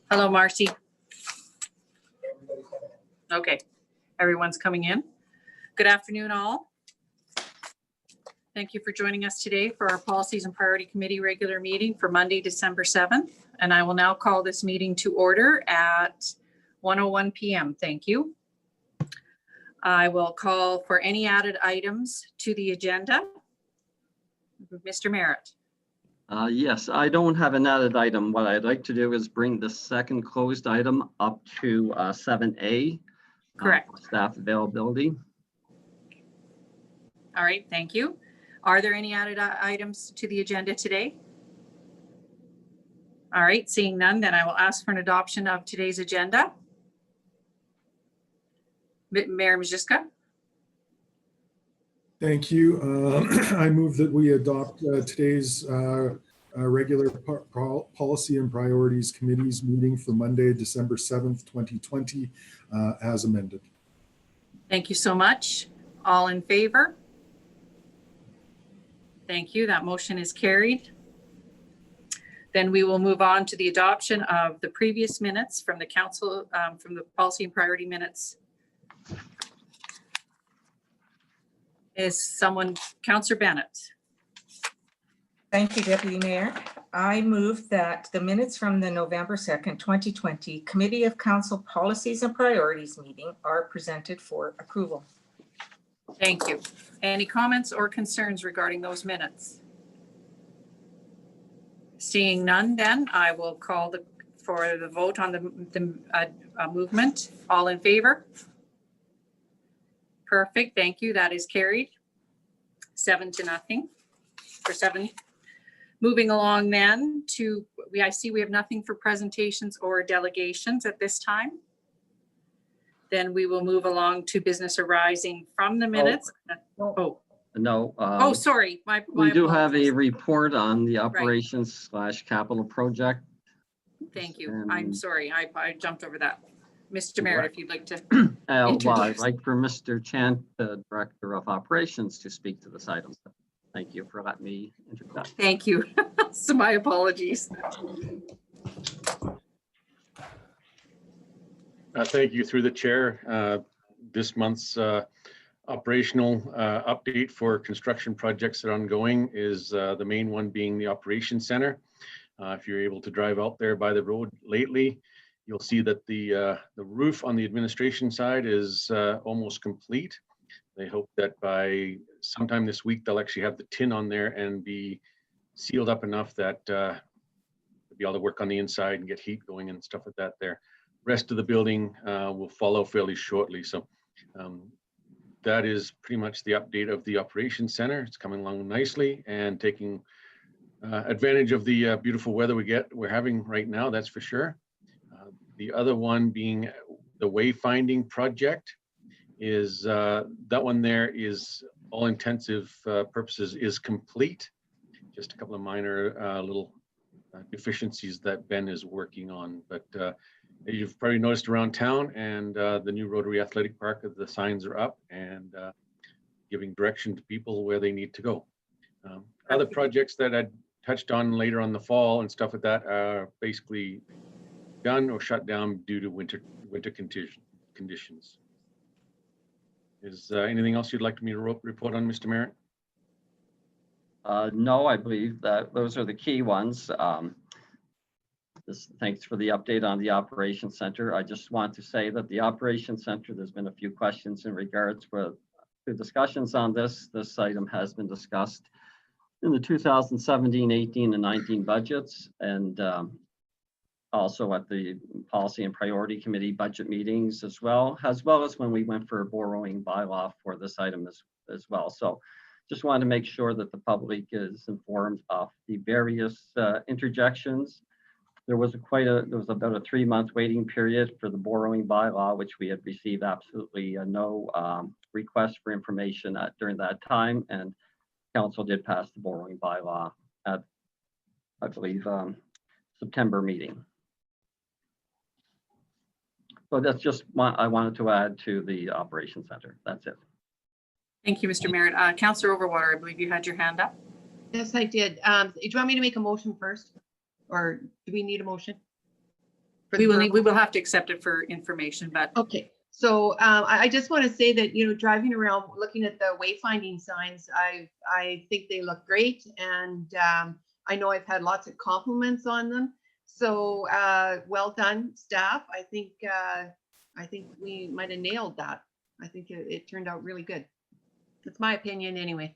Hello, Marcy. Okay, everyone's coming in. Good afternoon, all. Thank you for joining us today for our Policies and Priority Committee regular meeting for Monday, December 7th. And I will now call this meeting to order at 1:01 p.m. Thank you. I will call for any added items to the agenda. Mr. Merritt. Yes, I don't have an added item. What I'd like to do is bring the second closed item up to 7A. Correct. For staff availability. All right, thank you. Are there any added items to the agenda today? All right, seeing none, then I will ask for an adoption of today's agenda. Mayor Majewska. Thank you. I move that we adopt today's regular Policy and Priorities Committee's meeting for Monday, December 7th, 2020, as amended. Thank you so much. All in favor? Thank you. That motion is carried. Then we will move on to the adoption of the previous minutes from the council, from the Policy and Priority minutes. Is someone, Councillor Bennett? Thank you, Deputy Mayor. I move that the minutes from the November 2nd, 2020 Committee of Council Policies and Priorities meeting are presented for approval. Thank you. Any comments or concerns regarding those minutes? Seeing none, then I will call for the vote on the movement. All in favor? Perfect. Thank you. That is carried 7-0 for 7. Moving along then to, I see we have nothing for presentations or delegations at this time. Then we will move along to business arising from the minutes. No. Oh, sorry. We do have a report on the operations / capital project. Thank you. I'm sorry. I jumped over that. Mr. Merritt, if you'd like to. Well, I'd like for Mr. Chant, the Director of Operations, to speak to this item. Thank you for letting me introduce. Thank you. So my apologies. Thank you through the chair. This month's operational update for construction projects that are ongoing is the main one being the Operations Center. If you're able to drive out there by the road lately, you'll see that the roof on the administration side is almost complete. They hope that by sometime this week, they'll actually have the tin on there and be sealed up enough that they'll be able to work on the inside and get heat going and stuff like that there. Rest of the building will follow fairly shortly. So that is pretty much the update of the Operations Center. It's coming along nicely and taking advantage of the beautiful weather we're having right now, that's for sure. The other one being the wayfinding project is that one there is all intensive purposes is complete. Just a couple of minor little deficiencies that Ben is working on, but you've probably noticed around town and the new Rotary Athletic Park, the signs are up and giving direction to people where they need to go. Other projects that I touched on later on the fall and stuff like that are basically done or shut down due to winter conditions. Is anything else you'd like me to report on, Mr. Merritt? No, I believe that those are the key ones. Thanks for the update on the Operations Center. I just want to say that the Operations Center, there's been a few questions in regards to discussions on this. This item has been discussed in the 2017, 18, and 19 budgets, and also at the Policy and Priority Committee budget meetings as well as when we went for a borrowing bylaw for this item as well. So just wanted to make sure that the public is informed of the various interjections. There was about a 3-month waiting period for the borrowing bylaw, which we had received absolutely no request for information during that time, and Council did pass the borrowing bylaw at, I believe, September meeting. So that's just what I wanted to add to the Operations Center. That's it. Thank you, Mr. Merritt. Councillor Overwater, I believe you had your hand up. Yes, I did. Do you want me to make a motion first? Or do we need a motion? for We the will verbal? need, we will have to accept it for information, but Okay, so I just want to say that, driving around, looking at the wayfinding signs, I think they look great. And I know I've had lots of compliments on them. So well done, staff. I think we might have nailed that. I think it turned out really good. That's my opinion anyway.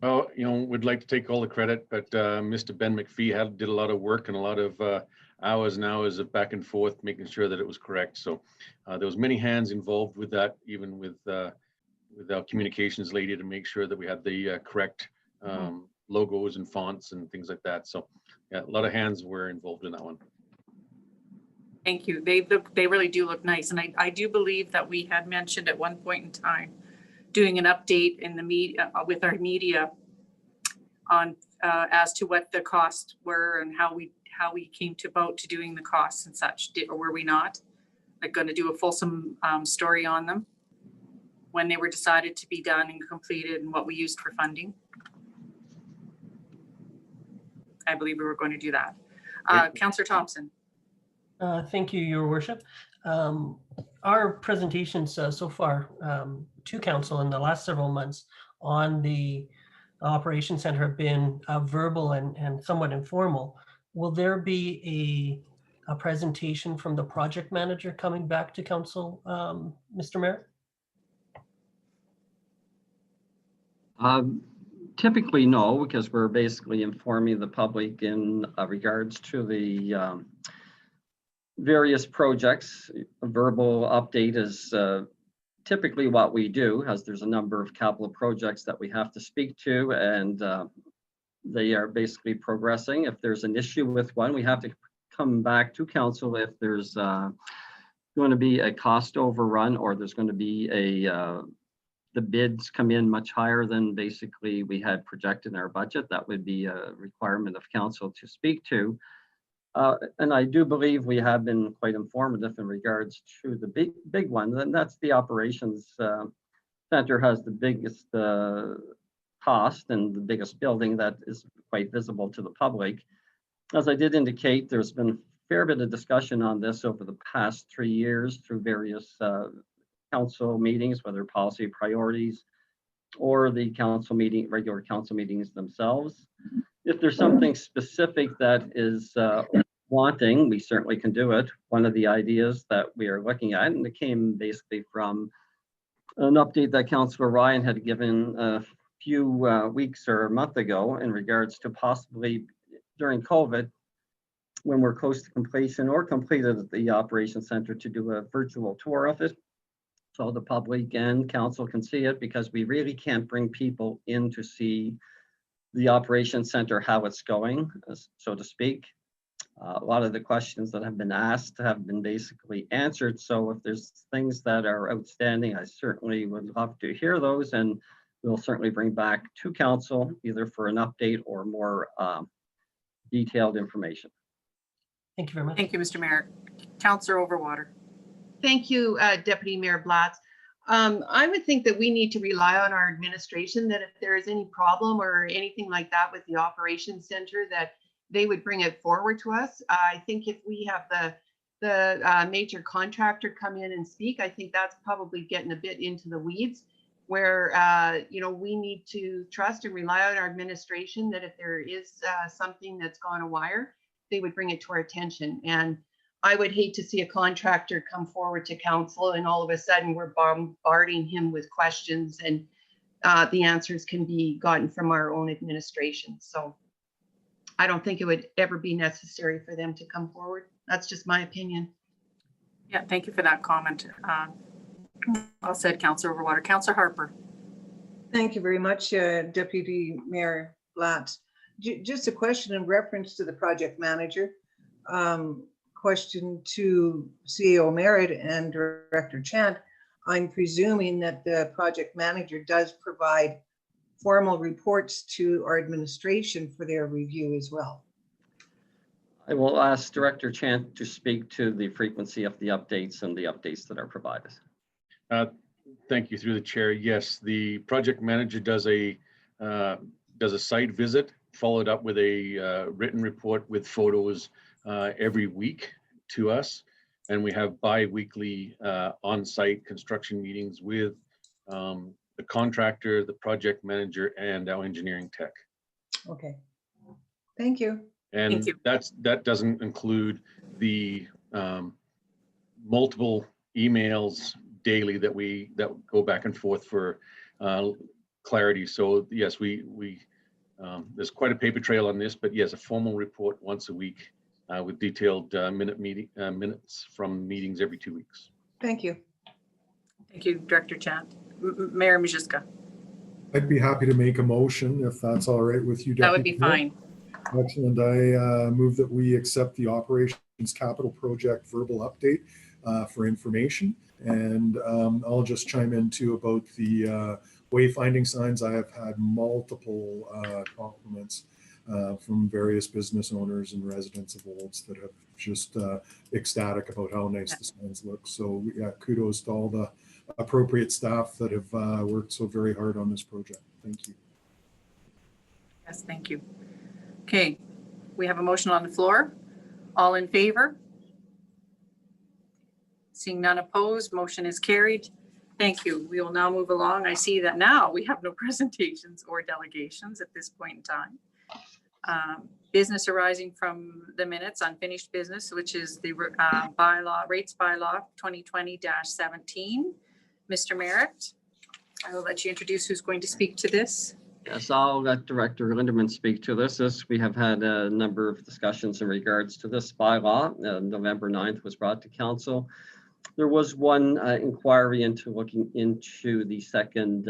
Well, would like to take all the credit, but Mr. Ben McPhee did a lot of work and a lot of hours and hours of back and forth, making sure that it was correct. So there was many hands involved with that, even with our communications lady, to make sure that we had the correct logos and fonts and things like that. So yeah, a lot of hands were involved in that one. thank you. They really do look nice. And I do believe that we had mentioned at one point in time doing an update in the media with our media on as to what the costs were and how we came about to doing the costs and such. Or were we not? Like going to do a fulsome story on them when they were decided to be done and completed and what we used for funding. I believe we were going to do that. Councillor Thompson. Thank you, Your Worship. Our presentations so far to Council in the last several months on the Operations Center have been verbal and somewhat informal. Will there be a presentation from the project manager coming back to Council, Mr. Mayor? Typically, no, because we're basically informing the public in regards to the various projects. A verbal update is typically what we do, as there's a number of capital projects that we have to speak to, and they are basically progressing. If there's an issue with one, we have to come back to council if there's going to be a cost overrun, or there's going to be the bids come in much higher than basically we had projected in our budget. That would be a requirement of council to speak to. And I do believe we have been quite informative in regards to the big one, and that's the operations center has the biggest cost and the biggest building that is quite visible to the public. As I did indicate, there's been a fair bit of discussion on this over the past 3 years through various council meetings, whether policy priorities or the regular council meetings themselves. If there's something specific that is wanting, we certainly can do it. One of the ideas that we are looking at, and it came basically from an update that Councillor Ryan had given a few weeks or a month ago in regards to possibly during COVID, when we're close to completion or completed at the Operations Center, to do a virtual tour of it, so the public and council can see it, because we really can't bring people in to see the Operations Center, how it's going, so to speak. A lot of the questions that have been asked have been basically answered. So if there's things that are outstanding, I certainly would love to hear those, and we'll certainly bring back to council either for an update or more detailed information. Thank you very much. Thank you, Mr. Mayor. Councillor Overwater. Thank you, Deputy Mayor Blatz. I would think that we need to rely on our administration, that if there is any problem or anything like that with the Operations Center, that they would bring it forward to us. I think if we have the major contractor come in and speak, I think that's probably getting a bit into the weeds, where we need to trust and rely on our administration, that if there is something that's gone awry, they would bring it to our attention. And I would hate to see a contractor come forward to council and all of a sudden we're bombarding him with questions, and the answers can be gotten from our own administration. So I don't think it would ever be necessary for them to come forward. That's just my opinion. Yeah, thank you for that comment. Well said, Councillor Overwater. Councillor Harper. Thank you very much, Deputy Mayor Blatz. Just a question in reference to the project manager. Question to CEO Merritt and Director Chant. I'm presuming that the project manager does provide formal reports to our administration for their review as well. I will ask Director Chant to speak to the frequency of the updates and the updates that are provided. Thank you, through the chair. Yes, the project manager does a site visit, followed up with a written report with photos every week. to us. And we have bi-weekly on-site construction meetings with the contractor, the project manager, and our engineering tech. Okay. Thank you. And Thank you. that doesn't include the multiple emails daily that go back and forth for clarity. So yes, we there's quite a paper trail on this, but yes, a formal report once a week with detailed minutes from meetings every 2 weeks. Thank you. Thank you, Director Chant. Mayor Majewska. I'd be happy to make a motion if that's all right with you, That would be Deputy Mayor. fine. Excellent. I move that we accept the operations capital project verbal update for information. And I'll just chime in too about the wayfinding signs. I have had multiple compliments from various business owners and residents of Olds that have just ecstatic about how nice the signs look. So yeah, kudos to all the appropriate staff that have worked so very hard on this project. Thank you. Yes, thank you. Okay, we have a motion on the floor. All in favor? Seeing none opposed, motion is carried. Thank you. We will now move along. I see that now we have no presentations or delegations at this point in time. Business arising from the minutes, unfinished business, which is the rates bylaw 2020-17. Mr. Merritt, I will let you introduce who's going to speak to this. Yes, I'll let Director Linderman speak to this. We have had a number of discussions in regards to this bylaw. November 9th was brought to council. There was one inquiry into looking into the second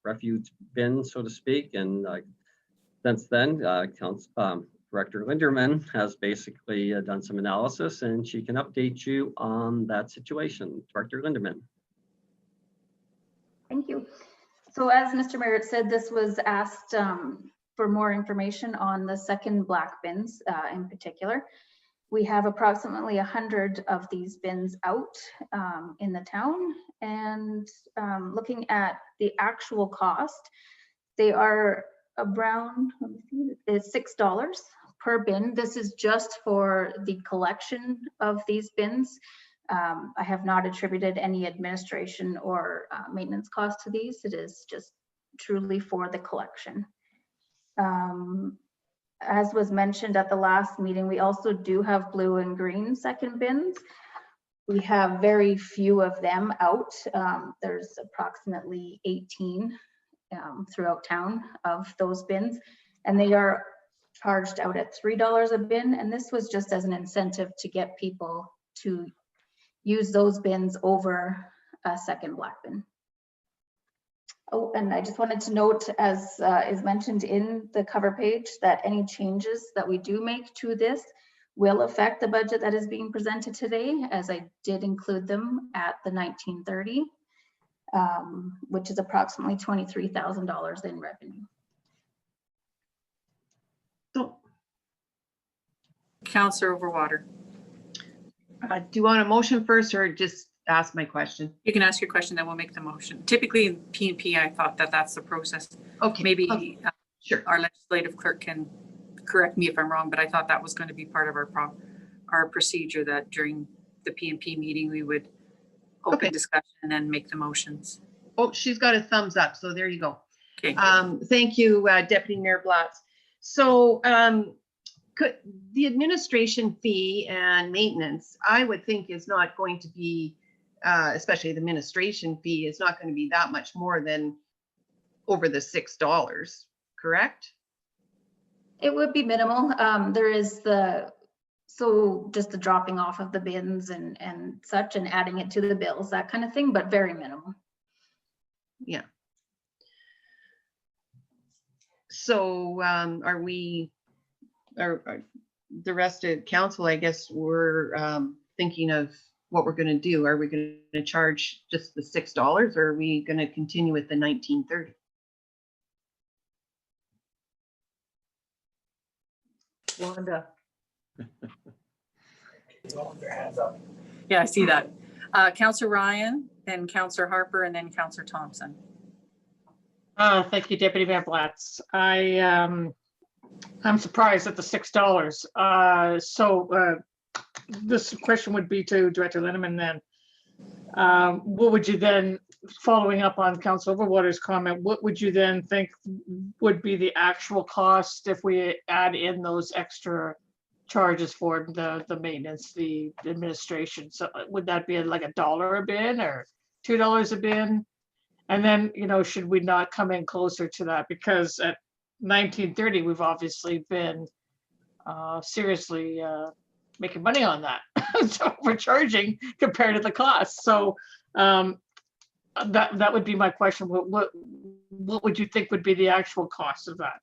refuge bin, so to speak. And since then, Director Linderman has basically done some analysis and she can update you on that situation. Director Linderman. Thank you. So as Mr. Merritt said, this was asked for more information on the second black bins in particular. We have approximately 100 of these bins out in the town, and looking at the actual cost, they are around, it's $6 per bin. This is just for the collection of these bins. I have not attributed any administration or maintenance cost to these. It is just truly for the collection. As was mentioned at the last meeting, we also do have blue and green second bins. We have very few of them out. There's approximately 18 throughout town of those bins, and they are charged out at $3 a bin. And this was just as an incentive to get people to use those bins over a second black bin. Oh, and I just wanted to note, as is mentioned in the cover page, that any changes that we do make to this will affect the budget that is being presented today, as I did include them at the 1930, which is approximately $23,000 in revenue. So, Councillor Overwater. do you want a motion first or just ask my question? You can ask your question, then we'll make the motion. Typically in P&P, I thought that that's the process. Okay. Maybe okay. Sure. our legislative clerk can correct me if I'm wrong, but I thought that was going to be part of our procedure, that during the P&P meeting, we would open Okay. discussion and then make the motions. Oh, she's got a thumbs up, so there you go. Okay. Thank you, Deputy Mayor Blatz. So could the administration fee and maintenance, I would think, is not going to be, especially the administration fee, is not going to be that much more than over the $6, correct? It would be minimal. There is just the dropping off of the bins and such, and adding it to the bills, that kind of thing, but very minimal. Yeah. So are the rest of council, I guess, we're thinking of what we're going to do. Are we going to charge just the $6, or are we going to continue with the 1930? Wanda. Yeah, I see that. Councillor Ryan, then Councillor Harper, and then Councillor Thompson. Thank you, Deputy Mayor Blatz. I'm surprised at the $6. this question would be to Director Lindeman then. What would you then, following up on Council Overwater's comment, what would you then think would be the actual cost if we add in those extra charges for the maintenance, the administration? So would that be like $1 a bin or $2 a bin? And then, should we not come in closer to that? Because at 1930, we've obviously been seriously making money on that. So we're charging compared to the cost. So that would be my question. What would you think would be the actual cost of that?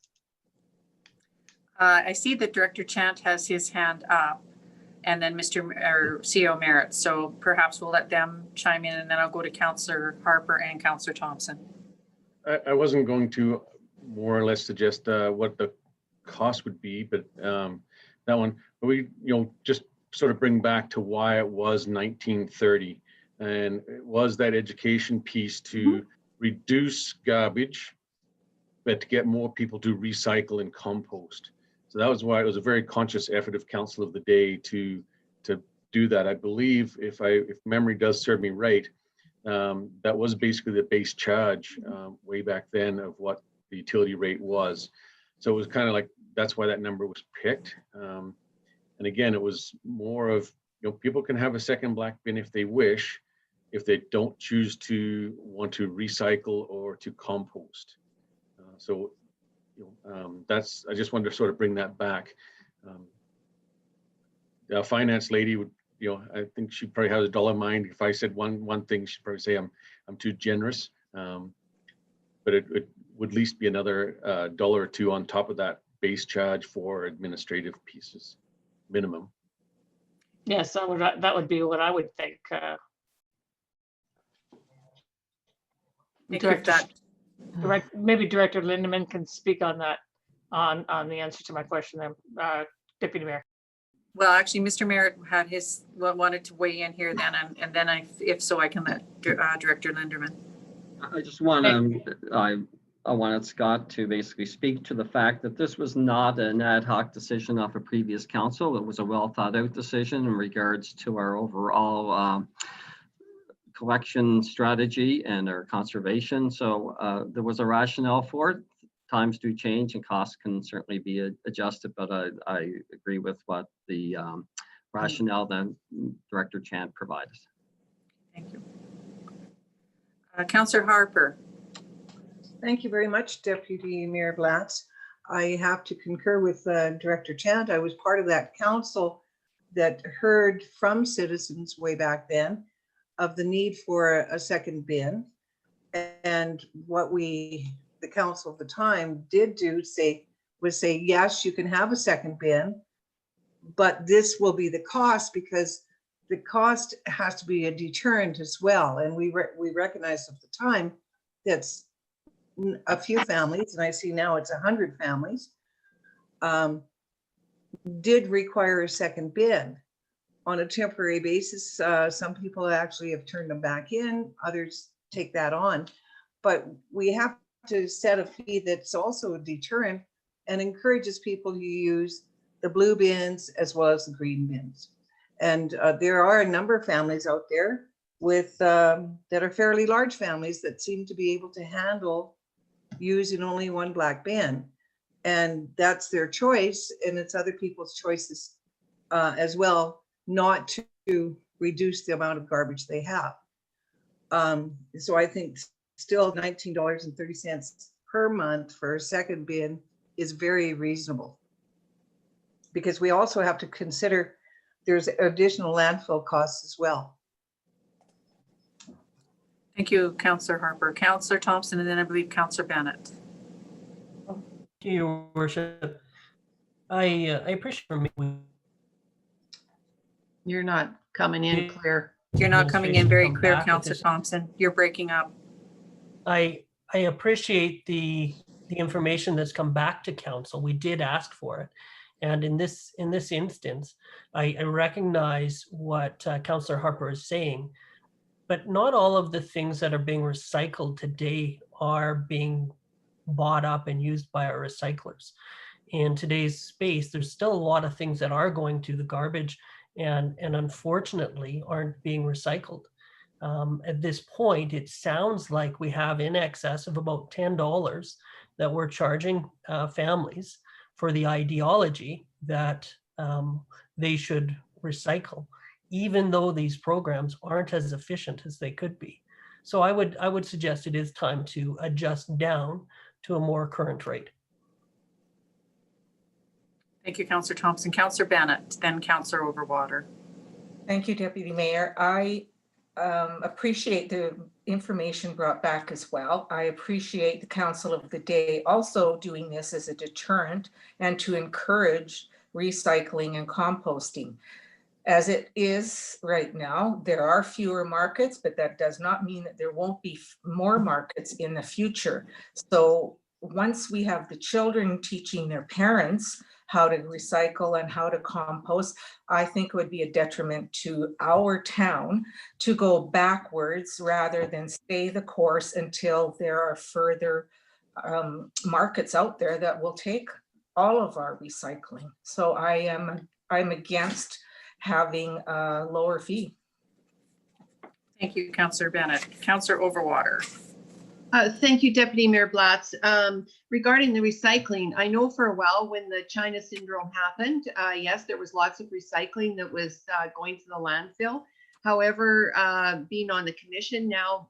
I see that Director Chant has his hand up, and then CEO Merritt. So perhaps we'll let them chime in, and then I'll go to Councillor Harper and Councillor Thompson. I wasn't going to more or less suggest what the cost would be, but that one, we just sort of bring back to why it was 1930, and it was that education piece to reduce garbage, but to get more people to recycle and compost. So that was why it was a very conscious effort of Council of the Day to do that. I believe, if memory does serve me right, that was basically the base charge way back then of what the utility rate was. So it was kind of like, that's why that number was picked. And again, it was more of, people can have a second black bin if they wish, if they don't choose to want to recycle or to compost. That's, I just wanted to sort of bring that back. The finance lady would, I think she probably has a dollar mind. If I said one thing, she'd probably say I'm too generous. But it would at least be another $1 or $2 on top of that base charge for administrative pieces, minimum. Yes, that would be what I would think. Maybe Director Lindeman can speak on that, on the answer to my question there, Deputy Mayor. Well, actually, Mr. Merritt had wanted to weigh in here then, and then if so, I can let Director Lindeman. I just want I wanted Scott to basically speak to the fact that this was not an ad hoc decision of a previous council. It was a well thought out decision in regards to our overall collection strategy and our conservation. So there was a rationale for it. Times do change and costs can certainly be adjusted, but I agree with what the rationale that Director Chant provided. Thank you. Councillor Harper. Thank you very much, Deputy Mayor Blatz. I have to concur with Director Chant. I was part of that council that heard from citizens way back then of the need for a second bin. And what the council at the time did was say, yes, you can have a second bin, but this will be the cost, because the cost has to be a deterrent as well. And we recognized at the time that's a few families, and I see now it's 100 families, did require a second bin on a temporary basis. Some people actually have turned them back in, others take that on. But we have to set a fee that's also a deterrent and encourages people to use the blue bins as well as the green bins. And there are a number of families out there with that are fairly large families that seem to be able to handle using only one black bin, and that's their choice, and it's other people's choices as well, not to reduce the amount of garbage they have. So I think still $19.30 per month for a second bin is very reasonable, because we also have to consider there's additional landfill costs as well. Thank you, Councillor Harper. Councillor Thompson, and then I believe Councillor Bennett. Thank you, Your Worship. I appreciate for me. You're not coming in clear. You're not coming in very clear, Back with Councillor this. Thompson. You're breaking up. I appreciate the information that's come back to council. We did ask for it. And in this instance, I recognize what Councillor Harper is saying, but not all of the things that are being recycled today are being bought up and used by our recyclers. In today's space, there's still a lot of things that are going to the garbage and unfortunately aren't being recycled. At this point, it sounds like we have in excess of about $10 that we're charging families for the ideology that they should recycle, even though these programs aren't as efficient as they could be. So I would suggest it is time to adjust down to a more current rate. Thank you, Councillor Thompson. Councillor Bennett, then Councillor Overwater. Thank you, Deputy Mayor. I appreciate the information brought back as well. I appreciate the Council of the Day also doing this as a deterrent and to encourage recycling and composting. As it is right now, there are fewer markets, but that does not mean that there won't be more markets in the future. So once we have the children teaching their parents how to recycle and how to compost, I think it would be a detriment to our town to go backwards rather than stay the course until there are further markets out there that will take all of our recycling. So I'm against having a lower fee. Thank you, Councillor Bennett. Councillor Overwater. Thank you, Deputy Mayor Blatz. Regarding the recycling, I know for a while when the China syndrome happened, yes, there was lots of recycling that was going to the landfill. However, being on the commission now,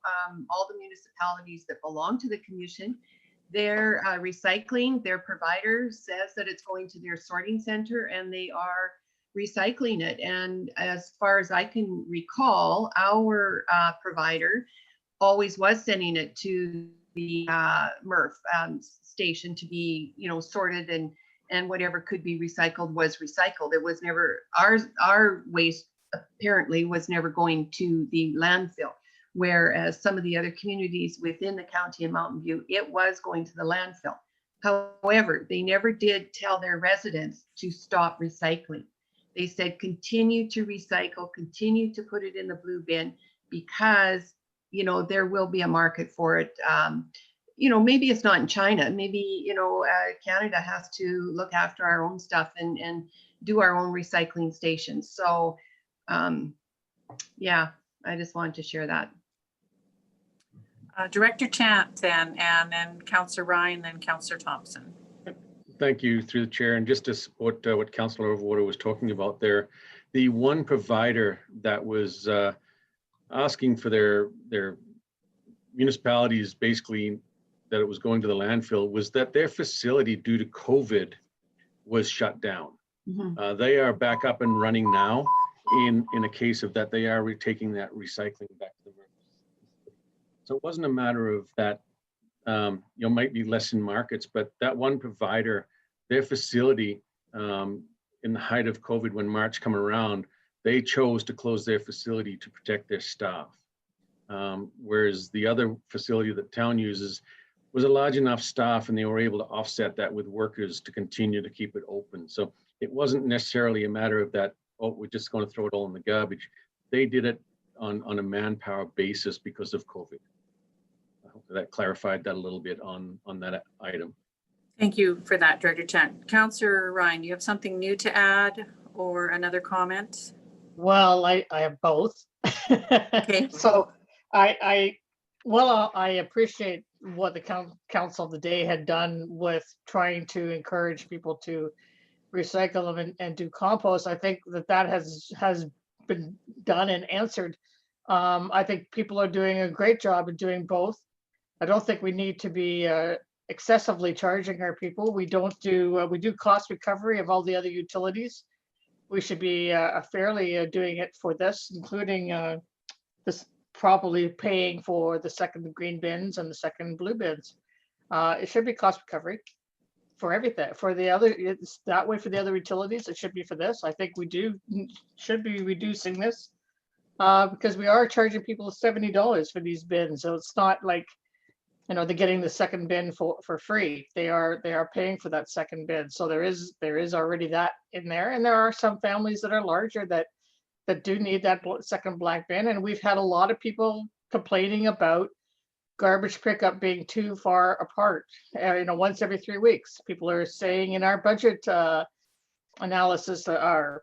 all the municipalities that belong to the commission, their recycling, their provider says that it's going to their sorting center and they are recycling it. And as far as I can recall, our provider always was sending it to the MRF station to be, sorted, and whatever could be recycled was recycled. It was never, our waste apparently was never going to the landfill, whereas some of the other communities within the county of Mountain View, it was going to the landfill. However, they never did tell their residents to stop recycling. They said, continue to recycle, continue to put it in the blue bin, because there will be a market for it. Maybe it's not in China. Maybe, Canada has to look after our own stuff and do our own recycling stations. So, yeah, I just wanted to share that. Director Chant then, and then Councillor Ryan, then Councillor Thompson. Thank you, through the chair. And just to support what Councillor Overwater was talking about there, the one provider that was asking for their municipalities, basically, that it was going to the landfill, was that their facility due to COVID was shut down. Mm-hmm. They are back up and running now in a case of that they are taking that recycling back to the river. So it wasn't a matter of that, might be less in markets, but that one provider, their facility in the height of COVID, when March come around, they chose to close their facility to protect their staff. Whereas the other facility that town uses was a large enough staff and they were able to offset that with workers to continue to keep it open. So it wasn't necessarily a matter of that, oh, we're just going to throw it all in the garbage. They did it on a manpower basis because of COVID. I hope that clarified that a little bit on that item. Thank you for that, Director Chant. Councillor Ryan, do you have something new to add or another comment? Well, I have both. Okay. So I appreciate what the Council of the Day had done with trying to encourage people to recycle them and do compost. I think that has been done and answered. I think people are doing a great job of doing both. I don't think we need to be excessively charging our people. We do cost recovery of all the other utilities. We should be fairly doing it for this, including this properly paying for the second green bins and the second blue bins. It should be cost recovery for everything. For the other, it's that way for the other utilities. It should be for this. I think we should be reducing this because we are charging people $70 for these bins. So it's not like, they're getting the second bin for free. They are paying for that second bin. So there is already that in there. And there are some families that are larger that do need that second black bin. And we've had a lot of people complaining about garbage pickup being too far apart, once every 3 weeks. People are saying in our budget analysis that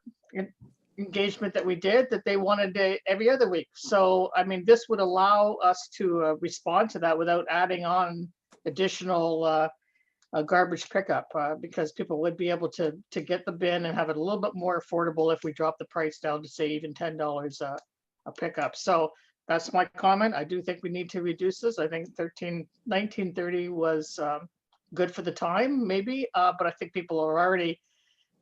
engagement that we did, that they wanted it every other week. So, I mean, this would allow us to respond to that without adding on additional garbage pickup, because people would be able to get the bin and have it a little bit more affordable if we drop the price down to say even $10 a pickup. So that's my comment. I do think we need to reduce this. I think 1930 was good for the time, maybe, but I think people are already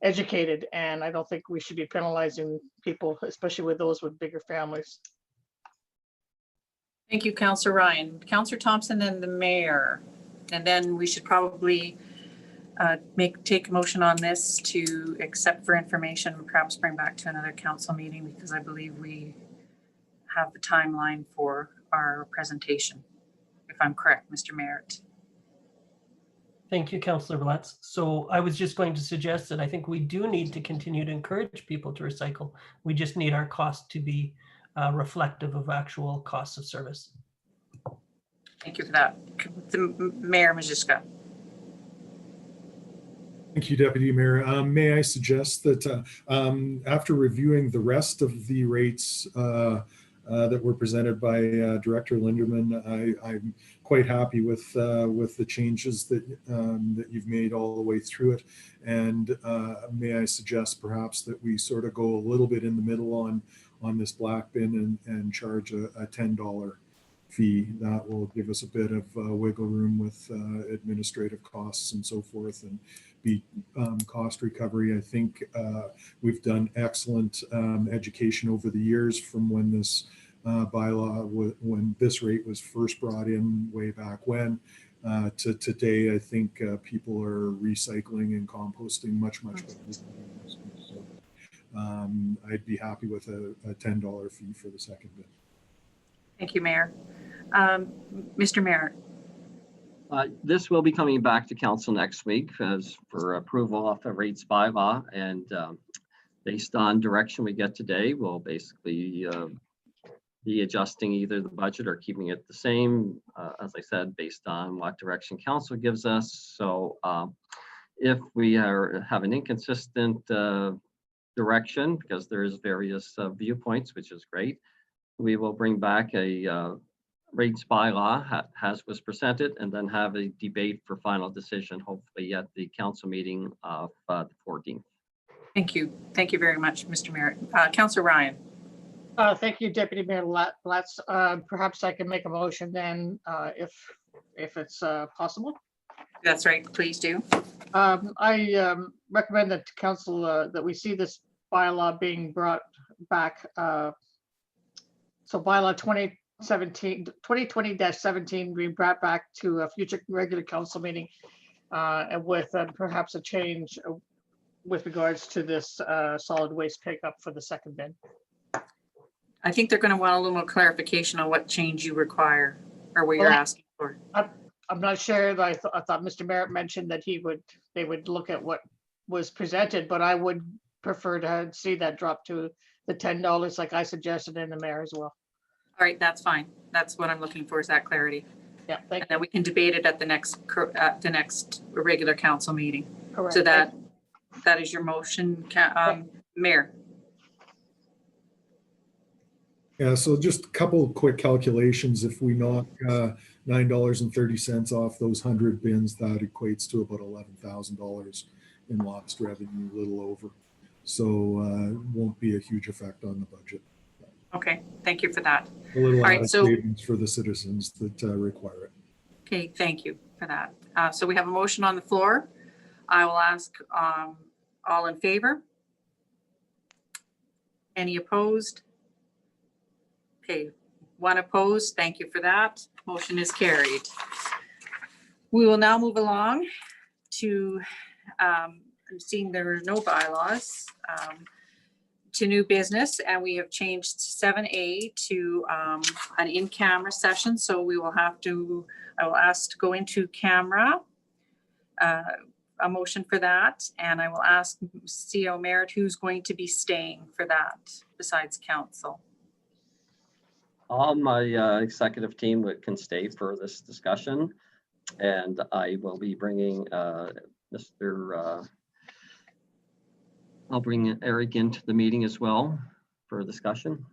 educated, and I don't think we should be penalizing people, especially with those with bigger families. Thank you, Councillor Ryan. Councillor Thompson and the mayor. And then we should probably take a motion on this to accept for information and perhaps bring back to another council meeting, because I believe we have the timeline for our presentation, if I'm correct, Mr. Merritt. Thank you, Councillor Blatz. So I was just going to suggest that I think we do need to continue to encourage people to recycle. We just need our cost to be reflective of actual costs of service. Thank you for that. The Mayor Majewska. Thank you, Deputy Mayor. May I suggest that after reviewing the rest of the rates that were presented by Director Linderman, I'm quite happy with the changes that you've made all the way through it. And may I suggest perhaps that we sort of go a little bit in the middle on this black bin and charge a $10 fee. That will give us a bit of wiggle room with administrative costs and so forth, and be cost recovery. I think we've done excellent education over the years from when this bylaw, when this rate was first brought in way back when, to today. I think people are recycling and composting much better than this. So I'd be happy with a $10 fee for the second bid. Thank you, Mayor. Mr. Merritt. This will be coming back to council next week as for approval of the rates bylaw, and based on direction we get today, we'll basically be adjusting either the budget or keeping it the same, as I said, based on what direction council gives us. So if we have an inconsistent direction, because there is various viewpoints, which is great, we will bring back a rates bylaw as was presented, and then have a debate for final decision, hopefully at the council meeting of the 14th. Thank you. Thank you very much, Mr. Merritt. Councillor Ryan. Thank you, Deputy Mayor Blatz. Perhaps I can make a motion then, if it's possible. That's right. Please do. I recommend that council that we see this bylaw being brought back. So bylaw 2020-17 being brought back to a future regular council meeting, and with perhaps a change with regards to this solid waste pickup for the second bin. I think they're going to want a little more clarification on what change you require or what you're asking for. I'm not sure. I thought Mr. Merritt mentioned that they would look at what was presented, but I would prefer to see that drop to the $10 like I suggested in the mayor as well. All right, that's fine. That's what I'm looking for, is that clarity. Yeah, thank you. And then we can debate it at the next regular council meeting. Correct. So that is your motion, Mayor. Yeah, so just a couple of quick calculations. If we knock $9.30 off those 100 bins, that equates to about $11,000 in lost revenue, a little over. So won't be a huge effect on the budget. Okay, thank you for that. A little All right, added so savings for the citizens that require it. okay, thank you for that. So we have a motion on the floor. I will ask all in favor. Any opposed? Okay, one opposed. Thank you for that. Motion is carried. We will now move along to seeing there are no bylaws, to new business, and we have changed 7A to an in-camera session. So we will have to, I will ask to go into camera, a motion for that, and I will ask CO Merritt who's going to be staying for that besides council. All my executive team can stay for this discussion, and I will be bringing Mr. I'll bring Eric into the meeting as well for discussion.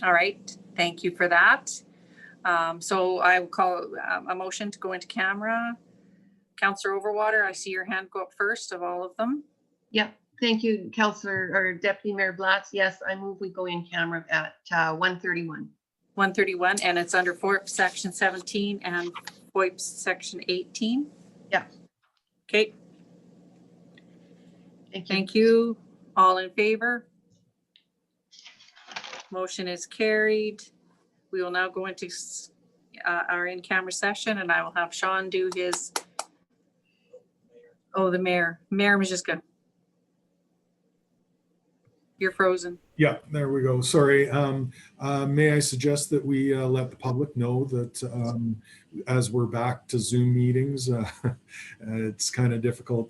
All right, thank you for that. So I will call a motion to go into camera. Councillor Overwater, I see your hand go up first of all of them. Yep, thank you, Councillor or Deputy Mayor Blatz. Yes, I move we go in camera at 1:31. 131, and it's under FOIP section 17 and FOIP section 18. Yeah. Okay, Thank you. thank you. All in favor? Motion is carried. We will now go into our in-camera session, and I will have Sean do his. Oh, the Mayor Majewska. You're frozen. Yeah, there we go. Sorry. May I suggest that we let the public know that as we're back to Zoom meetings, it's kind of difficult.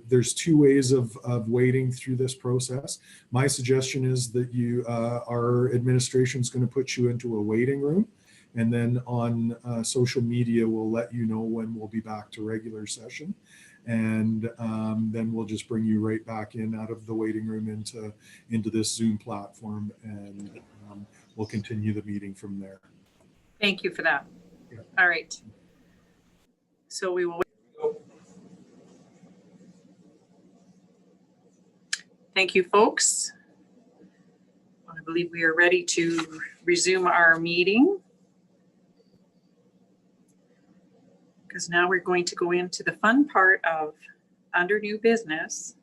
There's two ways of wading through this process. My suggestion is that our administration is going to put you into a waiting room, and then on social media, we'll let you know when we'll be back to regular session. And then we'll just bring you right back in out of the waiting room into this Zoom platform, and we'll continue the meeting from there. Thank you for that. Yeah. All right. So we will. Thank you, folks. I believe we are ready to resume our meeting. Because now we're going to go into the fun part of under new business,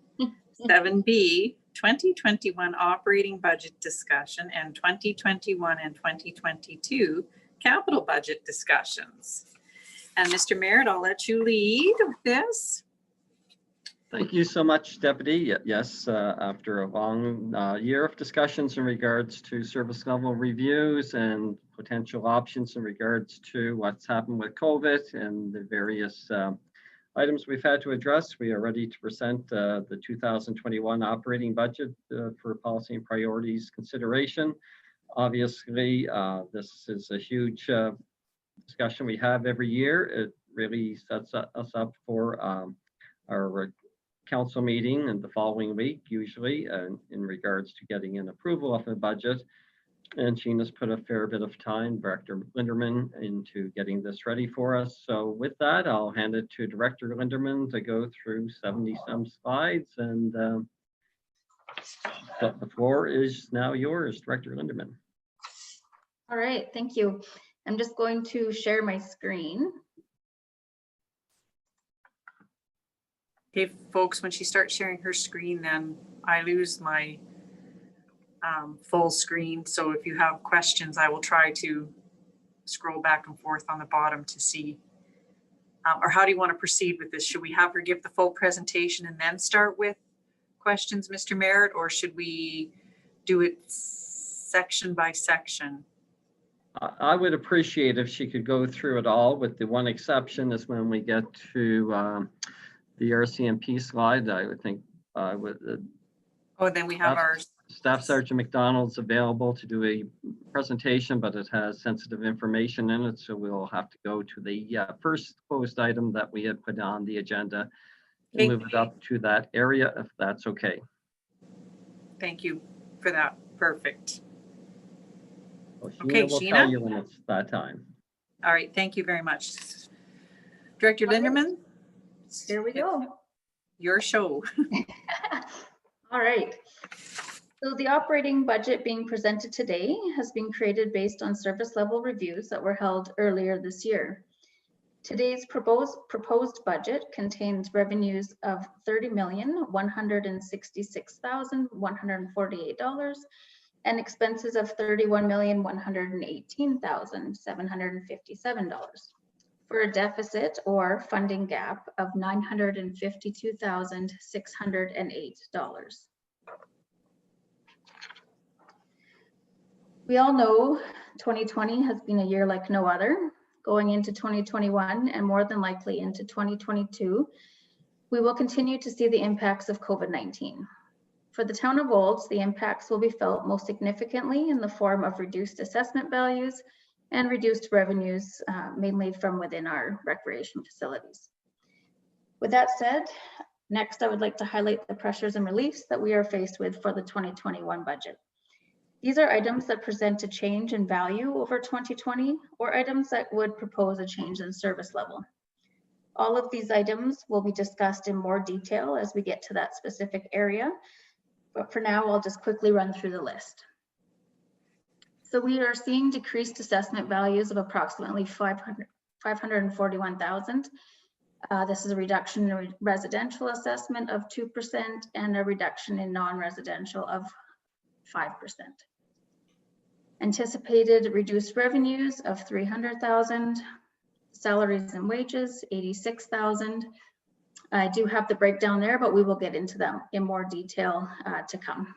7B, 2021 operating budget discussion and 2021 and 2022 capital budget discussions. And Mr. Merritt, I'll let you lead with this. Thank you so much, Deputy. Yes, after a long year of discussions in regards to service level reviews and potential options in regards to what's happened with COVID and the various items we've had to address, we are ready to present the 2021 operating budget for policy and priorities consideration. Obviously, this is a huge discussion we have every year. It really sets us up for our council meeting and the following week, usually, in regards to getting an approval of the budget. And Gina's put a fair bit of time, Director Linderman, into getting this ready for us. So with that, I'll hand it to Director Linderman to go through 70-some slides. And the floor is now yours, Director Linderman. All right, thank you. I'm just going to share my screen. Okay, folks, when she starts sharing her screen, then I lose my full screen. So if you have questions, I will try to scroll back and forth on the bottom to see. Or how do you want to proceed with this? Should we have her give the full presentation and then start with questions, Mr. Merritt, or should we do it section by section? I would appreciate if she could go through it all, with the one exception is when we get to the RCMP slide. I would think Oh, then we have our Staff Sergeant McDonald's available to do a presentation, but it has sensitive information in it, so we'll have to go to the first closed item that we had put on the agenda and move it up to that area, if that's okay. Thank you for that. Perfect. Well, Okay, will Sheena. tell you when it's that time. All right, thank you very much. Director Linderman, Here we go. your show. All right. So the operating budget being presented today has been created based on service level reviews that were held earlier this year. Today's proposed budget contains revenues of $30,166,148 and expenses of $31,118,757 for a deficit or funding gap of $952,608. We all know 2020 has been a year like no other. Going into 2021 and more than likely into 2022, we will continue to see the impacts of COVID-19. For the town of Olds, the impacts will be felt most significantly in the form of reduced assessment values and reduced revenues, mainly from within our recreation facilities. With that said, Next, I would like to highlight the pressures and reliefs that we are faced with for the 2021 budget. These are items that present a change in value over 2020 or items that would propose a change in service level. All of these items will be discussed in more detail as we get to that specific area, but for now, I'll just quickly run through the list. So we are seeing decreased assessment values of approximately 541,000. This is a reduction in residential assessment of 2% and a reduction in non-residential of 5%. Anticipated reduced revenues of 300,000, salaries and wages, 86,000. I do have the breakdown there, but we will get into them in more detail to come.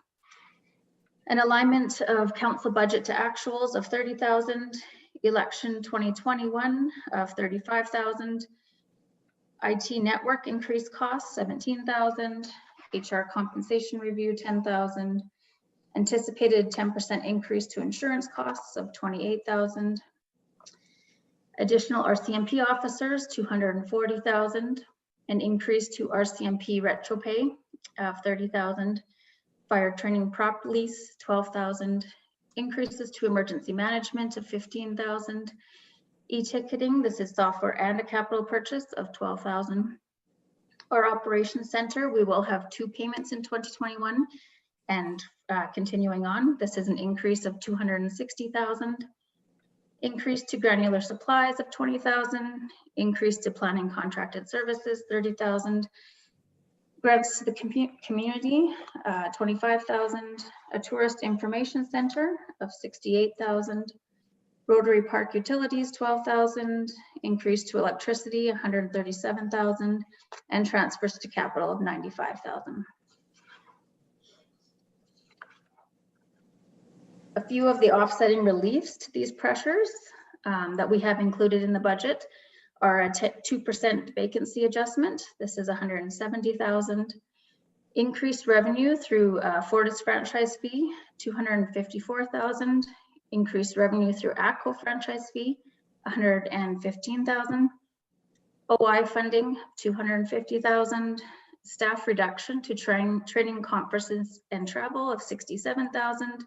An alignment of council budget to actuals of 30,000, election 2021 of 35,000, IT network increased costs 17,000, HR compensation review 10,000, anticipated 10% increase to insurance costs of 28,000, additional RCMP officers 240,000, an increase to RCMP retro pay of 30,000, fire training prop lease 12,000, increases to emergency management of 15,000, e-ticketing, this is software and a capital purchase of 12,000. Our operations center, we will have 2 payments in 2021 and continuing on, this is an increase of 260,000. Increase to granular supplies of 20,000, increase to planning contracted services 30,000, grants to the community 25,000, a tourist information center of 68,000, Rotary Park utilities 12,000, increase to electricity 137,000, and transfers to capital of 95,000. A few of the offsetting reliefs to these pressures that we have included in the budget are a 2% vacancy adjustment. This is 170,000. Increased revenue through Fortis franchise fee, 254,000. Increased revenue through ACO franchise fee, 115,000. OI funding, 250,000. Staff reduction to training conferences and travel of 67,000.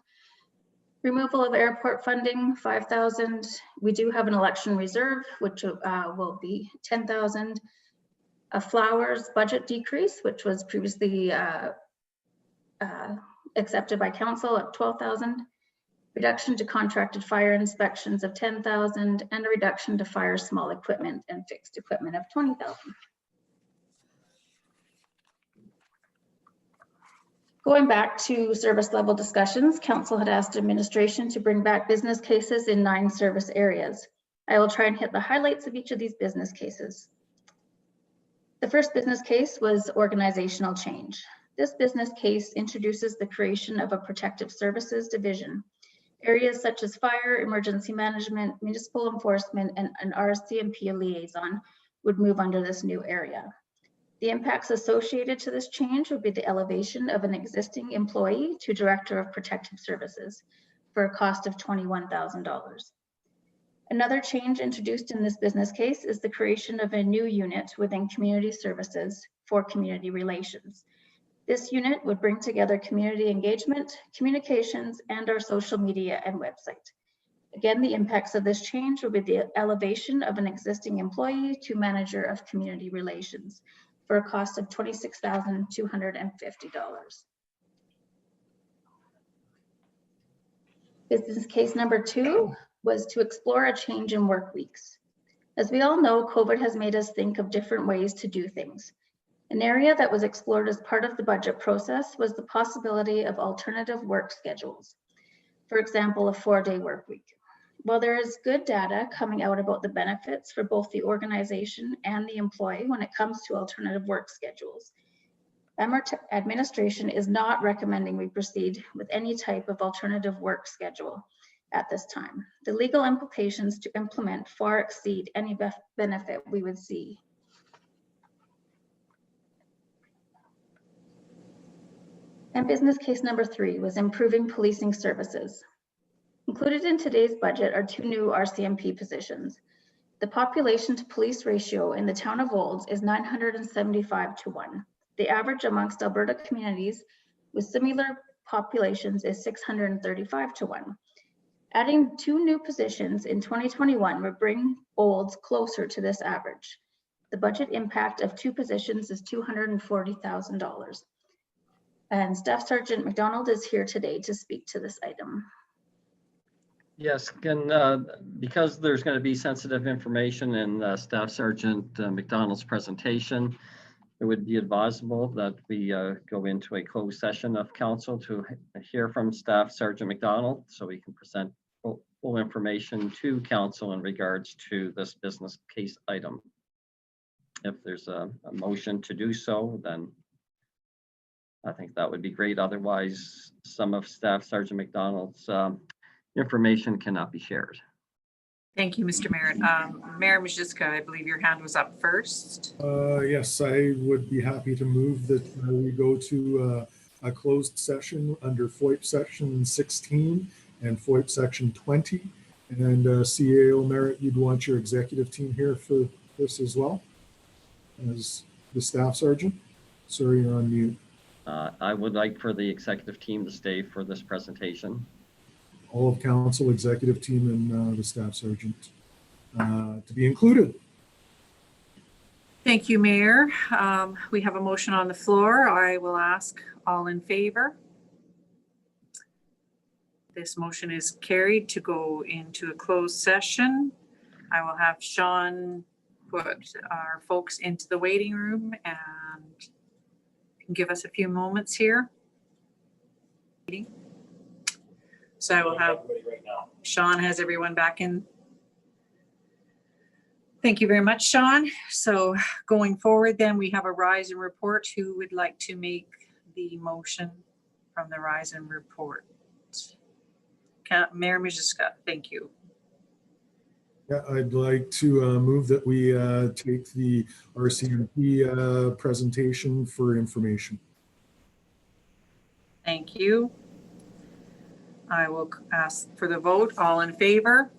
Removal of airport funding, 5,000. We do have an election reserve, which will be 10,000. A flowers budget decrease, which was previously accepted by council at 12,000. Reduction to contracted fire inspections of 10,000 and a reduction to fire small equipment and fixed equipment of 20,000. Going back to service level discussions, council had asked administration to bring back business cases in 9 service areas. I will try and hit the highlights of each of these business cases. The first business case was organizational change. This business case introduces the creation of a protective services division. Areas such as fire, emergency management, municipal enforcement, and an RCMP liaison would move under this new area. The impacts associated to this change would be the elevation of an existing employee to Director of Protective Services for a cost of $21,000. Another change introduced in this business case is the creation of a new unit within Community Services for Community Relations. This unit would bring together community engagement, communications, and our social media and website. Again, the impacts of this change will be the elevation of an existing employee to Manager of Community Relations for a cost of $26,250. Business case number 2 was to explore a change in work weeks. As we all know, COVID has made us think of different ways to do things. An area that was explored as part of the budget process was the possibility of alternative work schedules. For example, a 4-day work week. While there is good data coming out about the benefits for both the organization and the employee when it comes to alternative work schedules, administration is not recommending we proceed with any type of alternative work schedule at this time. The legal implications to implement far exceed any benefit we would see. And business case number 3 was improving policing services. Included in today's budget are 2 new RCMP positions. The population to police ratio in the town of Olds is 975 to 1. The average amongst Alberta communities with similar populations is 635 to 1. Adding 2 new positions in 2021 would bring Olds closer to this average. The budget impact of 2 positions is $240,000. And Staff Sergeant McDonald is here today to speak to this item. Yes, because there's going to be sensitive information in Staff Sergeant McDonald's presentation, it would be advisable that we go into a closed session of council to hear from Staff Sergeant McDonald so we can present full information to council in regards to this business case item. If there's a motion to do so, then I think that would be great. Otherwise, some of Staff Sergeant McDonald's information cannot be shared. Thank you, Mr. Merritt. Mayor Majewska, I believe your hand was up first. Yes, I would be happy to move that we go to a closed session under FOIP section 16 and FOIP section 20. And CAO Merritt, you'd want your executive team here for this as well as the staff sergeant. Sorry, you're on mute. I would like for the executive team to stay for this presentation. All of council, executive team, and the staff sergeant to be included. Thank you, Mayor. We have a motion on the floor. I will ask all in favor. This motion is carried to go into a closed session. I will have Sean put our folks into the waiting room and give us a few moments here. So I will have, Sean has everyone back in. Thank you very much, Sean. So going forward then, we have a rise and report. Who would like to make the motion from the rise and report? Mayor Majewska, thank you. Yeah, I'd like to move that we take the RCMP presentation for information. Thank you. I will ask for the vote. All in favor?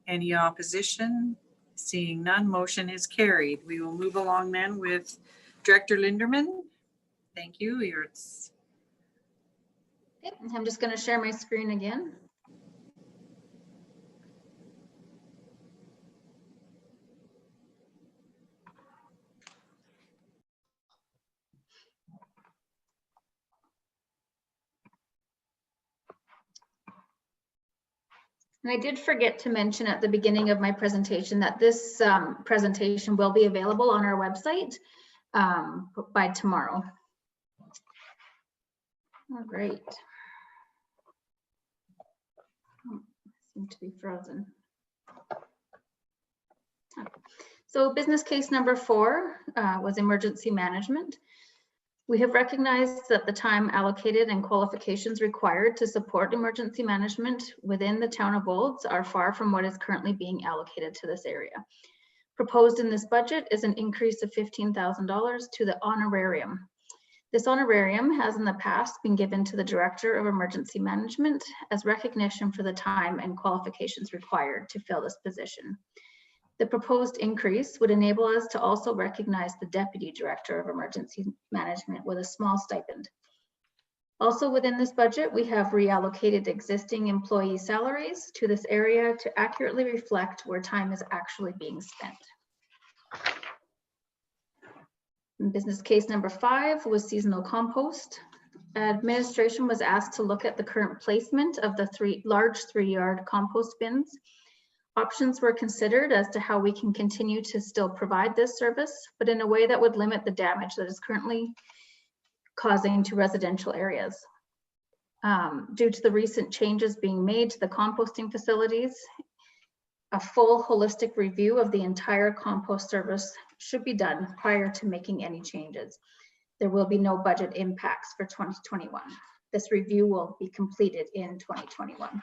Any opposition? Seeing none, motion is carried. We will move along then with Director Linderman. Thank you. Okay, I'm just going to share my screen again. And I did forget to mention at the beginning of my presentation that this presentation will be available on our website by tomorrow. All right. Seem to be frozen. So business case number 4 was emergency management. We have recognized that the time allocated and qualifications required to support emergency management within the town of Olds are far from what is currently being allocated to this area. Proposed in this budget is an increase of $15,000 to the honorarium. This honorarium has in the past been given to the Director of Emergency Management as recognition for the time and qualifications required to fill this position. The proposed increase would enable us to also recognize the Deputy Director of Emergency Management with a small stipend. Also within this budget, we have reallocated existing employee salaries to this area to accurately reflect where time is actually being spent. Business case number 5 was seasonal compost. Administration was asked to look at the current placement of the large 3-yard compost bins. Options were considered as to how we can continue to still provide this service, but in a way that would limit the damage that is currently causing to residential areas. Due to the recent changes being made to the composting facilities, a full holistic review of the entire compost service should be done prior to making any changes. There will be no budget impacts for 2021. This review will be completed in 2021.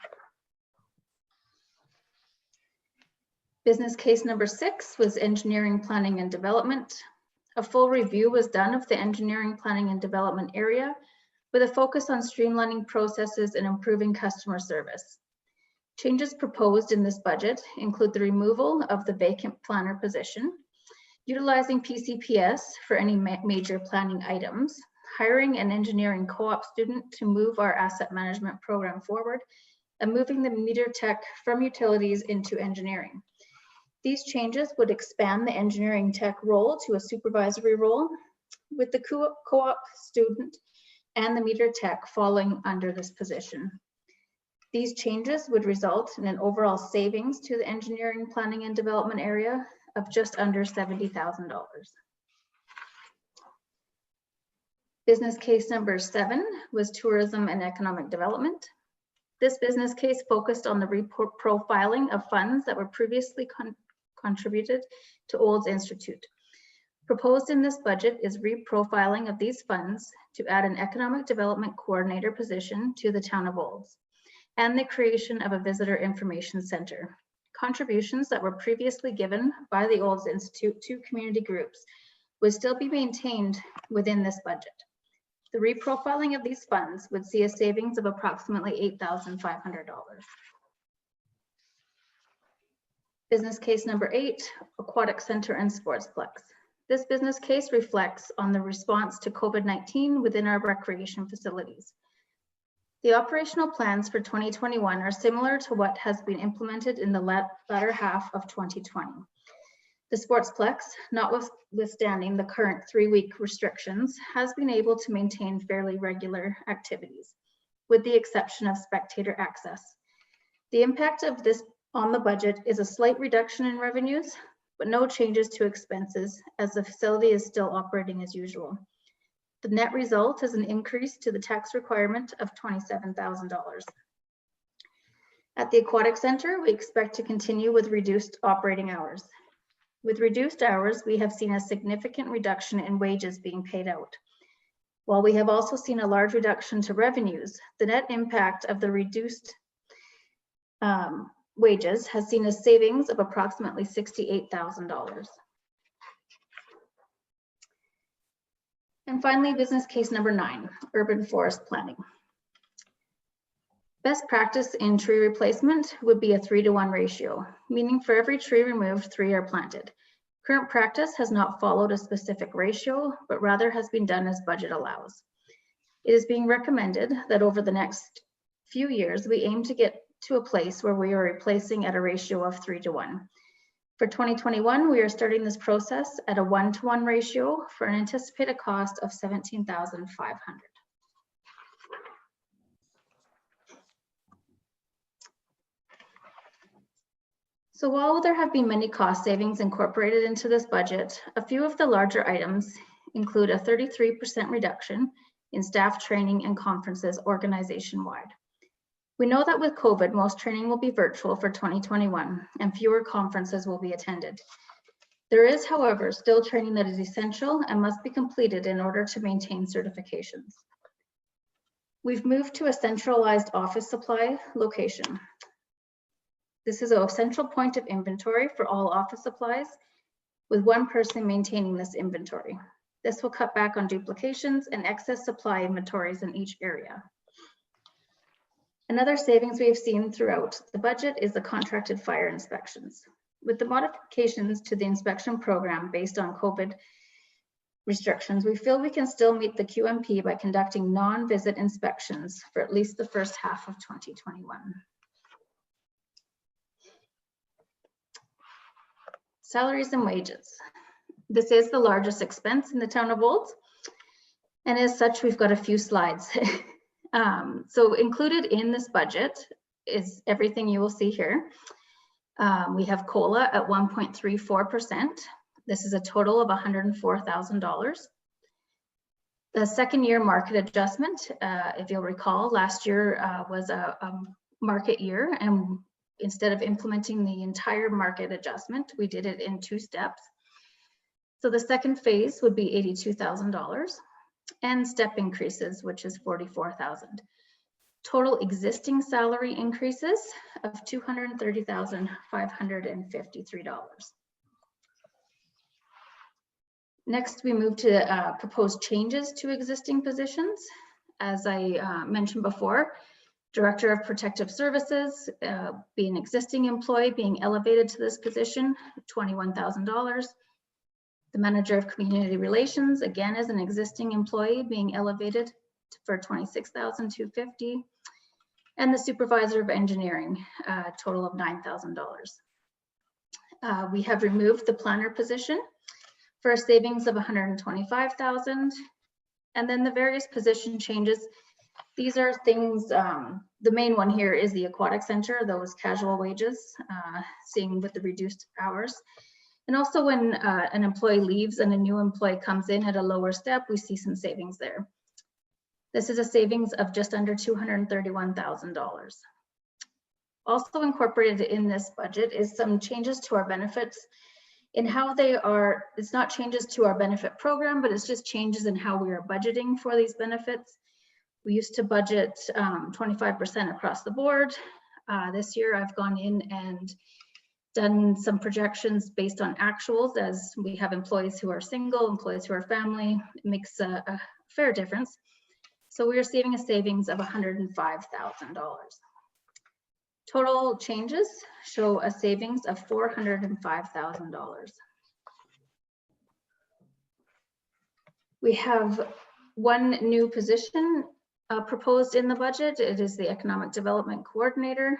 Business case number 6 was engineering, planning, and development. A full review was done of the engineering, planning, and development area with a focus on streamlining processes and improving customer service. Changes proposed in this budget include the removal of the vacant planner position, utilizing PCPS for any major planning items, hiring an engineering co-op student to move our asset management program forward, and moving the meter tech from utilities into engineering. These changes would expand the engineering tech role to a supervisory role, with the co-op student and the meter tech falling under this position. These changes would result in an overall savings to the engineering, planning, and development area of just under $70,000. Business case number 7 was tourism and economic development. This business case focused on the reprofiling of funds that were previously contributed to Olds Institute. Proposed in this budget is reprofiling of these funds to add an economic development coordinator position to the town of Olds, and the creation of a visitor information center. Contributions that were previously given by the Olds Institute to community groups would still be maintained within this budget. The reprofiling of these funds would see a savings of approximately $8,500. Business case number 8, aquatic center and sportsplex. This business case reflects on the response to COVID-19 within our recreation facilities. The operational plans for 2021 are similar to what has been implemented in the latter half of 2020. The sportsplex, notwithstanding the current 3-week restrictions, has been able to maintain fairly regular activities, with the exception of spectator access. The impact of this on the budget is a slight reduction in revenues, but no changes to expenses, as the facility is still operating as usual. The net result is an increase to the tax requirement of $27,000. At the aquatic center, we expect to continue with reduced operating hours. With reduced hours, we have seen a significant reduction in wages being paid out. While we have also seen a large reduction to revenues, the net impact of the reduced wages has seen a savings of approximately $68,000. And finally, business case number 9, urban forest planning. Best practice in tree replacement would be a 3-to-1 ratio, meaning for every tree removed, 3 are planted. Current practice has not followed a specific ratio, but rather has been done as budget allows. It is being recommended that over the next few years, we aim to get to a place where we are replacing at a ratio of 3-to-1. For 2021, we are starting this process at a 1-to-1 ratio for an anticipated cost of $17,500. So while there have been many cost savings incorporated into this budget, a few of the larger items include a 33% reduction in staff training and conferences organization-wide. We know that with COVID, most training will be virtual for 2021 and fewer conferences will be attended. There is, however, still training that is essential and must be completed in order to maintain certifications. We've moved to a centralized office supply location. This is a central point of inventory for all office supplies, with one person maintaining this inventory. This will cut back on duplications and excess supply inventories in each area. Another savings we have seen throughout the budget is the contracted fire inspections. With the modifications to the inspection program based on COVID restrictions, we feel we can still meet the QMP by conducting non-visit inspections for at least the first half of 2021. Salaries and wages. This is the largest expense in the town of Olds, and as such, we've got a few slides. So included in this budget is everything you will see here. We have COLA at 1.34%. This is a total of $104,000. The second year market adjustment, if you'll recall, last year was a market year, and instead of implementing the entire market adjustment, we did it in 2 steps. So the second phase would be $82,000 and step increases, which is $44,000. Total existing salary increases of $230,553. Next, we move to proposed changes to existing positions. As I mentioned before, Director of Protective Services, being an existing employee, being elevated to this position, $21,000. The manager of community relations, again, is an existing employee being elevated for $26,250. And the supervisor of engineering, a total of $9,000. We have removed the planner position for a savings of $125,000. And then the various position changes. These are things, the main one here is the aquatic center, those casual wages, seeing with the reduced hours. And also when an employee leaves and a new employee comes in at a lower step, we see some savings there. This is a savings of just under $231,000. Also incorporated in this budget is some changes to our benefits in how they are. It's not changes to our benefit program, but it's just changes in how we are budgeting for these benefits. We used to budget 25% across the board. This year I've gone in and done some projections based on actuals, as we have employees who are single, employees who are family. It makes a fair difference. So we are receiving a savings of $105,000. Total changes show a savings of $405,000. We have one new position proposed in the budget. It is the Economic Development Coordinator.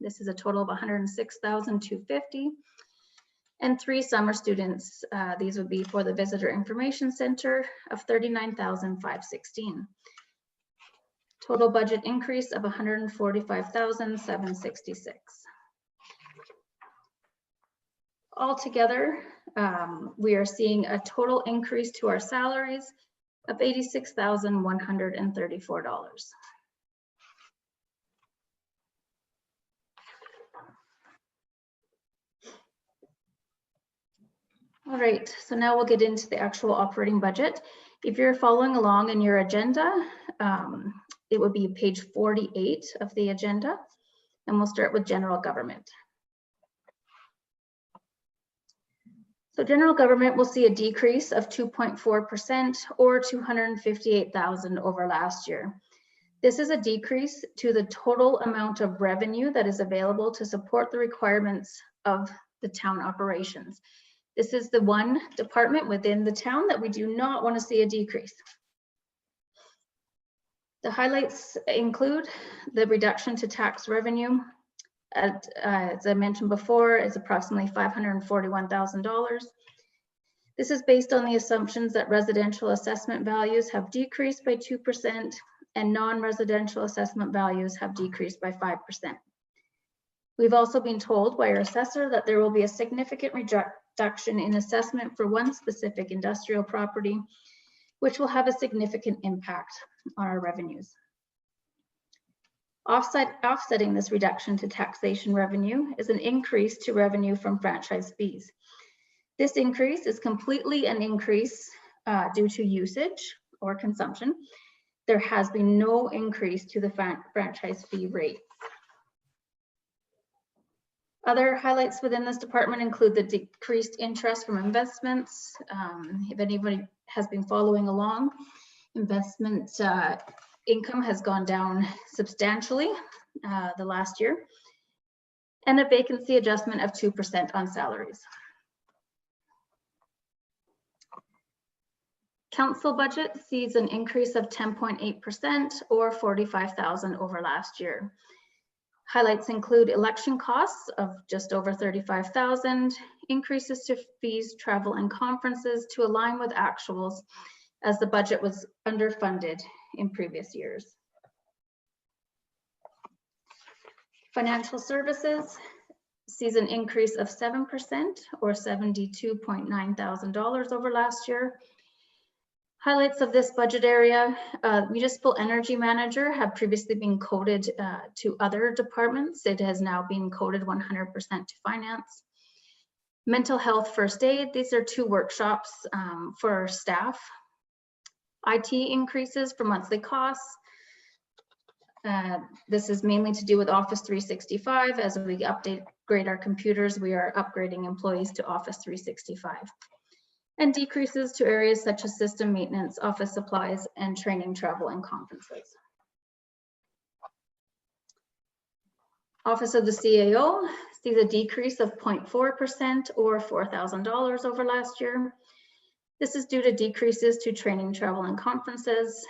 This is a total of $106,250. And 3 summer students. These would be for the Visitor Information Center of $39,516. Total budget increase of $145,766. Altogether, we are seeing a total increase to our salaries of $86,134. All right, so now we'll get into the actual operating budget. If you're following along in your agenda, it would be page 48 of the agenda, and we'll start with general government. So general government will see a decrease of 2.4% or $258,000 over last year. This is a decrease to the total amount of revenue that is available to support the requirements of the town operations. This is the one department within the town that we do not want to see a decrease. The highlights include the reduction to tax revenue, as I mentioned before, is approximately $541,000. This is based on the assumptions that residential assessment values have decreased by 2% and non-residential assessment values have decreased by 5%. We've also been told by our assessor that there will be a significant reduction in assessment for one specific industrial property, which will have a significant impact on our revenues. Offsetting this reduction to taxation revenue is an increase to revenue from franchise fees. This increase is completely an increase due to usage or consumption. There has been no increase to the franchise fee rate. Other highlights within this department include the decreased interest from investments. If anybody has been following along, investment income has gone down substantially the last year, and a vacancy adjustment of 2% on salaries. Council budget sees an increase of 10.8% or $45,000 over last year. Highlights include election costs of just over $35,000, increases to fees, travel, and conferences to align with actuals as the budget was underfunded in previous years. Financial services sees an increase of 7% or $72,900 over last year. Highlights of this budget area, municipal energy manager had previously been coded to other departments. It has now been coded 100% to finance. Mental health first aid, these are 2 workshops for our staff. IT increases for monthly costs. This is mainly to do with Office 365. As we upgrade our computers, we are upgrading employees to Office 365. And decreases to areas such as system maintenance, office supplies, and training, travel, and conferences. Office of the CAO sees a decrease of 0.4% or $4,000 over last year. This is due to decreases to training, travel, and conferences,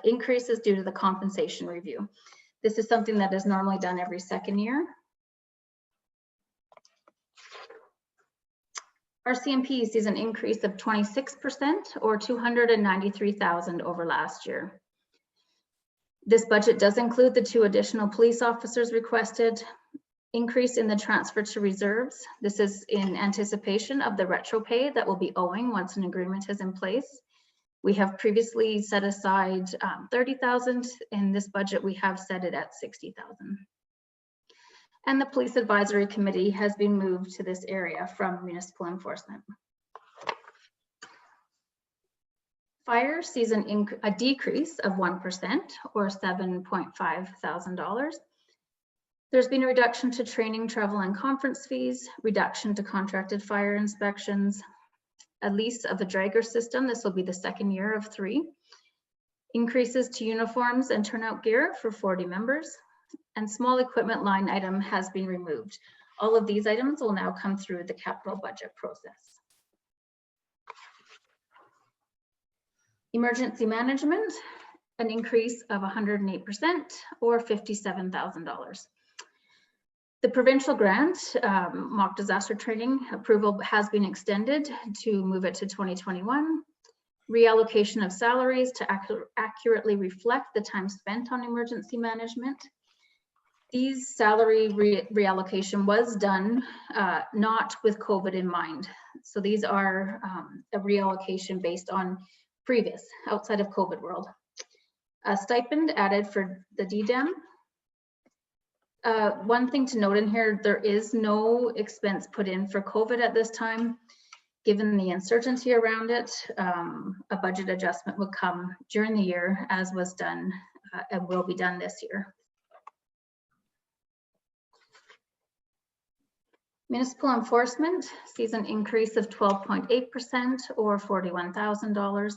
increases due to the compensation review. This is something that is normally done every second year. Our CMP sees an increase of 26% or 293,000 over last year. This budget does include the 2 additional police officers requested, increase in the transfer to reserves. This is in anticipation of the retro pay that will be owing once an agreement is in place. We have previously set aside 30,000. In this budget, we have set it at 60,000. And the Police Advisory Committee has been moved to this area from Municipal Enforcement. Fire sees a decrease of 1% or $7.5 thousand. There's been a reduction to training, travel, and conference fees, reduction to contracted fire inspections, a lease of the dragger system. This will be the second year of 3. Increases to uniforms and turnout gear for 40 members. And small equipment line item has been removed. All of these items will now come through the capital budget process. Emergency management, an increase of 108% or $57,000. The provincial grant, mock disaster training approval has been extended to move it to 2021. Reallocation of salaries to accurately reflect the time spent on emergency management. These salary reallocation was done not with COVID in mind. So these are a reallocation based on previous, outside of COVID world. A stipend added for the DDEM. One thing to note in here, there is no expense put in for COVID at this time. Given the uncertainty around it, a budget adjustment will come during the year, as was done and will be done this year. Municipal Enforcement sees an increase of 12.8% or $41,000.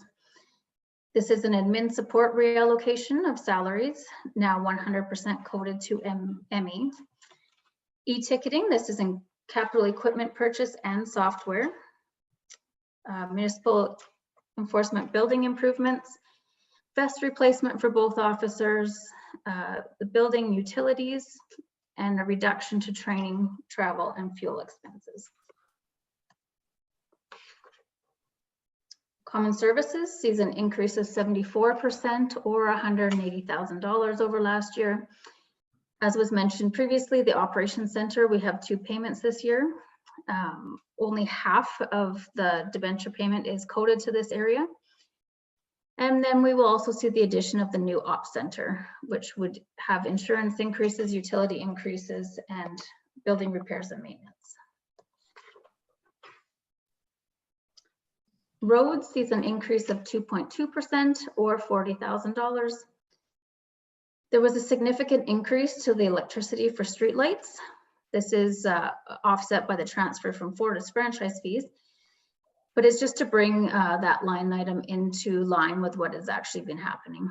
This is an admin support reallocation of salaries, now 100% coded to ME. E-ticketing, this is in capital equipment purchase and software. Municipal Enforcement building improvements, vest replacement for both officers, the building utilities, and a reduction to training, travel, and fuel expenses. Common Services sees an increase of 74% or $180,000 over last year. As was mentioned previously, the Operations Center, we have 2 payments this year. Only half of the debenture payment is coded to this area. And then we will also see the addition of the new Ops Center, which would have insurance increases, utility increases, and building repairs and maintenance. Roads sees an increase of 2.2% or $40,000. There was a significant increase to the electricity for streetlights. This is offset by the transfer from Florida's franchise fees, but it's just to bring that line item into line with what has actually been happening.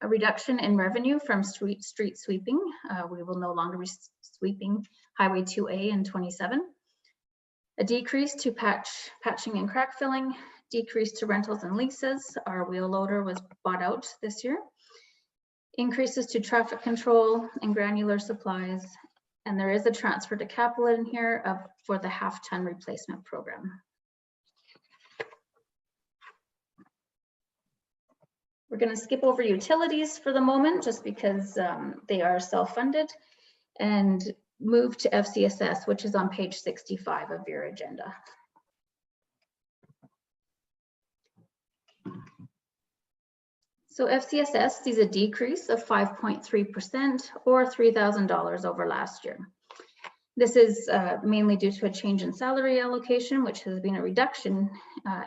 A reduction in revenue from street sweeping. We will no longer be sweeping Highway 2A and 27. A decrease to patching and crack filling. Decrease to rentals and leases. Our wheel loader was bought out this year. Increases to traffic control and granular supplies. And there is a transfer to capital in here for the half-ton replacement program. We're going to skip over utilities for the moment, just because they are self-funded, and move to FCSS, which is on page 65 of your agenda. So FCSS sees a decrease of 5.3% or $3,000 over last year. This is mainly due to a change in salary allocation, which has been a reduction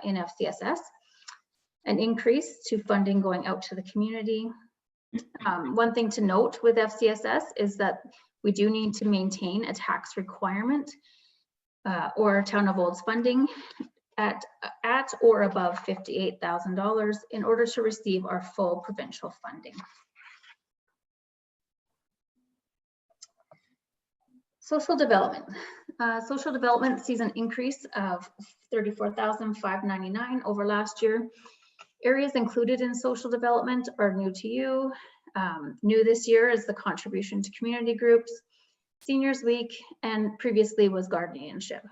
in FCSS, an increase to funding going out to the community. One thing to note with FCSS is that we do need to maintain a tax requirement or Town of Olds funding at or above $58,000 in order to receive our full provincial funding. Social development. Social development sees an increase of $34,599 over last year. Areas included in social development are new to you. New this year is the contribution to community groups, Seniors Week, and previously was guardianship.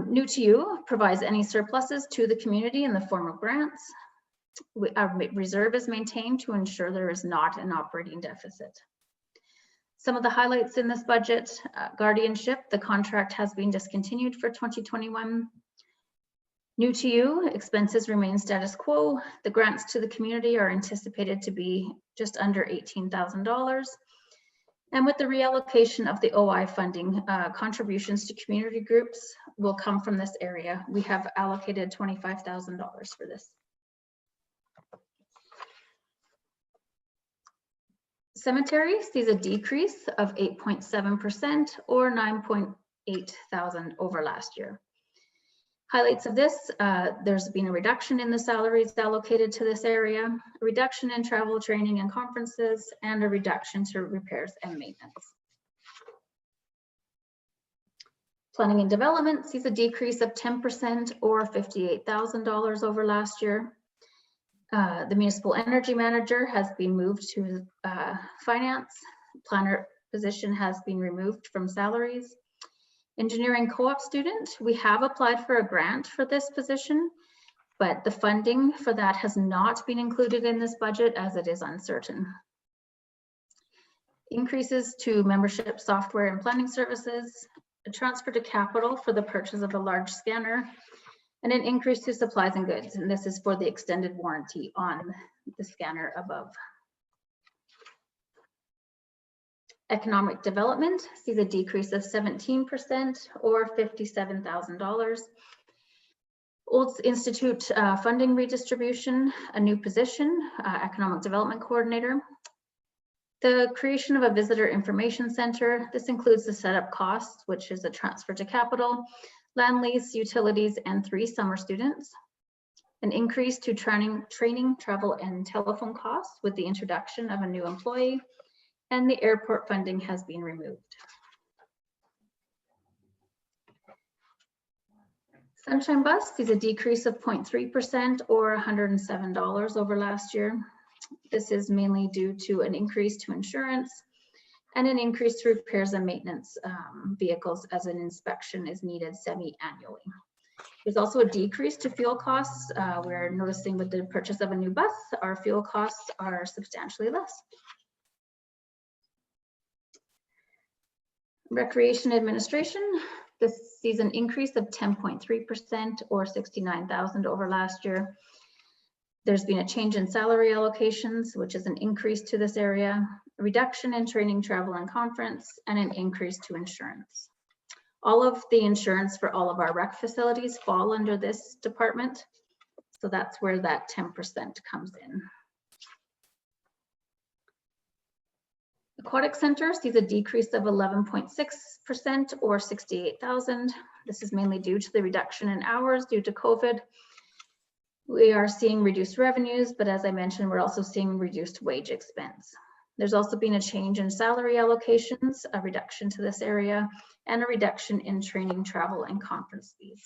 New to you provides any surpluses to the community in the form of grants. Our reserve is maintained to ensure there is not an operating deficit. Some of the highlights in this budget, guardianship, the contract has been discontinued for 2021. New to you, expenses remain status quo. The grants to the community are anticipated to be just under $18,000. And with the reallocation of the OI funding, contributions to community groups will come from this area. We have allocated $25,000 for this. Cemetery sees a decrease of 8.7% or 9,800 over last year. Highlights of this, there's been a reduction in the salaries allocated to this area, a reduction in travel, training, and conferences, and a reduction to repairs and maintenance. Planning and development sees a decrease of 10% or $58,000 over last year. The municipal energy manager has been moved to finance. Planner position has been removed from salaries. Engineering co-op student, we have applied for a grant for this position, but the funding for that has not been included in this budget as it is uncertain. Increases to membership software and planning services, a transfer to capital for the purchase of a large scanner, and an increase to supplies and goods. And this is for the extended warranty on the scanner above. Economic development sees a decrease of 17% or $57,000. Olds Institute funding redistribution, a new position, economic development coordinator. The creation of a visitor information center. This includes the setup costs, which is a transfer to capital, land lease, utilities, and 3 summer students. An increase to training, travel, and telephone costs with the introduction of a new employee, and the airport funding has been removed. Sunshine Bus sees a decrease of 0.3% or $107 over last year. This is mainly due to an increase to insurance and an increase to repairs and maintenance vehicles as an inspection is needed semi-annually. There's also a decrease to fuel costs. We're noticing with the purchase of a new bus, our fuel costs are substantially less. Recreation administration, this sees an increase of 10.3% or $69,000 over last year. There's been a change in salary allocations, which is an increase to this area, a reduction in training, travel, and conference, and an increase to insurance. All of the insurance for all of our rec facilities fall under this department. So that's where that 10% comes in. Aquatic Center sees a decrease of 11.6% or $68,000. This is mainly due to the reduction in hours due to COVID. We are seeing reduced revenues, but as I mentioned, we're also seeing reduced wage expense. There's also been a change in salary allocations, a reduction to this area, and a reduction in training, travel, and conference fees.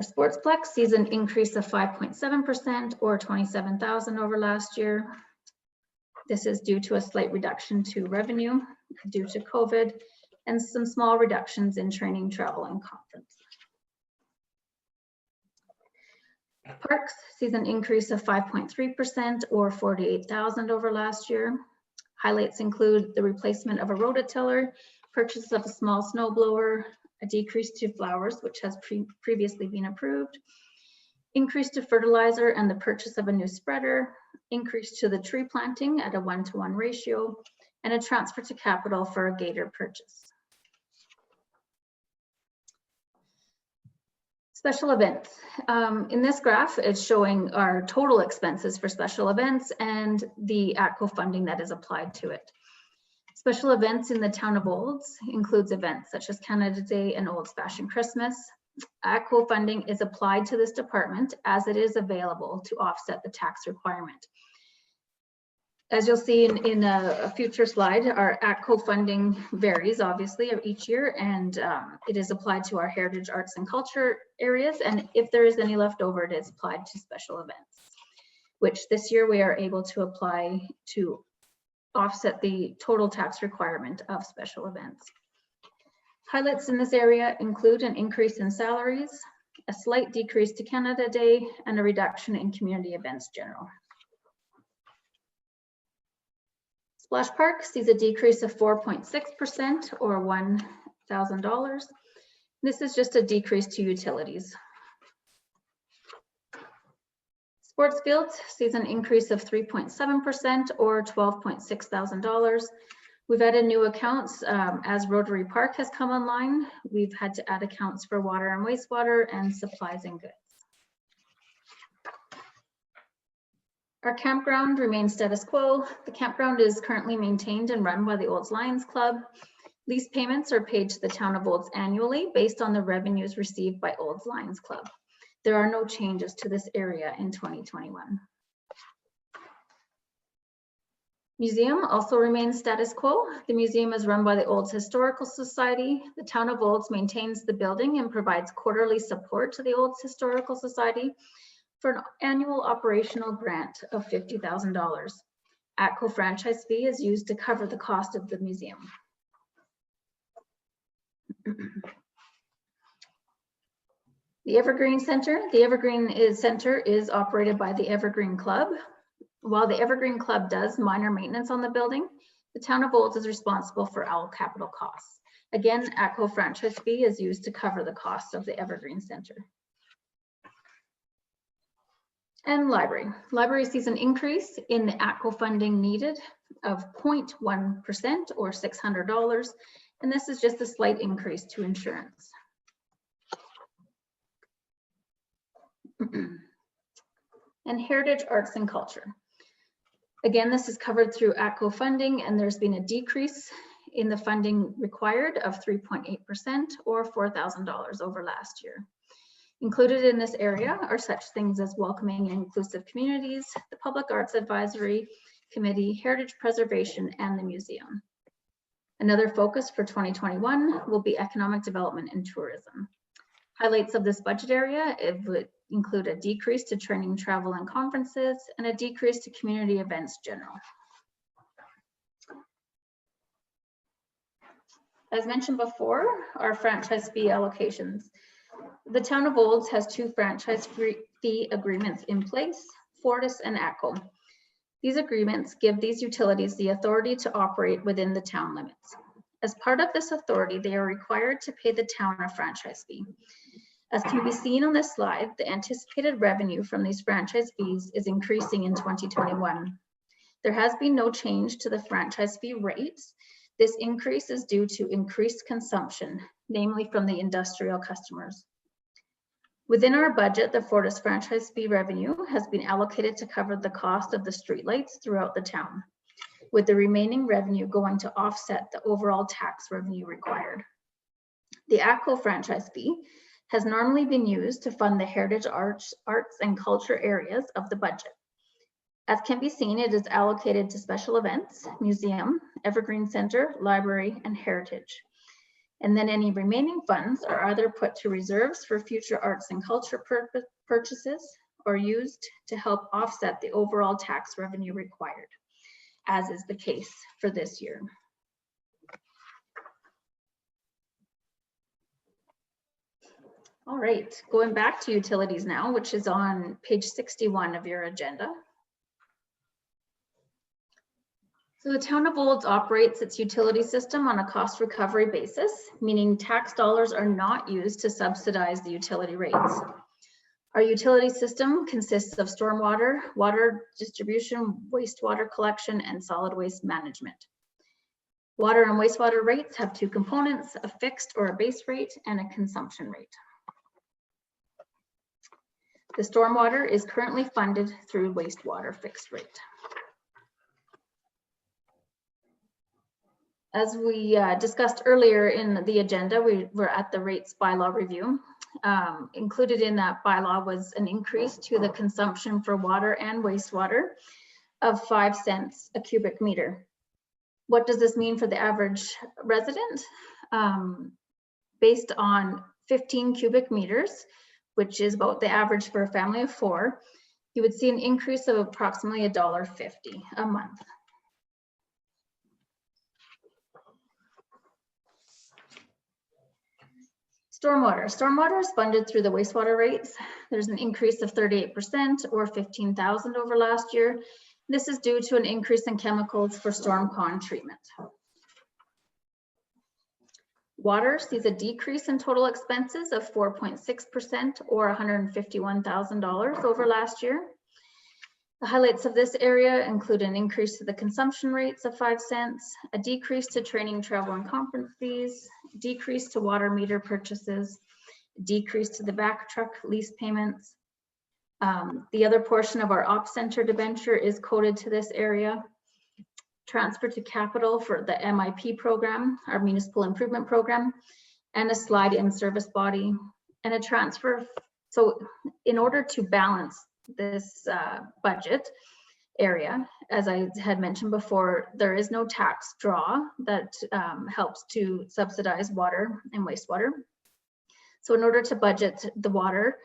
Our Sportsplex sees an increase of 5.7% or $27,000 over last year. This is due to a slight reduction to revenue due to COVID and some small reductions in training, travel, and conference. Parks sees an increase of 5.3% or $48,000 over last year. Highlights include the replacement of a rototiller, purchase of a small snow blower, a decrease to flowers, which has previously been approved, increase to fertilizer and the purchase of a new spreader, increase to the tree planting at a 1-to-1 ratio, and a transfer to capital for a gator purchase. Special events. In this graph, it's showing our total expenses for special events and the ATCO funding that is applied to it. Special events in the town of Olds includes events such as Canada Day and Olds Fashion Christmas. ATCO funding is applied to this department as it is available to offset the tax requirement. As you'll see in a future slide, our ATCO funding varies obviously each year, and it is applied to our heritage, arts and culture areas. And if there is any left over, it is applied to special events, which this year we are able to apply to offset the total tax requirement of special events. Highlights in this area include an increase in salaries, a slight decrease to Canada Day, and a reduction in community events general. Splash Park sees a decrease of 4.6% or $1,000. This is just a decrease to utilities. Sports Fields sees an increase of 3.7% or $12,600. We've added new accounts as Rotary Park has come online. We've had to add accounts for water and wastewater and supplies and goods. Our campground remains status quo. The campground is currently maintained and run by the Olds Lions Club. Lease payments are paid to the town of Olds annually based on the revenues received by Olds Lions Club. There are no changes to this area in 2021. Museum also remains status quo. The museum is run by the Olds Historical Society. The town of Olds maintains the building and provides quarterly support to the Olds Historical Society for an annual operational grant of $50,000. ATCO franchise fee is used to cover the cost of the museum. The Evergreen Center. The Evergreen Center is operated by the Evergreen Club. While the Evergreen Club does minor maintenance on the building, the town of Olds is responsible for all capital costs. Again, ATCO franchise fee is used to cover the costs of the Evergreen Center. And library. Library sees an increase in the ATCO funding needed of 0.1% or $600. And this is just a slight increase to insurance. And heritage, arts and culture. Again, this is covered through ATCO funding, and there's been a decrease in the funding required of 3.8% or $4,000 over last year. Included in this area are such things as welcoming and inclusive communities, the Public Arts Advisory Committee, heritage preservation, and the museum. Another focus for 2021 will be economic development and tourism. Highlights of this budget area, it would include a decrease to training, travel, and conferences, and a decrease to community events general. As mentioned before, our franchise fee allocations. The town of Olds has 2 franchise fee agreements in place, Fortis and ATCO. These agreements give these utilities the authority to operate within the town limits. As part of this authority, they are required to pay the town a franchise fee. As can be seen on this slide, the anticipated revenue from these franchise fees is increasing in 2021. There has been no change to the franchise fee rates. This increase is due to increased consumption, namely from the industrial customers. Within our budget, the Fortis franchise fee revenue has been allocated to cover the cost of the streetlights throughout the town, with the remaining revenue going to offset the overall tax revenue required. The ATCO franchise fee has normally been used to fund the heritage, arts and culture areas of the budget. As can be seen, it is allocated to special events, museum, Evergreen Center, library, and heritage. And then any remaining funds are either put to reserves for future arts and culture purchases or used to help offset the overall tax revenue required, as is the case for this year. All right, going back to utilities now, which is on page 61 of your agenda. So the town of Olds operates its utility system on a cost recovery basis, meaning tax dollars are not used to subsidize the utility rates. Our utility system consists of stormwater, water distribution, wastewater collection, and solid waste management. Water and wastewater rates have 2 components, a fixed or a base rate and a consumption rate. The stormwater is currently funded through wastewater fixed rate. As we discussed earlier in the agenda, we were at the rates bylaw review. Included in that bylaw was an increase to the consumption for water and wastewater of 5 cents a cubic meter. What does this mean for the average resident? Based on 15 cubic meters, which is about the average for a family of 4, you would see an increase of approximately $1.50 a month. Stormwater is funded through the wastewater rates. There's an increase of 38% or 15,000 over last year. This is due to an increase in chemicals for storm pond treatment. Water sees a decrease in total expenses of 4.6% or $151,000 over last year. The highlights of this area include an increase to the consumption rates of 5 cents, a decrease to training, travel, and conference fees, decrease to water meter purchases, decrease to the back truck lease payments. The other portion of our op center debenture is coded to this area. Transfer to capital for the MIP program, our municipal improvement program, and a slide in service body and a transfer. So in order to balance this budget area, as I had mentioned before, there is no tax draw that helps to subsidize water and wastewater. So in order to budget the water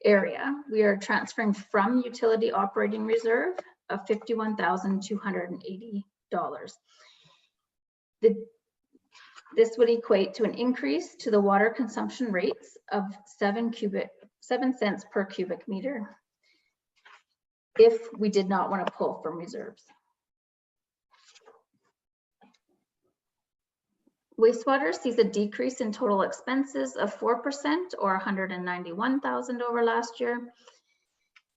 area, we are transferring from utility operating reserve of $51,280. This would equate to an increase to the water consumption rates of 7 cents per cubic meter if we did not want to pull from reserves. Wastewater sees a decrease in total expenses of 4% or $191,000 over last year.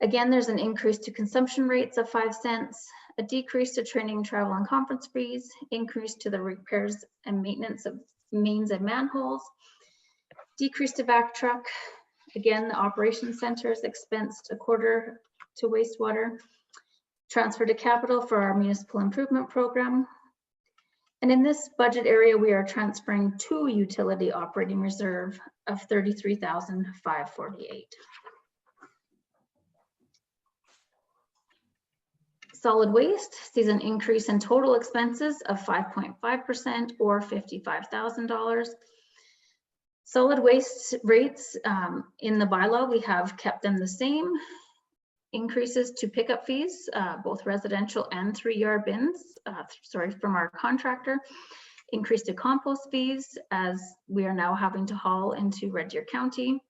Again, there's an increase to consumption rates of 5 cents, a decrease to training, travel, and conference fees, increase to the repairs and maintenance of mains and manholes, decrease to vac truck. Again, the operations center is expensed a quarter to wastewater, transfer to capital for our municipal improvement program. And in this budget area, we are transferring to utility operating reserve of $33,548. Solid waste sees an increase in total expenses of 5.5% or $55,000. Solid waste rates in the bylaw, we have kept them the same. Increases to pickup fees, both residential and 3-yard bins, from our contractor. Increase to compost fees as we are now having to haul into Red Deer County.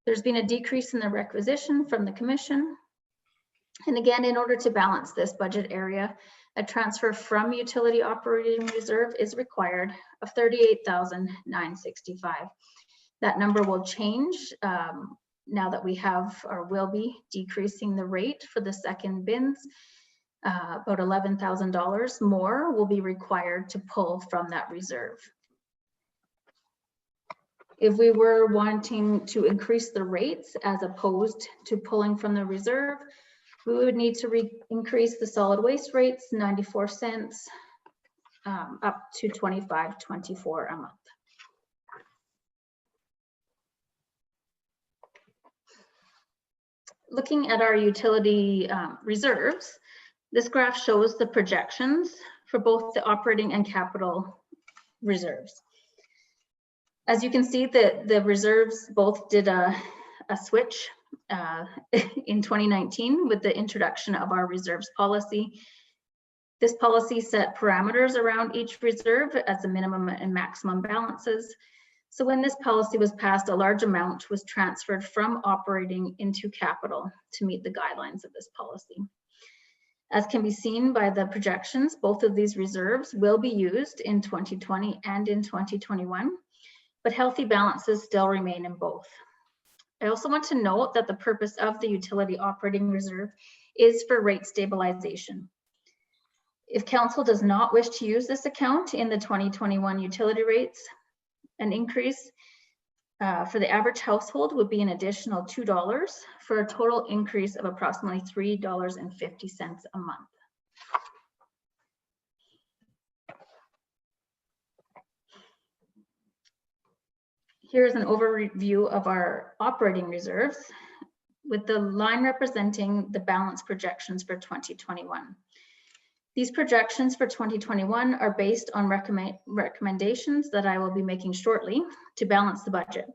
There's been a decrease in the requisition from the commission. And again, in order to balance this budget area, a transfer from utility operating reserve is required of $38,965. That number will change now that we have or will be decreasing the rate for the second bins. About $11,000 more will be required to pull from that reserve. If we were wanting to increase the rates as opposed to pulling from the reserve, we would need to increase the solid waste rates 94 cents up to $25.24 a month. Looking at our utility reserves, this graph shows the projections for both the operating and capital reserves. As you can see, the reserves both did a switch in 2019 with the introduction of our reserves policy. This policy set parameters around each reserve as the minimum and maximum balances. So when this policy was passed, a large amount was transferred from operating into capital to meet the guidelines of this policy. As can be seen by the projections, both of these reserves will be used in 2020 and in 2021, but healthy balances still remain in both. I also want to note that the purpose of the utility operating reserve is for rate stabilization. If council does not wish to use this account in the 2021 utility rates, an increase for the average household would be an additional $2 for a total increase of approximately $3.50 a month. Here's an overview of our operating reserves. with the line representing the balance projections for 2021. These projections for 2021 are based on recommendations that I will be making shortly to balance the budget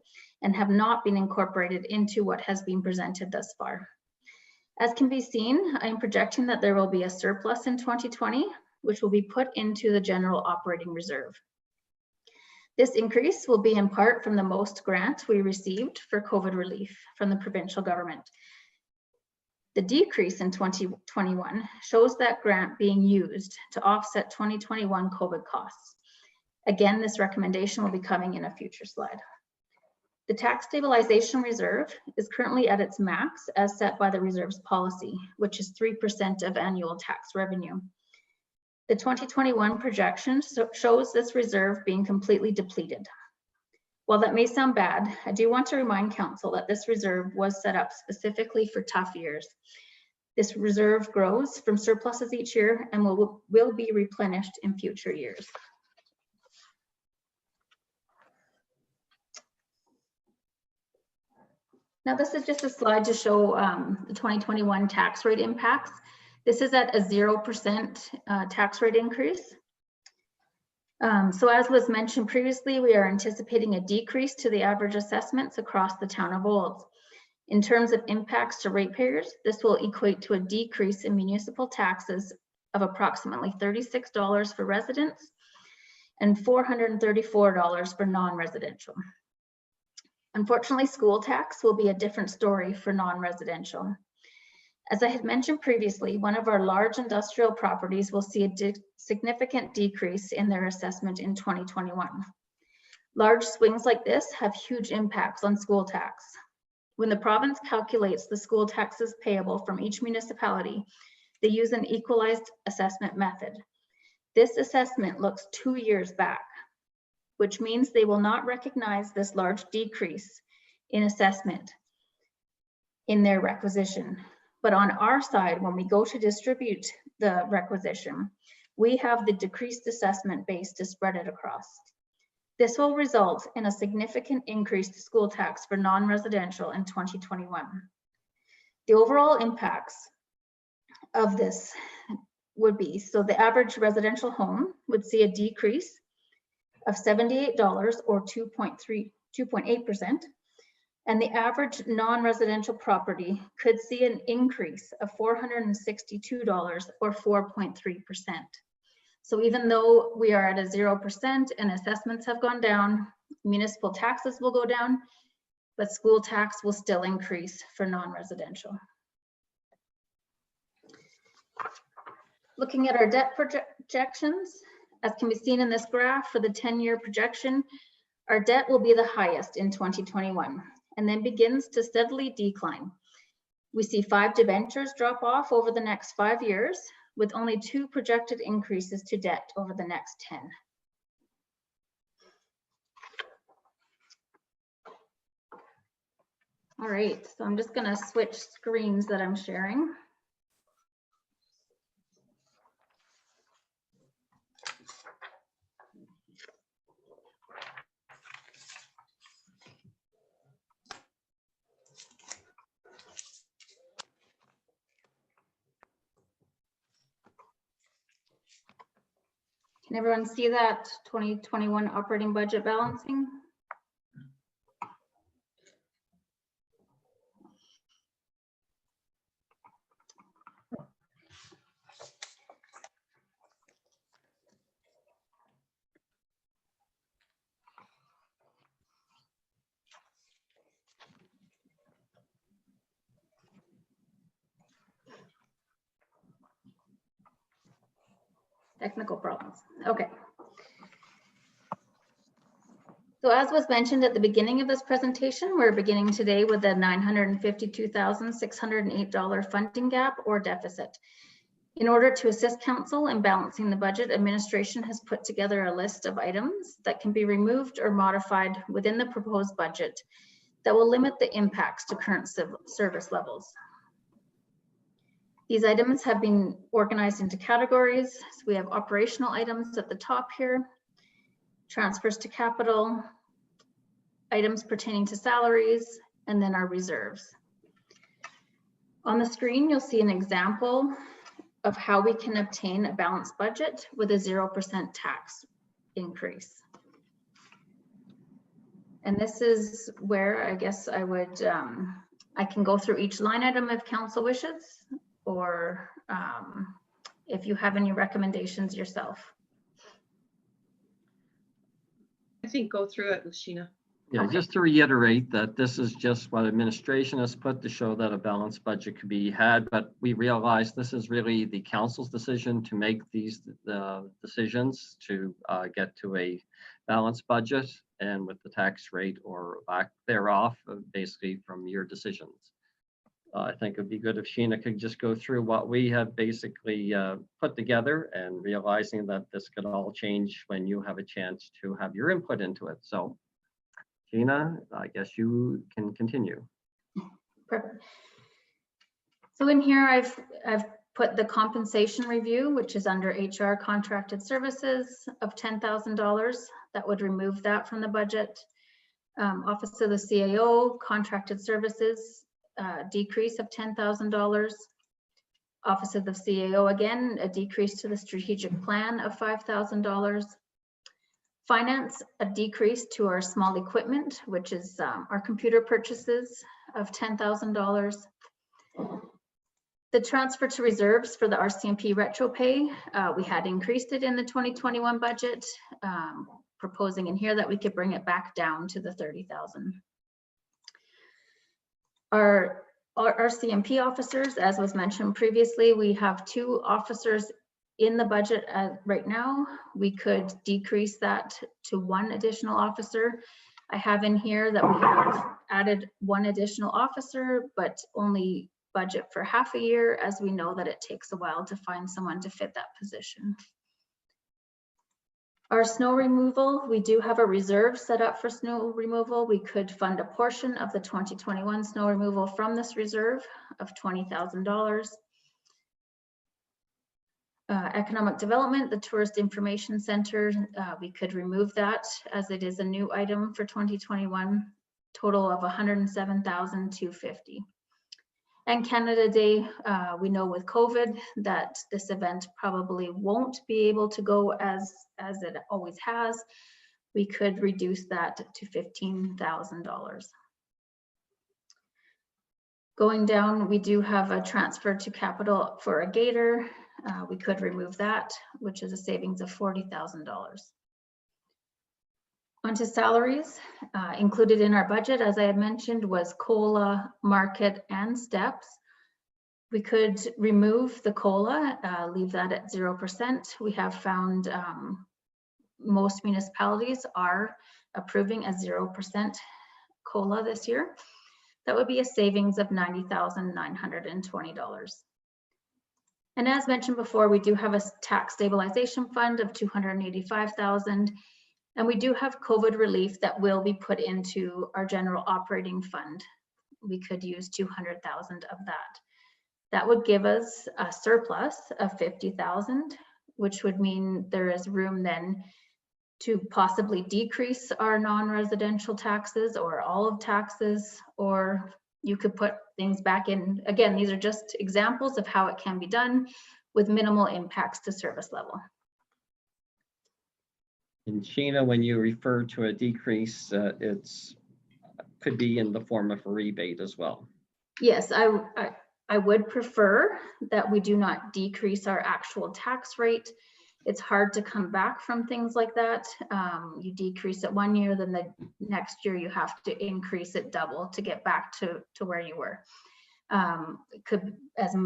and have not been incorporated into what has been presented thus far. As can be seen, I am projecting that there will be a surplus in 2020, which will be put into the general operating reserve. This increase will be in part from the most grant we received for COVID relief from the provincial government. The decrease in 2021 shows that grant being used to offset 2021 COVID costs. Again, this recommendation will be coming in a future slide. The tax stabilization reserve is currently at its max as set by the reserves policy, which is 3% of annual tax revenue. The 2021 projection shows this reserve being completely depleted. While that may sound bad, I do want to remind Council that this reserve was set up specifically for tough years. This reserve grows from surpluses each year and will be replenished in future years. Now, this is just a slide to show the 2021 tax rate impacts. This is at a 0% tax rate increase. So as was mentioned previously, we are anticipating a decrease to the average assessments across the town of Olds. In terms of impacts to ratepayers, this will equate to a decrease in municipal taxes of approximately $36 for residents and $434 for non-residential. Unfortunately, school tax will be a different story for non-residential. As I had mentioned previously, one of our large industrial properties will see a significant decrease in their assessment in 2021. Large swings like this have huge impacts on school tax. When the province calculates the school taxes payable from each municipality, they use an equalized assessment method. This assessment looks 2 years back, which means they will not recognize this large decrease in assessment in their requisition. But on our side, when we go to distribute the requisition, we have the decreased assessment base to spread it across. This will result in a significant increase to school tax for non-residential in 2021. The overall impacts of this would be, so the average residential home would see a decrease of $78 or 2.8%, and the average non-residential property could see an increase of $462 or 4.3%. So even though we are at a 0% and assessments have gone down, municipal taxes will go down, but school tax will still increase for non-residential. Looking at our debt projections, as can be seen in this graph for the 10-year projection, our debt will be the highest in 2021 and then begins to steadily decline. We see 5 debentures drop off over the next 5 years, with only 2 projected increases to debt over the next 10. All right, so I'm just gonna switch screens that I'm sharing. Can everyone see that 2021 operating budget balancing? Technical problems. Okay. So as was mentioned at the beginning of this presentation, we're beginning today with a $952,608 funding gap or deficit. In order to assist council in balancing the budget, administration has put together a list of items that can be removed or modified within the proposed budget that will limit the impacts to current service levels. These items have been organized into categories. So we have operational items at the top here, transfers to capital, items pertaining to salaries, and then our reserves. On the screen, you'll see an example of how we can obtain a balanced budget with a 0% tax increase. And this is where I guess I would, I can go through each line item if council wishes, or if you have any recommendations yourself. I think go through it with Sheena. Yeah, Okay. just to reiterate that this is just what administration has put to show that a balanced budget could be had, but we realize this is really the council's decision to make these decisions to get to a balanced budget, and with the tax rate or lack thereof, basically from your decisions. I think it'd be good if Sheena could just go through what we have basically put together, and realizing that this could all change when you have a chance to have your input into it. So Sheena, I guess you can continue. Perfect. So in here, I've put the compensation review, which is under HR contracted services of $10,000. That would remove that from the budget. Office of the CAO contracted services, decrease of $10,000. Office of the CAO, again, a decrease to the strategic plan of $5,000. Finance, a decrease to our small equipment, which is our computer purchases of $10,000. The transfer to reserves for the RCMP retro pay, we had increased it in the 2021 budget, proposing in here that we could bring it back down to the 30,000. Our RCMP officers, as was mentioned previously, we have 2 officers in the budget right now. We could decrease that to 1 additional officer. I have in here that we have added 1 additional officer, but only budget for half a year, as we know that it takes a while to find someone to fit that position. Our snow removal, we do have a reserve set up for snow removal. We could fund a portion of the 2021 snow removal from this reserve of $20,000. Economic development, the Tourist Information Center, we could remove that as it is a new item for 2021, total of $107,250. And Canada Day, we know with COVID that this event probably won't be able to go as it always has. We could reduce that to $15,000. Going down, we do have a transfer to capital for a gator. We could remove that, which is a savings of $40,000. Onto salaries, included in our budget, as I had mentioned, was COLA, market, and steps. We could remove the COLA, leave that at 0%. We have found most municipalities are approving a 0% COLA this year. That would be a savings of $90,920. And as mentioned before, we do have a tax stabilization fund of $285,000. And we do have COVID relief that will be put into our general operating fund. We could use $200,000 of that. That would give us a surplus of $50,000, which would mean there is room then to possibly decrease our non-residential taxes or all of taxes, or you could put things back in. Again, these are just examples of how it can be done with minimal impacts to service level. And Sheena, when you refer to a decrease, it's could be in the form of a rebate as well. Yes, I would prefer that we do not decrease our actual tax rate. It's hard to come back from things like that. You decrease it 1 year, then the next year you have to increase it double to get back to where you were. It could, as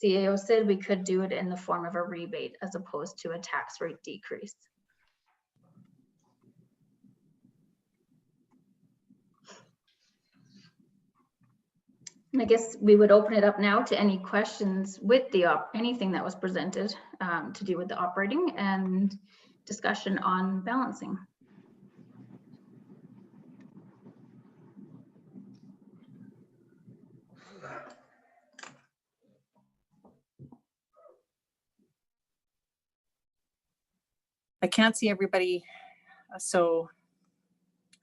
CAO said, we could do it in the form of a rebate as opposed to a tax rate decrease. And I guess we would open it up now to any questions with anything that was presented to do with the operating and discussion on balancing. I can't see everybody. So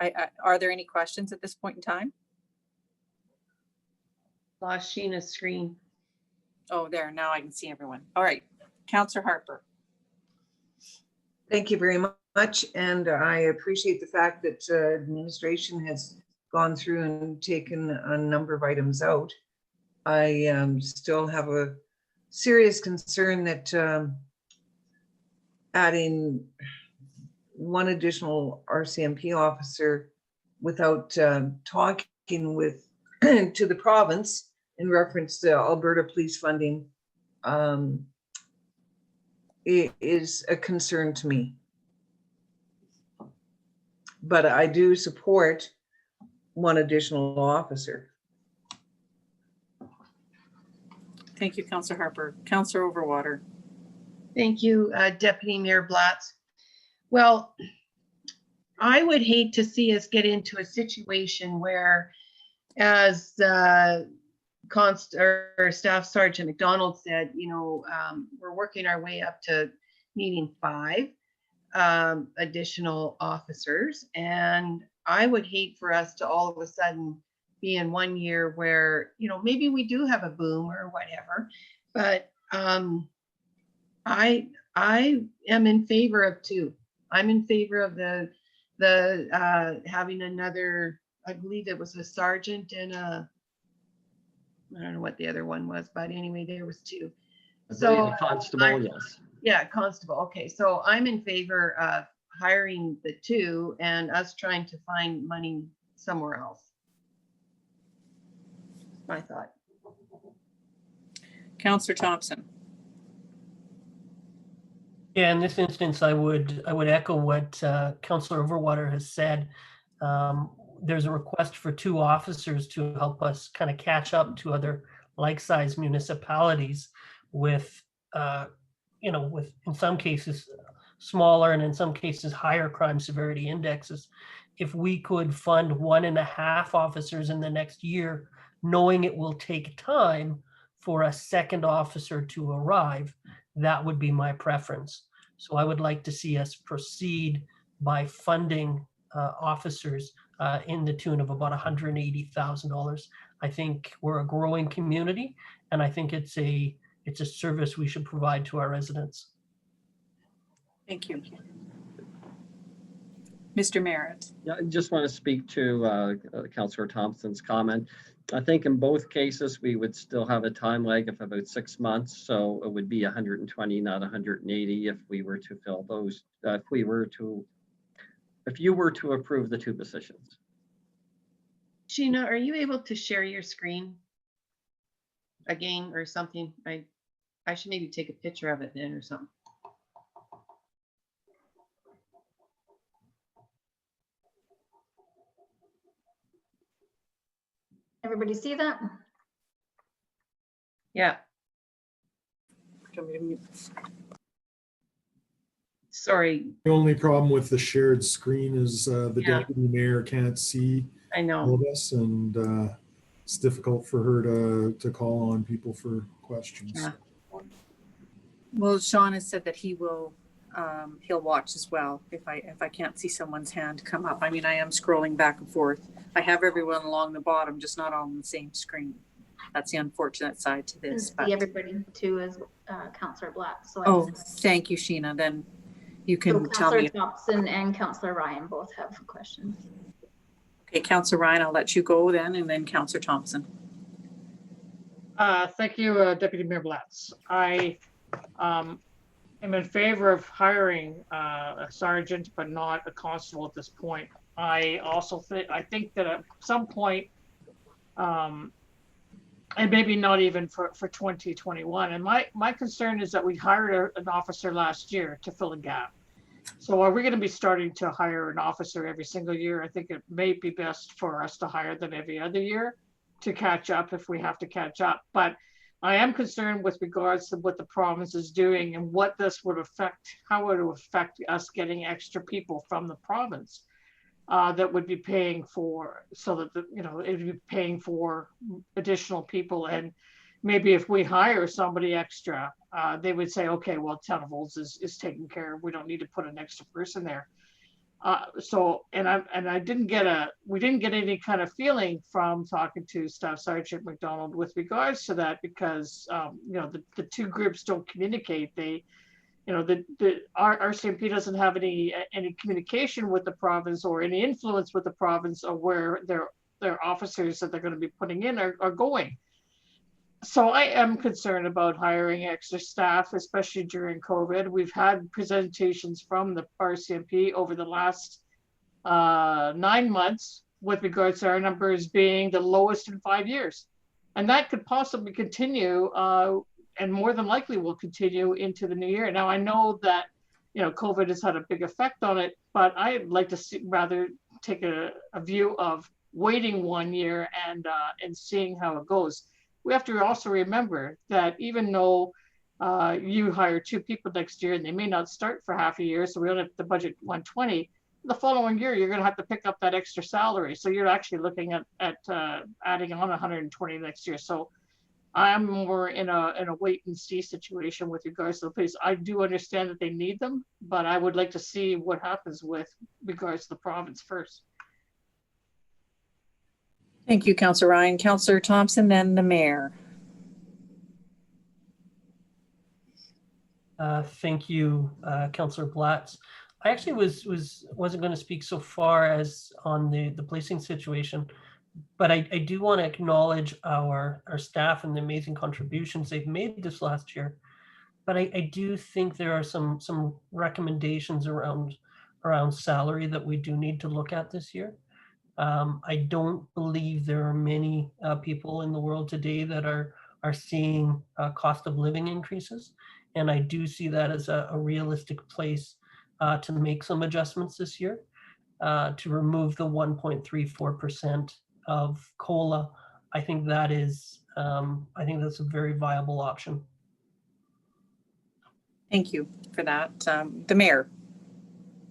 are there any questions at this point in time? Lost Sheena's screen. Oh, there, now I can see everyone. All right, Counselor Harper. Thank you very much, and I appreciate the fact that administration has gone through and taken a number of items out. I still have a serious concern that adding one additional RCMP officer without talking with to the province in reference to Alberta police funding it is a concern to me. But I do support one additional officer. Thank you, Counselor Harper. Counselor Overwater. Thank you, Deputy Mayor Blatz. Well, I would hate to see us get into a situation where, as Staff Sergeant McDonald said, you know, we're working our way up to needing 5 additional officers. And I would hate for us to all of a sudden be in one year where, you know, maybe we do have a boom or whatever, but I am in favor of 2. I'm in favor of the having another, I believe it was a sergeant and a, I don't know what the other one was, but anyway, there was 2. So Constable, yes. Yeah, constable. Okay, so I'm in favor of hiring the 2 and us trying to find money somewhere else. My thought. Counselor Thompson. Yeah, in this instance, I would echo what Councillor Overwater has said. There's a request for 2 officers to help us kind of catch up to other like-sized municipalities with, you know, with in some cases smaller and in some cases higher crime severity indexes. If we could fund 1.5 officers in the next year, knowing it will take time for a second officer to arrive, that would be my preference. So I would like to see us proceed by funding officers in the tune of about $180,000. I think we're a growing community, and I think it's a service we should provide to our residents. Thank you. Mr. Merritt. Yeah, I just want to speak to Councillor Thompson's comment. I think in both cases, we would still have a time lag of about 6 months. So it would be 120, not 180 if we were to fill those, if you were to approve the 2 positions. Sheena, are you able to share your screen again or something? I should maybe take a picture of it then or something. Everybody see that? Yeah. Sorry. The only problem with the shared screen is the Yeah. deputy mayor can't see I all know. of us, and it's difficult for her to call on people for questions. Yeah. Well, Sean has said that he will, he'll watch as well if I can't see someone's hand come up. I mean, I am scrolling back and forth. I have everyone along the bottom, just not on the same screen. That's the unfortunate side to this. See everybody too as Councillor Black. So Oh, thank you, Sheena. Then you can so tell me. Councillor Thompson and Councillor Ryan both have questions. Okay, Councillor Ryan, I'll let you go then, and then Councillor Thompson. Thank you, Deputy Mayor Blatz. I am in favor of hiring a sergeant, but not a constable at this point. I also think that at some point, and maybe not even for 2021. And my concern is that we hired an officer last year to fill a gap. So are we going to be starting to hire an officer every single year? I think it may be best for us to hire them every other year to catch up if we have to catch up. But I am concerned with regards to what the province is doing and what this would affect, how it would affect us getting extra people from the province that would be paying for, so that, it would be paying for additional people. And maybe if we hire somebody extra, they would say, okay, well, Town of Olds is taken care of. We don't need to put an extra person there. we didn't get any kind of feeling from talking to Staff Sergeant McDonald with regards to that, because the two groups don't communicate. Our RCMP doesn't have any communication with the province or any influence with the province of where their officers that they're going to be putting in are going. So I am concerned about hiring extra staff, especially during COVID. We've had presentations from the RCMP over the last 9 months with regards to our numbers being the lowest in 5 years. And that could possibly continue and more than likely will continue into the new year. Now, I know that, COVID has had a big effect on it, but I'd like to rather take a view of waiting 1 year and seeing how it goes. We have to also remember that even though you hire 2 people next year and they may not start for half a year, so we only have to budget 120, the following year, you're going to have to pick up that extra salary. So you're actually looking at adding on 120 next year. So I'm more in a wait and see situation with regards to the police. I do understand that they need them, but I would like to see what happens with regards to the province first. Thank you, Councillor Ryan. Councillor Thompson, then the mayor. Thank you, Councillor Blatz. I actually wasn't going to speak so far as on the policing situation, but I do want to acknowledge our staff and the amazing contributions they've made this last year. But I do think there are some recommendations around salary that we do need to look at this year. I don't believe there are many people in the world today that are seeing cost of living increases. And I do see that as a realistic place to make some adjustments this year, to remove the 1.34% of COLA. I think that's a very viable option. Thank you for that. The mayor.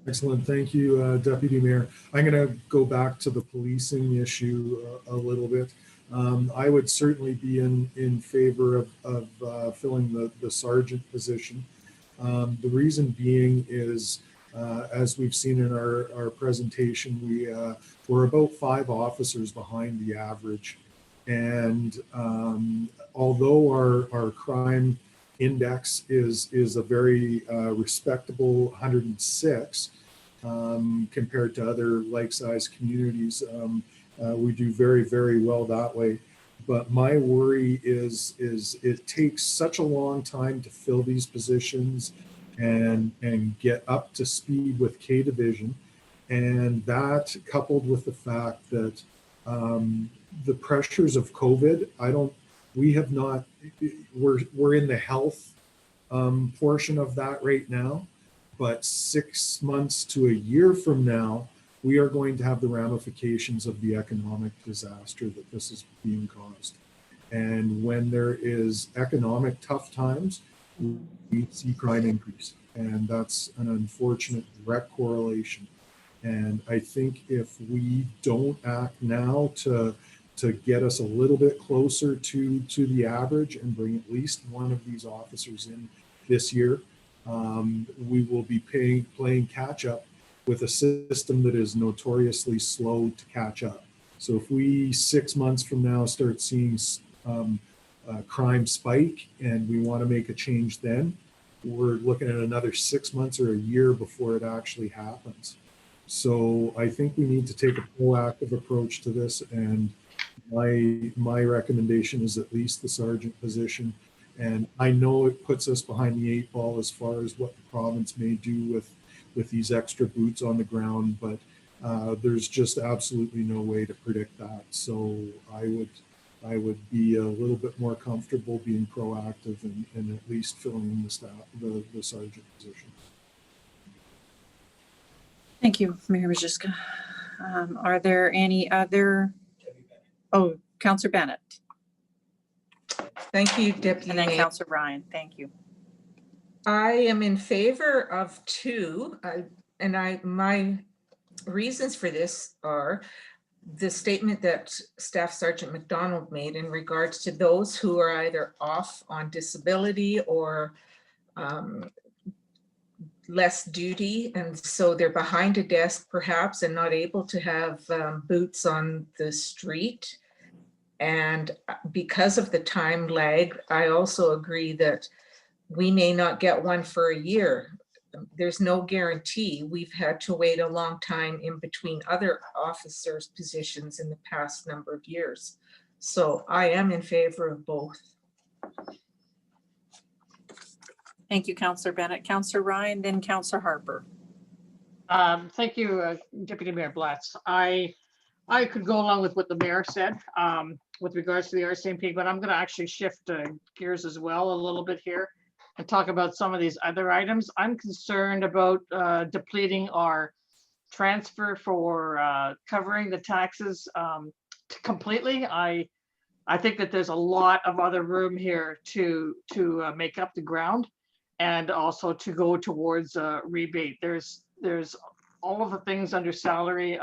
Excellent. Thank you, Deputy Mayor. I'm going to go back to the policing issue a little bit. I would certainly be in favor of filling the sergeant position. The reason being is, as we've seen in our presentation, we're about 5 officers behind the average. And although our crime index is a very respectable 106 compared to other like-sized communities, we do very, very well that way. But my worry is it takes such a long time to fill these positions and get up to speed with K Division. And that, coupled with the fact that the pressures of COVID, we're in the health portion of that right now, but 6 months to a year from now, we are going to have the ramifications of the economic disaster that this is being caused. And when there is economic tough times, we see crime increase. And that's an unfortunate direct correlation. And I think if we don't act now to get us a little bit closer to the average and bring at least one of these officers in this year, we will be playing catch up with a system that is notoriously slow to catch up. So if we 6 months from now start seeing crime spike and we want to make a change then, we're looking at another 6 months or a year before it actually happens. So I think we need to take a proactive approach to this, and my recommendation is at least the sergeant position. And I know it puts us behind the 8 ball as far as what the province may do with these extra boots on the ground, but there's just absolutely no way to predict that. So I would be a little bit more comfortable being proactive and at least filling in the sergeant position. Thank you, Mayor Majewska. Are there any other? Oh, Councillor Bennett. Thank you, Deputy And then Mayor. Councillor Ryan. Thank you. I am in favor of 2, and my reasons for this are the statement that Staff Sergeant McDonald made in regards to those who are either off on disability or less duty, and so they're behind a desk perhaps and not able to have boots on the street. And because of the time lag, I also agree that we may not get one for a year. There's no guarantee. We've had to wait a long time in between other officers' positions in the past number of years. So I am in favor of both. Thank you, Councillor Bennett. Councillor Ryan, then Councillor Harper. Thank you, Deputy Mayor Blatz. I could go along with what the mayor said with regards to the RCMP, but I'm going to actually shift gears as well a little bit here and talk about some of these other items. I'm concerned about depleting our transfer for covering the taxes completely. I think that there's a lot of other room here to make up the ground and also to go towards rebate. There's all of the things under salary.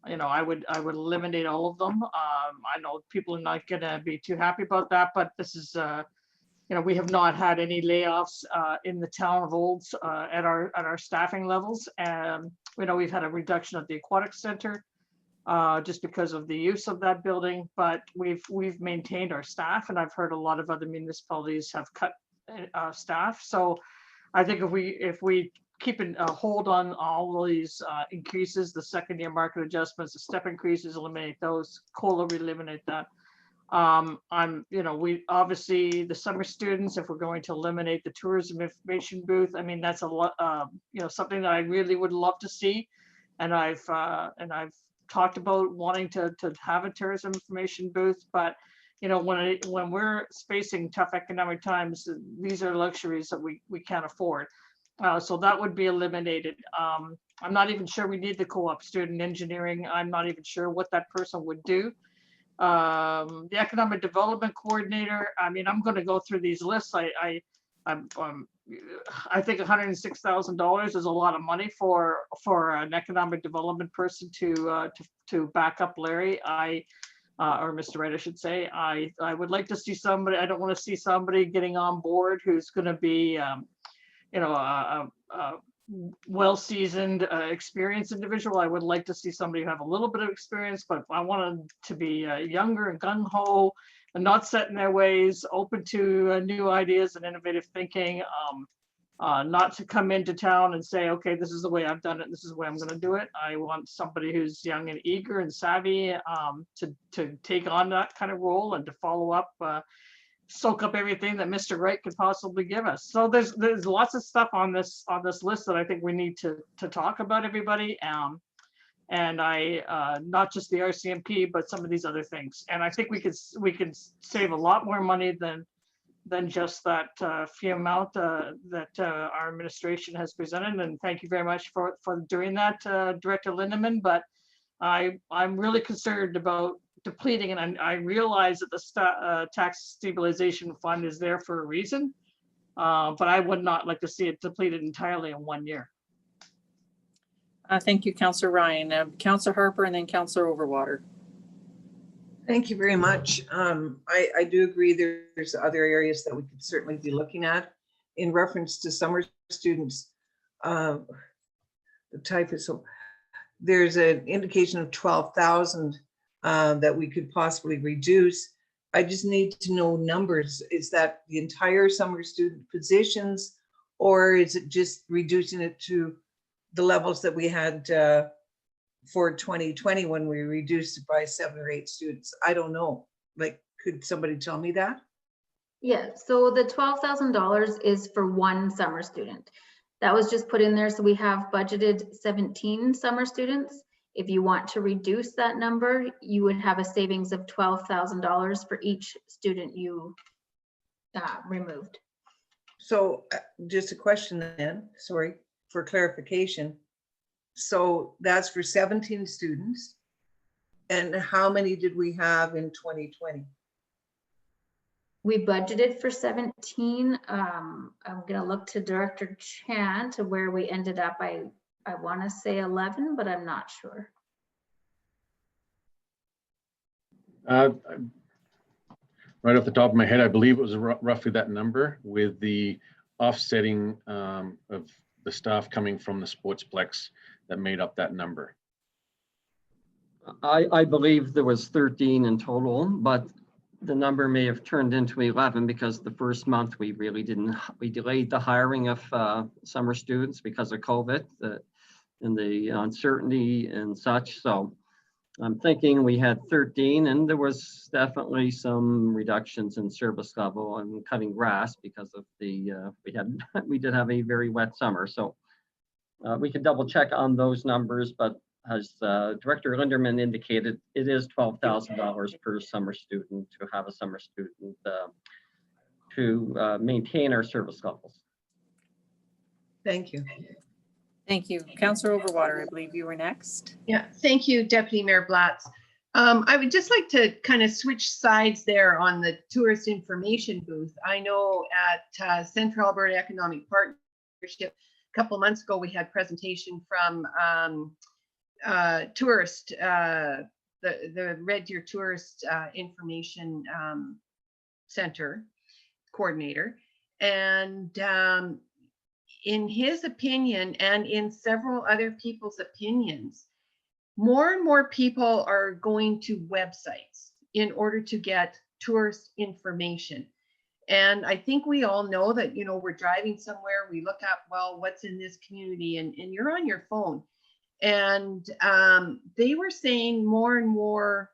You know, I would eliminate all of them. I know people are not going to be too happy about that, but this is, you know, we have not had any layoffs in the town of Olds at our staffing levels, and you know, we've had a reduction at the aquatic center just because of the use of that building, but we've maintained our staff, and I've heard a lot of other municipalities have cut staff. So I think if we keep a hold on all of these increases, the second year market adjustments, the step increases, eliminate those, COLA, we eliminate that. You know, we obviously the summer students, if we're going to eliminate the tourism information booth, I mean, that's a lot, you know, something that I really would love to see. And I've talked about wanting to have a tourism information booth, but you know, when we're facing tough economic times, these are luxuries that we can't afford. So that would be eliminated. I'm not even sure we need the co-op student engineering. I'm not even sure what that person would do. The economic development coordinator, I mean, I'm going to go through these lists. I think $106,000 is a lot of money for an economic development person to back up Larry. Or Mr. Wright, I should say. I would like to see somebody. I don't want to see somebody getting on board who's going to be you know, a well-seasoned, experienced individual. I would like to see somebody who have a little bit of experience, but I want them to be younger and gung-ho and not set in their ways, open to new ideas and innovative thinking, not to come into town and say, okay, this is the way I've done it, this is the way I'm going to do it. I want somebody who's young and eager and savvy to take on that kind of role and to follow up, soak up everything that Mr. Wright could possibly give us. So there's lots of stuff on this list that I think we need to talk about, everybody. And not just the RCMP, but some of these other things. And I think we could save a lot more money than just that fee amount that our administration has presented. And thank you very much for doing that, Director Lindeman. But I'm really concerned about depleting, and I realize that the tax stabilization fund is there for a reason, but I would not like to see it depleted entirely in 1 year. Thank you, Councillor Ryan. Councillor Harper, and then Councillor Overwater. Thank you very much. I do agree there's other areas that we could certainly be looking at. In reference to summer students, the type is, so there's an indication of 12,000 that we could possibly reduce. I just need to know numbers. Is that the entire summer student positions, or is it just reducing it to the levels that we had for 2020 when we reduced it by 7 or 8 students? I don't know. Like, could somebody tell me that? Yeah, so the $12,000 is for one summer student. That was just put in there. So we have budgeted 17 summer students. If you want to reduce that number, you would have a savings of $12,000 for each student you removed. So just a question then, sorry, for clarification. So that's for 17 students. And how many did we have in 2020? We budgeted for 17. I'm gonna look to Director Chan to where we ended up. I want to say 11, but I'm not sure. Right off the top of my head, I believe it was roughly that number, with the offsetting of the staff coming from the Sportsplex that made up that number? I believe there was 13 in total, but the number may have turned into 11 because the first month we really didn't, we delayed the hiring of summer students because of COVID and the uncertainty and such. So I'm thinking we had 13, and there was definitely some reductions in service level and cutting grass because of the, we did have a very wet summer. So we can double check on those numbers, but as Director Linderman indicated, it is $12,000 per summer student to have a summer student to maintain our service levels. Thank you. Thank you. Councillor Overwater, I believe you were next. Yeah, thank you, Deputy Mayor Blatz. I would just like to kind of switch sides there on the tourist information booth. I know at Central Alberta Economic Partnership, a couple of months ago, we had presentation from tourist, the Red Deer Tourist Information Center coordinator. And in his opinion, and in several other people's opinions, more and more people are going to websites in order to get tourist information. And I think we all know that, you know, we're driving somewhere, we look up, well, what's in this community, and you're on your phone. And they were saying more and more,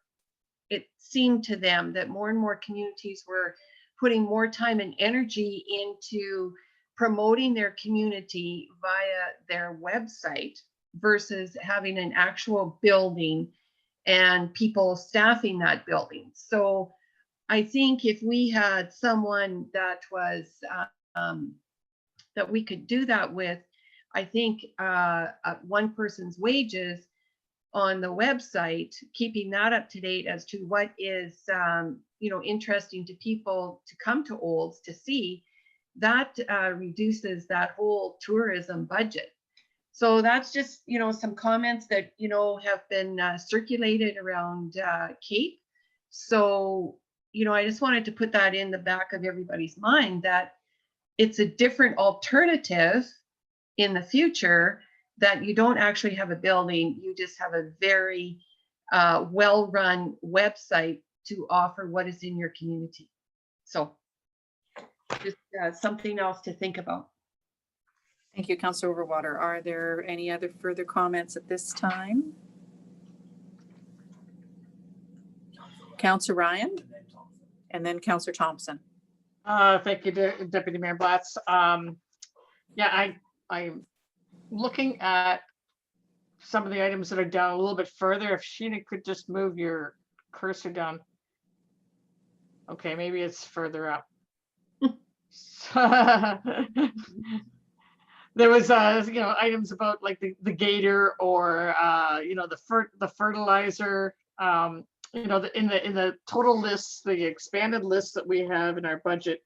it seemed to them that more and more communities were putting more time and energy into promoting their community via their website versus having an actual building and people staffing that building. So I think if we had someone that was that we could do that with, I think one person's wages on the website, keeping that up to date as to what is you know, interesting to people to come to Olds to see, that reduces that whole tourism budget. So that's just, you know, some comments that, you know, have been circulated around Cape. So, you know, I just wanted to put that in the back of everybody's mind that it's a different alternative in the future, that you don't actually have a building, you just have a very well-run website to offer what is in your community. So just something else to think about. Thank you, Councillor Overwater. Are there any other further comments at this time? Councillor Ryan, and then Councillor Thompson. Thank you, Deputy Mayor Blatz. Yeah, I'm looking at some of the items that are down a little bit further. If Sheena could just move your cursor down. Okay, maybe it's further up. There was you know, items about like the gator or you know, the fertilizer, you know, in the total list, the expanded list that we have in our budget.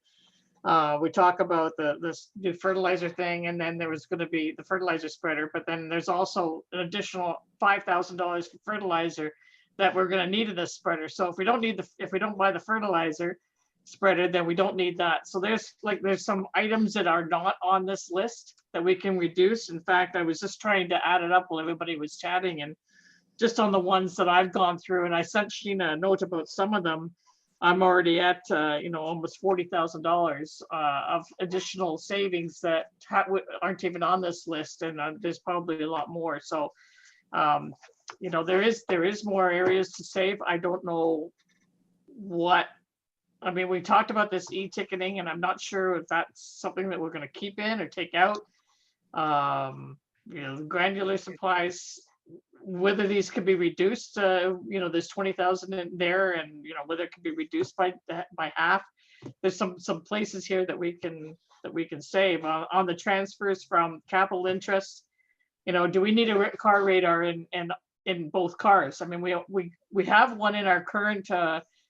We talk about this new fertilizer thing, and then there was going to be the fertilizer spreader, but then there's also an additional $5,000 for fertilizer that we're going to need in this spreader. So if we don't buy the fertilizer spreader, then we don't need that. So there's some items that are not on this list that we can reduce. In fact, I was just trying to add it up while everybody was chatting, and just on the ones that I've gone through, and I sent Sheena a note about some of them, I'm already at you know, almost $40,000 of additional savings that aren't even on this list, and there's probably a lot more. So you know, there is more areas to save. I don't know what. I mean, we talked about this e-ticketing, and I'm not sure if that's something that we're going to keep in or take out. You know, granular supplies, whether these could be reduced, you know, there's 20,000 in there, and you know, whether it could be reduced by half. There's some places here that we can save on the transfers from capital interest. You know, do we need a car radar in both cars? I mean, we have one in our current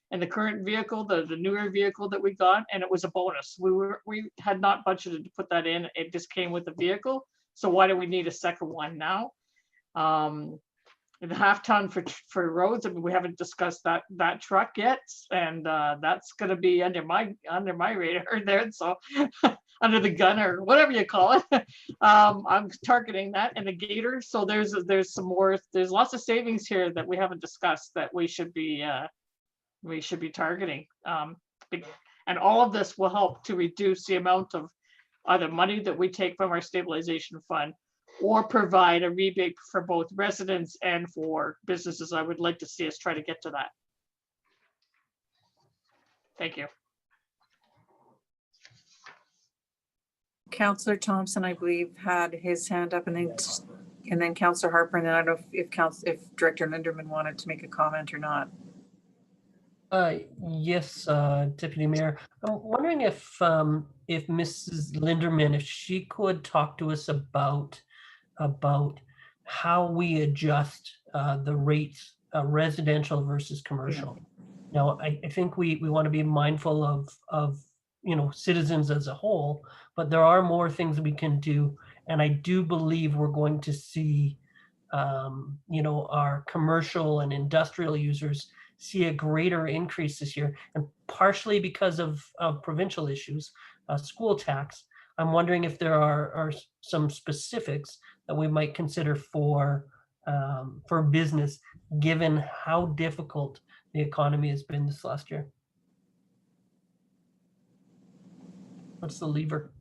in the current vehicle, the newer vehicle that we got, and it was a bonus. We had not budgeted to put that in. It just came with the vehicle. So why do we need a second one now? The half-ton for roads. I mean, we haven't discussed that truck yet, and that's going to be under my radar there. So under the gun or whatever you call it. I'm targeting that and the gator. So there's some more, there's lots of savings here that we haven't discussed that we should be targeting. And all of this will help to reduce the amount of either money that we take from our stabilization fund or provide a rebate for both residents and for businesses. I would like to see us try to get to that. Thank you. Councillor Thompson, I believe, had his hand up, and then Councillor Harper, and then I don't know if Director Linderman wanted to make a comment or not. Yes, Deputy Mayor. I'm wondering if Mrs. Linderman, if she could talk to us about how we adjust the rates, residential versus commercial. Now, I think we want to be mindful of citizens as a whole, but there are more things we can do, and I do believe we're going to see our commercial and industrial users see a greater increase this year, and partially because of provincial issues, school tax. I'm wondering if there are some specifics that we might consider for business, given how difficult the economy has been this last year. What's the lever?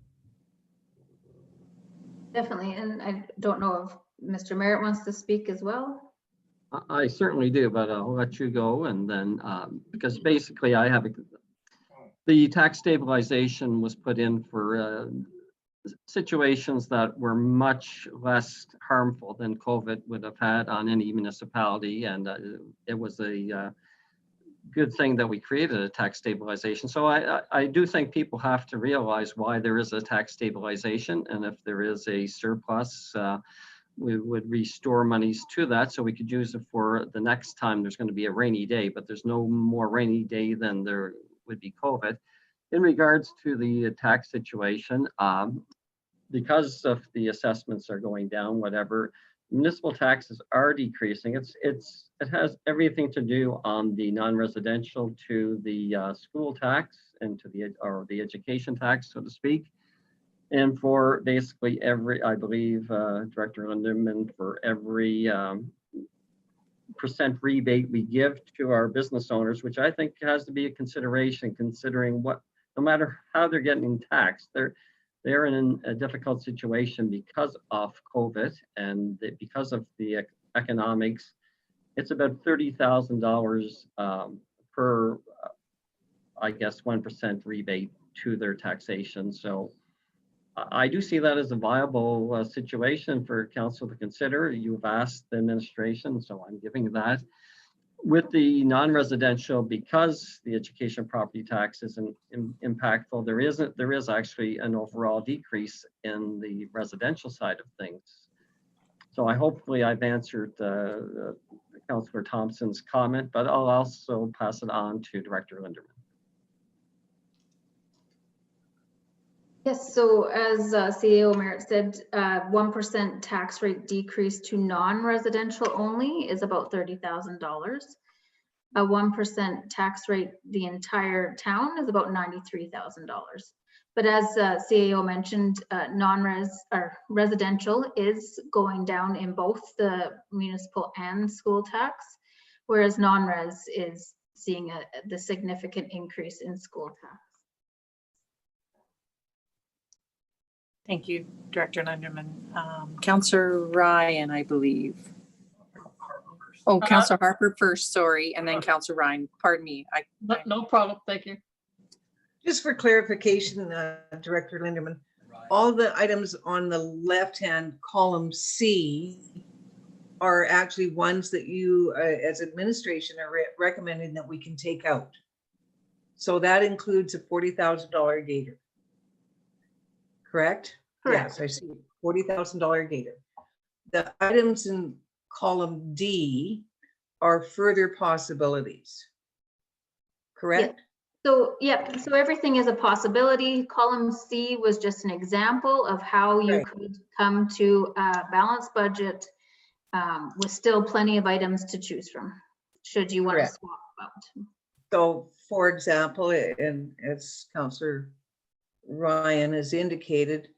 Definitely, and I don't know if Mr. Merritt wants to speak as well. I certainly do, but I'll let you go, and then because basically the tax stabilization was put in for situations that were much less harmful than COVID would have had on any municipality, and it was a good thing that we created a tax stabilization. So I do think people have to realize why there is a tax stabilization, and if there is a surplus, we would restore monies to that so we could use it for the next time there's going to be a rainy day, but there's no more rainy day than there would be COVID. In regards to the tax situation, because of the assessments are going down, whatever, municipal taxes are decreasing. It has everything to do on the non-residential to the school tax and to the education tax, so to speak. And for basically every, I believe, Director Lindemann, for every percent rebate we give to our business owners, which I think has to be a consideration, considering what, no matter how they're getting taxed, they're in a difficult situation because of COVID and because of the economics. It's about $30,000 per, I guess, 1% rebate to their taxation. So I do see that as a viable situation for council to consider. You've asked the administration, so I'm giving that. With the non-residential, because the education property tax isn't impactful, there is actually an overall decrease in the residential side of things. So hopefully I've answered Councillor Thompson's comment, but I'll also pass it on to Director Linderman. Yes, so as CEO Merritt said, 1% tax rate decrease to non-residential only is about $30,000. A 1% tax rate the entire town is about $93,000. But as CAO mentioned, residential is going down in both the municipal and school tax, whereas non-res is seeing the significant increase in school tax. Thank you, Director Linderman. Councillor Ryan, I believe. Oh, Councillor Harper first, sorry, and then Councillor Ryan. Pardon me. No problem. Thank you. Just for clarification, Director Linderman, all the items on the left-hand column C are actually ones that you, as administration, are recommending that we can take out. So that includes a $40,000 gator. Correct? Correct. Yes, I see. $40,000 gator. The items in column D are further possibilities. Correct? So, yeah, so everything is a possibility. Column C was just an example of how you could come to a balanced budget with still plenty of items to choose from, should you want to swap out. So, for example, and as Councillor Ryan has indicated,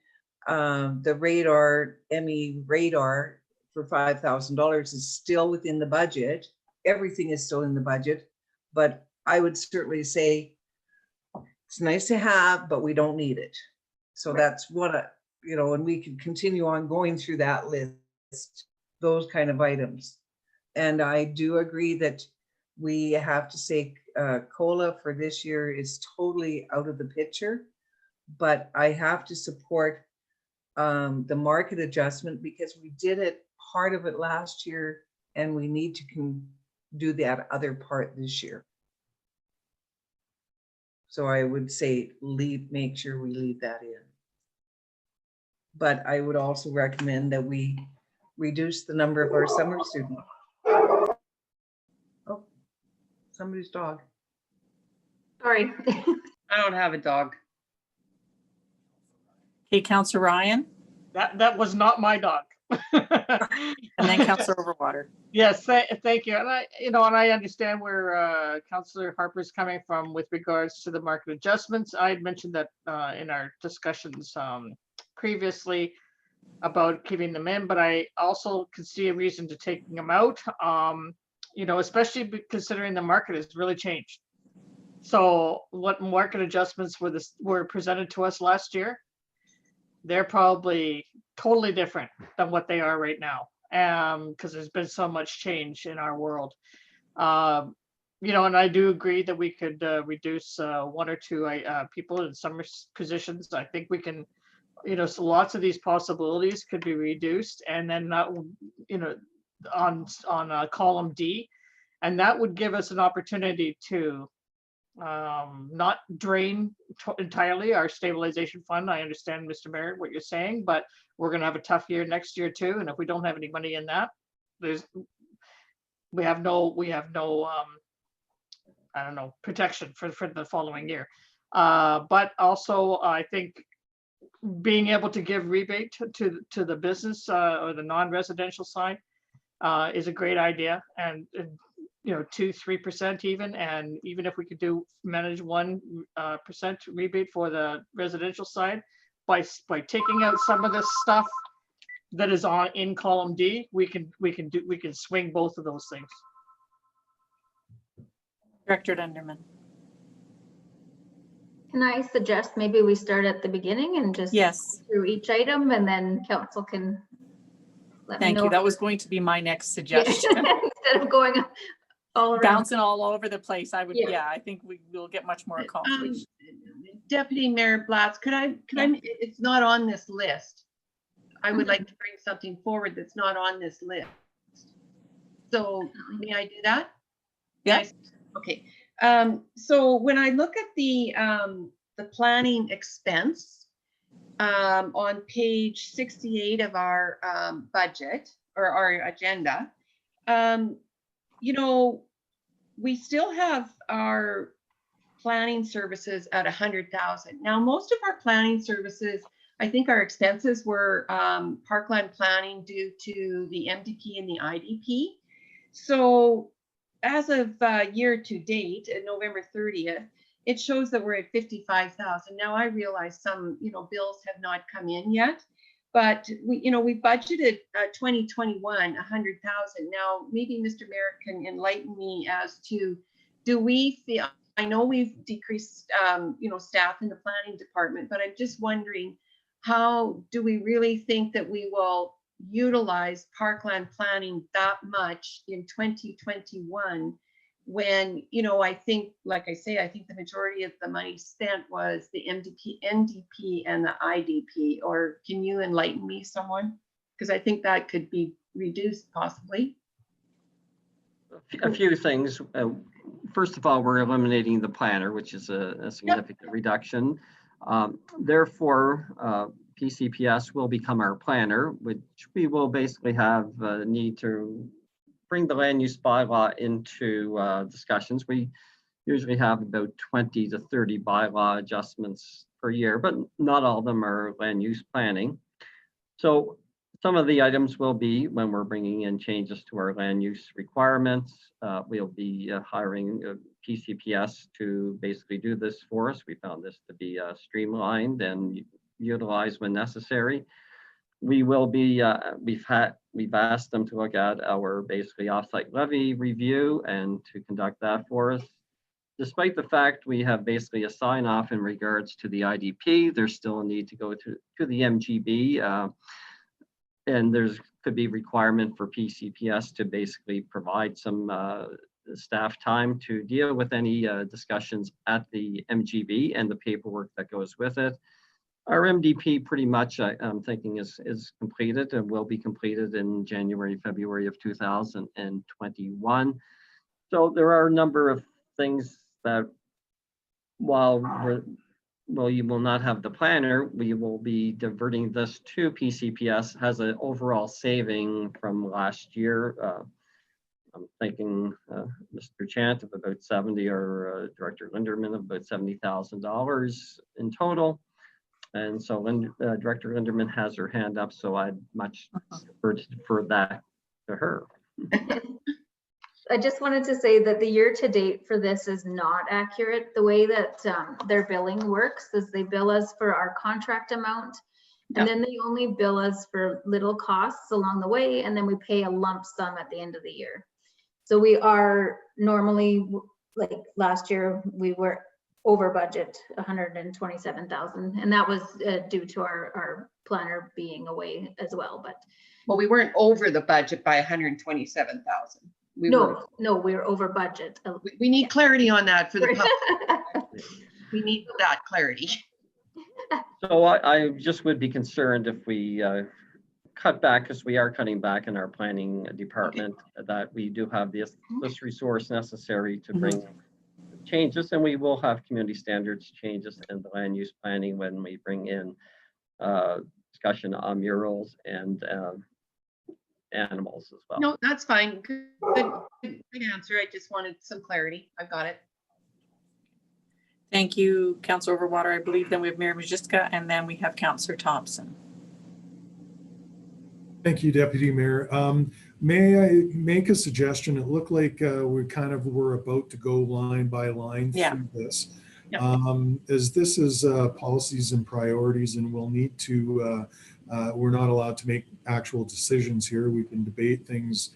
the radar, ME radar for $5,000 is still within the budget. Everything is still in the budget, but I would certainly say it's nice to have, but we don't need it. So that's what, and we can continue on going through that list, those kind of items. And I do agree that we have to say COLA for this year is totally out of the picture, but I have to support the market adjustment because we did it, part of it last year, and we need to do that other part this year. So I would say make sure we leave that in. But I would also recommend that we reduce the number of our summer students. Oh, somebody's dog. Sorry. I don't have a dog. Okay, Councillor Ryan, That was not my dog. and then Councillor Overwater. Yes, thank you. And I understand where Councillor Harper's coming from with regards to the market adjustments. I had mentioned that in our discussions previously about keeping them in, but I also could see a reason to taking them out. Especially considering the market has really changed. So what market adjustments were presented to us last year, they're probably totally different than what they are right now. Because there's been so much change in our world. And I do agree that we could reduce one or two people in some positions. I think we can, so lots of these possibilities could be reduced, and then that, on column D, and that would give us an opportunity to not drain entirely our stabilization fund. I understand, Mr. Mayor, what you're saying, but we're going to have a tough year next year too. And if we don't have any money in that, we have no protection for the following year. But also, I think being able to give rebate to the business or the non-residential side is a great idea, and 2-3% even, and even if we could manage 1% rebate for the residential side, by taking out some of this stuff that is in column D, we can swing both of those things. Director Dunderman. Can I suggest maybe we start at the beginning and just Yes, through each item, and then council can let me thank know. you. That was going to be my next suggestion. Instead of going all around. Bouncing all over the place, I would, Yeah. I think we will get much more accomplished. Deputy Mayor Blatz, it's not on this list. I would like to bring something forward that's not on this list. So may I do that? Yeah. Nice. Okay. So when I look at the planning expense on page 68 of our budget or our agenda, we still have our planning services at 100,000. Now, most of our planning services, I think our expenses were parkland planning due to the MDP and the IDP. So as of year to date, at November 30th, it shows that we're at 55,000. Now I realize some, bills have not come in yet, but we budgeted 2021 100,000. Now maybe Mr. Merritt can enlighten me as to, do we feel? I know we've decreased, staff in the planning department, but I'm just wondering, how do we really think that we will utilize parkland planning that much in 2021 when, I think, like I say, I think the majority of the money spent was the NDP and the IDP, or can you enlighten me, someone? Because I think that could be reduced possibly. A few things. First of all, we're eliminating the planner, which is a significant reduction. Therefore, PCPS will become our planner, which we will basically have a need to bring the land use bylaw into discussions. We usually have about 20 to 30 bylaw adjustments per year, but not all of them are land use planning. So Some of the items will be when we're bringing in changes to our land use requirements. We'll be hiring PCPS to basically do this for us. We found this to be streamlined and utilized when necessary. We will be, we've asked them to look at our basically offsite levy review and to conduct that for us. Despite the fact we have basically a sign off in regards to the IDP, there's still a need to go to the MGB. And there's could be requirement for PCPS to basically provide some staff time to deal with any discussions at the MGB and the paperwork that goes with it. Our MDP pretty much, I'm thinking, is completed and will be completed in January, February of 2021. So there are a number of things that, while you will not have the planner, we will be diverting this to PCPS, has an overall saving from last year. I'm thinking Mr. Chant of about 70 or Director Linderman of about $70,000 in total. And so Director Linderman has her hand up, so I'd much prefer that to her. I just wanted to say that the year to date for this is not accurate. The way that their billing works is they bill us for our contract amount, and then they only bill us for little costs along the way, and then we pay a lump sum at the end of the year. So we are normally, like last year, we were over budget, 127,000, and that was due to our planner being away as well. But Well, we weren't over the budget by 127,000. no, we were over budget. We need clarity on that for the public. We need that clarity. So I just would be concerned if we cut back, because we are cutting back in our planning department, that we do have this resource necessary to bring changes, and we will have community standards changes in the land use planning when we bring in discussion on murals and animals as well. No, that's fine. Good answer. I just wanted some clarity. I've got it. Thank you, Councillor Overwater. I believe then we have Mayor Majewska, and then we have Councillor Thompson. Thank you, Deputy Mayor. May I make a suggestion? It looked like we kind of were about to go line by line through this. As this is policies and priorities, and we'll need to, we're not allowed to make actual decisions here. We can debate things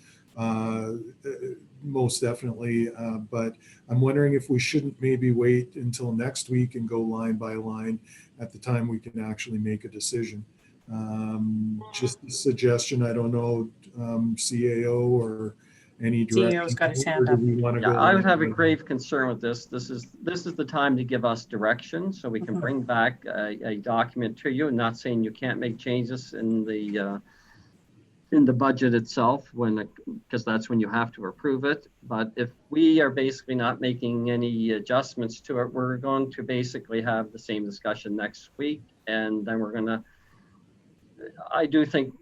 most definitely, but I'm wondering if we shouldn't maybe wait until next week and go line by line at the time we can actually make a decision. Just a suggestion. I don't know, CAO or any direction. CAO's got his hand up. I would have a grave concern with this. This is the time to give us direction, so we can bring back a document to you. Not saying you can't make changes in the budget itself, because that's when you have to approve it. But if we are basically not making any adjustments to it, we're going to basically have the same discussion next week, and then we're going to. I do think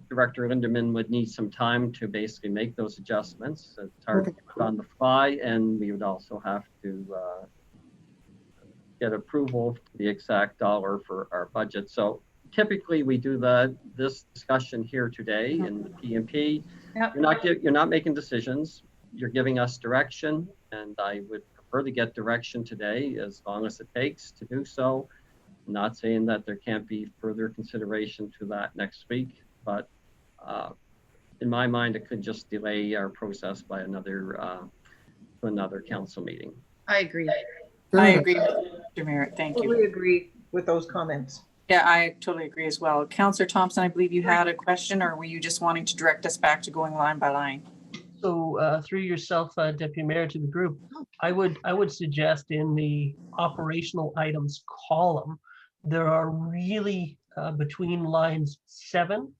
Director Linderman would need some time to basically make those adjustments. It's hard to put on the fly, and we would also have to get approval for the exact dollar for our budget. So typically we do this discussion here today in the PMP. You're not making decisions. You're giving us direction, and I would prefer to get direction today as long as it takes to do so. Not saying that there can't be further consideration to that next week, but in my mind, it could just delay our process by another council meeting. I agree. I agree with Mr. Merritt. Thank you. Totally agree with those comments. Yeah, I totally agree as well. Councillor Thompson, I believe you had a question, or were you just wanting to direct us back to going line by line? So through yourself, Deputy Mayor, to the group, I would suggest in the operational items column, there are really between lines 7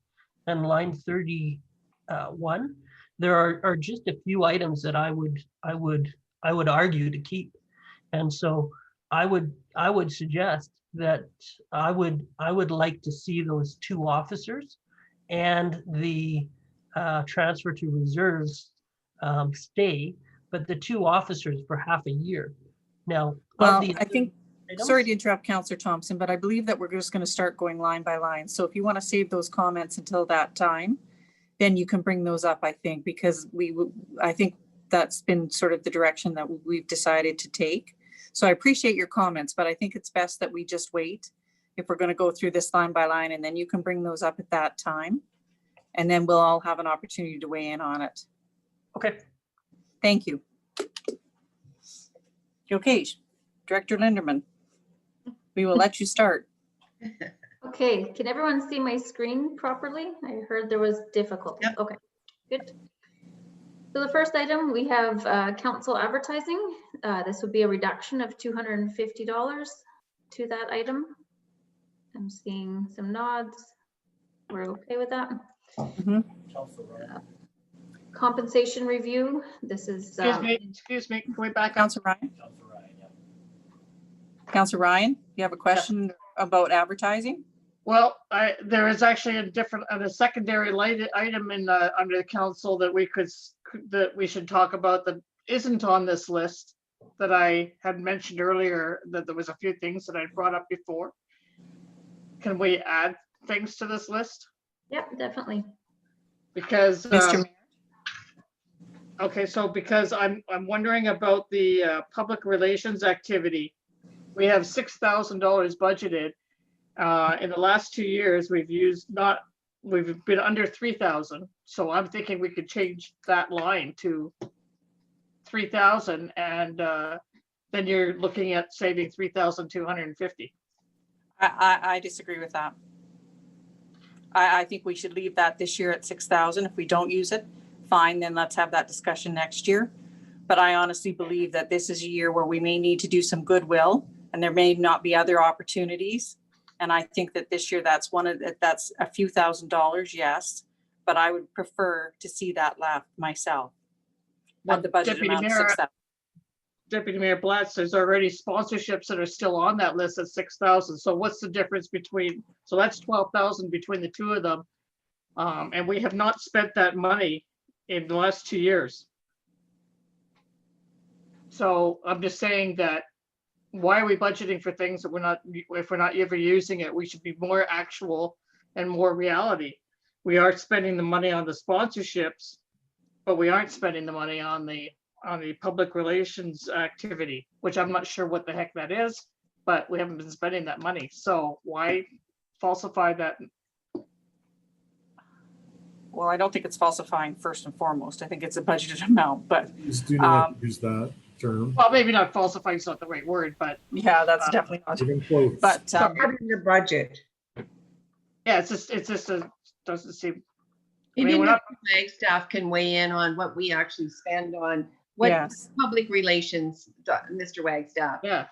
and line 31, there are just a few items that I would argue to keep. And so I would suggest that I would like to see those 2 officers and the transfer to reserves stay, but the 2 officers for half a year. Now, well, I think items? Sorry to interrupt, Councillor Thompson, but I believe that we're just going to start going line by line. So if you want to save those comments until that time, then you can bring those up, I think, because I think that's been sort of the direction that we've decided to take. So I appreciate your comments, but I think it's best that we just wait if we're going to go through this line by line, and then you can bring those up at that time. And then we'll all have an opportunity to weigh in on it. Okay. Thank you. Okay, Director Linderman, we will let you start. Okay, can everyone see my screen properly? I heard there was difficulty. Yep. Okay, good. So the first item, we have council advertising. This would be a reduction of $250 to that item. I'm seeing some nods. We're okay with that. Mhm. Compensation review. This is Excuse me, can we back up? Councillor Ryan? Councillor Ryan, you have a question about advertising? Well, there is actually a secondary item in under the council that we should talk about that isn't on this list, that I had mentioned earlier, that there was a few things that I brought up before. Can we add things to this list? Yep, definitely. Because Mr. Mayor? okay, so because I'm wondering about the public relations activity. We have $6,000 budgeted. In the last 2 years, we've been under 3,000. So I'm thinking we could change that line to 3,000, and then you're looking at saving 3,250. I disagree with that. I think we should leave that this year at 6,000. If we don't use it, fine, then let's have that discussion next year. But I honestly believe that this is a year where we may need to do some goodwill, and there may not be other opportunities. And I think that this year that's a few $1,000s, yes, but I would prefer to see that left myself. Well, The budget amount of 6,000. Deputy Mayor Blatz, there's already sponsorships that are still on that list at 6,000. So what's the difference between, so that's 12,000 between the two of them. And we have not spent that money in the last 2 years. So I'm just saying that, why are we budgeting for things that if we're not ever using it? We should be more actual and more reality. We are spending the money on the sponsorships, but we aren't spending the money on the public relations activity, which I'm not sure what the heck that is, but we haven't been spending that money. So why falsify that? Well, I don't think it's falsifying first and foremost. I think it's a budgeted amount, but Please do not use that term. Well, maybe not falsifying is not the right word, but yeah, that's definitely not. Even close. But So part of your budget. yeah, it's just doesn't seem. Maybe we're Mr. not- Wagstaff can weigh in on what we actually spend on what yes, public relations, Mr. Wagstaff. Yeah,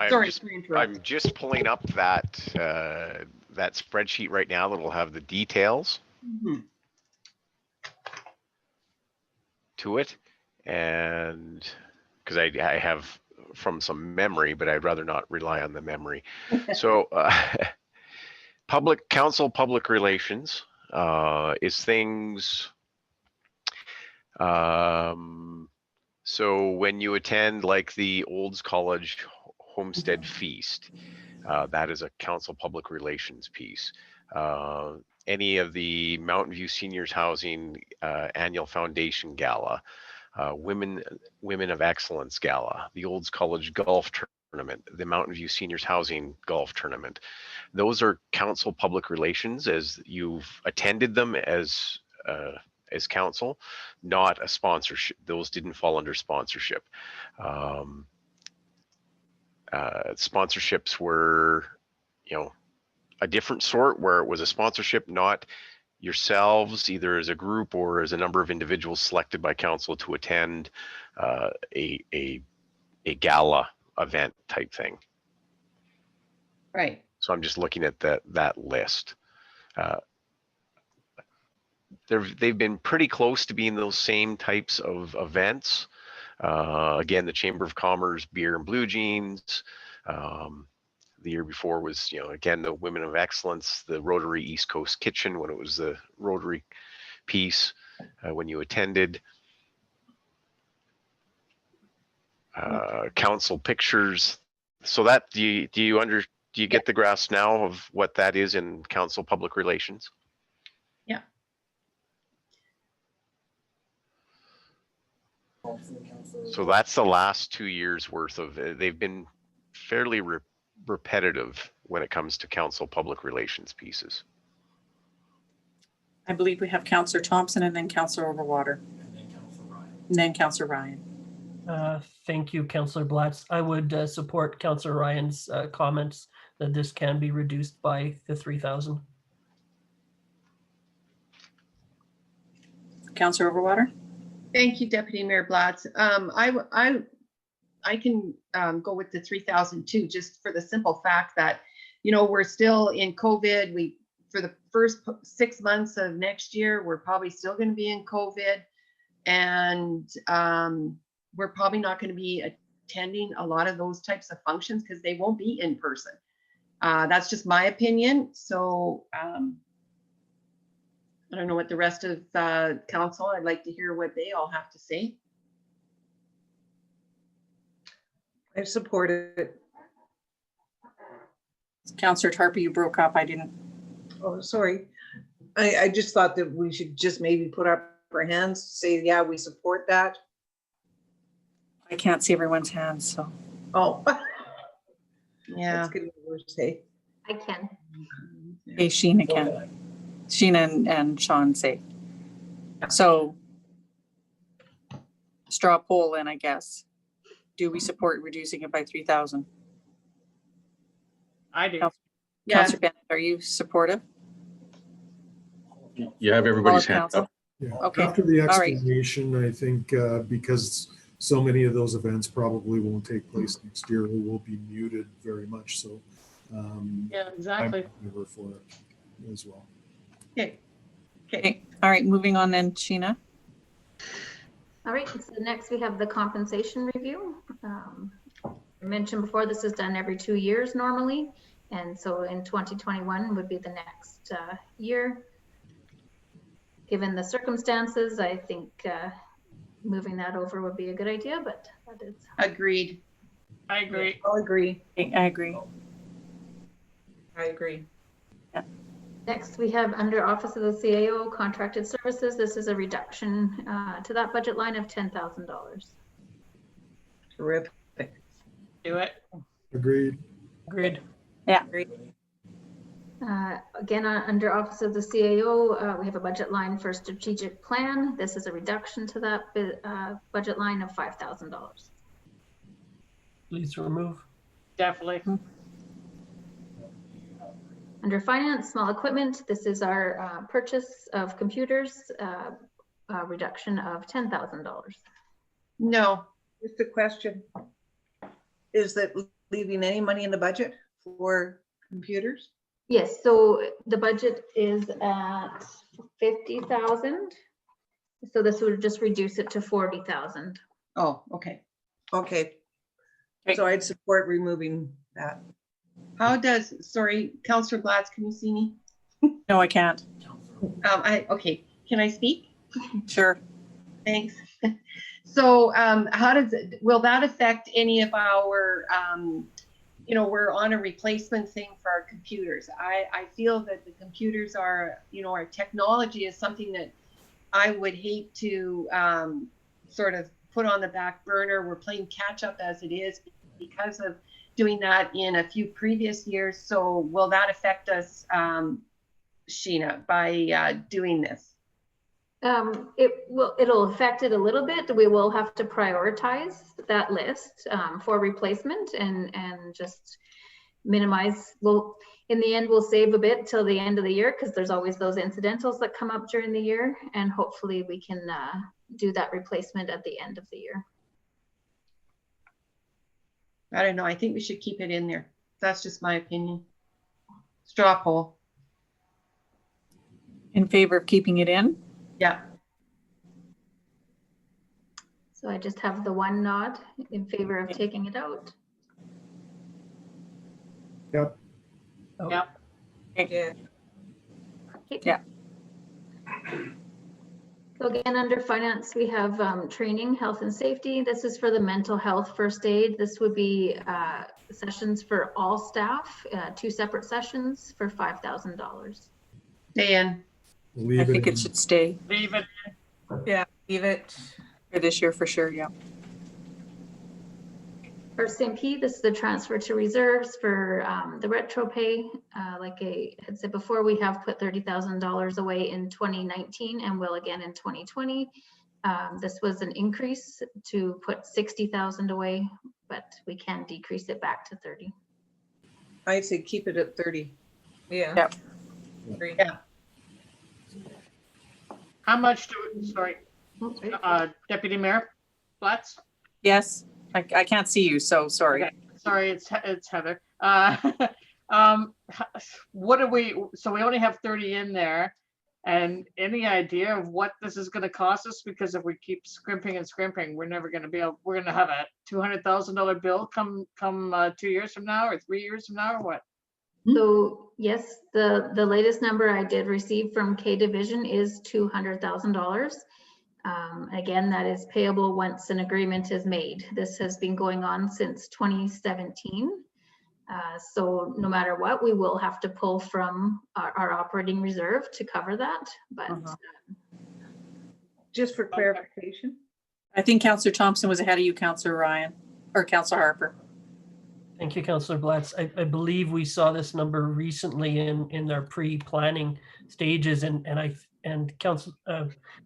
Sorry to interrupt. I'm just pulling up that that spreadsheet right now that will have the details Mhm. to it, and because I have from some memory, but I'd rather not rely on the memory. So public relations is things. So when you attend like the Olds College Homestead Feast, that is a council public relations piece. Any of the Mountain View Seniors Housing Annual Foundation Gala, Women of Excellence Gala, the Olds College Golf Tournament, the Mountain View Seniors Housing Golf Tournament. Those are council public relations as you've attended them as council, not a sponsorship. Those didn't fall under sponsorship. Sponsorships were, a different sort where it was a sponsorship, not yourselves, either as a group or as a number of individuals selected by council to attend a gala event type thing. Right. So I'm just looking at that list. They've been pretty close to being those same types of events. Again, the Chamber of Commerce, Beer and Blue Jeans. The year before was, again, the Women of Excellence, the Rotary East Coast Kitchen when it was the Rotary piece when you attended. council pictures. So that, do you get the grasp now of what that is in council public relations? Yeah. So that's the last 2 years worth of, they've been fairly repetitive when it comes to council public relations pieces. I believe we have Councillor Thompson and then Councillor Overwater. And then Councillor Ryan. Thank you, Councillor Blatz. I would support Councillor Ryan's comments that this can be reduced by the 3,000. Councillor Overwater. Thank you, Deputy Mayor Blatz. I can go with the 3,000 too, just for the simple fact that, you know, we're still in COVID. For the first 6 months of next year, we're probably still going to be in COVID, and we're probably not going to be attending a lot of those types of functions because they won't be in person. That's just my opinion. So I don't know what the rest of council, I'd like to hear what they all have to say. I support it. Councillor Tarpe, you broke up. I didn't. Oh, sorry. I just thought that we should just maybe put up our hands, say, yeah, we support that. I can't see everyone's hands, so. Oh. Yeah. That's gonna be worse, hey? I can. Okay, Sheena can. Sheena and Sean say. So straw poll then, I guess. Do we support reducing it by 3,000? I do. Yeah. Councillor Bennett, are you supportive? You have All everybody's of hand council? up. Yeah, Okay, after the all right. explanation, I think because so many of those events probably won't take place next year, we will be muted very much. So Yeah, I'm exactly. never for it as well. Okay. Okay, all right, moving on then, Sheena. All right, so next we have the compensation review. I mentioned before, this is done every 2 years normally. And so in 2021 would be the next year. Given the circumstances, I think moving that over would be a good idea, but that is. Agreed. I agree. I'll agree. I agree. I agree. Next, we have under Office of the CAO Contracted Services. This is a reduction to that budget line of $10,000. Terrific. Do it. Agreed. Agreed. Yeah. Again, under Office of the CAO, we have a budget line for strategic plan. This is a reduction to that budget line of $5,000. Please remove. Definitely. Under finance, small equipment, this is our purchase of computers, a reduction of $10,000. No. Just a question. Is that leaving any money in the budget for computers? Yes, so the budget is at 50,000. So this would just reduce it to 40,000. Oh, okay. Okay. Okay. So I'd support removing that. How does, sorry, Councillor Blatz, can you see me? No, I can't. Okay, can I speak? Sure. Thanks. So how does it, will that affect any of our, you know, we're on a replacement thing for our computers. I feel that the computers are, you know, our technology is something that I would hate to sort of put on the back burner. We're playing catch up as it is because of doing that in a few previous years. So will that affect us, Sheena, by doing this? It'll affect it a little bit. We will have to prioritize that list for replacement and just minimize. Well, in the end, we'll save a bit till the end of the year because there's always those incidentals that come up during the year, and hopefully we can do that replacement at the end of the year. I don't know. I think we should keep it in there. That's just my opinion. Straw poll. In favor of keeping it in? Yeah. So I just have the one nod in favor of taking it out. Yep. Oh, Yep. Yeah. Okay. Yeah. So again, under finance, we have training, health and safety. This is for the mental health first aid. This would be sessions for all staff, 2 separate sessions for $5,000. Dan, I Leave think in. it should stay Leave it. Yeah, leave it. for this year for sure, yeah. For SMP, this is the transfer to reserves for the retro pay. Like I had said before, we have put $30,000 away in 2019 and will again in 2020. This was an increase to put 60,000 away, but we can decrease it back to 30. I'd say keep it at 30. Yeah. Yep. Agree. Yeah. How much do, sorry, Oh, sorry. Deputy Mayor Blatz? Yes, I can't see you, so sorry. Okay, sorry, it's Heather. What do we, so we only have 30 in there, and any idea of what this is gonna cost us? Because if we keep scrimping and scrimping, we're never gonna be able, we're gonna have a $200,000 bill come 2 years from now or 3 years from now, or what? So yes, the latest number I did receive from K Division is $200,000. Again, that is payable once an agreement is made. This has been going on since 2017. So no matter what, we will have to pull from our operating reserve to cover that, but Just for clarification, I think Councillor Thompson was ahead of you, Councillor Ryan, or Councillor Harper. Thank you, Councillor Blatz. I believe we saw this number recently in our pre-planning stages, and Council,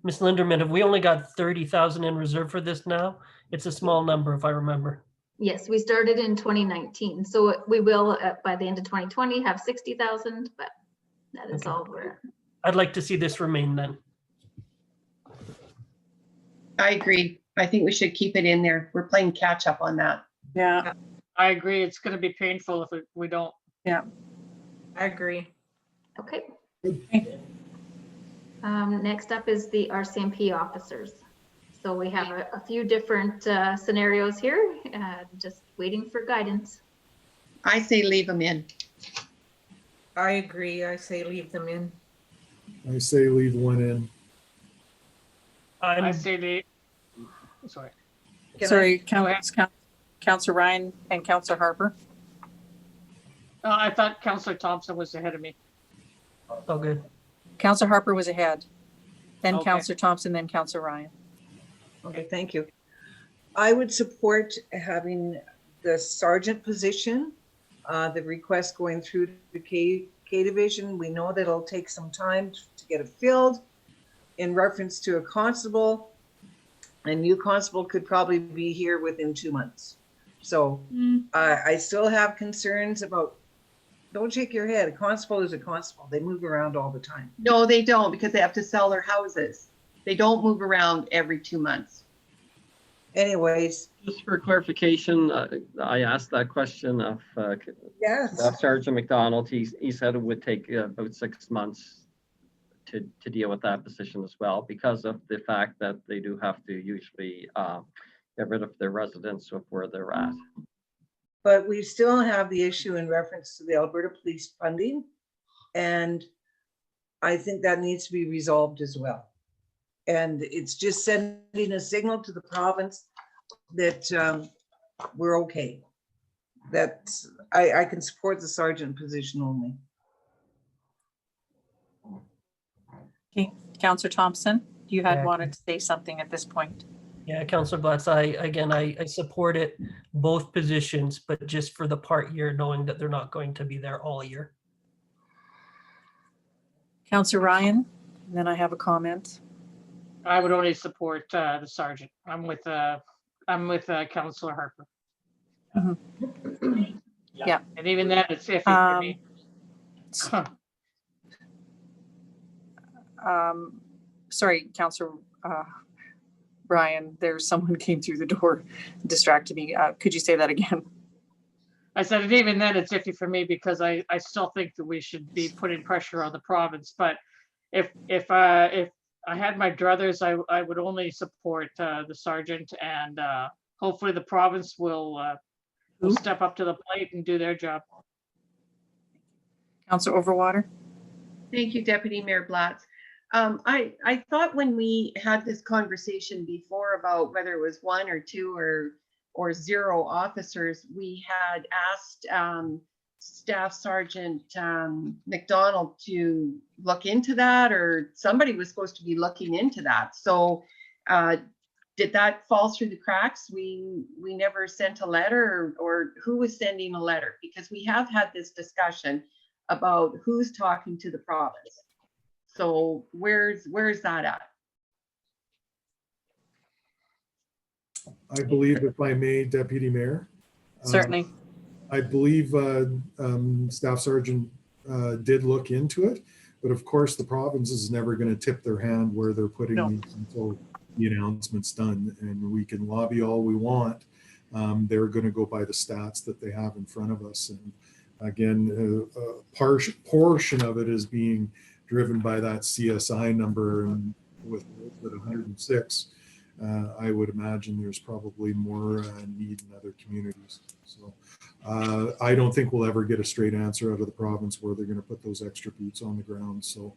Ms. Linderman, have we only got 30,000 in reserve for this now? It's a small number, if I remember. yes, we started in 2019. So we will, by the end of 2020, have 60,000, but that is Okay. all we're at. I'd like to see this remain then. I agree. I think we should keep it in there. We're playing catch up on that. Yeah, I agree, it's gonna be painful if we don't. I agree. Okay. Okay. Next up is the RCMP officers. So we have a few different scenarios here, just waiting for guidance. I say leave them in. I agree. I say leave them in. I say leave one in. I say sorry. sorry, Go ahead. Councillor Ryan and Councillor Harper. I thought Councillor Thompson was ahead of me. Oh, good. Councillor Harper was ahead. Then Okay. Councillor Thompson, then Councillor Ryan. okay, thank you. I would support having the sergeant position, the request going through the K Division. We know that it'll take some time to get it filled. In reference to a constable, a new constable could probably be here within 2 months. So I still have concerns about, don't shake your head, a constable is a constable. They move around all the time. No, they don't, because they have to sell their houses. They don't move around every 2 months. Anyways, Just for clarification, I asked that question of yes, Sergeant McDonald. He said it would take about 6 months to deal with that position as well, because of the fact that they do have to usually get rid of their residents of where they're at. but we still have the issue in reference to the Alberta Police funding. And I think that needs to be resolved as well. And it's just sending a signal to the province that we're okay. That I can support the sergeant position only. Okay, Councillor Thompson, you had Yeah. wanted to say something at this point. Yeah, Councillor Blatz, I support it, both positions, but just for the part year, knowing that they're not going to be there all year. Councillor Ryan, and then I have a comment. I would only support the sergeant. I'm with Councillor Harper. Yeah. And even then, it's iffy for me. Sorry, Councillor Brian, there's someone came through the door, distracted me. Could you say that again? I said, and even then, it's iffy for me because I still think that we should be putting pressure on the province. But if I had my druthers, I would only support the sergeant, and hopefully the province will step up to the plate and do their job. Councillor Overwater? Thank you, Deputy Mayor Blatz. I thought when we had this conversation before about whether it was 1 or 2 or 0 officers, we had asked Staff Sergeant McDonald to look into that, or somebody was supposed to be looking into that. So did that fall through the cracks? We never sent a letter, or who was sending a letter? Because we have had this discussion about who's talking to the province. So where's that at? I believe, if I may, Deputy Mayor. Certainly. I believe Staff Sergeant did look into it, but of course the province is never going to tip their hand where they're putting No. these until the announcement's done, and we can lobby all we want. They're going to go by the stats that they have in front of us, and again, a portion of it is being driven by that CSI number, and with 106. I would imagine there's probably more need in other communities. So I don't think we'll ever get a straight answer out of the province where they're going to put those extra boots on the ground. So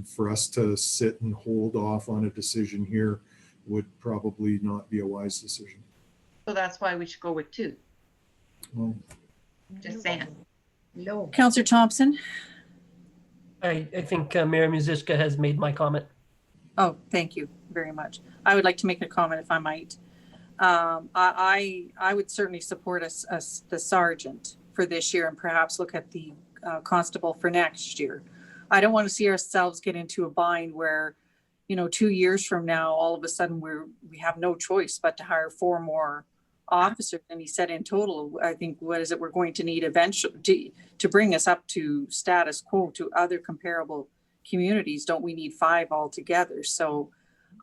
for us to sit and hold off on a decision here would probably not be a wise decision. So that's why we should go with 2. Well, Just saying. No. Councillor Thompson. I think Mayor Musiszka has made my comment. Oh, thank you very much. I would like to make a comment if I might. I would certainly support the sergeant for this year and perhaps look at the constable for next year. I don't want to see ourselves get into a bind where, 2 years from now, all of a sudden we have no choice but to hire 4 more officers. And he said in total, I think, what is it, we're going to need eventually to bring us up to status quo to other comparable communities. Don't we need 5 altogether? So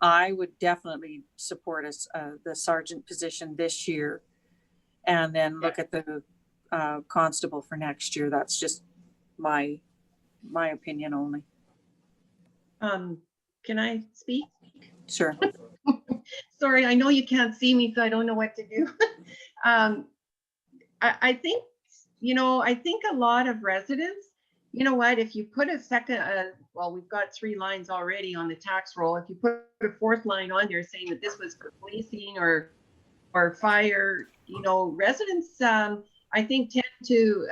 I would definitely support the sergeant position this year, and then look at the constable for next year. That's just my opinion only. Can I speak? Sure. Sorry, I know you can't see me, so I don't know what to do. I think, I think a lot of residents, you know what, if you put a second, well, we've got 3 lines already on the tax roll. If you put a 4th line on there saying that this was for policing or fire, residents, I think tend to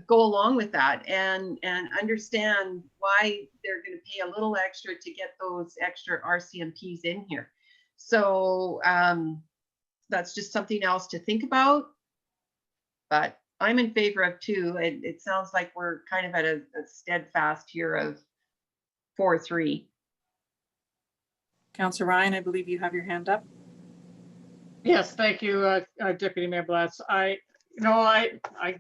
go along with that and understand why they're going to pay a little extra to get those extra RCMPs in here. So that's just something else to think about. But I'm in favor of 2. It sounds like we're kind of at a steadfast here of 4-3. Councillor Ryan, I believe you have your hand up. Yes, thank you, Deputy Mayor Blatz. I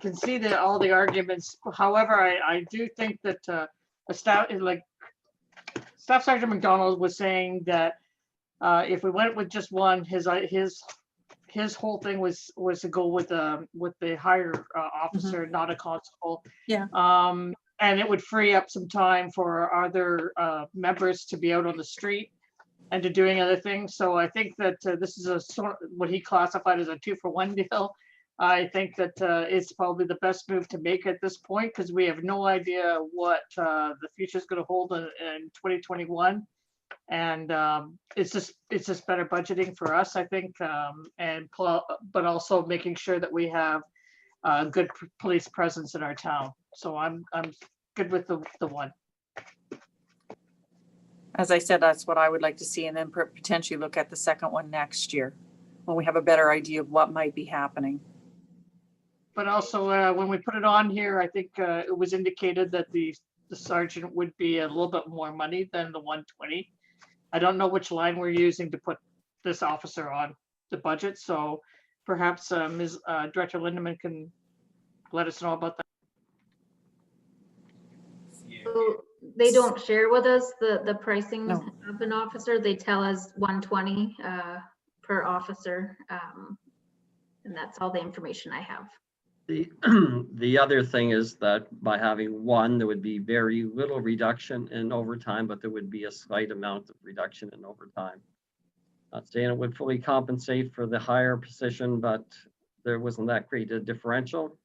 can see all the arguments. However, I do think that Staff Sergeant McDonald was saying that if we went with just 1, his whole thing was to go with the higher officer, not a constable. Yeah. And it would free up some time for other members to be out on the street and to doing other things. So I think that this is what he classified as a 2-for-1 deal. I think that it's probably the best move to make at this point, because we have no idea what the future is going to hold in 2021. And it's just better budgeting for us, I think, but also making sure that we have good police presence in our town. So I'm good with the 1. As I said, that's what I would like to see, and then potentially look at the second one next year when we have a better idea of what might be happening. But also when we put it on here, I think it was indicated that the sergeant would be a little bit more money than the 120. I don't know which line we're using to put this officer on the budget, so perhaps Ms. Director Lindeman can let us know about that. So they don't share with us the pricing No. of an officer. They tell us 120 per officer, and that's all the information I have. The other thing is that by having 1, there would be very little reduction in overtime, but there would be a slight amount of reduction in overtime. Not saying it would fully compensate for the higher position, but there wasn't that great a differential.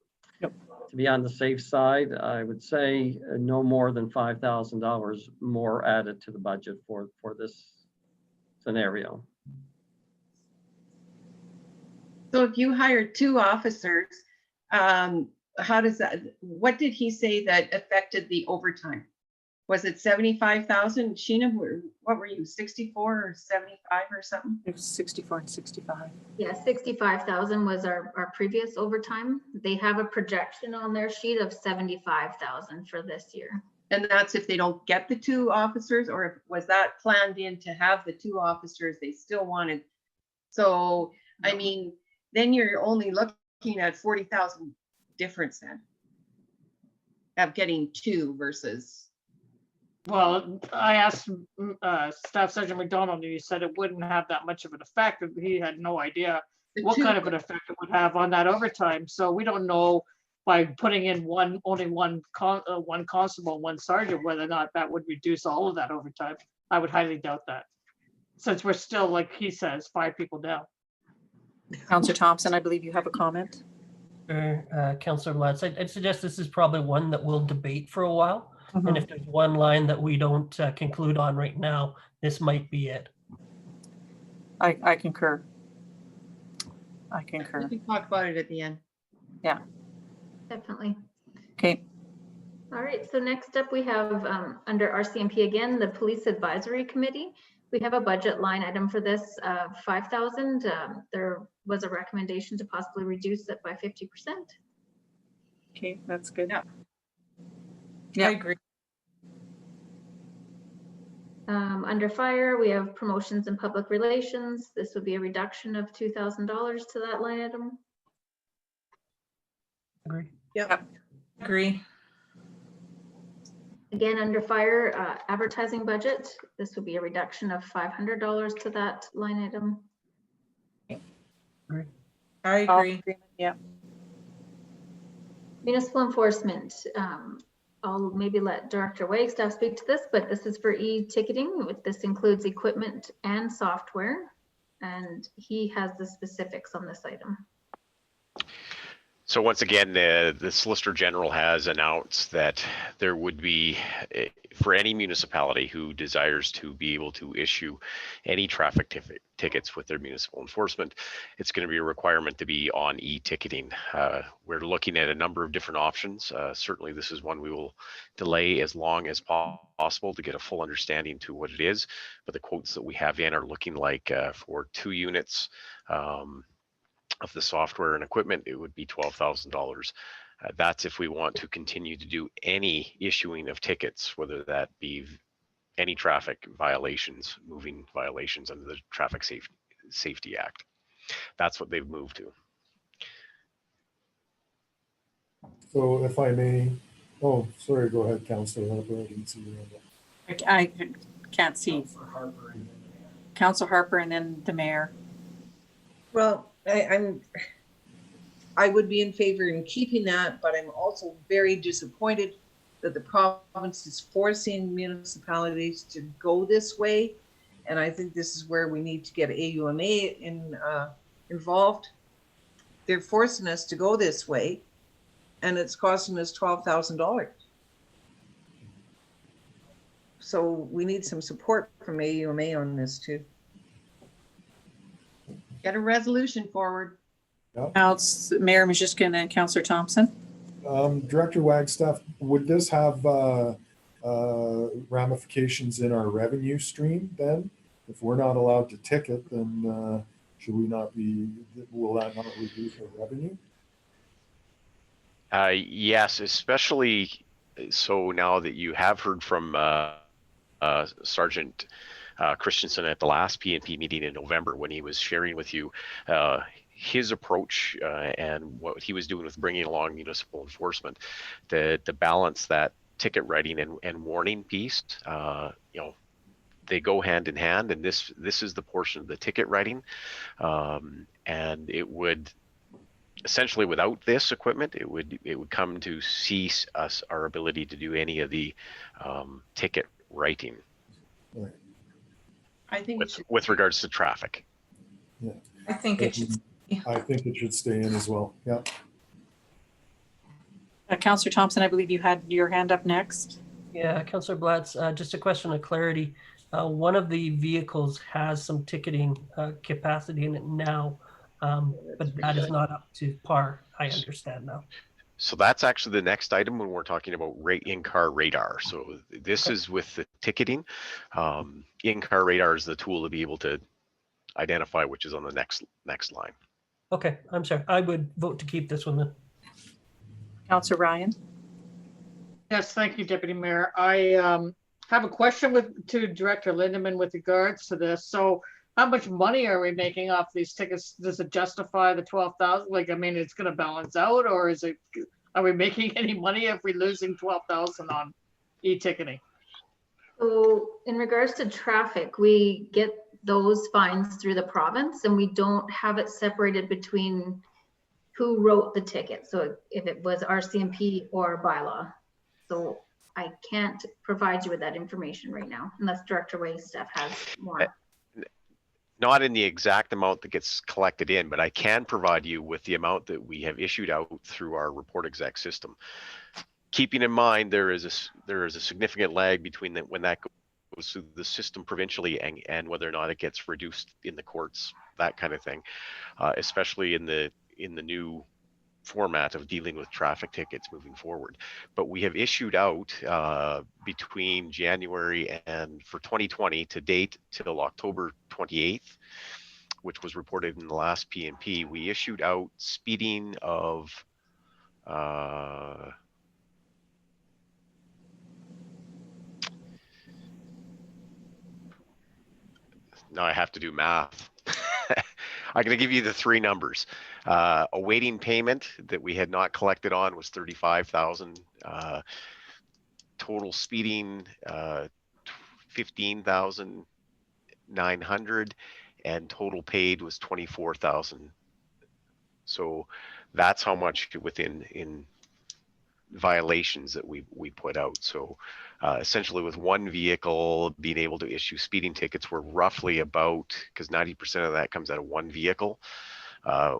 To be on the safe side, I would say no more than $5,000 more added to the budget for this scenario. So if you hired 2 officers, how does that, what did he say that affected the overtime? Was it 75,000? Sheena, what were you, 64 or 75 or something? It was 64 and 65. Yeah, 65,000 was our previous overtime. They have a projection on their sheet of 75,000 for this year. And that's if they don't get the 2 officers, or if, was that planned in to have the 2 officers they still wanted? So, I mean, then you're only looking at 40,000 difference then of getting 2 versus. Well, I asked Staff Sergeant McDonald, and he said it wouldn't have that much of an effect. He had no idea the what 2 kind of an effect it would have on that overtime. So we don't know by putting in only one constable, 1 sergeant, whether or not that would reduce all of that overtime. I would highly doubt that, since we're still, like he says, 5 people down. Councillor Thompson, I believe you have a comment. Councillor Lutz, I'd suggest this is probably one that we'll debate for a while. Mhm. And if there's one line that we don't conclude on right now, this might be it. I concur. I We concur. can talk about it at the end. Definitely. Okay. All right, so next up we have under RCMP again, the Police Advisory Committee. We have a budget line item for this, 5,000. There was a recommendation to possibly reduce it by 50%. Okay, that's good. Yeah. Yeah. I agree. Under fire, we have promotions and public relations. This would be a reduction of $2,000 to that line item. Agree. Agree. Again, under fire, advertising budget, this would be a reduction of $500 to that line item. I All agree. agreement, yeah. Municipal enforcement, I'll maybe let Director Wagstaff speak to this, but this is for e-ticketing. This includes equipment and software, and he has the specifics on this item. So once again, the Solicitor General has announced that there would be, for any municipality who desires to be able to issue any traffic tickets with their municipal enforcement, it's going to be a requirement to be on e-ticketing. We're looking at a number of different options. Certainly this is one we will delay as long as possible to get a full understanding to what it is. But the quotes that we have in are looking like for 2 units, of the software and equipment, it would be $12,000. That's if we want to continue to do any issuing of tickets, whether that be any traffic violations, moving violations under the Traffic Safety Act. That's what they've moved to. So if I may, oh, sorry, go ahead, Councillor Harper. I didn't see you. I can't see. Councillor Harper and then the mayor. Well, I would be in favor in keeping that, but I'm also very disappointed that the province is forcing municipalities to go this way. And I think this is where we need to get AUMA involved. They're forcing us to go this way, and it's costing us $12,000. So we need some support from AUMA on this too. Get a resolution forward. Mayor Majewski and then Councillor Thompson. Director Wagstaff, would this have ramifications in our revenue stream then? If we're not allowed to ticket, then should we not be, will that not reduce our revenue? Yes, especially so now that you have heard from Sergeant Christensen at the last PNP meeting in November, when he was sharing with you his approach and what he was doing with bringing along municipal enforcement, to balance that ticket writing and warning piece. You know, they go hand in hand, and this is the portion of the ticket writing, and it would essentially, without this equipment, it would come to cease our ability to do any of the ticket writing. Right. I think with regards to traffic. Yeah. I think it should. I think it should stay in as well. Yeah. Councillor Thompson, I believe you had your hand up next. Yeah, Councillor Blatz, just a question of clarity. One of the vehicles has some ticketing capacity in it now, but that is not up to par, I understand now. So that's actually the next item when we're talking about in-car radar. So this Okay. is with the ticketing. In-car radar is the tool to be able to identify which is on the next line. Okay, I'm sorry. I would vote to keep this one then. Councillor Ryan. Yes, thank you, Deputy Mayor. I have a question to Director Lindeman with regards to this. So how much money are we making off these tickets? Does it justify the 12,000? Like, I mean, it's going to balance out, or are we making any money if we're losing 12,000 on e-ticketing? So in regards to traffic, we get those fines through the province, and we don't have it separated between who wrote the ticket. So if it was RCMP or bylaw. So I can't provide you with that information right now, unless Director Wagstaff has more. Not in the exact amount that gets collected in, but I can provide you with the amount that we have issued out through our report exec system. Keeping in mind there is a significant lag between when that goes through the system provincially and whether or not it gets reduced in the courts, that kind of thing, especially in the new format of dealing with traffic tickets moving forward. But we have issued out between January and for 2020 to date till October 28th, which was reported in the last P&P, we issued out speeding of now I have to do math. I'm going to give you the three numbers. Awaiting payment that we had not collected on was 35,000. Total speeding, 15,900, and total paid was 24,000. So that's how much in violations that we put out. So essentially with one vehicle being able to issue speeding tickets, we're roughly about, because 90% of that comes out of one vehicle,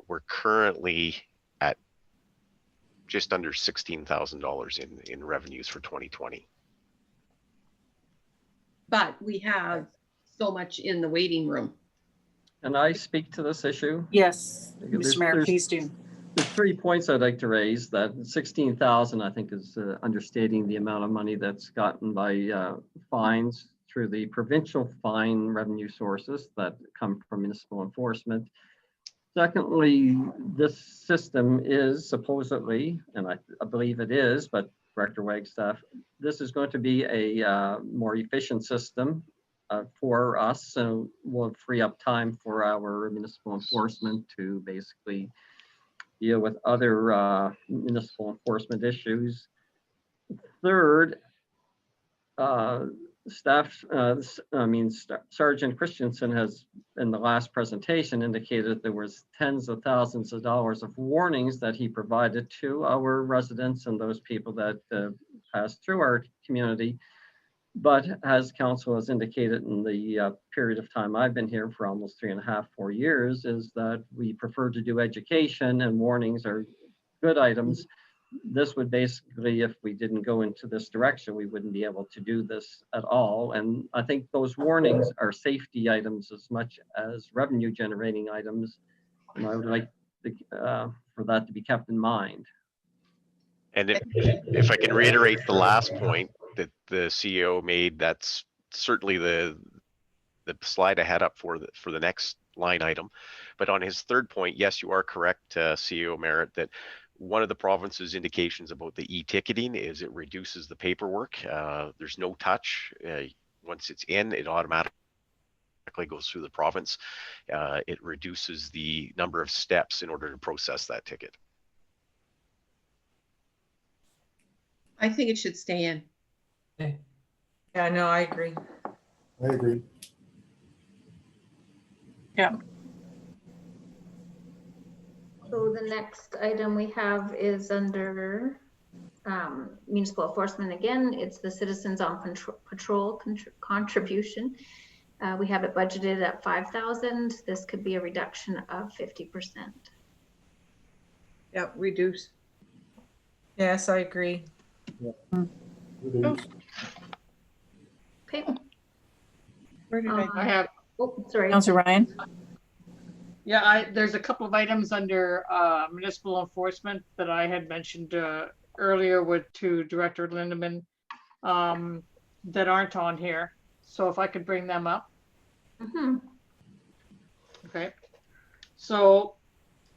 we're currently at just under $16,000 in revenues for 2020. But we have so much in the waiting room. Can I speak to this issue? Yes, Mr. Mayor, There's- please do. There's 3 points I'd like to raise. That 16,000, I think, is understating the amount of money that's gotten by fines through the provincial fine revenue sources that come from municipal enforcement. Secondly, this system is supposedly, and I believe it is, but Director Wagstaff, this is going to be a more efficient system for us, so we'll free up time for our municipal enforcement to basically deal with other municipal enforcement issues. Third, Sergeant Christensen has, in the last presentation, indicated there was tens of thousands of dollars of warnings that he provided to our residents and those people that pass through our community. But as council has indicated in the period of time I've been here for almost 3.5, 4 years, is that we prefer to do education, and warnings are good items. This would basically, if we didn't go into this direction, we wouldn't be able to do this at all. And I think those warnings are safety items as much as revenue generating items. And I would like for that to be kept in mind. And if I can reiterate the last point that the CEO made, that's certainly the slide I had up for the next line item. But on his third point, yes, you are correct, CEO Merritt, that one of the province's indications about the e-ticketing is it reduces the paperwork. There's no touch. Once it's in, it automatically goes through the province. It reduces the number of steps in order to process that ticket. I think it should stay in. Okay. Yeah, no, I agree. I agree. Yeah. So the next item we have is under municipal enforcement again. It's the Citizens on Patrol contribution. We have it budgeted at 5,000. This could be a reduction of 50%. Yeah, reduce. Yes, I agree. Okay. Where did I have, Oh, sorry. Councillor Ryan? yeah, there's a couple of items under municipal enforcement that I had mentioned earlier to Director Lindeman that aren't on here. So if I could bring them up. Mhm. Okay. So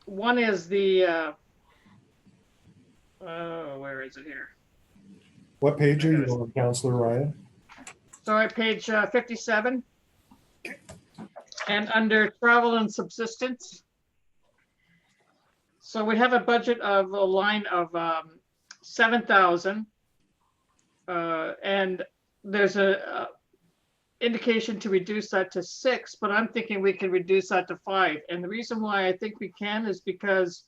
one is the, where is it here? What page are you on, Councillor Ryan? Sorry, page 57. And under travel and subsistence. So we have a budget of a line of 7,000. And there's a indication to reduce that to 6, but I'm thinking we can reduce that to 5. And the reason why I think we can is because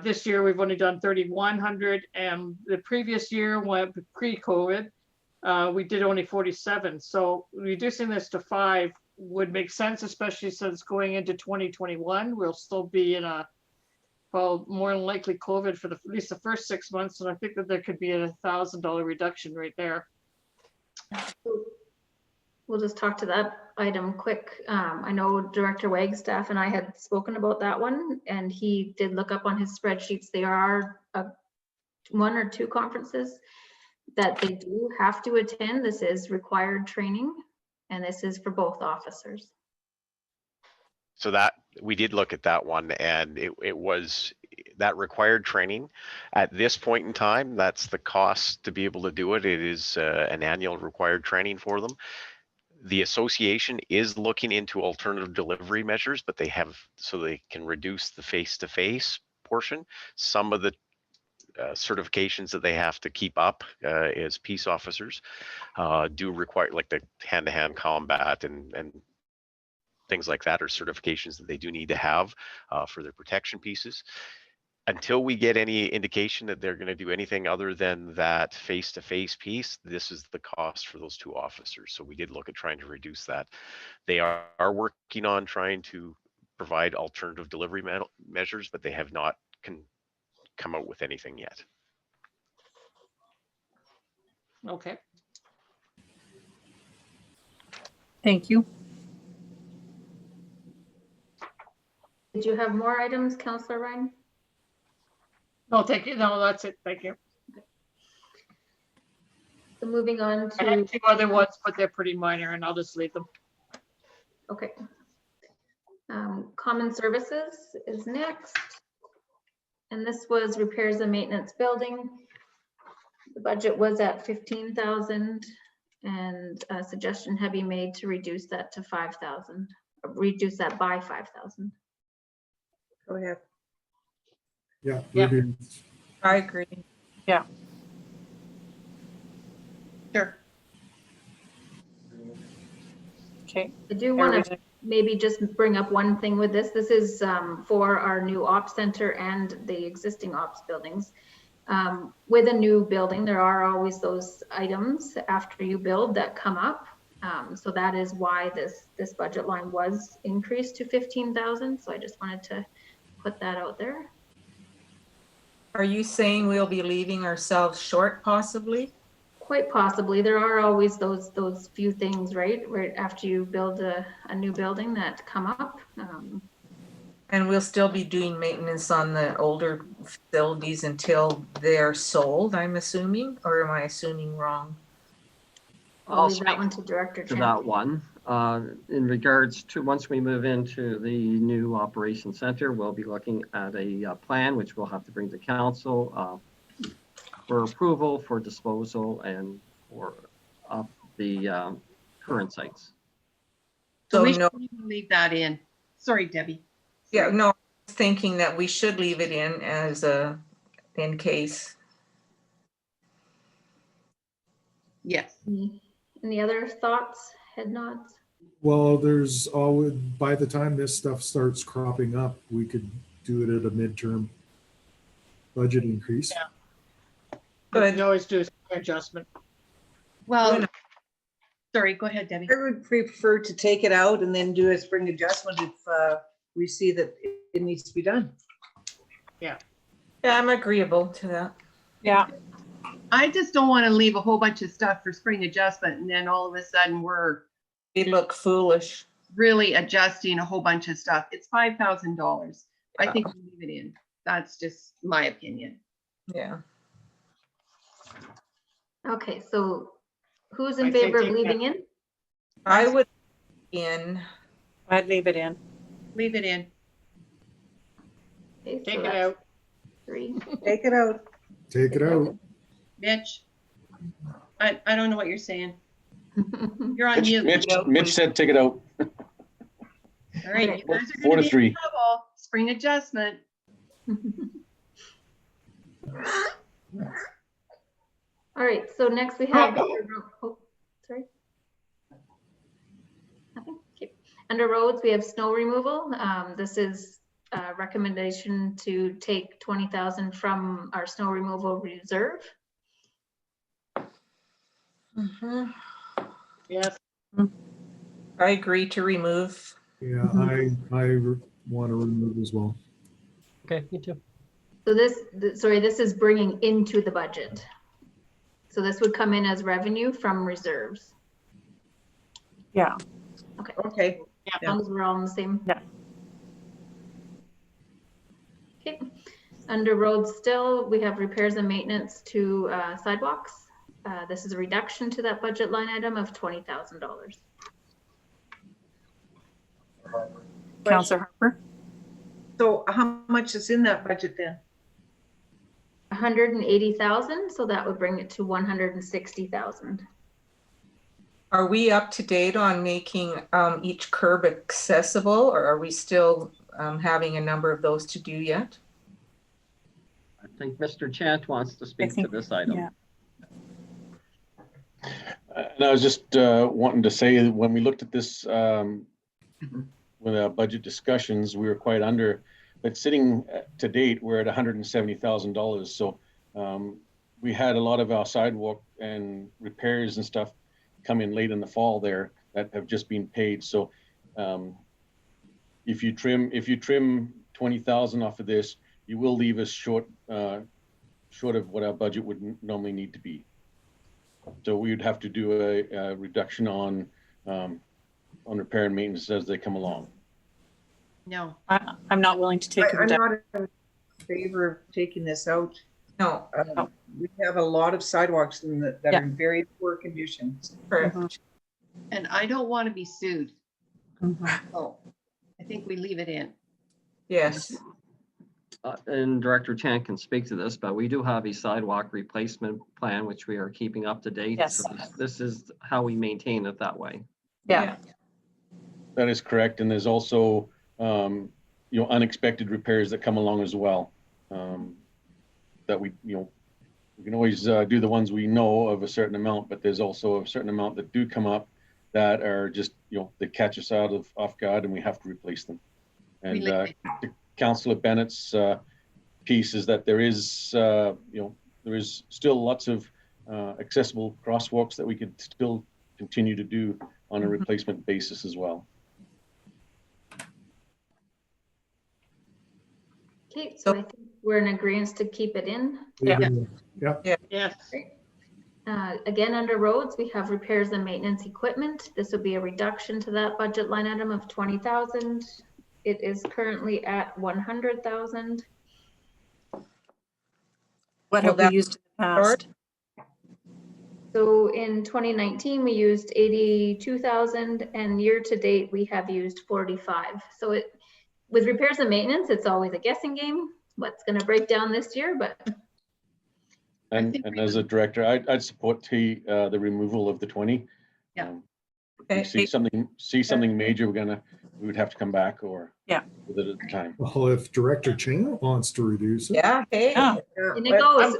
this year we've only done 3,100, and the previous year, when pre-COVID, we did only 47. So reducing this to 5 would make sense, especially since going into 2021, we'll still be in a, well, more than likely COVID for at least the first 6 months. And I think that there could be a $1,000 reduction right there. We'll just talk to that item quick. I know Director Wagstaff and I had spoken about that one, and he did look up on his spreadsheets. There are 1 or 2 conferences that they do have to attend. This is required training, and this is for both officers. So that, we did look at that one, and it was that required training. At this point in time, that's the cost to be able to do it. It is an annual required training for them. The association is looking into alternative delivery measures, but they have, so they can reduce the face-to-face portion. Some of the certifications that they have to keep up as peace officers do require, like the hand-to-hand combat and things like that, are certifications that they do need to have for their protection pieces. Until we get any indication that they're going to do anything other than that face-to-face piece, this is the cost for those 2 officers. So we did look at trying to reduce that. They are working on trying to provide alternative delivery measures, but they have not come out with anything yet. Okay. Thank you. Did you have more items, Councillor Ryan? No, thank you. No, that's it. Thank you. So moving on I to, have 2 other ones, but they're pretty minor, and I'll just leave them. okay. Common services is next. And this was repairs and maintenance building. The budget was at 15,000, and a suggestion had been made to reduce that to 5,000, reduce that by 5,000. Go ahead. Yeah. Yeah. reduce. I agree. Sure. Okay. I do want to maybe just bring up one thing with this. This is for our new ops center and the existing ops buildings. With a new building, there are always those items after you build that come up. So that is why this budget line was increased to 15,000. So I just wanted to put that out there. Are you saying we'll be leaving ourselves short possibly? Quite possibly. There are always those few things, right? Right after you build a new building that come up. And we'll still be doing maintenance on the older facilities until they're sold, I'm assuming, or am I assuming wrong? I'll I'll leave that speak one to Director to Chen. that one. In regards to, once we move into the new operations center, we'll be looking at a plan which we'll have to bring to council for approval, for disposal, and for the current sites. So So we no, should leave that in. Sorry, Debbie. yeah, no, I was thinking that we should leave it in as in case. Yes. Any other thoughts, head nods? Well, there's always, by the time this stuff starts cropping up, we could do it at a midterm budget increase. Yeah. Good. You can always do an adjustment. Well, sorry, go ahead, Debbie. I would prefer to take it out and then do a spring adjustment if we see that it needs to be done. Yeah, I'm agreeable to that. Yeah. I just don't want to leave a whole bunch of stuff for spring adjustment and then all of a sudden we're They look foolish. really adjusting a whole bunch of stuff. It's $5,000. I think we leave it in. That's just my opinion. Yeah. Okay, so who's I in say favor of take leaving in? I would in. I'd leave it in. Leave it in. Okay, so Take it that's out. 3. Take it out. Take it out. Mitch, I don't know what you're saying. You're on mute. Mitch said, take it out. All right, you guys are 4 gonna to be 3. in trouble. Spring adjustment. All right, so next we have, oh, sorry. Nothing? Okay. Under roads, we have snow removal. This is a recommendation to take 20,000 from our snow removal reserve. Mhm. Yes. I agree to remove. Yeah, I want to remove as well. Okay, me too. So this, sorry, this is bringing into the budget. So this would come in as revenue from reserves. Yeah. Okay. Okay. As long as we're all on the same. Yeah. Okay. Under roads still, we have repairs and maintenance to sidewalks. This is a reduction to that budget line item of $20,000. Councillor Harper? So how much is in that budget then? 180,000, so that would bring it to 160,000. Are we up to date on making each curb accessible, or are we still having a number of those to do yet? I think Mr. Chant wants to speak to this item. Yeah. And I was just wanting to say that when we looked at this with our budget discussions, we were quite under, but sitting to date, we're at $170,000. So we had a lot of our sidewalk and repairs and stuff come in late in the fall there that have just been paid. So if you trim 20,000 off of this, you will leave us short of what our budget would normally need to be. So we would have to do a reduction on repair and maintenance as they come along. No. I'm not willing to take a I'm reduction. not in favor of taking this out. No. We have a lot of sidewalks that Yeah. are in very poor condition. Correct. And I don't want to be sued. Mhm. So I think we leave it in. Yes. And Director Chan can speak to this, but we do have a sidewalk replacement plan, which we are keeping up to date. Yes. So this is how we maintain it that way. Yeah. That is correct. And there's also, unexpected repairs that come along as well. That we can always do the ones we know of a certain amount, but there's also a certain amount that do come up that are just, they catch us off guard and we have to replace them. And leave to Councillor Bennett's piece is that there is still lots of accessible crosswalks that we could still continue to do on a replacement basis as well. Okay, so I think we're in agreement to keep it in. Yeah. Yes. Again, under roads, we have repairs and maintenance equipment. This would be a reduction to that budget line item of 20,000. It is currently at 100,000. What have we used in the past? So in 2019, we used 82,000, and year to date, we have used 45. So with repairs and maintenance, it's always a guessing game. What's going to break down this year, but. And as a director, I'd support the removal of the 20. Yeah. If we see something major, we would have to come back or with it at the time. Well, if Director Chan wants to reduce it. Yeah. Hey. Yeah. In it goes.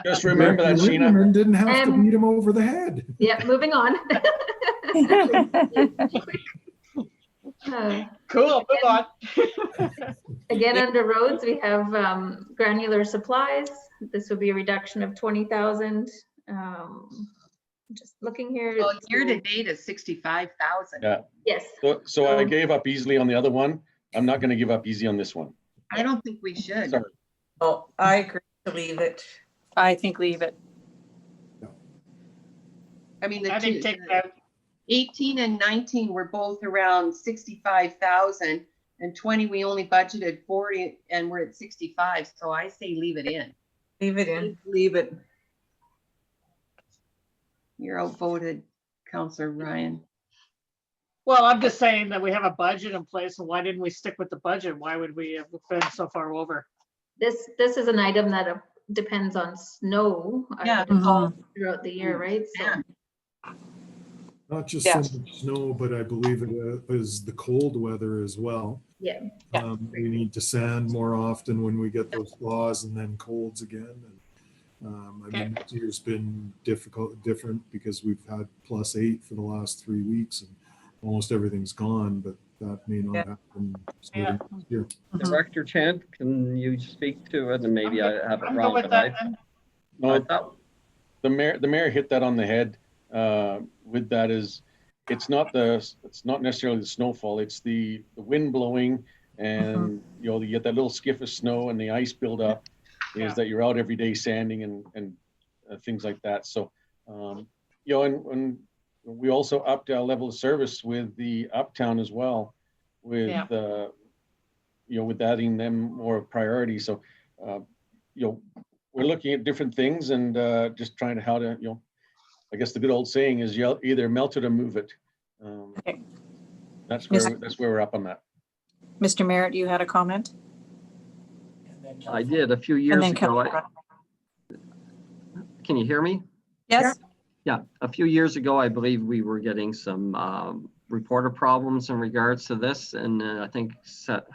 Just remember that, Director Sheena. Lindemann didn't have to beat him over the head. Yeah, moving on. Cool, move on. Again, under roads, we have granular supplies. This would be a reduction of 20,000. Just looking here. Well, year to date is 65,000. Yeah. Yes. So I gave up easily on the other one. I'm not going to give up easy on this one. I don't think we should. Sorry. Oh, I agree To leave it. I think leave it. I mean, the I think two, take that, 18 and 19 were both around 65,000, and 20, we only budgeted 40 and we're at 65. So I say leave it in. Leave it in. Leave it. You're outvoted, Councillor Ryan. well, I'm just saying that we have a budget in place, and why didn't we stick with the budget? Why would we have been so far over? This is an item that depends on snow. Yeah. It falls throughout the year, right? So Yeah. Not just Yeah. so much snow, but I believe it is the cold weather as well. yeah. Yeah. We need to sand more often when we get those thaws and then colds again. And, I mean, this year's been different because we've had +8 for the last 3 weeks and almost everything's gone, but that may not Yeah. happen Yeah. next year. Director Chant, can you speak to it? And maybe I have it I'm good wrong, with but that I then. No, thought, the mayor hit that on the head. With that is, it's not necessarily the snowfall, it's the wind blowing, and you get that little skiff of snow and the ice build up. Yeah. Is that you're out every day sanding and things like that. So and we also upped our level of service with the uptown as well, with Yeah. with adding them more priority. So we're looking at different things and just trying to how to I guess the good old saying is you either melt it or move it. Okay. That's where we're up on that. Mr. Merritt, you had a comment? I did a few And years then ago. Councillor- Can you hear me? Yes? Yeah, a few years ago, I believe we were getting some reporter problems in regards to this. And I think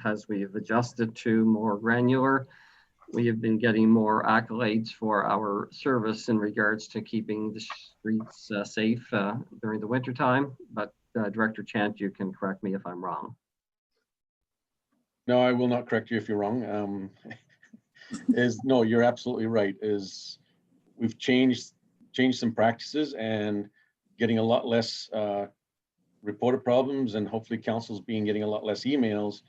as we've adjusted to more granular, we have been getting more accolades for our service in regards to keeping the streets safe during the winter time. But Director Chant, you can correct me if I'm wrong. No, I will not correct you if you're wrong. No, you're absolutely right. We've changed some practices and getting a lot less reporter problems, and hopefully council's getting a lot less emails.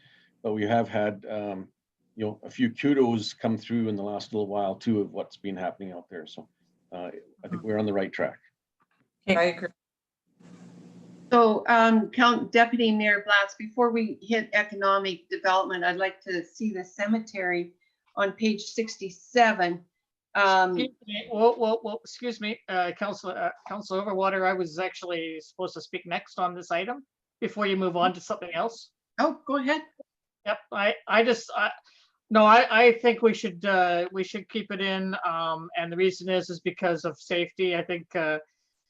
But we have had a few kudos come through in the last little while too of what's been happening out there. So I think we're on the right track. I agree. So Deputy Mayor Blatz, before we hit economic development, I'd like to see the cemetery on page 67. Whoa, excuse me, Councilor Overwater, I was actually supposed to speak next on this item before you move on to something else. Oh, go ahead. Yep, I think we should keep it in, and the reason is because of safety. I think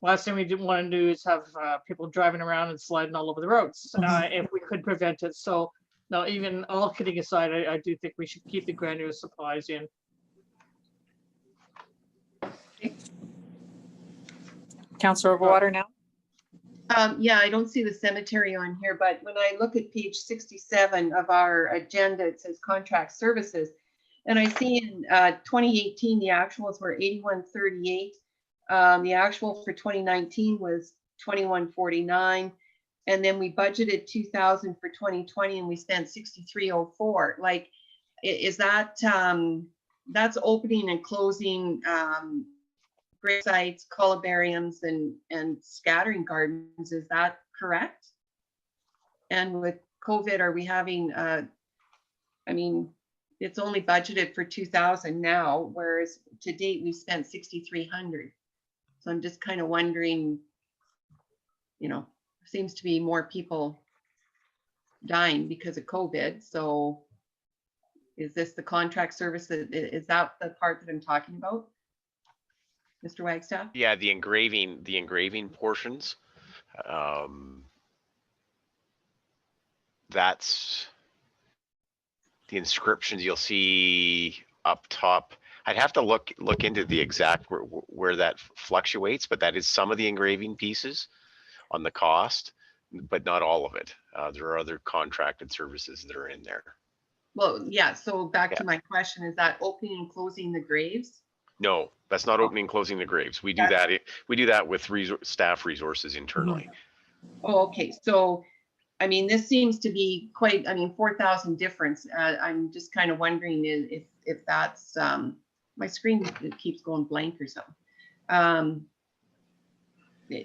last thing we didn't want to do is have people driving around and sliding all over the roads if we could prevent it. So no, even all kidding aside, I do think we should keep the granular supplies in. Councillor Overwater now? Yeah, I don't see the cemetery on here, but when I look at page 67 of our agenda, it says contract services. And I see in 2018, the actuals were 8138. The actual for 2019 was 2149. And then we budgeted 2,000 for 2020 and we spent 6304. Like, is that, that's opening and closing grave sites, columbariums, and scattering gardens. Is that correct? And with COVID, are we having, I mean, it's only budgeted for 2,000 now, whereas to date we spent 6,300. So I'm just kind of wondering, seems to be more people dying because of COVID. So is this the contract service? Is that the part that I'm talking about? Mr. Wagstaff? Yeah, the engraving portions. That's the inscriptions you'll see up top. I'd have to look into the exact where that fluctuates, but that is some of the engraving pieces on the cost, but not all of it. There are other contracted services that are in there. Well, yeah. So back to my question, is that opening and closing the graves? No, that's not opening and closing the graves. We do that. We do that with staff resources internally. Oh, okay. So, I mean, this seems to be quite, 4,000 difference. I'm just kind of wondering if that's my screen keeps going blank or something.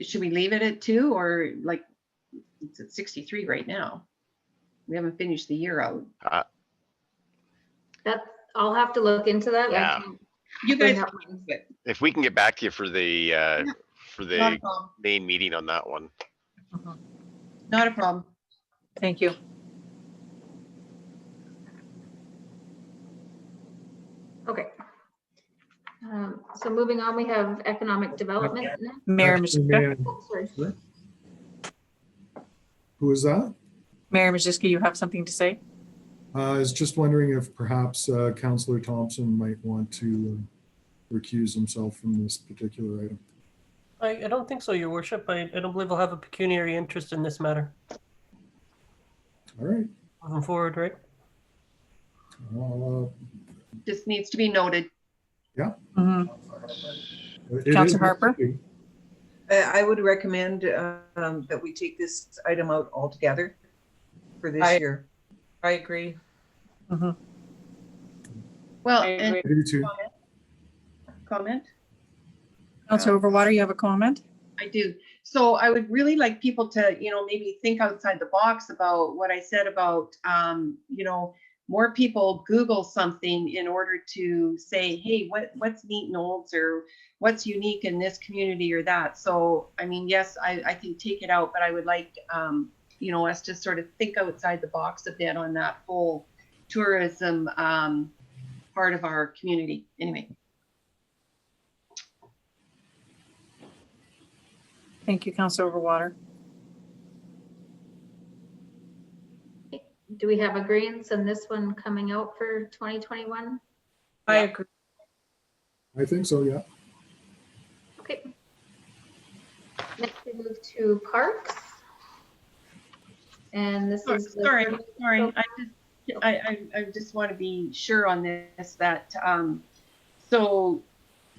Should we leave it at 2 or like it's at 63 right now? We haven't finished the year out. That, I'll have to look into that. I Yeah. can You bring guys, up mine. If we can get back to you for the not a problem. main meeting on that one. Not a problem. Thank you. Okay. So moving on, we have economic development. next. Mayor Actually, Majewski. may I- Oh, sorry. Who is that? Mayor Majewski, you have something to say? I was just wondering if perhaps Councillor Thompson might want to recuse himself from this particular item. I don't think so, Your Worship. I don't believe I'll have a pecuniary interest in this matter. All right. Moving forward, right? Just needs to be noted. Mhm. It Councillor is- Harper? I would recommend that we take this item out altogether for this year. I agree. Well, I and agree. I do too. comment? Councillor Overwater, you have a comment? I do. So I would really like people to, maybe think outside the box about what I said about, more people Google something in order to say, hey, what's neat and olds or what's unique in this community or that. So, I mean, yes, I think take it out, but I would like, us to sort of think outside the box a bit on that whole tourism part of our community. Anyway. Thank you, Councillor Overwater. Do we have agreements on this one coming out for 2021? I agree. I think so, yeah. Okay. Next we move to parks. And this is. the Sorry. Oh. I just want to be sure on this that so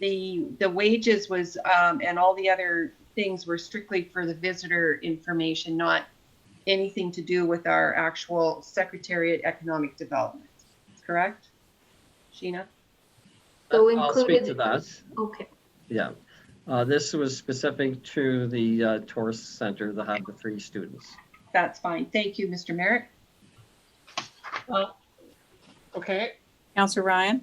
the wages was and all the other things were strictly for the visitor information, not anything to do with our actual Secretariat Economic Development. Correct, Sheena? So I'll speak to included. that. Okay. Yeah. This was specific to the tourist center that have the 3 students. That's fine. Thank you, Mr. Merritt. Okay. Councillor Ryan?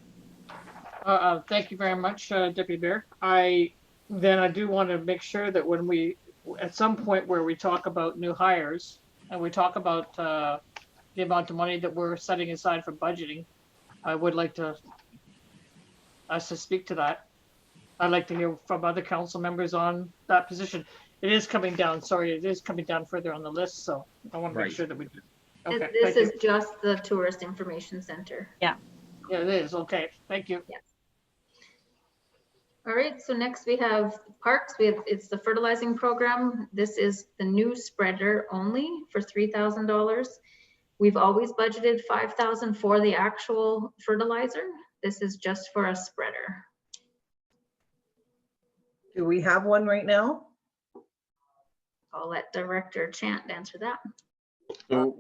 Thank you very much, Deputy Mayor. I do want to make sure that when we, at some point where we talk about new hires and we talk about the amount of money that we're setting aside for budgeting, I would like us to speak to that. I'd like to hear from other council members on that position. It is coming down, it is coming down further on the list, so I want to make Right. sure that we do. Okay, This thank is you. just the Tourist Information Center. Yeah, it is. Okay, thank you. All right, so next we have parks. It's the fertilizing program. This is the new spreader only for $3,000. We've always budgeted $5,000 for the actual fertilizer. This is just for a spreader. Do we have one right now? I'll let Director Chant answer that. So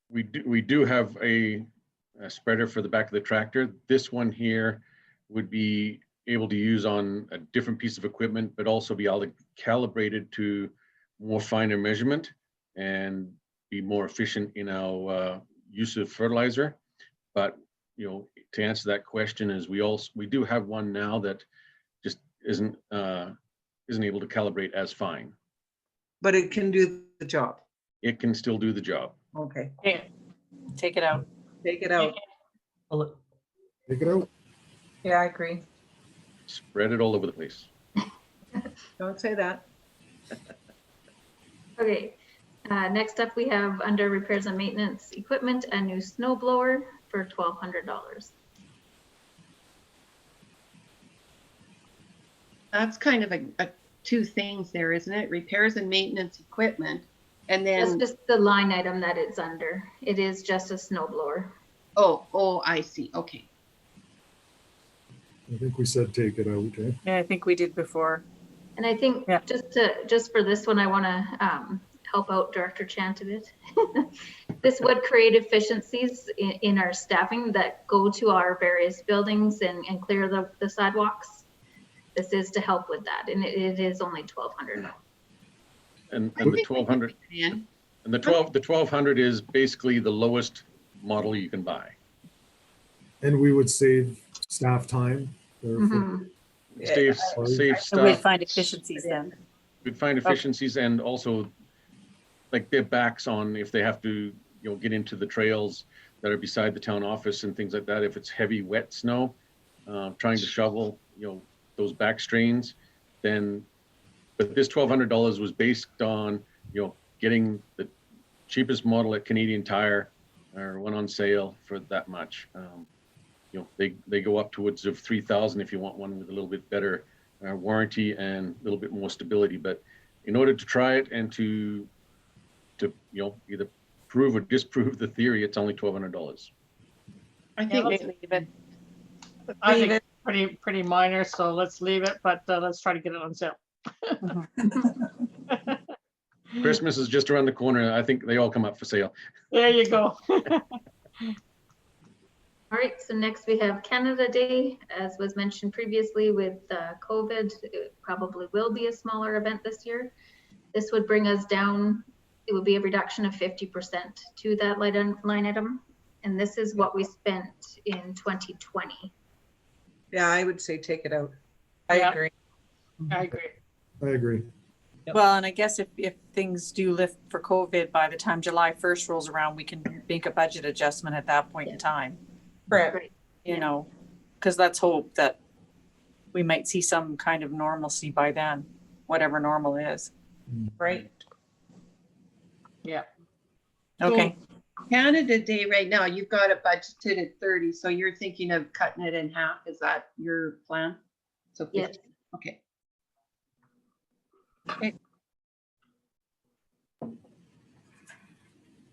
we do have a spreader for the back of the tractor. This one here would be able to use on a different piece of equipment, but also be calibrated to more finer measurement and be more efficient in our use of fertilizer. But to answer that question is we do have one now that just isn't able to calibrate as fine. But it can do the job. It can still do the job. Okay, Take it out. take it out. Take it out. Yeah, I agree. Spread it all over the place. Don't say that. Okay, next up we have under repairs and maintenance equipment, a new snow blower for $1,200. That's kind of a 2 things there, isn't it? Repairs and maintenance equipment. And That's then, just the line item that it's under. It is just a snow blower. oh, I see. Okay. I think we said take it out, eh? Yeah, I think we did before. And I think Yeah. just for this one, I want to help out Director Chant a bit. This would create efficiencies in our staffing that go to our various buildings and clear the sidewalks. This is to help with that, and it is only $1,200. And the 1,200, In. and the 1,200 is basically the lowest model you can buy. And we would save staff time. therefore. Mhm. Save So we'd stuff. find efficiencies then. We'd find efficiencies and also like their backs on if they have to, get into the trails that are beside the town office and things like that. If it's heavy, wet snow, trying to shovel, those back strains, then, but this $1,200 was based on, getting the cheapest model at Canadian Tire or one on sale for that much. They go up towards of 3,000 if you want one with a little bit better warranty and a little bit more stability. But in order to try it and to either prove or disprove the theory, it's only $1,200. I think let's- leave it. I Leave think pretty minor, so let's leave it, but let's try to get it on sale. Christmas is just around the corner. I think they all come up for sale. There you go. All right, so next we have Canada Day. As was mentioned previously with COVID, it probably will be a smaller event this year. This would bring us down, it would be a reduction of 50% to that line item. And this is what we spent in 2020. Yeah, I would say take it out. I Yeah. agree. I agree. I agree. Well, and I guess if things do lift for COVID, by the time July 1st rolls around, we can make a budget adjustment at that point in time, Correct. Right. because let's hope that we might see some kind of normalcy by then, whatever normal is. Right. Yeah. Okay. Canada Day right now, you've got it budgeted at 30, so you're thinking of cutting it in half. Is that your plan? So 50. Yes. Okay.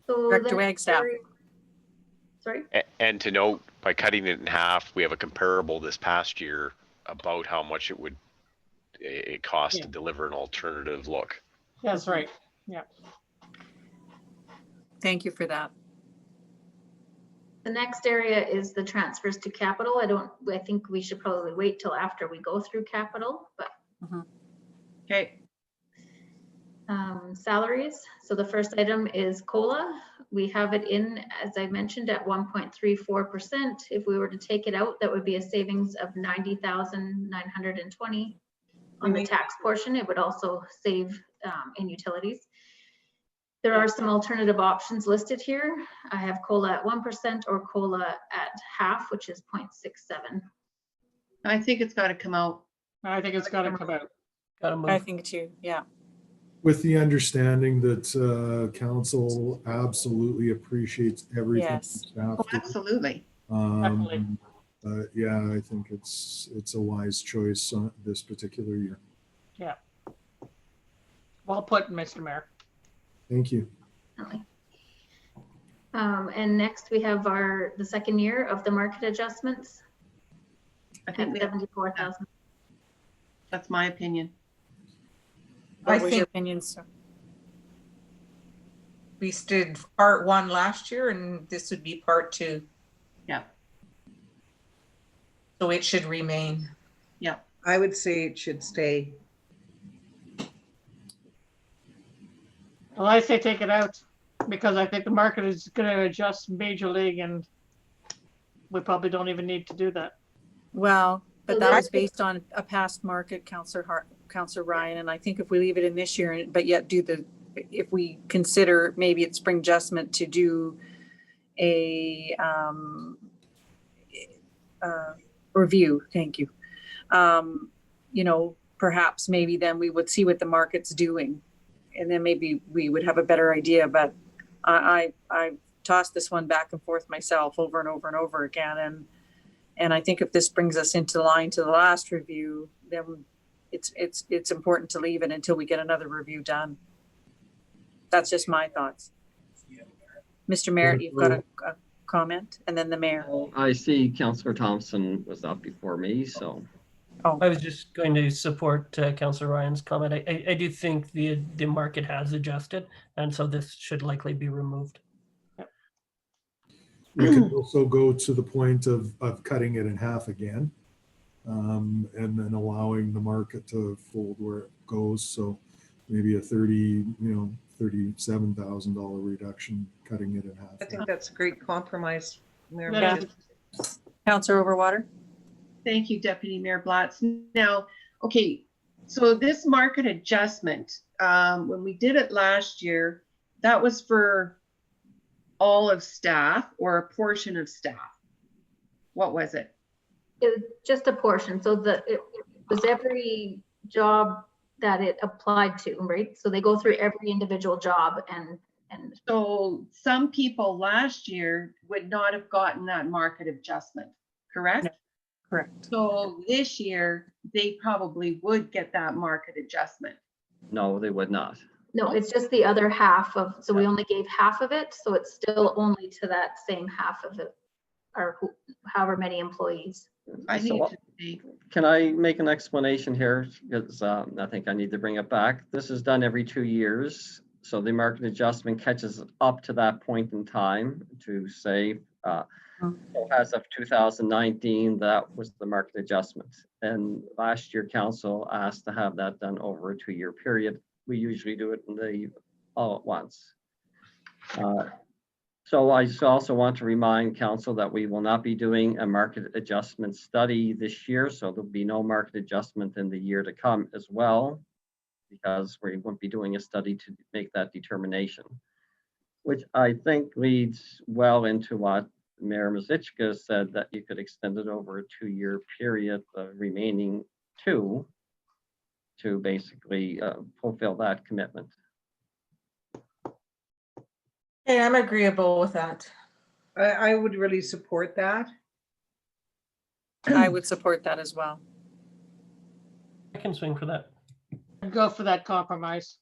So Director the Wagstaff. area- Sorry? And to note, by cutting it in half, we have a comparable this past year about how much it would it cost to deliver an alternative look. That's right. Thank you for that. The next area is the transfers to capital. I think we should probably wait till after we go through capital, but Okay. salaries. So the first item is COLA. We have it in, as I mentioned, at 1.34%. If we were to take it out, that would be a savings of 90,920. On the tax portion, it would also save in utilities. There are some alternative options listed here. I have COLA at 1% or COLA at half, which is 0.67. I think it's got to come out. I think it's gotta come out. Gotta I move. think too, yeah. With the understanding that council absolutely appreciates everything Yes. staff Oh, do. absolutely. Definitely. Yeah, I think it's a wise choice on this particular year. Well put, Mr. Mayor. Thank you. And next we have the second year of the market adjustments I at think we have, 74,000. that's my opinion. What I was your think opinion, sir? we did part 1 last year and this would be part 2. Yeah. So it should remain. Yeah. I would say it should stay. Well, I say take it out because I think the market is gonna adjust major league and we probably don't even need to do that. Well, but So that there- was based on a past market, Councillor Ryan, and I think if we leave it in this year, but yet if we consider maybe it's spring adjustment to do a review, thank you. Perhaps maybe then we would see what the market's doing. And then maybe we would have a better idea, but I tossed this one back and forth myself over and over and over again. And I think if this brings us into line to the last review, then it's important to leave it until we get another review done. That's just my thoughts. Mr. Merritt, you've got a comment, and then the mayor. I see Councillor Thompson was up before me, so. I was just going to support Councillor Ryan's comment. I do think the market has adjusted, and so this should likely be removed. We could also go to the point of cutting it in half again, and then allowing the market to fold where it goes. So maybe a $37,000 reduction, cutting it in half. I think that's a great compromise, Mayor. Yeah. Midget. Counselor Overwater? Thank you, Deputy Mayor Blatz. Now, okay, so this market adjustment, when we did it last year, that was for all of staff or a portion of staff? What was it? It was just a portion. So it was every job that it applied to, right? So they go through every individual job and So some people last year would not have gotten that market adjustment, correct? Correct. So this year, they probably would get that market adjustment. No, they would not. no, it's just the other half of, so we only gave half of it. So it's still only to that same half of it, or however many employees. I So need to see. can I make an explanation here? Because I think I need to bring it back. This is done every 2 years. So the market adjustment catches up to that point in time to say, so as of 2019, that was the market adjustment. And last year, council asked to have that done over a 2-year period. We usually do it all at once. So I also want to remind council that we will not be doing a market adjustment study this year. So there'll be no market adjustment in the year to come as well, because we won't be doing a study to make that determination, which I think leads well into what Mayor Mazichka said, that you could extend it over a 2-year period, the remaining 2, to basically fulfill that commitment. Hey, I'm agreeable with that. I would really support that. I would support that as well. I can swing for that. I'd go for that compromise.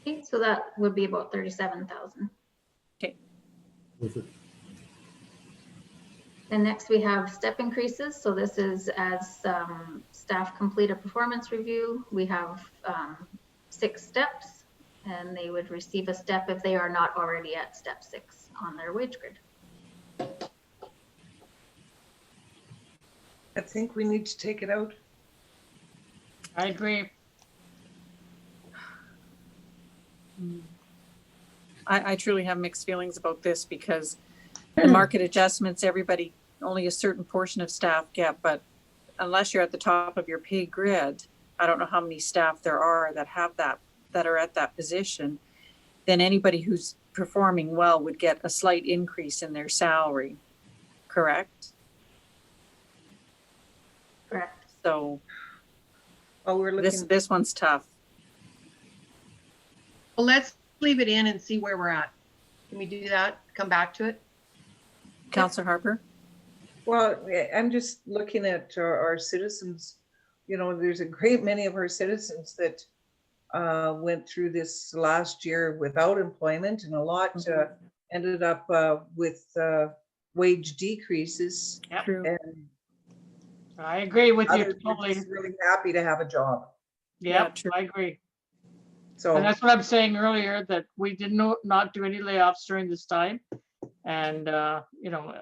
Okay, so that would be about 37,000. Perfect. And next we have step increases. So this is as staff complete a performance review. We have 6 steps, and they would receive a step if they are not already at step 6 on their wage grid. I think we need to take it out. I agree. I truly have mixed feelings about this, because the market adjustments, everybody, only a certain portion of staff get, but unless you're at the top of your pay grid, I don't know how many staff there are that have that are at that position, then anybody who's performing well would get a slight increase in their salary, correct? Correct. So Oh, we're looking. this one's tough. Well, let's leave it in and see where we're at. Can we do that? Come back to it? Councillor Harper? Well, I'm just looking at our citizens. You know, there's a great many of our citizens that went through this last year without employment, and a lot ended up with wage decreases. Yep. True. And I agree with you others are totally. just really happy to have a job. Yeah, Yep, true. I agree. So And that's what I'm saying earlier, that we did not do any layoffs during this time. And, you know,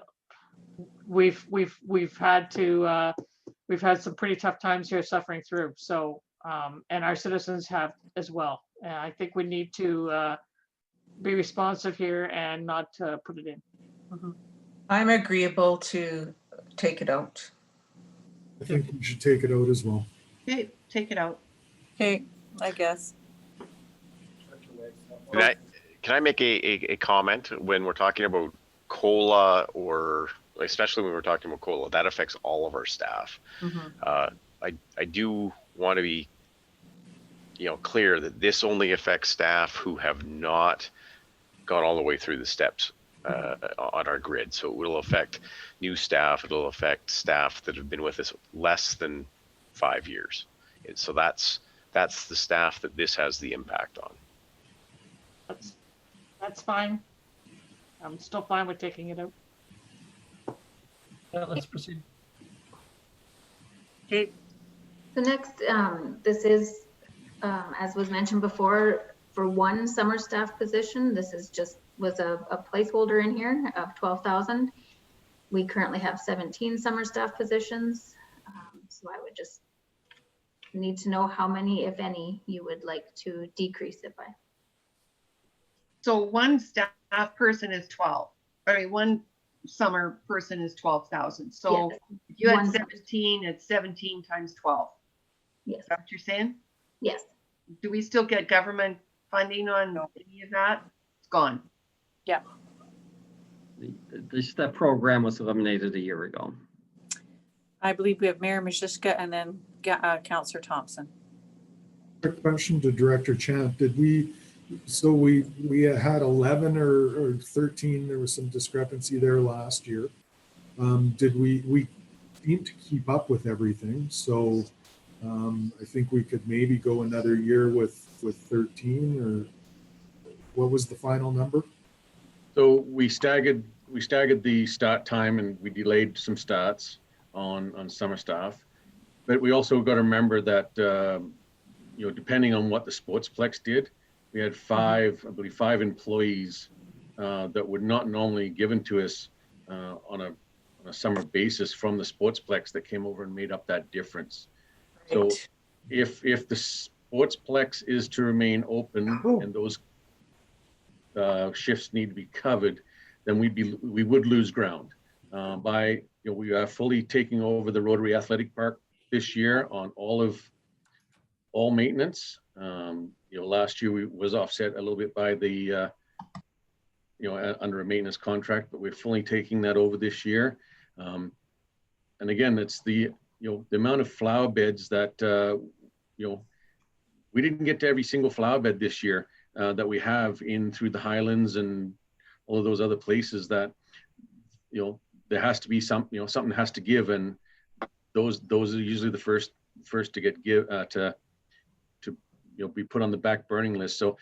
we've had some pretty tough times here suffering through. So, and our citizens have as well. And I think we need to be responsive here and not put it in. I'm agreeable to take it out. I think we should take it out as well. Okay, take it out. Okay, I guess. Can I make a comment when we're talking about COLA, or especially when we're talking about COLA, that affects all of our staff. I do want to be, clear that this only affects staff who have not gone all the way through the steps on our grid. So it will affect new staff. It'll affect staff that have been with us less than 5 years. And so that's the staff that this has the impact on. That's fine. I'm still fine with taking it out. Yeah, let's proceed. Okay, The next, this is, as was mentioned before, for one summer staff position. This is was a placeholder in here of 12,000. We currently have 17 summer staff positions. So I would just need to know how many, if any, you would like to decrease it by. So one staff person is 12, one summer person is 12,000. So Yes. if you had One- 17, it's 17 times 12. Yes, Is that what you're saying? yes. Do we still get government funding on any of that? It's gone. The STEP program was eliminated a year ago. I believe we have Mayor Majewska and then Councillor Thompson. Quick question to Director Chant. Did we, so we had 11 or 13, there was some discrepancy there last year. Did we seem to keep up with everything? So I think we could maybe go another year with 13, or what was the final number? So we staggered the start time and we delayed some starts on summer staff. But we also got to remember that, depending on what the Sportsplex did, we had I believe five employees that were not normally given to us on a summer basis from the Sportsplex that came over and made up that difference. So Right. if the Sportsplex is to remain open and those shifts need to be covered, then we would lose ground. We are fully taking over the Rotary Athletic Park this year on all maintenance. Last year was offset a little bit by the under a maintenance contract, but we're fully taking that over this year. And again, it's the amount of flower beds that we didn't get to every single flower bed this year that we have in through the Highlands and all of those other places that there has to be something has to give, and those are usually the first to get to be put on the back burning list. So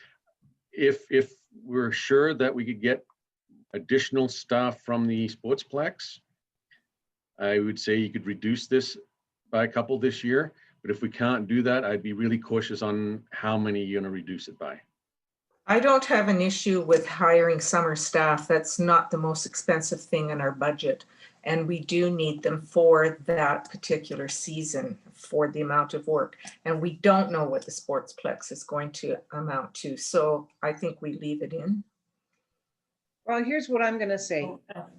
if we're sure that we could get additional staff from the Sportsplex, I would say you could reduce this by a couple this year. But if we can't do that, I'd be really cautious on how many you're going to reduce it by. I don't have an issue with hiring summer staff. That's not the most expensive thing in our budget. And we do need them for that particular season for the amount of work. And we don't know what the Sportsplex is going to amount to. So I think we leave it in. Well, here's what I'm going to say.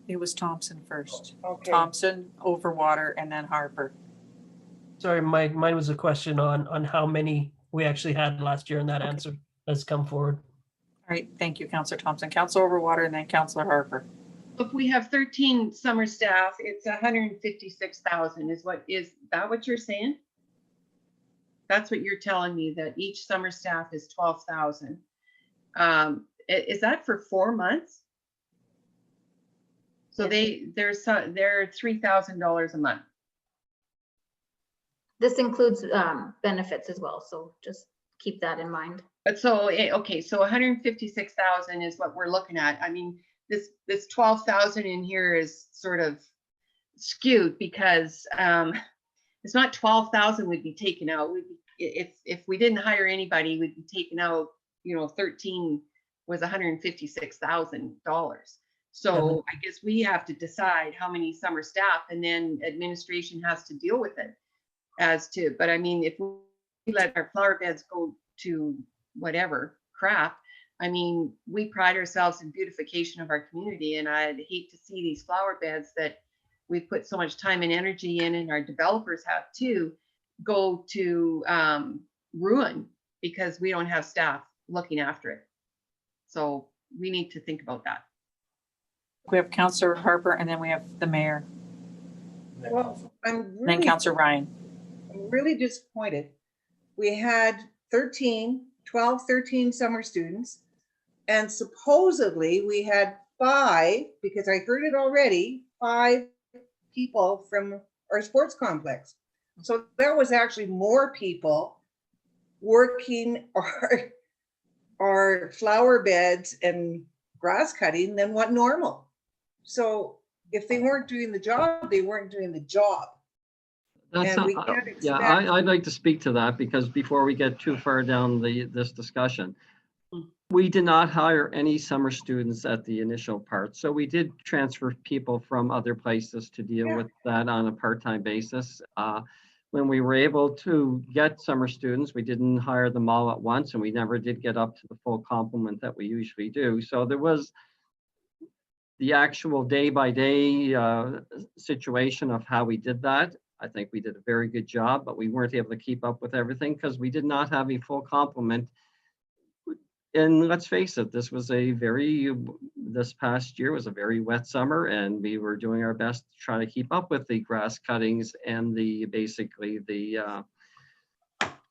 It was Thompson first. Okay. Thompson, Overwater, and then Harper. Sorry, mine was a question on how many we actually had last year, and that answer has come forward. All right, thank you, Councillor Thompson. Councillor Overwater and then Councillor Harper. If we have 13 summer staff, it's 156,000 is that what you're saying? That's what you're telling me, that each summer staff is 12,000. Is that for 4 months? So they're $3,000 a month. This includes benefits as well, so just keep that in mind. But so, okay, so 156,000 is what we're looking at. I mean, this 12,000 in here is sort of skewed because it's not 12,000 would be taken out. If we didn't hire anybody, we'd be taking out, 13 was $156,000. So I guess we have to decide how many summer staff, and then administration has to deal with it but I mean, if we let our flower beds go to whatever crap, I mean, we pride ourselves in beautification of our community, and I'd hate to see these flower beds that we've put so much time and energy in, and our developers have too, go to ruin because we don't have staff looking after it. So we need to think about that. We have Councillor Harper and then we have the mayor. Well, And then Councillor Ryan. I'm really disappointed. We had 13 summer students, and supposedly we had 5, because I heard it already, 5 people from our sports complex. So there was actually more people working our flower beds and grass cutting than what normal. So if they weren't doing the job, they weren't doing the job. That's And we not, can't yeah, expect- I'd like to speak to that, because before we get too far down this discussion, We did not hire any summer students at the initial part. So we did transfer people from other places to deal with that on a part-time basis. When we were able to get summer students, we didn't hire them all at once, and we never did get up to the full complement that we usually do. So there was the actual day-by-day situation of how we did that. I think we did a very good job, but we weren't able to keep up with everything because we did not have a full complement. And let's face it, this past year was a very wet summer, and we were doing our best to try to keep up with the grass cuttings and basically the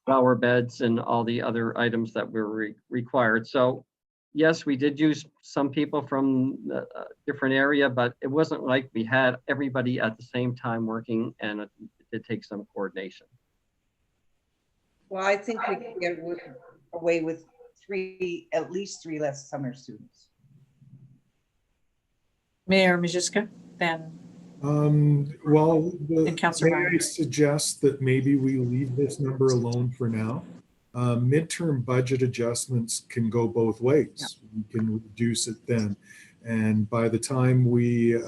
flower beds and all the other items that were required. So yes, we did use some people from a different area, but it wasn't like we had everybody at the same time working, and it did take some coordination. Well, I think we can get away with at least three less summer students. Mayor Majewska, then. Well, And Councillor may I Ryan. suggest that maybe we leave this number alone for now? Midterm budget adjustments can go both ways. We can reduce it then. And by the time we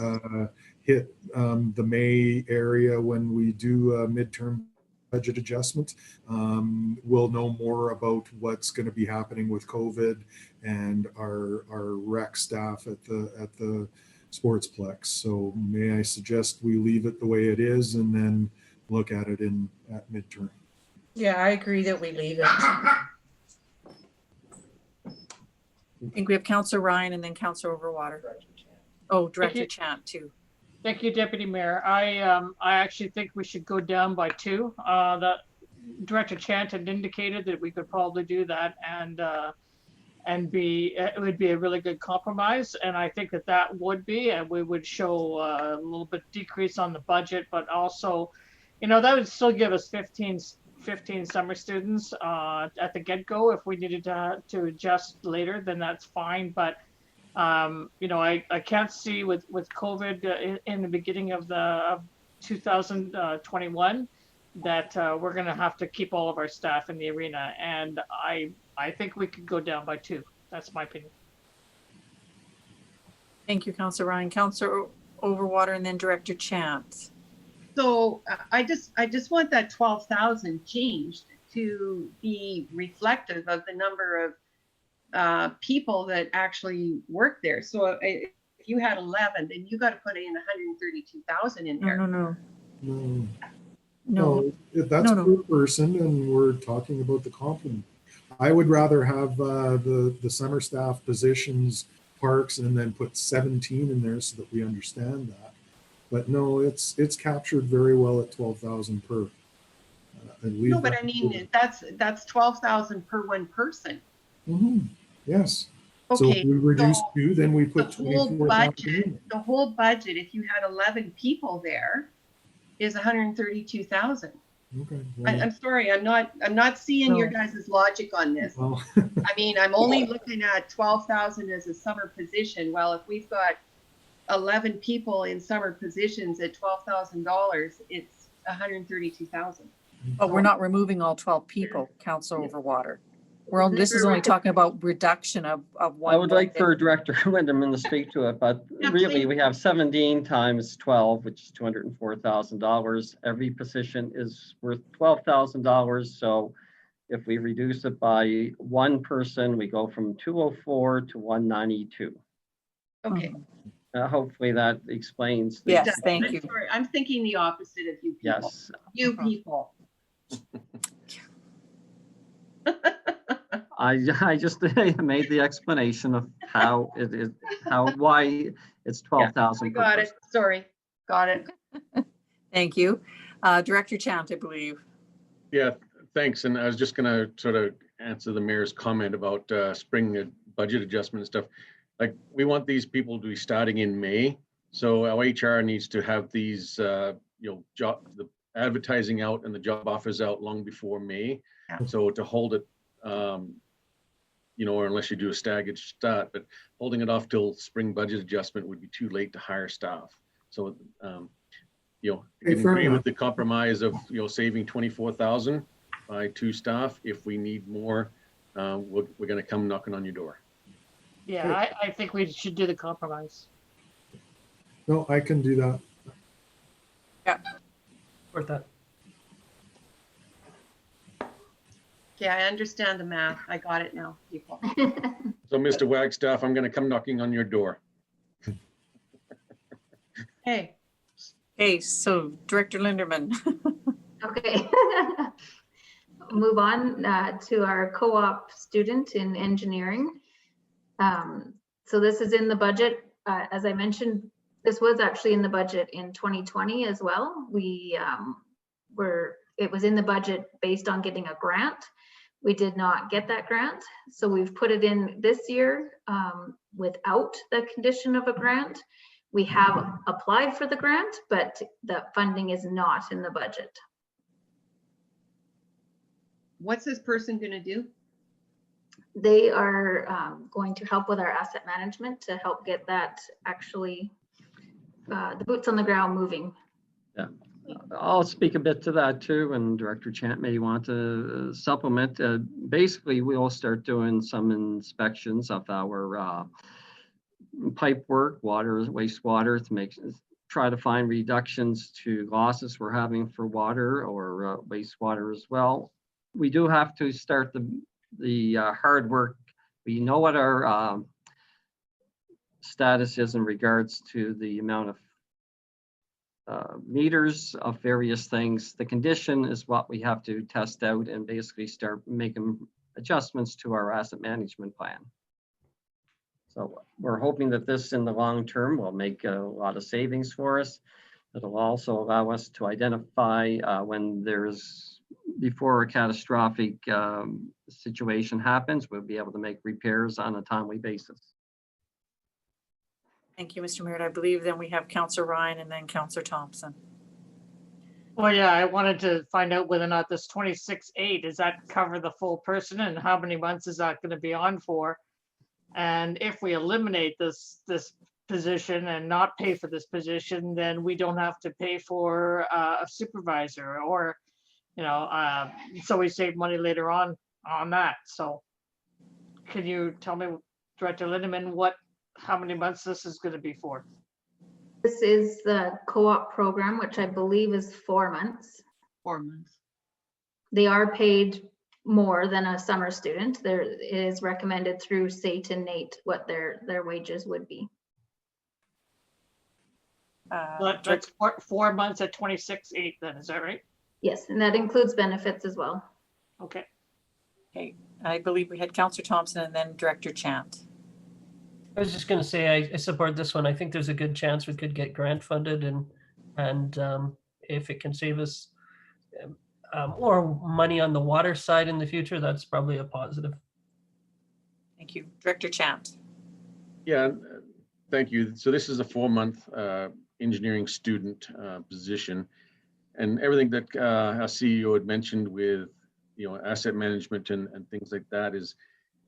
hit the May area, when we do midterm budget adjustments, we'll know more about what's going to be happening with COVID and our rec staff at the Sportsplex. So may I suggest we leave it the way it is and then look at it at midterm? Yeah, I agree that we leave it. I think we have Councillor Ryan and then Councillor Overwater. Oh, Director Chant too. Thank you, Deputy Mayor. I actually think we should go down by 2. That Director Chant had indicated that we could probably do that, and it would be a really good compromise. And I think that would be, and we would show a little bit decrease on the budget, but also, that would still give us 15 summer students at the get-go. If we needed to adjust later, then that's fine. But I can't see with COVID in the beginning of 2021 that we're going to have to keep all of our staff in the arena. And I think we could go down by 2. That's my opinion. Thank you, Councillor Ryan. Councillor Overwater and then Director Chant. So I just want that 12,000 changed to be reflective of the number of people that actually work there. So if you had 11, then you got to put in 132,000 in there. No, that's per person, and we're talking about the complement. I would rather have the summer staff positions, parks, and then put 17 in there so that we understand that. But no, it's captured very well at 12,000 per. No, but I mean that's 12,000 per one person. Mm-hmm. Yes. Okay, so if we reduce 2, then we put the whole 24,000. The whole budget, if you had 11 people there, is 132,000. Okay. Well, I'm sorry, I'm not seeing your guys' logic on this. well, I mean, I'm only looking at 12,000 as a summer position. Well, if we've got 11 people in summer positions at $12,000, it's 132,000. But we're not removing all 12 people, Councillor Overwater. This is only talking about reduction of one. I would like for Director Winderman to speak to it, but really we have 17 times 12, which is $204,000. Every position is worth $12,000. So if we reduce it by one person, we go from 204 to 192. Okay. Hopefully that explains. Yes, thank you. Sorry, I'm thinking the opposite of you people. Yes. You people. I just made the explanation of how it is, why it's 12,000. I got it. Sorry. Got it. Thank you. Director Chant, I believe. Yeah, thanks. And I was just going to sort of answer the mayor's comment about spring budget adjustment and stuff. Like, we want these people to be starting in May. So our HR needs to have these, the advertising out and the job offers out long before May. Yeah. So to hold it, or unless you do a staggered start, but holding it off till spring budget adjustment would be too late to hire staff. So, you can agree with the compromise of, saving 24,000 by 2 staff. If we need more, we're going to come knocking on your door. Yeah, I think we should do the compromise. No, I can do that. Worth that. Okay, I understand the math. I got it now, people. So Mr. Wagstaff, I'm going to come knocking on your door. Hey, Okay, so Director Linderman. Okay. Move on to our co-op student in engineering. So this is in the budget. As I mentioned, this was actually in the budget in 2020 as well. It was in the budget based on getting a grant. We did not get that grant. So we've put it in this year without the condition of a grant. We have applied for the grant, but the funding is not in the budget. what's this person gonna do? They are going to help with our asset management to help get that actually, the boots on the ground moving. Yeah, I'll speak a bit to that too, and Director Chant may want to supplement. Basically, we'll start doing some inspections of our pipe work, water, wastewater, to try to find reductions to losses we're having for water or wastewater as well. We do have to start the hard work. We know what our status is in regards to the amount of meters of various things. The condition is what we have to test out and basically start making adjustments to our asset management plan. So we're hoping that this in the long term will make a lot of savings for us. It'll also allow us to identify when there's, before a catastrophic situation happens, we'll be able to make repairs on a timely basis. Thank you, Mr. Merritt. I believe then we have Councillor Ryan and then Councillor Thompson. Well, yeah, I wanted to find out whether or not this 26.8, does that cover the full person, and how many months is that going to be on for? And if we eliminate this position and not pay for this position, then we don't have to pay for a supervisor, or, you know, so we save money later on that. So can you tell me, Director Lindeman, how many months this is going to be for? This is the co-op program, which I believe is 4 months. 4 months. They are paid more than a summer student. There is recommended through SATE and NATE what their wages would be. That's 4 months at 26.8 then, is that right? Yes, and that includes benefits as well. Okay. Okay, I believe we had Councillor Thompson and then Director Chant. I was just going to say I support this one. I think there's a good chance we could get grant funded, and if it can save us more money on the water side in the future, that's probably a positive. Thank you. Director Chant. Yeah, thank you. So this is a 4-month engineering student position, and everything that our CEO had mentioned with, you know, asset management and things like that is,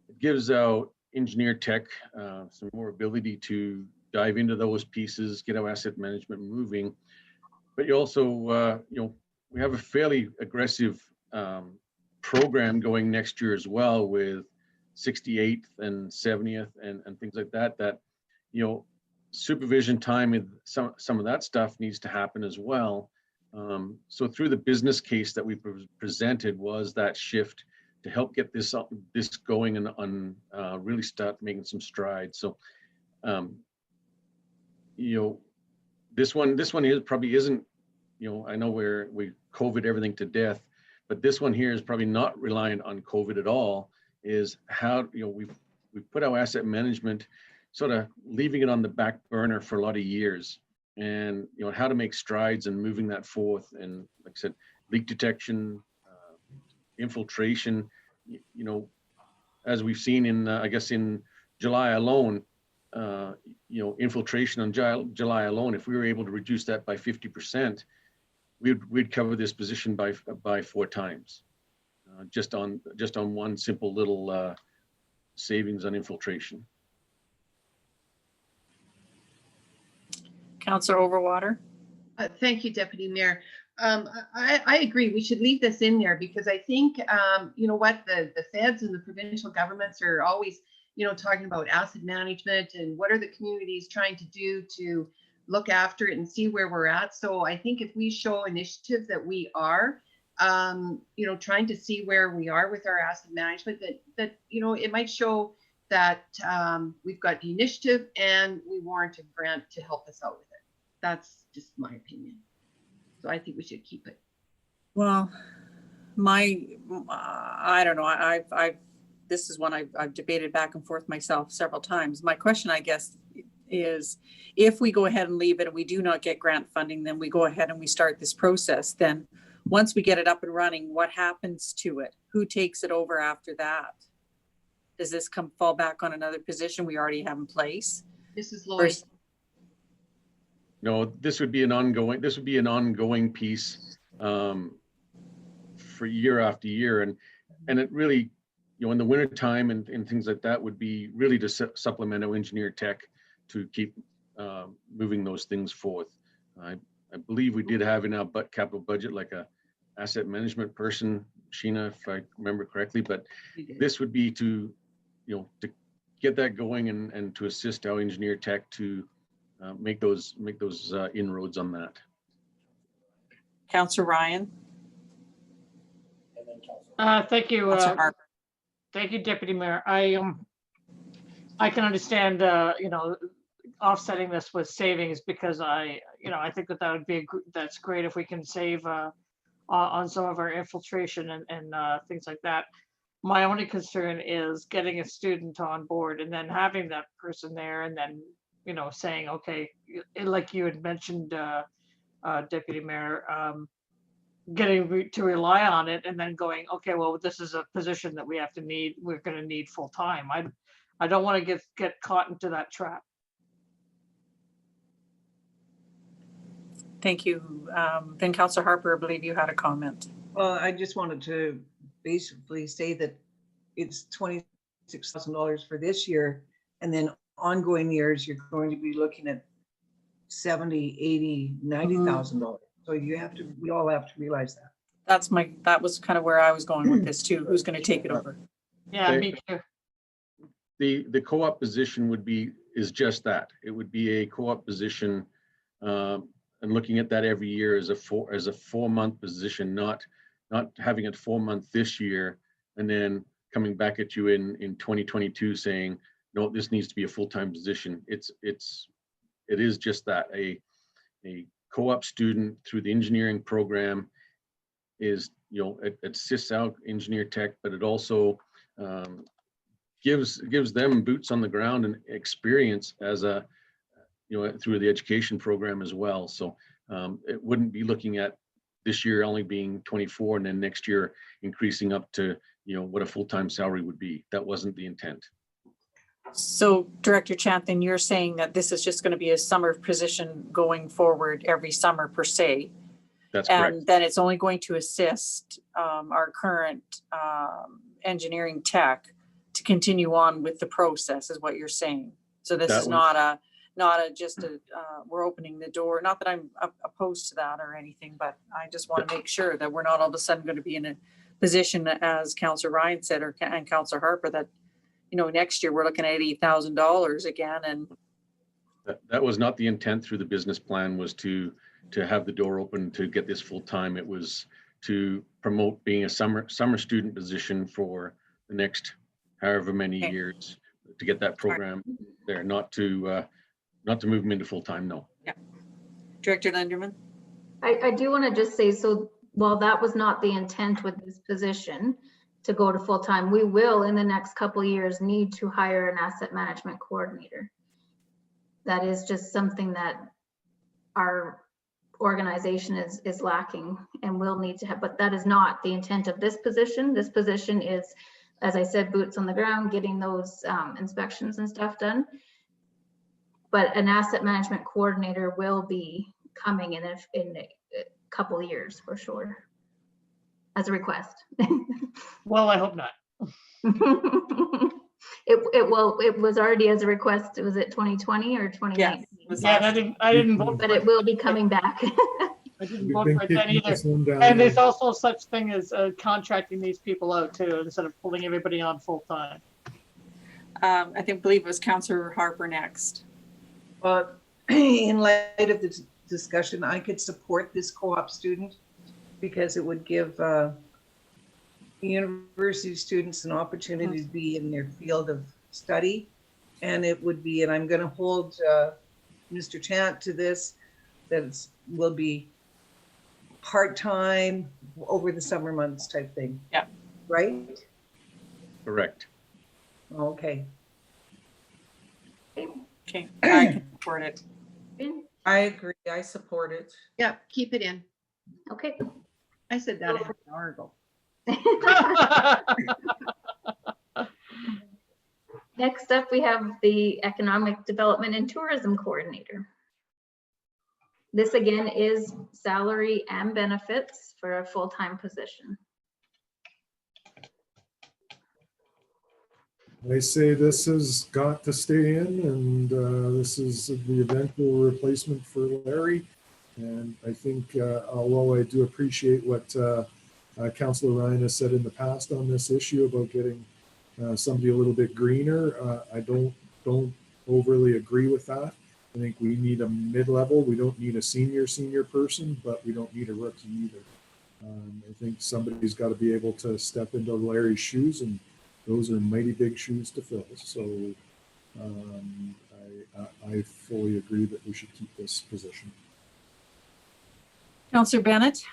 it gives our engineer tech some more ability to dive into those pieces, get our asset management moving. But you also, you know, we have a fairly aggressive program going next year as well, with 68th and 70th and things like that, you know, supervision time and some of that stuff needs to happen as well. So through the business case that we presented was that shift to help get this going and really start making some strides. So, you know, this one probably isn't, you know, I know we COVID everything to death, but this one here is probably not reliant on COVID at all. Is how, you know, we put our asset management sort of leaving it on the back burner for a lot of years, and, you know, how to make strides and moving that forth. And like I said, leak detection, infiltration, you know, as we've seen in, I guess in July alone, you know, infiltration on July alone, if we were able to reduce that by 50%, we'd cover this position by 4 times, just on one simple little savings on infiltration. Councillor Overwater. Thank you, Deputy Mayor. I agree. We should leave this in there because I think, you know what, the feds and the provincial governments are always, you know, talking about asset management and what are the communities trying to do to look after it and see where we're at. So I think if we show initiative that we are, you know, trying to see where we are with our asset management, that you know, it might show that we've got the initiative and we warrant a grant to help us out with it. That's just my opinion. So I think we should keep it. Well, I don't know. This is one I've debated back and forth myself several times. My question, I guess, is if we go ahead and leave it and we do not get grant funding, then we go ahead and we start this process. Then once we get it up and running, what happens to it? Who takes it over after that? Does this fall back on another position we already have in place? This is Lloyd. No, this would be an ongoing piece for year after year. And it really, you know, in the winter time and things like that would be really to supplement our engineer tech to keep moving those things forth. I believe we did have in our capital budget like a asset management person, Sheena, if I remember correctly, but this would be to, you know, to get that going and to assist our engineer tech to make those inroads on that. Councillor Ryan? Thank you. Councillor Harper? Thank you, Deputy Mayor. I can understand, you know, offsetting this with savings because you know, I think that would be, that's great if we can save on some of our infiltration and things like that. My only concern is getting a student on board and then having that person there and then, you know, saying, okay, like you had mentioned, Deputy Mayor, getting to rely on it and then going, okay, well, this is a position that we're going to need full time. I don't want to get caught into that trap. Thank you. Then Councillor Harper, I believe you had a comment. Well, I just wanted to basically say that it's $26,000 for this year. And then ongoing years, you're going to be looking at $70,000, $80,000, $90,000. So we all have to realize that. That was kind of where I was going with this too. Who's going to take it over? Yeah, me too. The co-op position is just that. It would be a co-op position, and looking at that every year as a 4-month position, not having it 4 months this year and then coming back at you in 2022 saying, no, this needs to be a full-time position. It is just that. A co-op student through the engineering program is, you know, it assists out engineer tech, but it also gives them boots on the ground and experience as a, you know, through the education program as well. So it wouldn't be looking at this year only being 24 and then next year increasing up to, you know, what a full-time salary would be. That wasn't the intent. So Director Chant, then you're saying that this is just going to be a summer position going forward every summer per se. That's correct. And then it's only going to assist our current engineering tech to continue on with the process is what you're saying. So this is not just we're opening the door. Not that I'm opposed to that or anything, but I just want to make sure that we're not all of a sudden going to be in a position, as Councillor Ryan said, and Councillor Harper, that, you know, next year we're looking at $80,000 again. And that was not the intent through the business plan, was to have the door open to get this full time. It was to promote being a summer student position for the next however many years to get that program there, not to move them into full time. No. Yeah. Director Linderman. I do want to just say, so while that was not the intent with this position to go to full time, we will in the next couple of years need to hire an asset management coordinator. That is just something that our organization is lacking and will need to have, but that is not the intent of this position. This position is, as I said, boots on the ground, getting those inspections and stuff done. But an asset management coordinator will be coming in a couple of years for sure, as a request. Well, I hope not. It was already as a request. Was it 2020 or 2019? Yes, Yeah, I didn't vote. But it will be coming back. I didn't We've vote been for it then kicking either. this one down. And there's also such thing as contracting these people out too, instead of pulling everybody on full time. I believe it was Councillor Harper next. In light of this discussion, I could support this co-op student because it would give university students an opportunity to be in their field of study. And it would be, and I'm going to hold Mr. Chant to this, that it will be part-time over the summer months type thing. Yeah. Right? Correct. Okay. Okay, I can support it. I agree. I support it. Yeah, keep it in. Okay. I said that half an hour ago. Next up, we have the Economic Development and Tourism Coordinator. This again is salary and benefits for a full-time position. I say this has got to stay in, and this is the eventual replacement for Larry. And I think, although I do appreciate what Councillor Ryan has said in the past on this issue about getting somebody a little bit greener, I don't overly agree with that. I think we need a mid-level. We don't need a senior person, but we don't need a rookie either. I think somebody's got to be able to step into Larry's shoes, and those are mighty big shoes to fill. So I fully agree that we should keep this position. Councillor Bennett?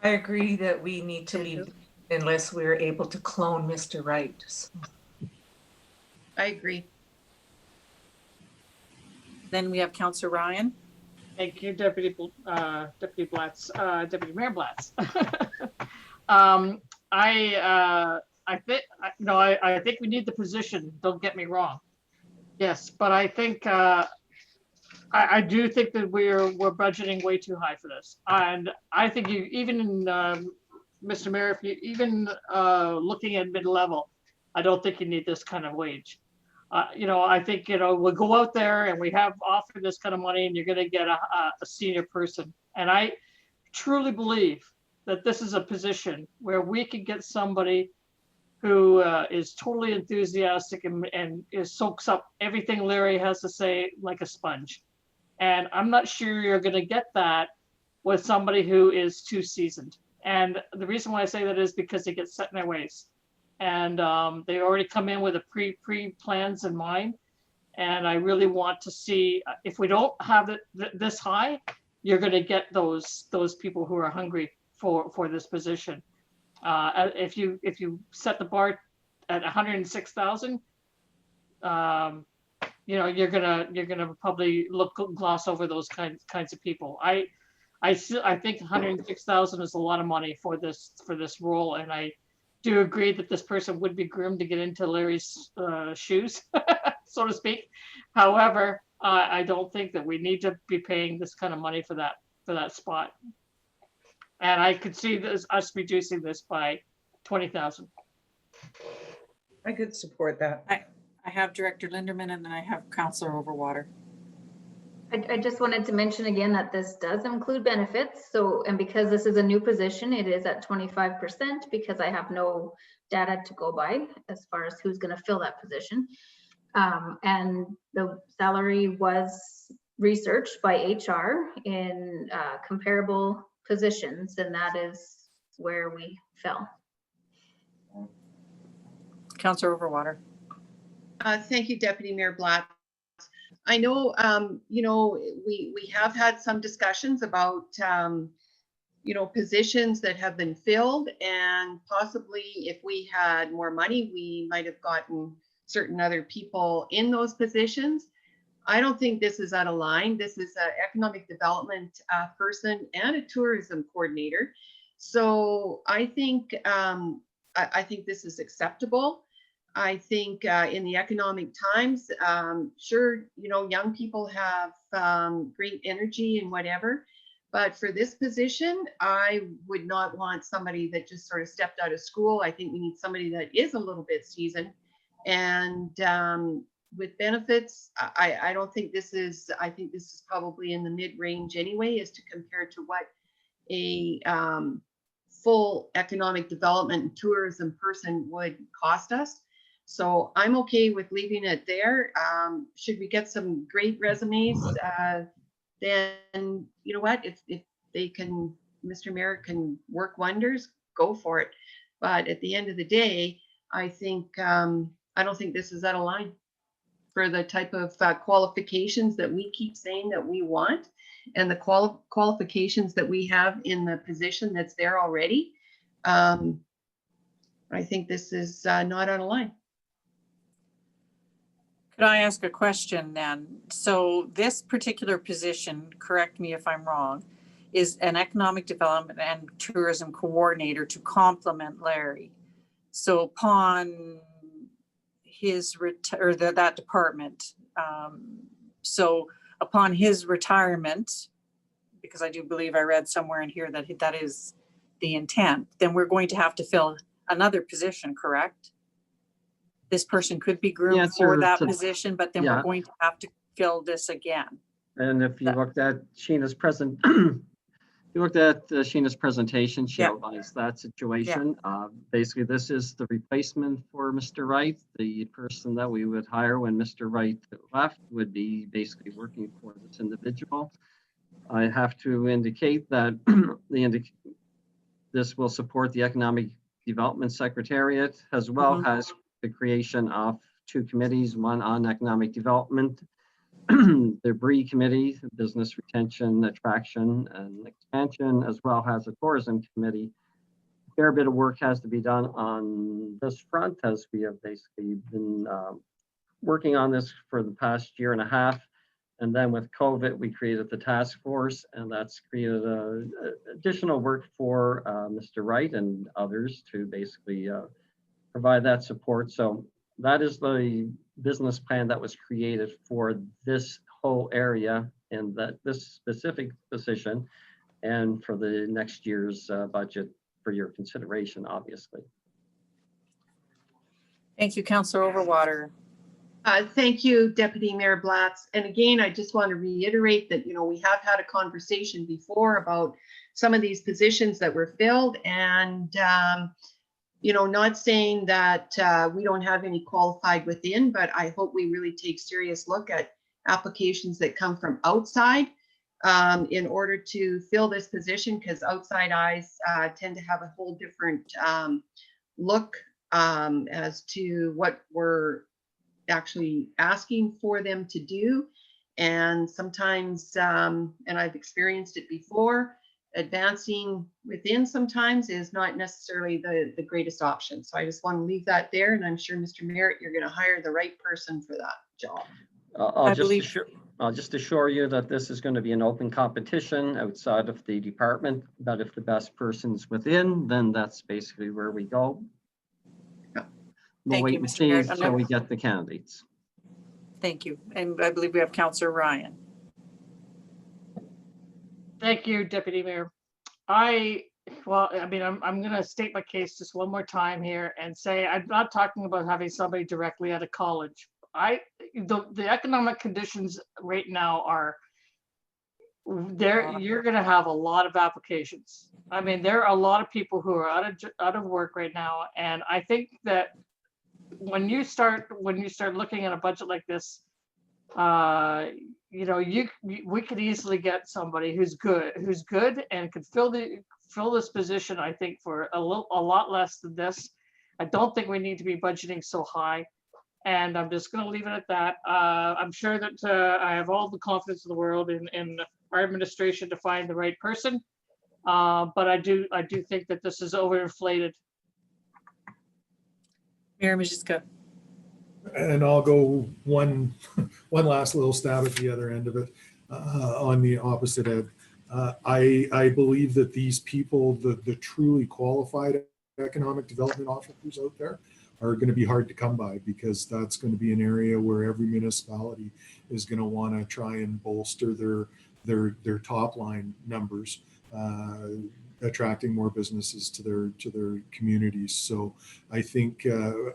I agree that we need to leave unless we're able to clone Mr. Wright. So, I agree. Then we have Councillor Ryan. Thank you, Deputy Blatz, Deputy Mayor Blatz. I think we need the position. Don't get me wrong. Yes, but I think I do think that we're budgeting way too high for this, and I think you even Mr. Mayor, if you even looking at mid-level, I don't think you need this kind of wage. I think, we'll go out there and we have offered this kind of money and you're going to get a senior person. And I truly believe that this is a position where we could get somebody who is totally enthusiastic and soaks up everything Larry has to say like a sponge. And I'm not sure you're going to get that with somebody who is too seasoned. And the reason why I say that is because they get set in their ways. And they already come in with a pre-plans in mind. And I really want to see, if we don't have it this high, you're going to get those people who are hungry for this position. If you set the bar at 106,000, you're gonna probably gloss over those kinds of people. I think 106,000 is a lot of money for this role, and I do agree that this person would be groomed to get into Larry's shoes, so to speak. However, I don't think that we need to be paying this kind of money for that spot. And I could see us reducing this by 20,000. I could support that. I have Director Linderman, and then I have Councillor Overwater. I just wanted to mention again that this does include benefits. So, and because this is a new position, it is at 25% because I have no data to go by as far as who's going to fill that position. And the salary was researched by HR in comparable positions, and that is where we fell. Councillor Overwater. Thank you, Deputy Mayor Black. I know, we have had some discussions about, positions that have been filled, and possibly if we had more money, we might have gotten certain other people in those positions. I don't think this is out of line. This is an economic development person and a tourism coordinator. So I think this is acceptable. I think in the economic times, sure, young people have great energy and whatever, but for this position, I would not want somebody that just sort of stepped out of school. I think we need somebody that is a little bit seasoned and with benefits, I don't think this is, I think this is probably in the mid-range anyway, as to compare to what a full economic development and tourism person would cost us. So I'm okay with leaving it there. Should we get some great resumes, then you know what, if they can, Mr. Mayor can work wonders, go for it. But at the end of the day, I think, I don't think this is out of line for the type of qualifications that we keep saying that we want, and the qualifications that we have in the position that's there already. I think this is not out of line. Could I ask a question then? So this particular position, correct me if I'm wrong, is an economic development and tourism coordinator to complement Larry. So upon his that department, so upon his retirement, because I do believe I read somewhere in here that that is the intent, then we're going to have to fill another position, correct? This person could be groomed for that position, but then we're going to have to fill this again. And if you looked at Sheena's presentation, she outlines that situation. Basically, this is the replacement for Mr. Wright. The person that we would hire when Mr. Wright left would be basically working for this individual. I have to indicate that this will support the Economic Development Secretariat, as well as the creation of 2 committees, one on economic development, the BRE committee, business retention, attraction, and expansion, as well as a tourism committee. A fair bit of work has to be done on this front, as we have basically been working on this for the past year and a half. And then with COVID, we created the task force, and that's created additional work for Mr. Wright and others to basically provide that support. So that is the business plan that was created for this whole area and that this specific position, and for the next year's budget for your consideration, obviously. Thank you, Councillor Overwater. Thank you, Deputy Mayor Blatz. And again, I just want to reiterate that, you know, we have had a conversation before about some of these positions that were filled, and you know, not saying that we don't have any qualified within, but I hope we really take serious look at applications that come from outside in order to fill this position, because outside eyes tend to have a whole different look as to what we're actually asking for them to do. And sometimes, and I've experienced it before, advancing within sometimes is not necessarily the greatest option. So I just want to leave that there, and I'm sure, Mr. Merritt, you're going to hire the right person for that job. I'll just assure you that this is going to be an open competition outside of the department, but if the best person's within, then that's basically where we go. We'll wait and see until we get the candidates. Thank you. And I believe we have Councillor Ryan. Thank you, Deputy Mayor. I'm going to state my case just one more time here and say I'm not talking about having somebody directly out of college. The economic conditions right now are there. You're going to have a lot of applications. I mean, there are a lot of people who are out of work right now, and I think that when you start looking at a budget like this, you know, we could easily get somebody who's good and could fill this position, I think, for a lot less than this. I don't think we need to be budgeting so high, and I'm just going to leave it at that. I'm sure that I have all the confidence in the world in our administration to find the right person, but I do think that this is overinflated. Mayor Majewska. And I'll go one last little stab at the other end of it, on the opposite end. I believe that these people, the truly qualified economic development officers out there, are going to be hard to come by, because that's going to be an area where every municipality is going to want to try and bolster their top line numbers, attracting more businesses to their communities. So I think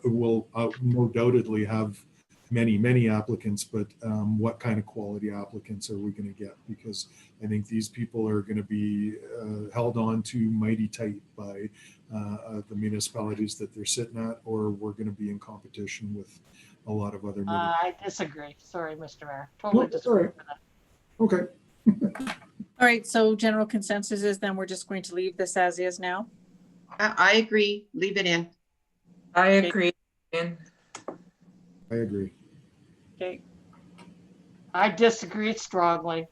we'll no doubtedly have many applicants, but what kind of quality applicants are we going to get? Because I think these people are going to be held on to mighty tight by the municipalities that they're sitting at, or we're going to be in competition with a lot of other. I disagree. Sorry, Mr. Mayor. No, Totally that's all disagree right. with that. Okay. All right, so general consensus is then we're just going to leave this as is now? I agree. Leave it in. I Okay. agree. And I agree. Okay, I disagree strongly.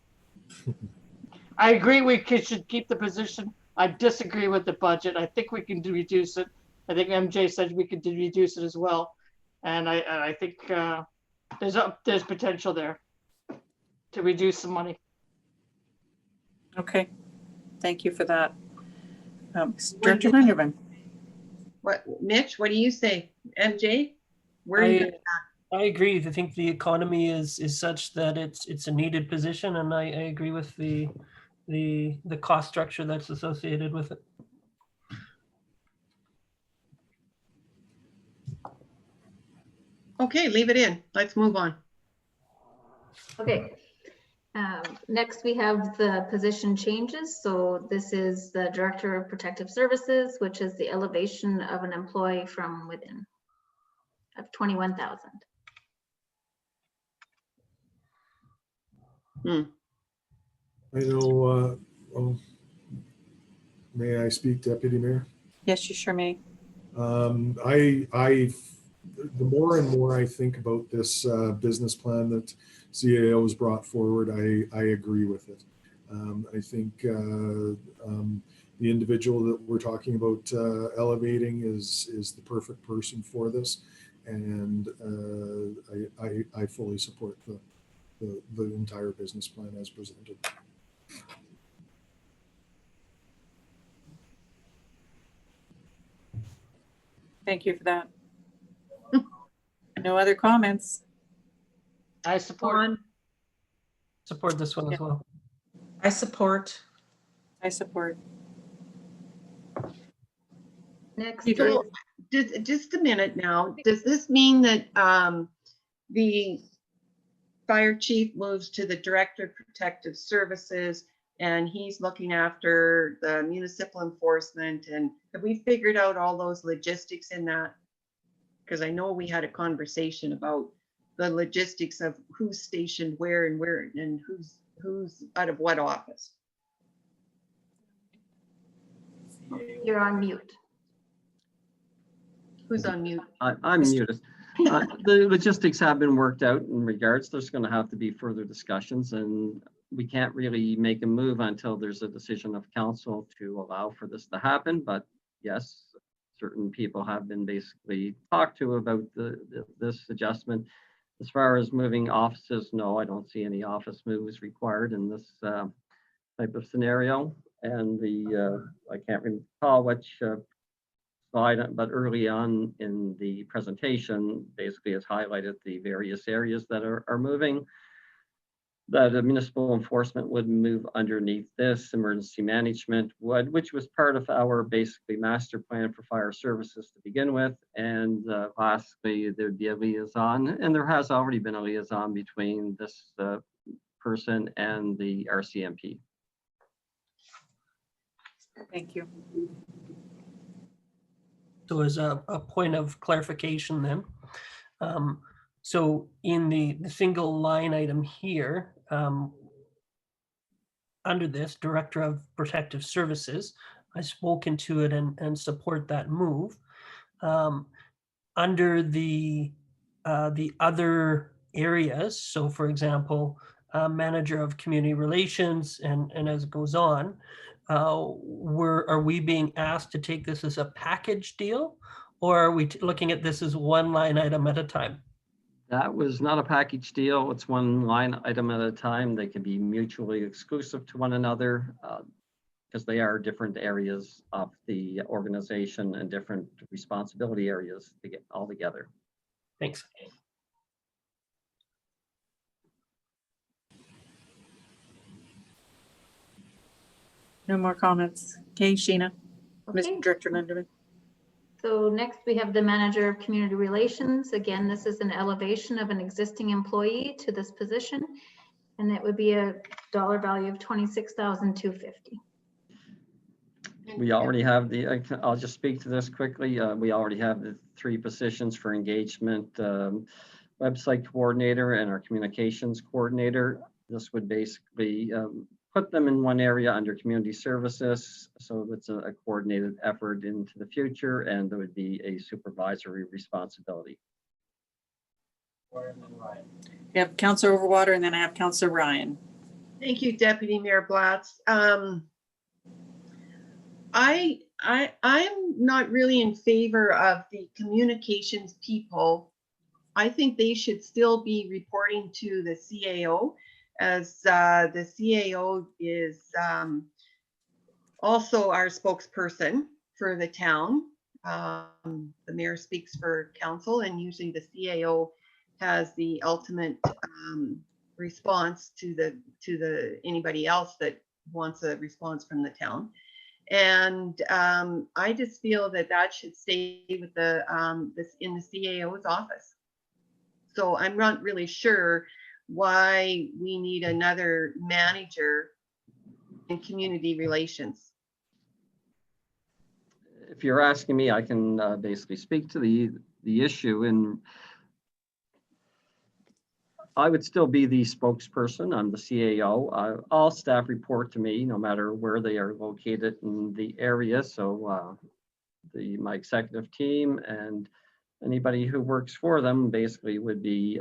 I agree should keep the position. I disagree with the budget. I think we can reduce it. I think MJ said we could reduce it as well. And I think there's potential there to reduce some money. okay. Thank you for that. Director Linderman. What, Mitch, what do you say? MJ? Where are you? I agree. I think the economy is such that it's a needed position, and I agree with the cost structure that's associated with it. Okay, leave it in. Let's move on. Okay. Next, we have the position changes. So this is the Director of Protective Services, which is the elevation of an employee from within of 21,000. I know. May I speak, Deputy Mayor? Yes, you sure may. The more and more I think about this business plan that CAO has brought forward, I agree with it. I think the individual that we're talking about elevating is the perfect person for this, and I fully support the entire business plan as presented. Thank you for that. No other comments? I support Support this one as well. I support. I support. Next You is do. Just a minute now. Does this mean that the fire chief moves to the Director of Protective Services and he's looking after the municipal enforcement? And have we figured out all those logistics in that? Because I know we had a conversation about the logistics of who's stationed where and who's out of what office. you're on mute. Who's on mute? I'm muted. The logistics have been worked out in regards. There's going to have to be further discussions, and we can't really make a move until there's a decision of council to allow for this to happen. But yes, certain people have been basically talked to about this adjustment. As far as moving offices, no, I don't see any office moves required in this type of scenario. And I can't recall which slide, but early on in the presentation, basically has highlighted the various areas that are moving. That the municipal enforcement would move underneath this, emergency management would, which was part of our basically master plan for fire services to begin with. And lastly, there'd be a liaison, and there has already been a liaison between this person and the RCMP. Thank you. So as a point of clarification then, so in the single line item here, under this Director of Protective Services, I've spoken to it and support that move. Under the other areas, so for example, Manager of Community Relations, and as it goes on, are we being asked to take this as a package deal, or are we looking at this as one line item at a time? That was not a package deal. It's one line item at a time. They can be mutually exclusive to one another because they are different areas of the organization and different responsibility areas to get all together. Thanks. No more comments. Okay, Sheena. Okay. Mr. Director Linderman. So next we have the manager of community relations. Again, this is an elevation of an existing employee to this position. And it would be a dollar value of $26,250. We already have I'll just speak to this quickly. We already have the 3 positions for engagement, website coordinator and our communications coordinator. This would basically put them in one area under community services. So it's a coordinated effort into the future, and there would be a supervisory responsibility. You have Councillor Overwater, and then I have Councillor Ryan. Thank you, Deputy Mayor Blatz. I'm not really in favor of the communications people. I think they should still be reporting to the CAO, as the CAO is also our spokesperson for the town. The mayor speaks for council, and usually the CAO has the ultimate response to the anybody else that wants a response from the town. And I just feel that should stay with the in the CAO's office. So I'm not really sure why we need another manager in community relations. If you're asking me, I can basically speak to the issue, and I would still be the spokesperson. I'm the CAO. All staff report to me, no matter where they are located in the area. So my executive team and anybody who works for them basically would be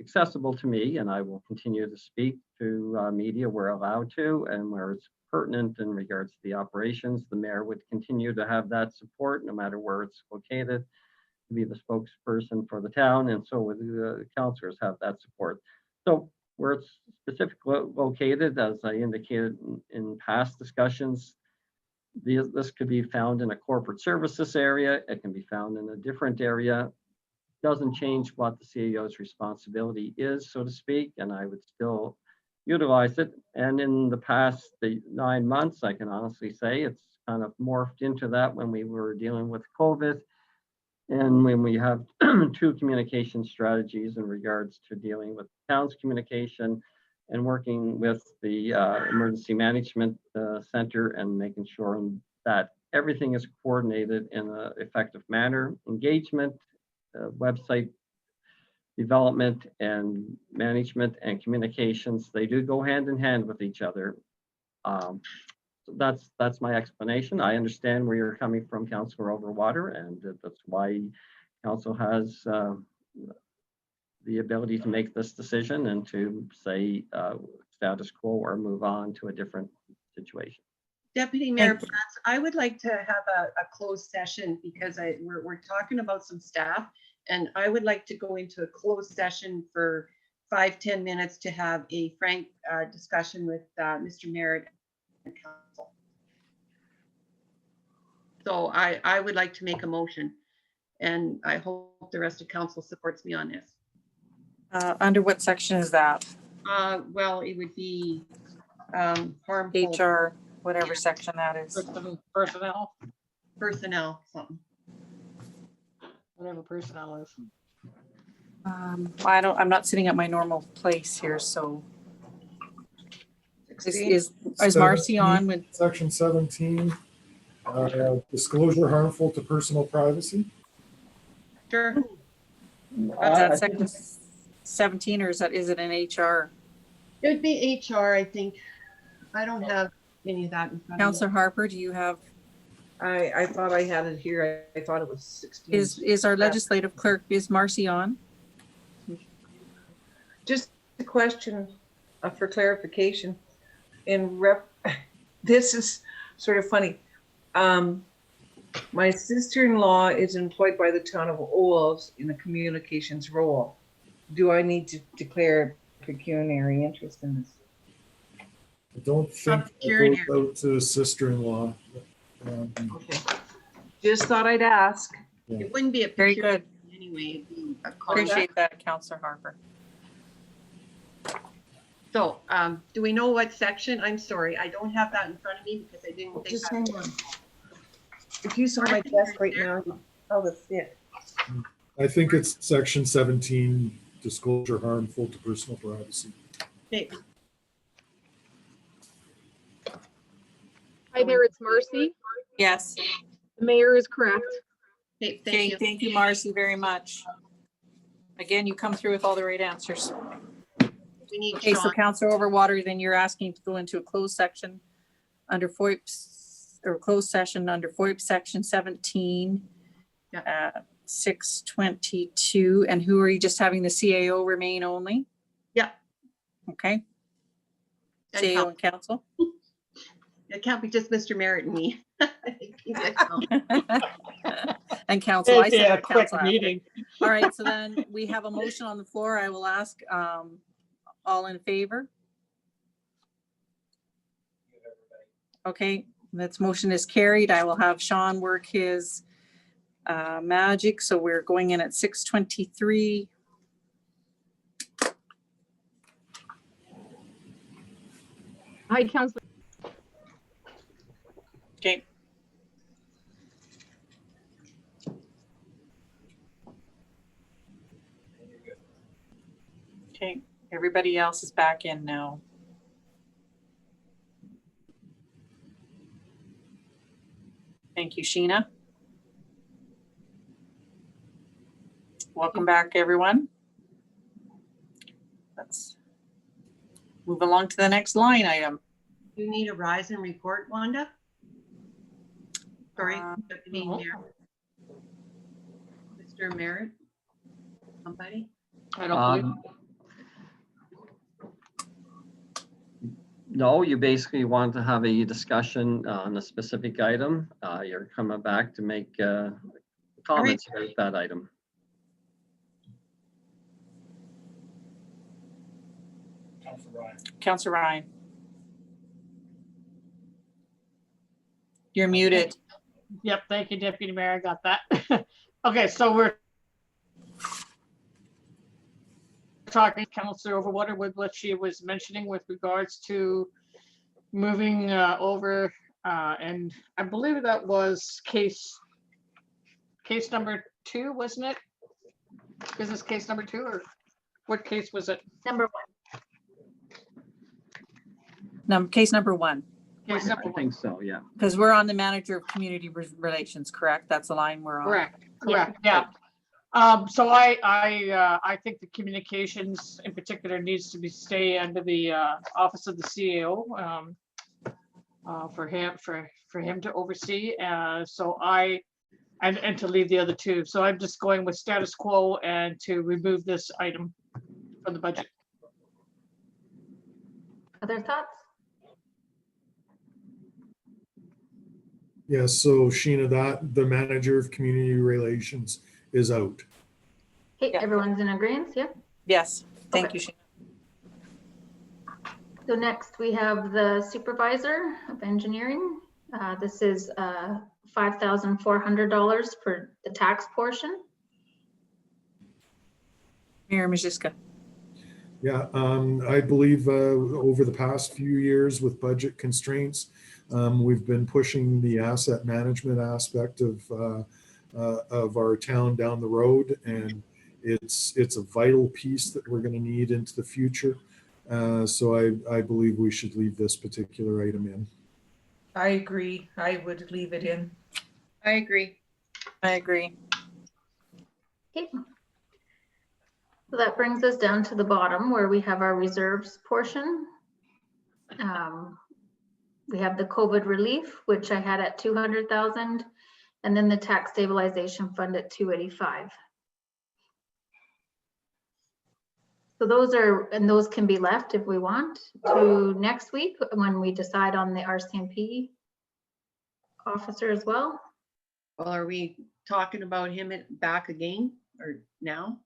accessible to me, and I will continue to speak to media where allowed to, and where it's pertinent in regards to the operations. The mayor would continue to have that support no matter where it's located, to be the spokesperson for the town, and so would the councillors have that support. So where it's specifically located, as I indicated in past discussions, this could be found in a corporate services area. It can be found in a different area. Doesn't change what the CAO's responsibility is, so to speak, and I would still utilize it. And in the past 9 months, I can honestly say it's kind of morphed into that when we were dealing with COVID, and when we have 2 communication strategies in regards to dealing with town's communication and working with the Emergency Management Center and making sure that everything is coordinated in an effective manner. Engagement, website development, and management and communications, they do go hand in hand with each other. So that's my explanation. I understand where you're coming from, Councillor Overwater, and that's why council has the ability to make this decision and to say status quo or move on to a different situation. Deputy Mayor Blatz, I would like to have a closed session because we're talking about some staff, and I would like to go into a closed session for 5-10 minutes to have a frank discussion with Mr. Merritt and council. So I would like to make a motion, and I hope the rest of council supports me on this. Under what section is that? Well, it would be harmful. HR, whatever section that is. Personnel, Personnel, something. whatever personnel is. I'm not sitting at my normal place here, so is Marcy on with? Section 17, disclosure harmful to personal privacy. Sure. Is that section 17, or is it an HR? It would be HR, I think. I don't have any of that in front of me. Councillor Harper, do you have? I thought I had it here. I thought it was 16. Is our legislative clerk, is Marcy on? Just a question for clarification. This is sort of funny. My sister-in-law is employed by the town of Olds in a communications role. Do I need to declare pecuniary interest in this? I don't think it goes out to sister-in-law. Okay. Just thought I'd ask. It wouldn't be a Very picture good. anyway. It'd be a contract. Appreciate that, Councillor Harper. So, do we know what section? I'm sorry, I don't have that in front of me because I didn't think. Just hang on. If you saw my desk right now, Oh, that's it. I think it's section 17, disclosure harmful to personal privacy. Okay. Hi there, it's Marcy. Yes. The mayor is correct. Okay, Okay, thank you. thank you, Marcy, very much. Again, you come through with all the right answers. We need Okay, so Sean. Councillor Overwater, then you're asking to go into a closed section under FOIP, or closed session under FOIP section 17. Yeah. 622, and who are you just having the CAO remain only? Yeah. Okay. And CAO and council. It can't be just Mr. Merritt and me. And council. I Yeah, said quick council after. meeting. All right, so then we have a motion on the floor. I will ask all in favor. Okay, this motion is carried. I will have Sean work his magic. So we're going in at 6:23. Hi, Councillor. Okay. Okay, everybody else is back in now. Thank you, Sheena. Welcome back, everyone. Let's move along to the next line item. You need a rise and report, Wanda? Sorry, Uh, Deputy no. Mayor. Mr. Merritt? Somebody? I don't believe. No, you basically want to have a discussion on a specific item. You're coming back to make comments about that item. Councillor Ryan. You're muted. Yep, thank you, Deputy Mayor, I got that. Okay, so we're talking, Councillor Overwater, with what she was mentioning with regards to moving over, and I believe that was case number 2, wasn't it? Business case number 2, or what case was it? Number Case number 1, Case number I 1. think so, yeah. because we're on the manager of community relations, correct? That's the line we're on. Correct, Yeah. correct, yeah. So I think the communications in particular needs to be stay under the office of the CAO for him to oversee. So and to leave the other 2. So I'm just going with status quo and to remove this item from the budget. Other thoughts? Yes, so Sheena, that the manager of community relations is out. Okay, Yeah. everyone's in agreement, yeah? Yes, thank Okay. you, Sheena. So next we have the supervisor of engineering. This is $5,400 for the tax portion. Mayor Majiska. Yeah, I believe over the past few years with budget constraints, we've been pushing the asset management aspect of our town down the road, and it's a vital piece that we're going to need into the future. So I believe we should leave this particular item in. I agree. I would leave it in. I agree. I agree. Okay. So that brings us down to the bottom where we have our reserves portion. We have the COVID relief, which I had at 200,000, and then the tax stabilization fund at 285. So those can be left if we want to next week when we decide on the RCMP officer as well. Well, are we talking about him back again or now?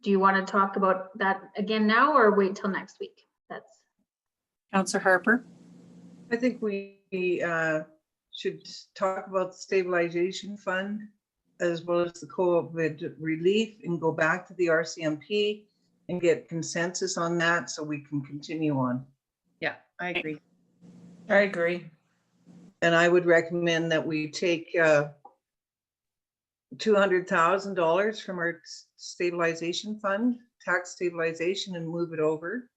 Do you want to talk about that again now or wait till next week? That's Councillor Harper. I think we should talk about the stabilization fund as well as the COVID relief and go back to the RCMP and get consensus on that so we can continue on. Yeah, I agree. I agree. And I would recommend that we take $200,000 from our stabilization fund, tax stabilization, and move it over.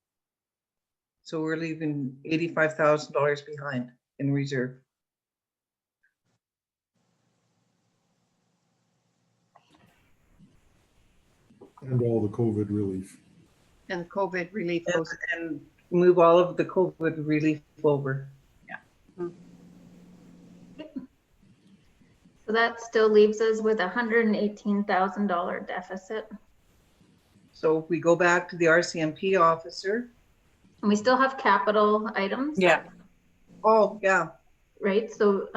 So we're leaving $85,000 behind in reserve. And all the COVID relief. And COVID relief goes. And move all of the COVID relief over. So that still leaves us with $118,000 deficit. So if we go back to the RCMP officer. And we still have capital items. Yeah. Oh, yeah. Right, so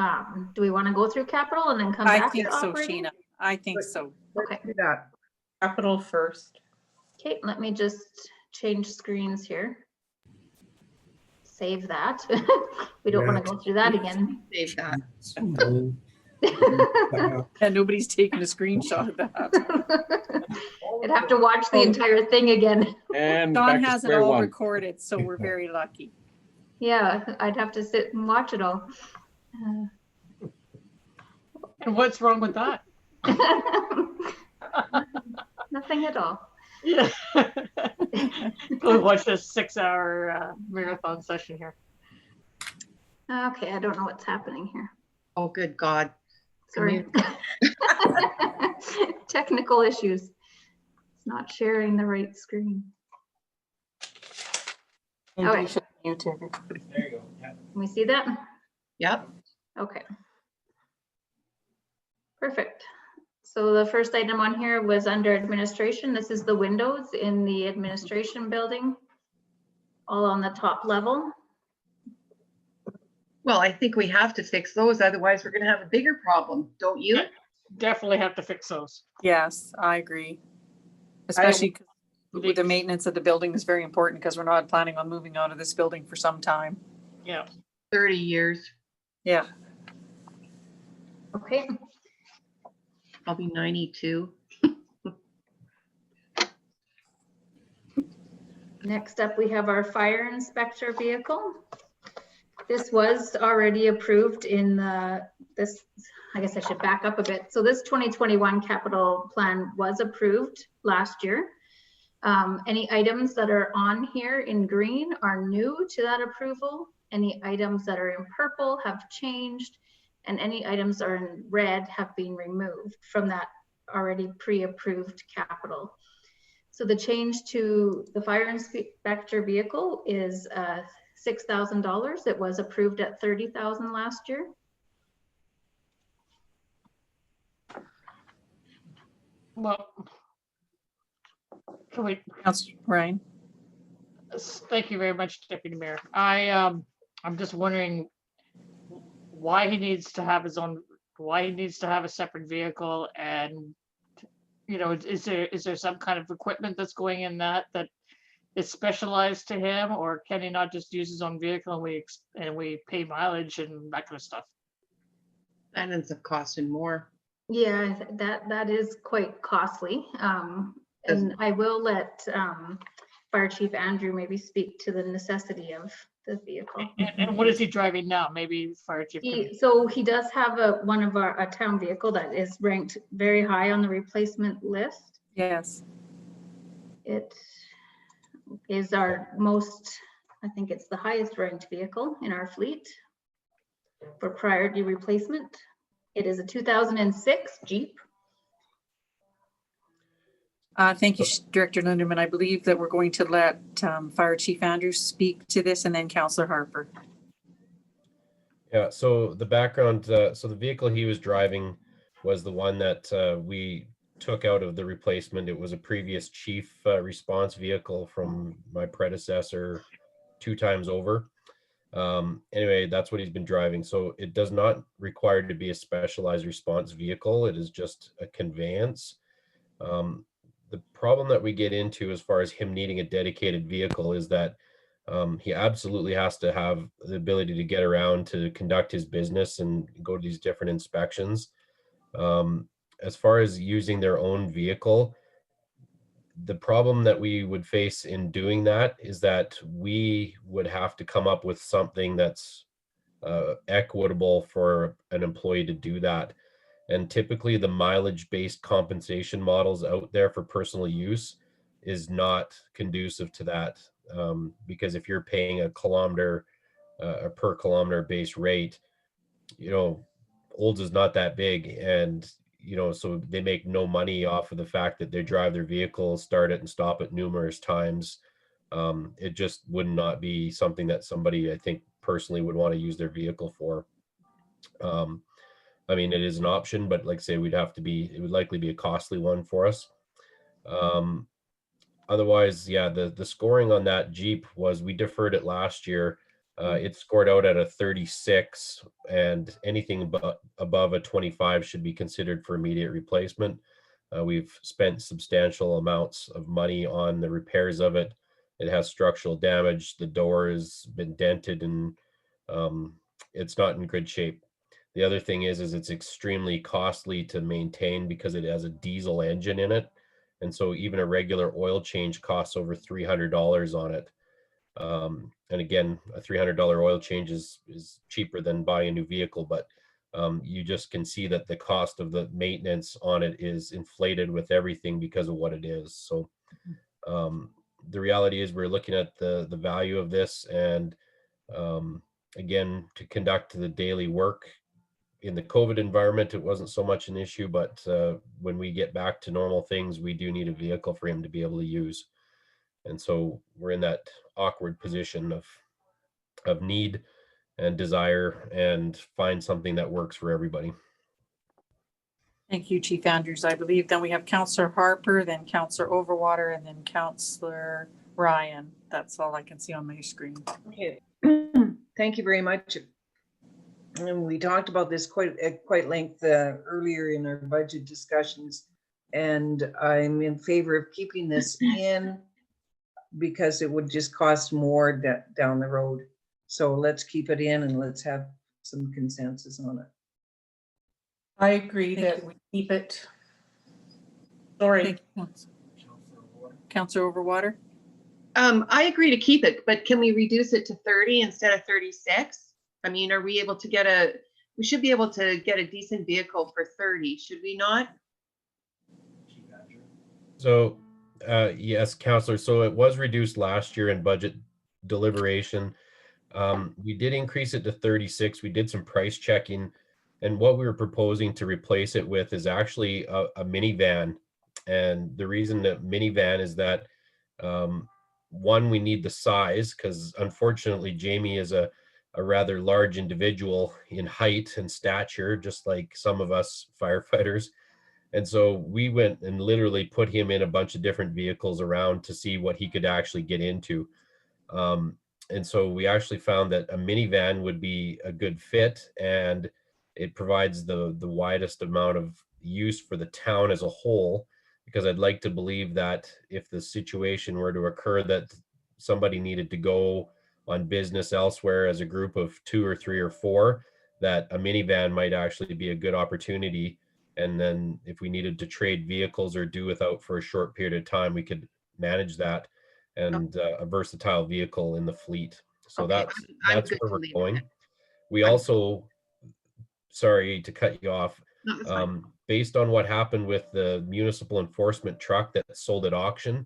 do we want to go through capital and then come I back think to so, operating? Sheena. I think so. Let's Okay. do that. Capital first. Okay, let me just change screens here. Save that. We don't want to go through that again. Save that. No. And nobody's taking a screenshot of that. I'd have to watch the entire thing again. And Don back to has it square all one. recorded, so we're very lucky. Yeah, I'd have to sit and watch it all. And what's wrong with that? Nothing at all. Yeah. We watched a 6-hour marathon session here. Okay, I don't know what's happening here. Oh, good God. Sorry. Technical issues. It's not sharing the right screen. Maybe Okay. you should mute it. There you go. Yeah. Can we see that? Yep. Okay. Perfect. So the first item on here was under administration. This is the windows in the administration building, all on the top level. Well, I think we have to fix those, otherwise we're gonna have a bigger problem, don't you? Definitely have to fix those. Yes, I agree. Especially 'cause the maintenance of the building is very important because we're not planning on moving out of this building for some time. Yeah. 30 years. Yeah. Okay. I'll be 92. Next up, we have our fire inspector vehicle. This was already approved in this, I guess I should back up a bit. So this 2021 capital plan was approved last year. Any items that are on here in green are new to that approval. Any items that are in purple have changed, and any items that are in red have been removed from that already pre-approved capital. So the change to the fire inspector vehicle is $6,000. It was approved at $30,000 last year. Well, can we, Councilor Ryan. thank you very much, Deputy Mayor. I'm just wondering why he needs to have his own, why he needs to have a separate vehicle, and you know, is there some kind of equipment that's going in that is specialized to him, or can he not just use his own vehicle and we pay mileage and that kind of stuff? That ends up costing more. Yeah, that is quite costly. And I will let Fire Chief Andrew maybe speak to the necessity of the vehicle. And what is he driving now? Maybe Fire Chief. So he does have a town vehicle that is ranked very high on the replacement list. Yes. It is our most, I think it's the highest ranked vehicle in our fleet for priority replacement. It is a 2006 Jeep. Thank you, Director Linderman. I believe that we're going to let Fire Chief Andrews speak to this, and then Councillor Harper. Yeah, so the background, so the vehicle he was driving was the one that we took out of the replacement. It was a previous chief response vehicle from my predecessor 2 times over. Anyway, that's what he's been driving. So it does not require to be a specialized response vehicle. It is just a conveyance. The problem that we get into as far as him needing a dedicated vehicle is that he absolutely has to have the ability to get around to conduct his business and go to these different inspections. As far as using their own vehicle, the problem that we would face in doing that is that we would have to come up with something that's equitable for an employee to do that. And typically the mileage-based compensation models out there for personal use is not conducive to that. Because if you're paying a per kilometer base rate, Olds is not that big, and so they make no money off of the fact that they drive their vehicle, start it and stop it numerous times. It just would not be something that somebody, I think, personally would want to use their vehicle for. I mean, it is an option, but like I say, it would likely be a costly one for us. Otherwise, yeah, the scoring on that Jeep was, we deferred it last year. It scored out at a 36, and anything above a 25 should be considered for immediate replacement. We've spent substantial amounts of money on the repairs of it. It has structural damage. The door has been dented, and it's not in good shape. The other thing is it's extremely costly to maintain because it has a diesel engine in it. And so even a regular oil change costs over $300 on it. And again, a $300 oil change is cheaper than buying a new vehicle, but you just can see that the cost of the maintenance on it is inflated with everything because of what it is. So the reality is we're looking at the value of this, and again, to conduct the daily work in the COVID environment, it wasn't so much an issue, but when we get back to normal things, we do need a vehicle for him to be able to use. And so we're in that awkward position of need and desire, and find something that works for everybody. Thank you, Chief Andrews. I believe then we have Councillor Harper, then Councillor Overwater, and then Councillor Ryan. That's all I can see on my screen. Okay. Thank you very much. And we talked about this quite length earlier in our budget discussions, and I'm in favor of keeping this in because it would just cost more down the road. So let's keep it in and let's have some consensus on it. I agree that we keep it. Sorry. Councillor Overwater? I agree to keep it, but can we reduce it to 30 instead of 36? I mean, are we able to we should be able to get a decent vehicle for 30, should we not? So, yes, Councillor, so it was reduced last year in budget deliberation. We did increase it to 36. We did some price checking, and what we were proposing to replace it with is actually a minivan. And the reason that minivan is that, one, we need the size, because unfortunately Jamie is a rather large individual in height and stature, just like some of us firefighters. And so we went and literally put him in a bunch of different vehicles around to see what he could actually get into. And so we actually found that a minivan would be a good fit, and it provides the widest amount of use for the town as a whole, because I'd like to believe that if the situation were to occur that somebody needed to go on business elsewhere as a group of 2 or 3 or 4, that a minivan might actually be a good opportunity. And then if we needed to trade vehicles or do without for a short period of time, we could manage that, and a versatile vehicle in the fleet. So Okay, that's where we're going. We also, sorry to cut you off, based on what happened with the municipal enforcement truck that sold at auction,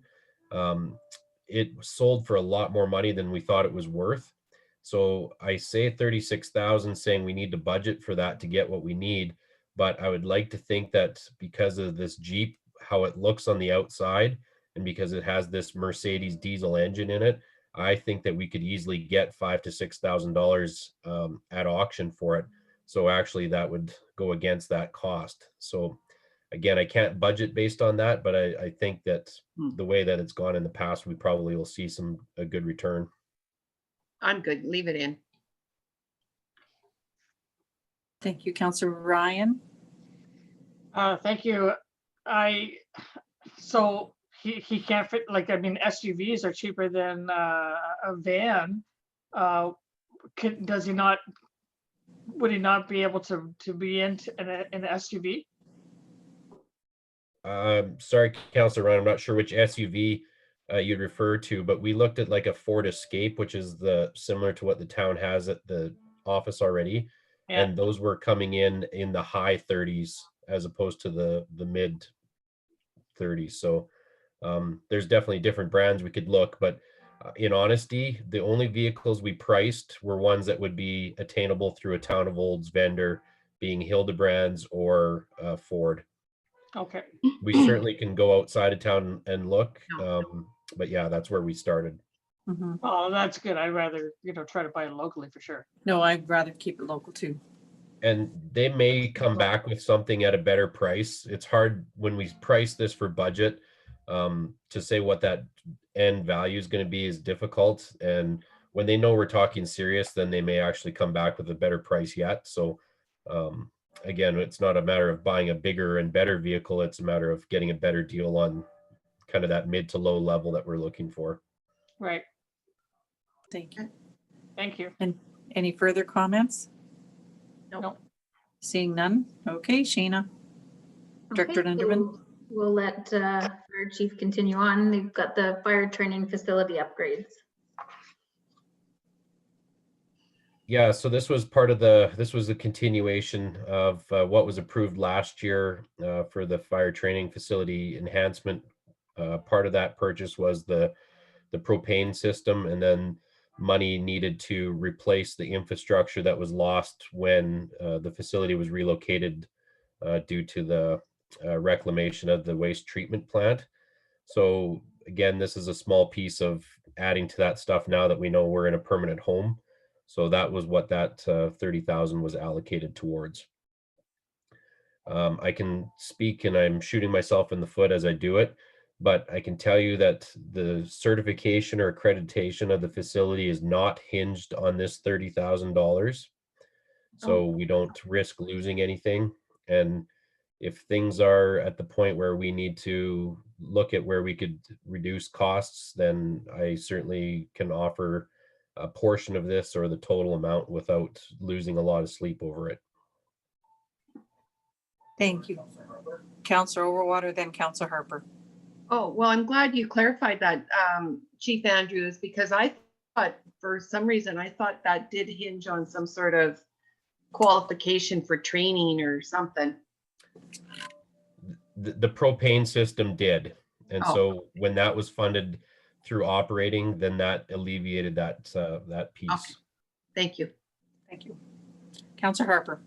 it sold for a lot more money than we thought it was worth. So I say 36,000, saying we need to budget for that to get what we need. But I would like to think that because of this Jeep, how it looks on the outside, and because it has this Mercedes diesel engine in it, I think that we could easily get $5,000 to $6,000 at auction for it. So actually that would go against that cost. So again, I can't budget based on that, but I think that the way that it's gone in the past, we probably will see a good return. I'm good, leave it in. Thank you, Councillor Ryan. Thank you. So he can't fit, like, I mean, SUVs are cheaper than a van. Does he not, would he not be able to be in an SUV? Sorry, Councillor Ryan, I'm not sure which SUV you'd refer to, but we looked at like a Ford Escape, which is similar to what the town has at the office already. Yeah. And those were coming in the high 30s as opposed to the mid 30s. So there's definitely different brands we could look, but in honesty, the only vehicles we priced were ones that would be attainable through a Town of Olds vendor, being Hildebrands or Ford. Okay, We certainly can go outside of town and look, but yeah, that's where we started. Mhm. oh, that's good. I'd rather, try to buy it locally for sure. No, I'd rather keep it local too. And they may come back with something at a better price. It's hard when we price this for budget to say what that end value is going to be is difficult. And when they know we're talking serious, then they may actually come back with a better price yet. So again, it's not a matter of buying a bigger and better vehicle. It's a matter of getting a better deal on kind of that mid to low level that we're looking for. Right. Thank you. Thank you. And any further comments? No. Seeing none. Okay, Sheena. Director Okay, Linderman. so we'll let Fire Chief continue on. We've got the fire training facility upgrades. Yeah, so this was a continuation of what was approved last year for the fire training facility enhancement. Part of that purchase was the propane system, and then money needed to replace the infrastructure that was lost when the facility was relocated due to the reclamation of the waste treatment plant. So again, this is a small piece of adding to that stuff now that we know we're in a permanent home. So that was what that 30,000 was allocated towards. I can speak, and I'm shooting myself in the foot as I do it, but I can tell you that the certification or accreditation of the facility is not hinged on this $30,000. So we don't risk losing anything. And if things are at the point where we need to look at where we could reduce costs, then I certainly can offer a portion of this or the total amount without losing a lot of sleep over it. Thank you. Councillor Overwater, then Councillor Harper. Oh, well, I'm glad you clarified that, Chief Andrews, because I thought for some reason, I thought that did hinge on some sort of qualification for training or something. The propane system did. And Oh. so when that was funded through operating, then that alleviated that piece. Okay. Thank you. Thank you. Councillor Harper.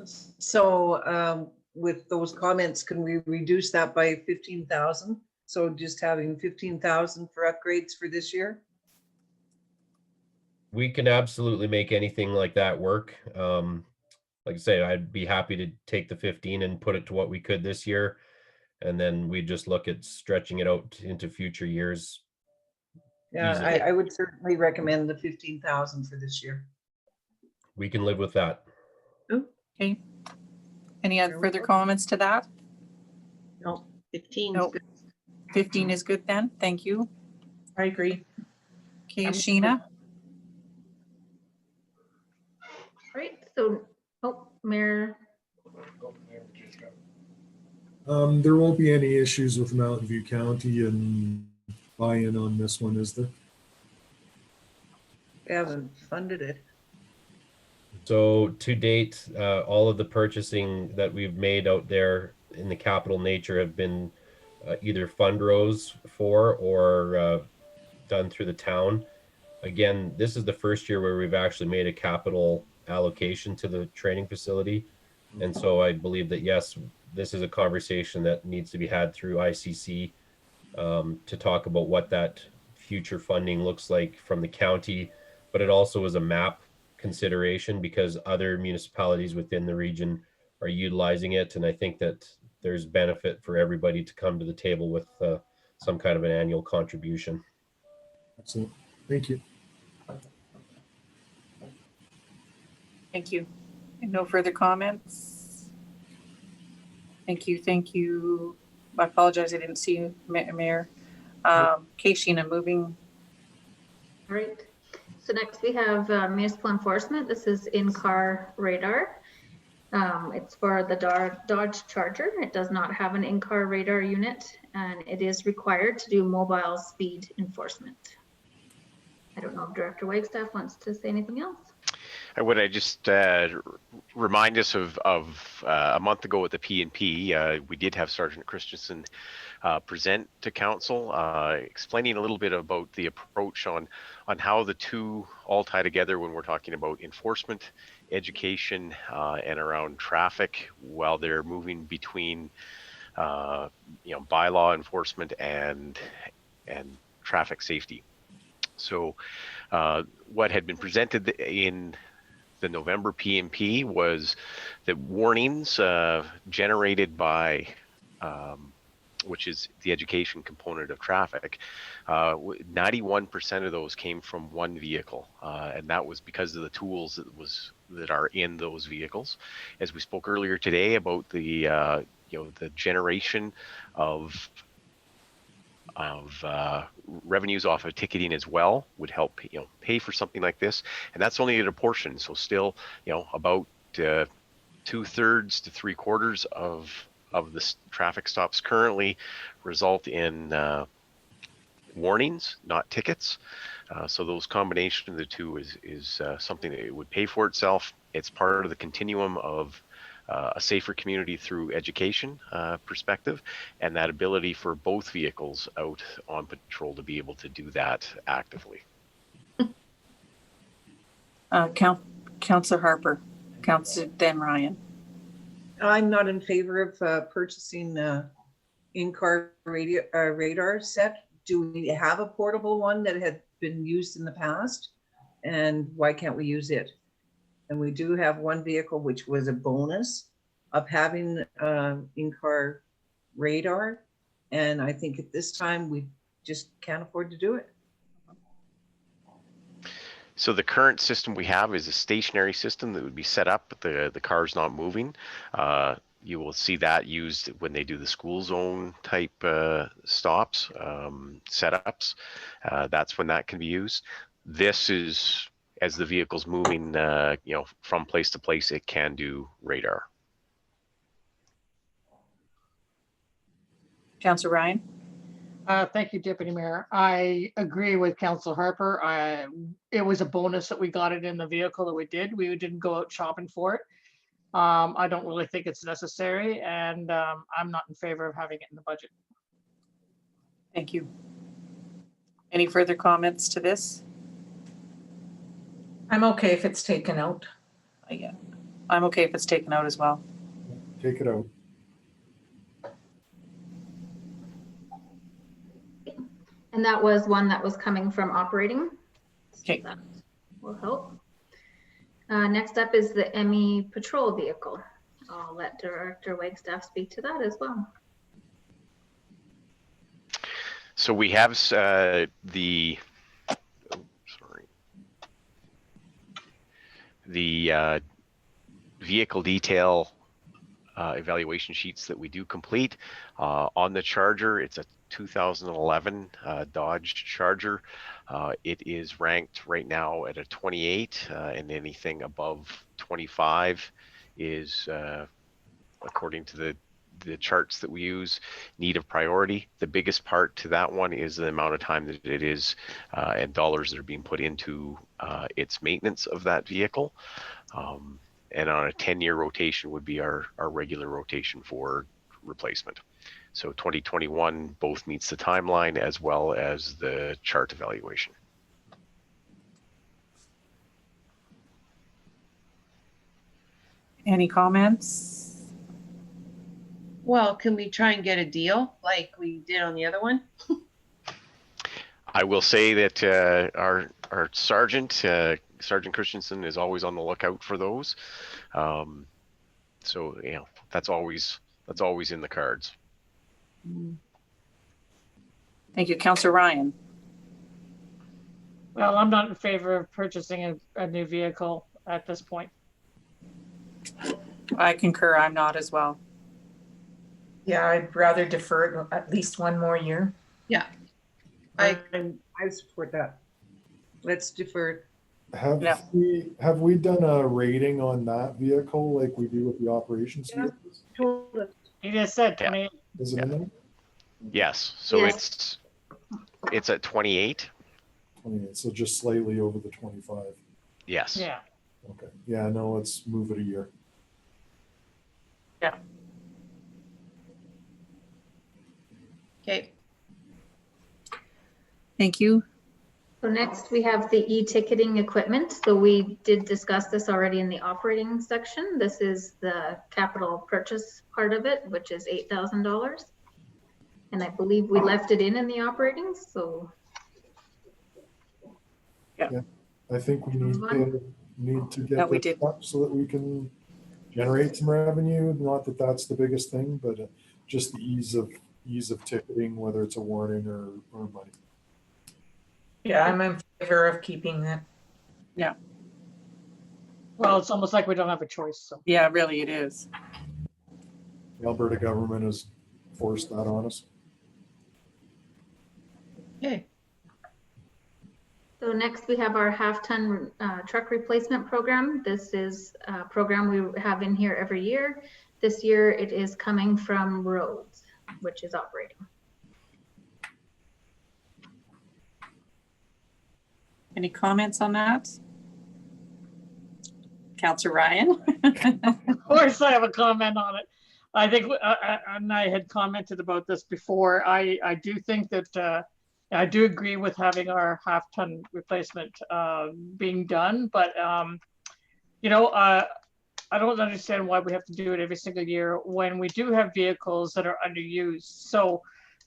So with those comments, can we reduce that by 15,000? So just having 15,000 for upgrades for this year? We can absolutely make anything like that work. Like I say, I'd be happy to take the 15 and put it to what we could this year. And then we just look at stretching it out into future years. Yeah, easily. I would certainly recommend the 15,000 for this year. We can live with that. Okay. Any other further comments to that? No, 15 is Nope. good. 15 is good then. Thank you. I agree. Okay, Sheena. Right, so, Mayor, There won't be any issues with Mountain View County and buy-in on this one, is there? We haven't funded it. So to date, all of the purchasing that we've made out there in the capital nature have been either fundraise for or done through the town. Again, this is the first year where we've actually made a capital allocation to the training facility. And so I believe that, yes, this is a conversation that needs to be had through ICC to talk about what that future funding looks like from the county, but it also is a map consideration because other municipalities within the region are utilizing it. And I think that there's benefit for everybody to come to the table with some kind of an annual contribution. Excellent. Thank you. Thank you. And no further comments? Thank you. Thank you. I apologize. I didn't see you, Mayor. Okay, Sheena, moving. all right. So next we have Municipal Enforcement. This is in-car radar. It's for the Dodge Charger. It does not have an in-car radar unit, and it is required to do mobile speed enforcement. I don't know if Director Wagstaff wants to say anything else. Would I just remind us of a month ago at the P&P, we did have Sergeant Christensen present to council, explaining a little bit about the approach on how the two all tie together when we're talking about enforcement, education, and around traffic while they're moving between bylaw enforcement and traffic safety. So what had been presented in the November P&P was the warnings generated by, which is the education component of traffic, 91% of those came from one vehicle, and that was because of the tools that are in those vehicles. As we spoke earlier today about the the generation of revenues off of ticketing as well would help pay for something like this, and that's only at a portion. So still about 2/3 to 3/4 of the traffic stops currently result in warnings, not tickets. So those combination of the two is something that it would pay for itself. It's part of the continuum of a safer community through education perspective, and that ability for both vehicles out on patrol to be able to do that actively. Councillor Harper, Councillor then Ryan. I'm not in favor of purchasing in-car radar set. Do we have a portable one that had been used in the past? And why can't we use it? And we do have one vehicle, which was a bonus of having in-car radar. And I think at this time, we just can't afford to do it. So the current system we have is a stationary system that would be set up, but the car's not moving. You will see that used when they do the school zone type stops, setups. That's when that can be used. This is, as the vehicle's moving, from place to place, it can do radar. Councillor Ryan. Thank you, Deputy Mayor. I agree with Councillor Harper. It was a bonus that we got it in the vehicle that we did. We didn't go out shopping for it. I don't really think it's necessary, and I'm not in favor of having it in the budget. Thank you. Any further comments to this? I'm okay if it's taken out. Yeah, I'm okay if it's taken out as well. Take it out. And that was one that was coming from operating. Okay. That will help. Next up is the ME patrol vehicle. I'll let Director Wagstaff speak to that as well. So we have the vehicle detail evaluation sheets that we do complete. On the Charger, it's a 2011 Dodge Charger. It is ranked right now at a 28, and anything above 25 is, according to the charts that we use, need of priority. The biggest part to that one is the amount of time that it is and dollars that are being put into its maintenance of that vehicle. And on a 10-year rotation would be our regular rotation for replacement. So 2021 both meets the timeline as well as the chart evaluation. Any comments? Well, can we try and get a deal like we did on the other one? I will say that our sergeant, Sergeant Christensen, is always on the lookout for those. So that's always in the cards. Thank you. Councillor Ryan. Well, I'm not in favor of purchasing a new vehicle at this point. I concur. I'm not as well. Yeah, I'd rather defer it at least one more year. Yeah. I support that. Let's defer. Have we done a rating on that vehicle like we do with the operations vehicles? You just said 28. Is it in there? Yes. So Yes. it's at 28. 28, so just slightly over the 25. Yes. Yeah. Okay, yeah, no, let's move it a year. Okay, Thank you. So next we have the e-ticketing equipment. So we did discuss this already in the operating section. This is the capital purchase part of it, which is $8,000. And I believe we left it in the operating, so. I think we need to get That we this did. up so that we can generate some revenue. Not that that's the biggest thing, but just the ease of ticketing, whether it's a warning or money. Yeah, I'm in favor of keeping that. Well, it's almost like we don't have a choice, so. Yeah, really it is. The Alberta government has forced that on us. okay. So next we have our half-ton truck replacement program. This is a program we have in here every year. This year it is coming from roads, which is operating. Any comments on that? Councillor Ryan? Of course, I have a comment on it. I think, and I had commented about this before. I do think that I do agree with having our half-ton replacement being done, but you know, I don't understand why we have to do it every single year when we do have vehicles that are underused. So,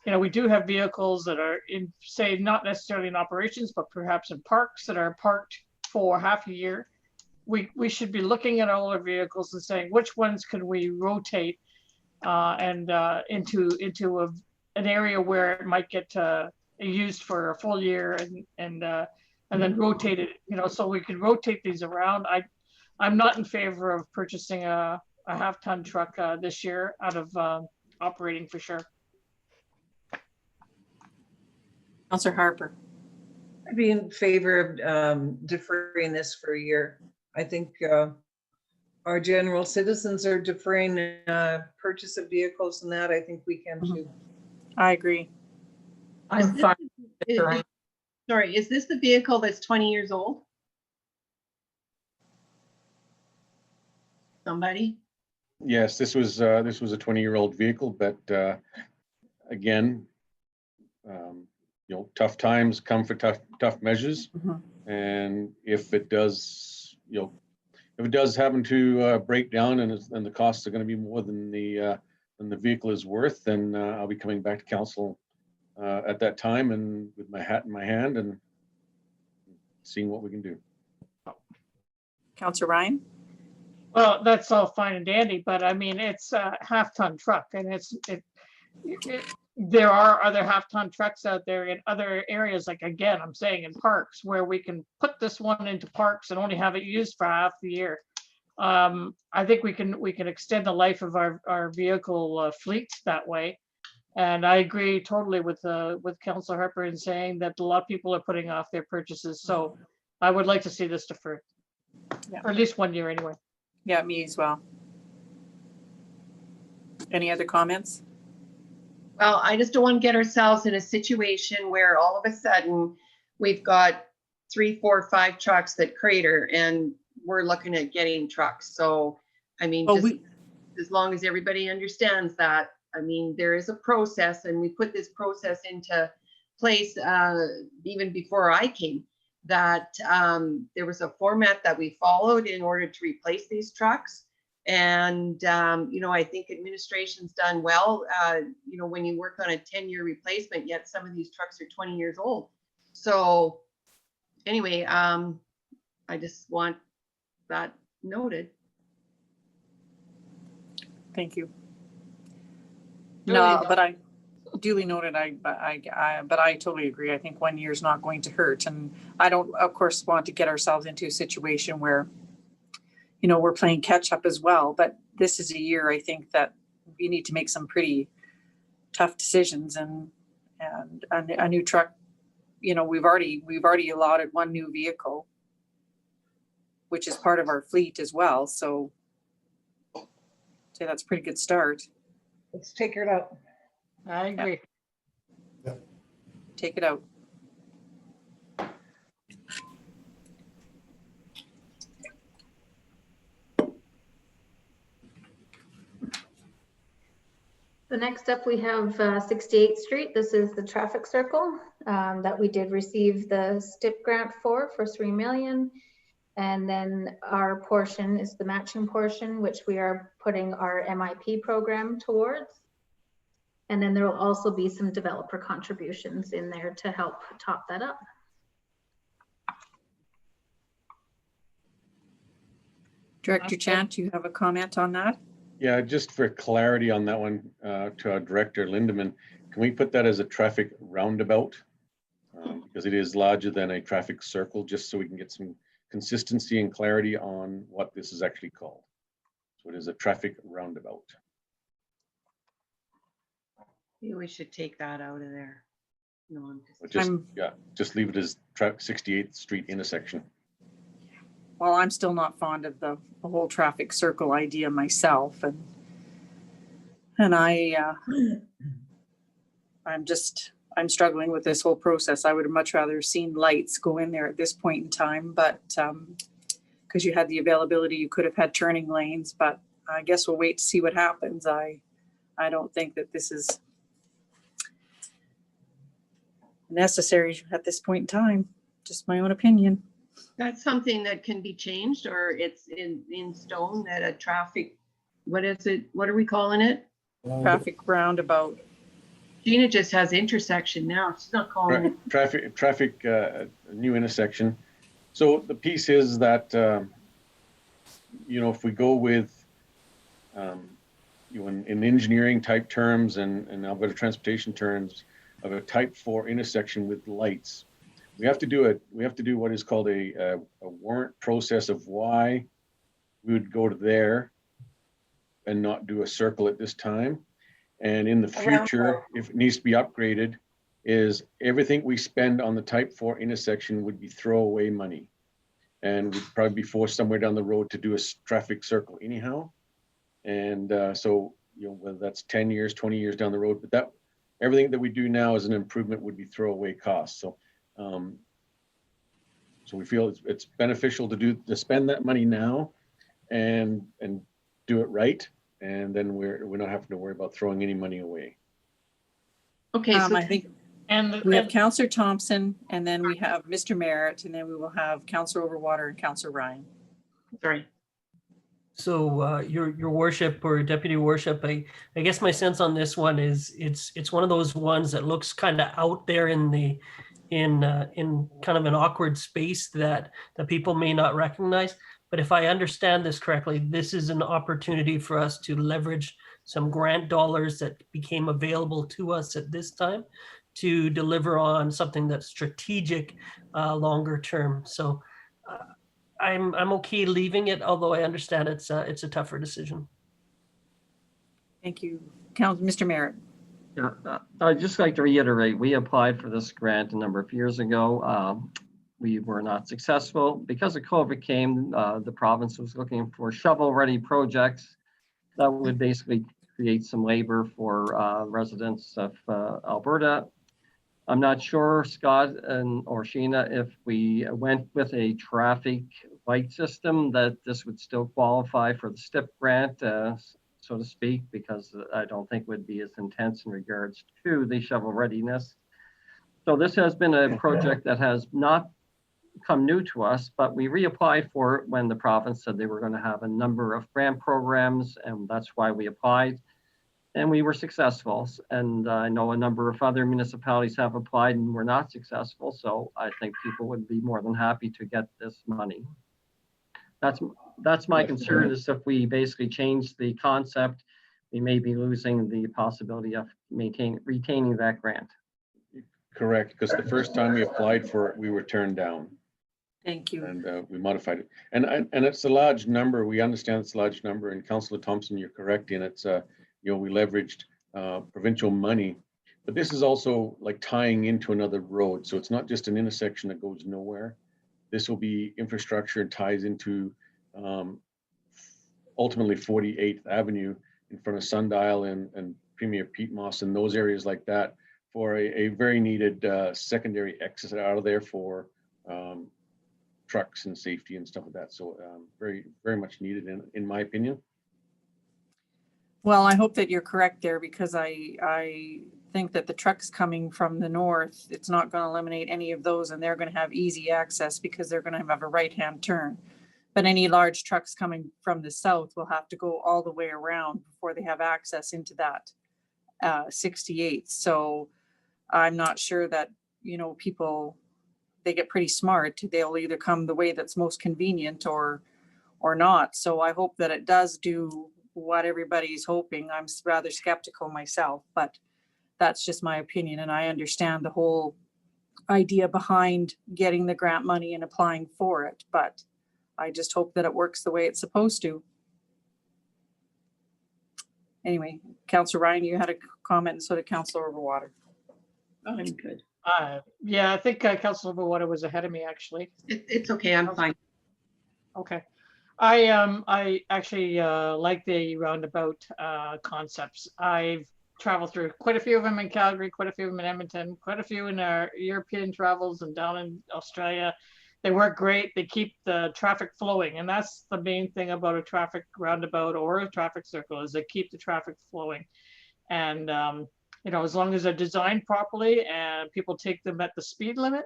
you know, we do have vehicles that are in, say, not necessarily in operations, but perhaps in parks that are parked for half a year. We should be looking at all our vehicles and saying which ones can we rotate and into an area where it might get used for a full year and then rotate it. You know, so we can rotate these around. I'm not in favor of purchasing a half-ton truck this year out of operating for sure. Councillor Harper. I'd be in favor of deferring this for a year. I think our general citizens are deferring purchase of vehicles and that I think we can too. I agree. I'm fine. Sorry, is this the vehicle that's 20 years old? Somebody? Yes, this was a 20-year-old vehicle, but again, you know, tough times come for tough measures. And if it does, you know, if it does happen to break down and the costs are going to be more than the vehicle is worth, then I'll be coming back to council at that time and with my hat in my hand and seeing what we can do. Councillor Ryan? Well, that's all fine and dandy, but I mean, it's a half-ton truck and there are other half-ton trucks out there in other areas, like again, I'm saying in parks where we can put this one into parks and only have it used for half the year. I think we can extend the life of our vehicle fleet that way. And I agree totally with Councillor Harper in saying that a lot of people are putting off their purchases. So I would like to see this deferred, or at least 1 year anyway. Yeah, me as well. Any other comments? Well, I just don't want to get ourselves in a situation where all of a sudden we've got 3, 4, 5 trucks that crater and we're looking at getting trucks. So, I mean, just as long as everybody understands that, I mean, there is a process and we put this process into place even before I came, that there was a format that we followed in order to replace these trucks. And, you know, I think administration's done well, you know, when you work on a 10-year replacement, yet some of these trucks are 20 years old. So anyway, I just want that noted. Thank you. No, but I duly noted, but I totally agree. I think 1 year is not going to hurt. And I don't, of course, want to get ourselves into a situation where, you know, we're playing catch up as well. But this is a year, I think, that we need to make some pretty tough decisions. And a new truck, you know, we've already allotted 1 new vehicle, which is part of our fleet as well. So I'd say that's a pretty good start. Let's take it out. I agree. Yeah. Take it out. next up, we have 68th Street. This is the traffic circle that we did receive the STIP grant for 3 million. And then our portion is the matching portion, which we are putting our MIP program towards. And then there will also be some developer contributions in there to help top that up. Director Chant, do you have a comment on that? Yeah, just for clarity on that one, to our Director Lindeman, can we put that as a traffic roundabout? Because it is larger than a traffic circle, just so we can get some consistency and clarity on what this is actually called. So it is a traffic roundabout. Maybe we should take that out of there. No, I'm But just. just leave it as 68th Street intersection. Well, I'm still not fond of the whole traffic circle idea myself, and I'm struggling with this whole process. I would have much rather seen lights go in there at this point in time, but because you had the availability, you could have had turning lanes, but I guess we'll wait to see what happens. I don't think that this is necessary at this point in time. Just my own opinion. That's something that can be changed, or it's in stone that a traffic, what is it? What are we calling it? Traffic roundabout. Gina just has intersection now. She's not calling it. Traffic, new intersection. So the piece is that, if we go with, in engineering type terms and Alberta transportation terms of a type 4 intersection with lights, we have to do what is called a warrant process of why we would go to there and not do a circle at this time. And in the future, if it needs to be upgraded, is everything we spend on the type 4 intersection would be throwaway money. And we'd probably be forced somewhere down the road to do a traffic circle anyhow. And so, whether that's 10 years, 20 years down the road, but that everything that we do now as an improvement would be throwaway costs. So we feel it's beneficial to spend that money now and do it right. And then we're not having to worry about throwing any money away. Okay, so I think we have Councillor Thompson, and then we have Mr. Merritt, and then we will have Councillor Overwater and Councillor Ryan. sorry. So your worship or deputy worship, I guess my sense on this one is it's one of those ones that looks kind of out there in kind of an awkward space that people may not recognize. But if I understand this correctly, this is an opportunity for us to leverage some grant dollars that became available to us at this time to deliver on something that's strategic longer term. So I'm okay leaving it, although I understand it's a tougher decision. Thank you. Mr. Merritt. Yeah, I'd just like to reiterate, we applied for this grant a number of years ago. We were not successful. Because of COVID came, the province was looking for shovel-ready projects that would basically create some labor for residents of Alberta. I'm not sure, Scott or Sheena, if we went with a traffic light system, that this would still qualify for the STIP grant, so to speak, because I don't think it would be as intense in regards to the shovel readiness. So this has been a project that has not come new to us, but we reapplied for it when the province said they were going to have a number of grant programs, and that's why we applied. And we were successful. And I know a number of other municipalities have applied and were not successful. So I think people would be more than happy to get this money. That's my concern, is if we basically change the concept, we may be losing the possibility of retaining that grant. Correct, because the first time we applied for it, we were turned down. Thank you. And we modified it. And it's a large number. We understand it's a large number. And Councillor Thompson, you're correct in it's we leveraged provincial money, but this is also like tying into another road. So it's not just an intersection that goes nowhere. This will be infrastructure and ties into ultimately 48th Avenue in front of Sundial and Premier Pete Moss and those areas like that for a very needed secondary exit out of there for trucks and safety and stuff like that. So very, very much needed in my opinion. Well, I hope that you're correct there because I think that the trucks coming from the north, it's not going to eliminate any of those and they're going to have easy access because they're going to have a right-hand turn. But any large trucks coming from the south will have to go all the way around before they have access into that 68. So I'm not sure that, you know, people, they get pretty smart. They'll either come the way that's most convenient or not. So I hope that it does do what everybody's hoping. I'm rather skeptical myself, but that's just my opinion. And I understand the whole idea behind getting the grant money and applying for it, but I just hope that it works the way it's supposed to. Anyway, Councillor Ryan, you had a comment and so did Councillor Overwater. I'm good. Yeah, I think Councilor Overwater was ahead of me, actually. It's okay, I'm fine. Okay. I actually like the roundabout concepts. I've traveled through quite a few of them in Calgary, quite a few of them in Edmonton, quite a few in our European travels and down in Australia. They work great. They keep the traffic flowing. And that's the main thing about a traffic roundabout or a traffic circle is they keep the traffic flowing. And, you know, as long as they're designed properly and people take them at the speed limit,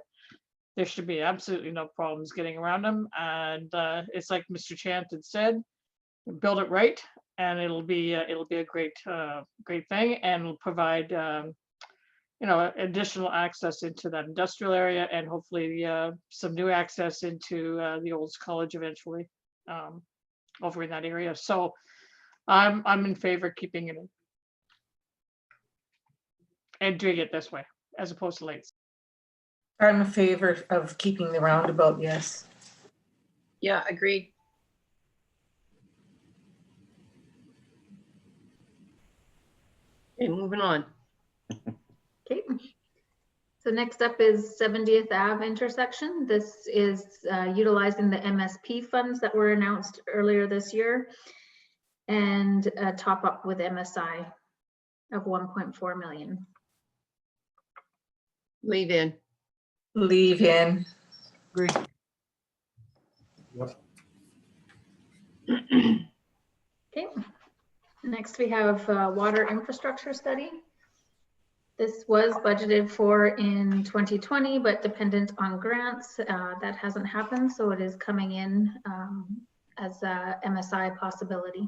there should be absolutely no problems getting around them. And it's like Mr. Chant had said, build it right, and it'll be a great great thing, and will provide you know, additional access into that industrial area, and hopefully some new access into the Olds College eventually over in that area. So I'm in favor of keeping it in and doing it this way as opposed to late. I'm in favor of keeping the roundabout, yes. Yeah, agreed. Okay, moving on. Okay. So next up is 70th Ave intersection. This is utilizing the MSP funds that were announced earlier this year and a top up with MSI of 1.4 million. Leave in. Leave in. Agree. Yep. Okay. Next we have water infrastructure study. This was budgeted for in 2020, but dependent on grants, that hasn't happened. So it is coming in as a MSI possibility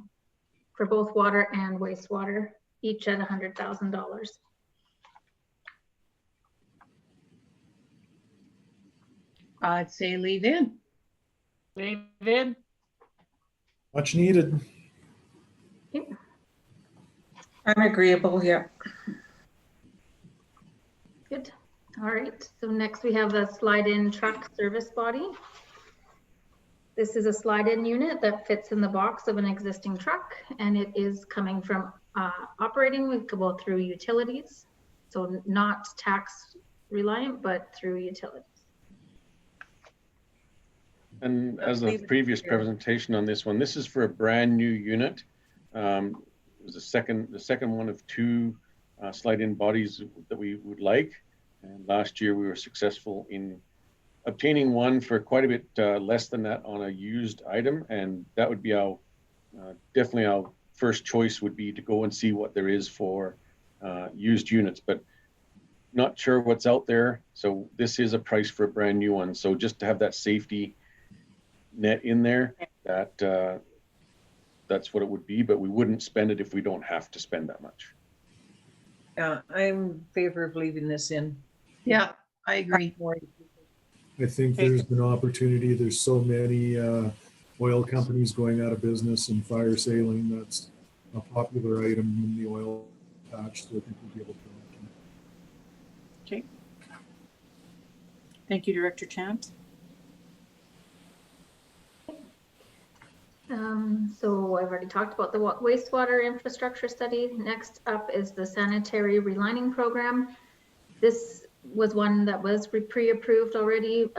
for both water and wastewater, each at $100,000. I'd say leave in. Leave in. Much needed. Okay. I'm agreeable, yeah. Good. All right. So next we have the slide-in truck service body. This is a slide-in unit that fits in the box of an existing truck, and it is coming from operating. We could go through utilities, so not tax reliant, but through utilities. And as a previous presentation on this one, this is for a brand new unit. It was the second one of two slide-in bodies that we would like. And last year we were successful in obtaining one for quite a bit less than that on a used item. And that would be our, definitely our first choice would be to go and see what there is for used units, but not sure what's out there. So this is a price for a brand new one. So just to have that safety net in there, that that's what it would be, but we wouldn't spend it if we don't have to spend that much. Yeah, I'm in favor of leaving this in. Yeah, I agree. I think there's an opportunity. There's so many oil companies going out of business and fire sailing. That's a popular item in the oil patch, so I think we'll be able to. Okay. Thank you, Director Chant. So I've already talked about the wastewater infrastructure study. Next up is the sanitary relining program. This was one that was pre-approved already.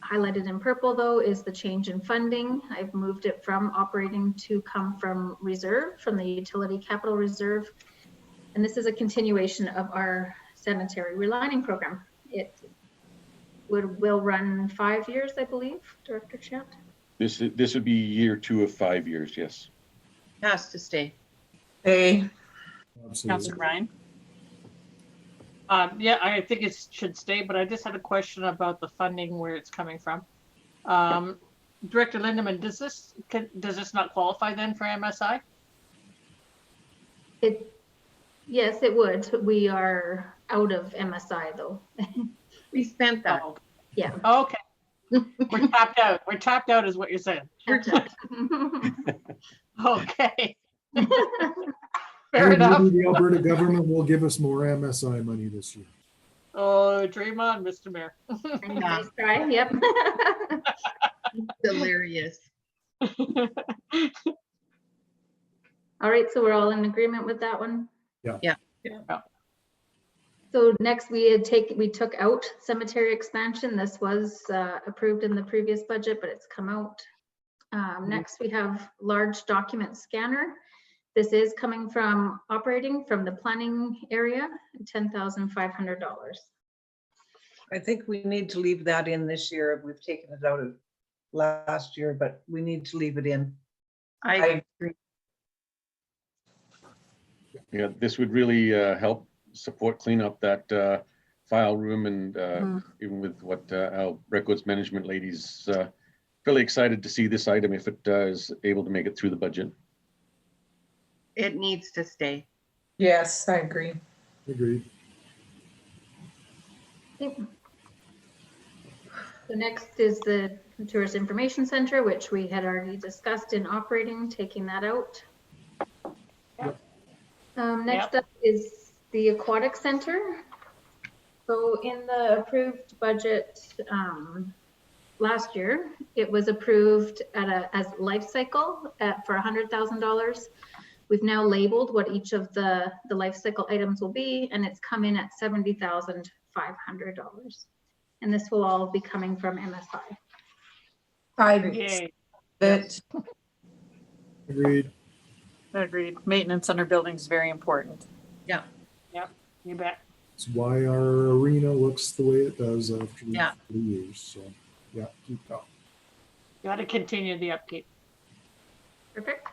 Highlighted in purple though is the change in funding. I've moved it from operating to come from reserve, from the utility capital reserve. And this is a continuation of our sanitary relining program. It will run 5 years, I believe, Director Chant. This would be year 2 of 5 years, yes. Has to stay. A. Counselor Absolutely. Ryan. Yeah, I think it should stay, but I just had a question about the funding, where it's coming from. Director Lindeman, does this not qualify then for MSI? Yes, it would. We are out of MSI though. We spent that. Oh, Yeah. okay. We're tapped out. We're tapped out is what you're saying. Okay. Fair Hey, enough. maybe the Alberta government will give us more MSI money this year. Oh, dream on, Mr. Mayor. Yeah. Nice try, yep. Delirious. All right, so we're all in agreement with that one? Yeah. So next we took out cemetery expansion. This was approved in the previous budget, but it's come out. Next we have large document scanner. This is coming from operating from the planning area, $10,500. I think we need to leave that in this year. We've taken it out of last year, but we need to leave it in. I agree. Yeah, this would really help support clean up that file room, and even with what our records management ladies really excited to see this item if it is able to make it through the budget. It needs to stay. Yes, I agree. Agreed. Okay. So next is the Tourist Information Center, which we had already discussed in operating, taking that out. Next up is the Aquatic Center. So in the approved budget last year, it was approved as life cycle for $100,000. We've now labeled what each of the life cycle items will be, and it's come in at $70,500. And this will all be coming from MSI. I Yay. that Agreed. Agreed. Maintenance on our buildings is very important. Yeah. Yep, you bet. It's why our arena looks the way it does after Yeah. 40 years. So, yeah, keep going. Got to continue the upkeep. Perfect.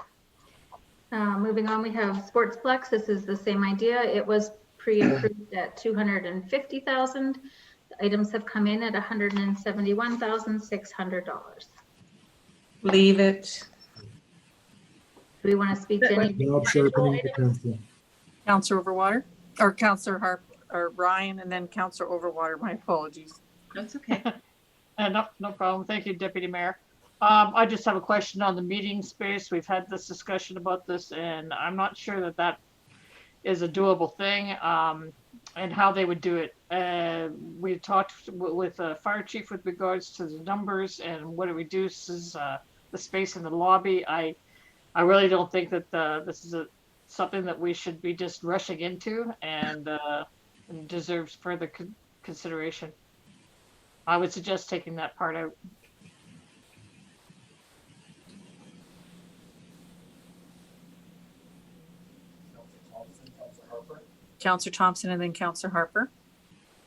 Moving on, we have Sportsplex. This is the same idea. It was pre-approved at $250,000. The items have come in at $171,600. leave it. Do we want to speak to any? Job sharpening potential. Counselor Overwater, or Counselor Harp, or Ryan, and then Counselor Overwater. My apologies. That's okay. No problem. Thank you, Deputy Mayor. I just have a question on the meeting space. We've had this discussion about this, and I'm not sure that that is a doable thing, and how they would do it. We talked with the fire chief with regards to the numbers and what it reduces the space in the lobby. I really don't think that this is something that we should be just rushing into, and deserves further consideration. I would suggest taking that part out. Counselor Thompson and then Counselor Harper.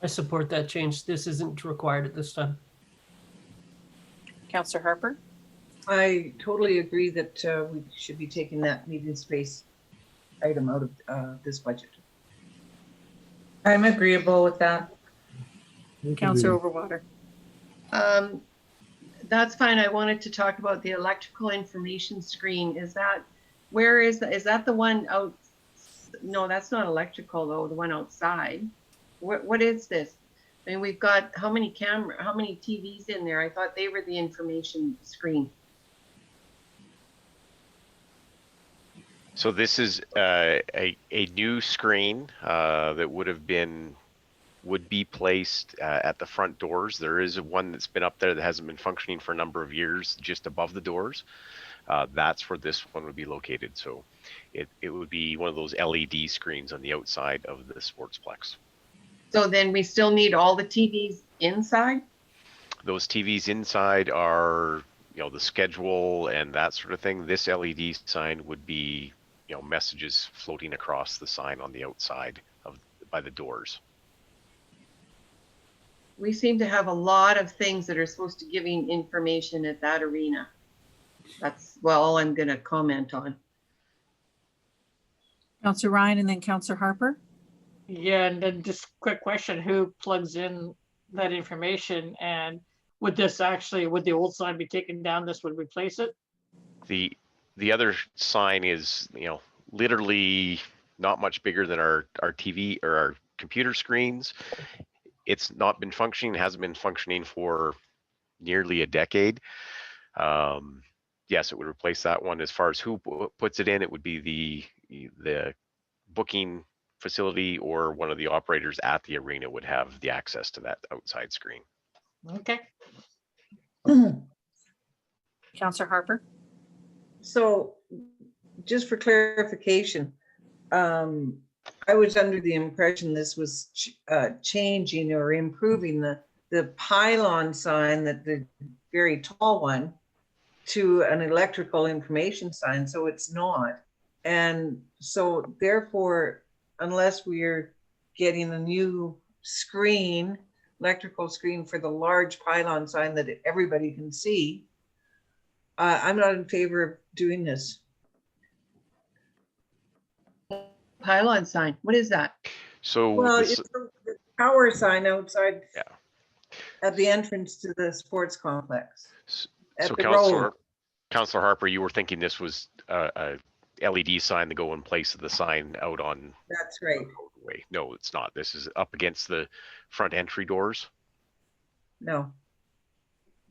I support that change. This isn't required at this time. Counselor Harper. I totally agree that we should be taking that meeting space item out of this budget. I'm agreeable with that. Counselor Overwater. That's fine. I wanted to talk about the electrical information screen. Is that, where is that the one out? No, that's not electrical though, the one outside. What is this? I mean, we've got how many TVs in there? I thought they were the information screen. So this is a new screen that would be placed at the front doors. There is one that's been up there that hasn't been functioning for a number of years, just above the doors. That's where this one would be located. So it would be one of those LED screens on the outside of the Sportsplex. So then we still need all the TVs inside? Those TVs inside are, the schedule and that sort of thing. This LED sign would be, messages floating across the sign on the outside by the doors. We seem to have a lot of things that are supposed to giving information at that arena. That's all I'm going to comment on. Counselor Ryan and then Counselor Harper. Yeah, and then just quick question, who plugs in that information? And would the old sign be taken down? This would replace it? The other sign is, literally not much bigger than our TV or our computer screens. It's not been functioning, hasn't been functioning for nearly a decade. Yes, it would replace that one. As far as who puts it in, it would be the booking facility or one of the operators at the arena would have the access to that outside screen. Okay. Counselor Harper. So just for clarification, I was under the impression this was changing or improving the pylon sign, that the very tall one, to an electrical information sign. So it's not. And so therefore, unless we're getting a new screen, electrical screen for the large pylon sign that everybody can see, I'm not in favor of doing this. Pylon sign, what is that? So Well, this- it's the power sign outside Yeah. at the entrance to the sports complex. At so the road. Counselor Harper, you were thinking this was a LED sign to go in place of the sign out on That's right. the roadway. No, it's not. This is up against the front entry doors. No.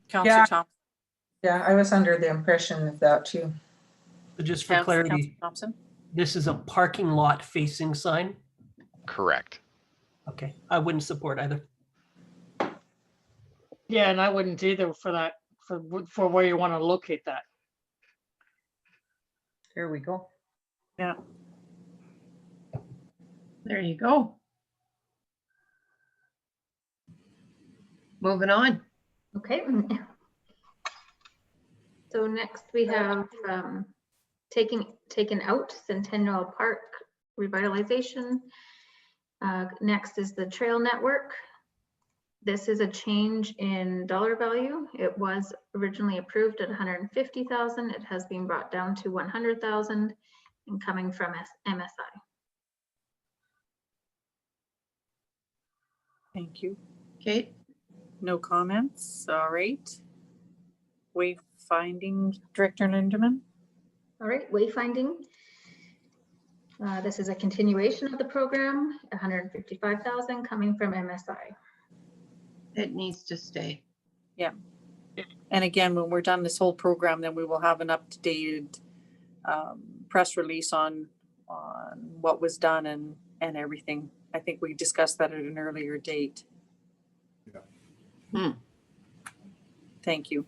Counselor Yeah. Thompson. Yeah, I was under the impression of that too. So just for Counselor clarity, Thompson. this is a parking lot facing sign. Correct. Okay, I wouldn't support either. Yeah, and I wouldn't either for that, for where you want to locate that. There we go. Yeah. There you go. Moving on. Okay. So next we have taken out Centennial Park revitalization. Next is the trail network. This is a change in dollar value. It was originally approved at 150,000. It has been brought down to 100,000 and coming from MSI. Thank you. Kate? No comments. All right. Wayfinding Director Lindeman. All right, wayfinding. This is a continuation of the program, 155,000 coming from MSI. It needs to stay. Yeah. And again, when we're done this whole program, then we will have an up-to-date press release on what was done and everything. I think we discussed that at an earlier date. Yeah. Thank you.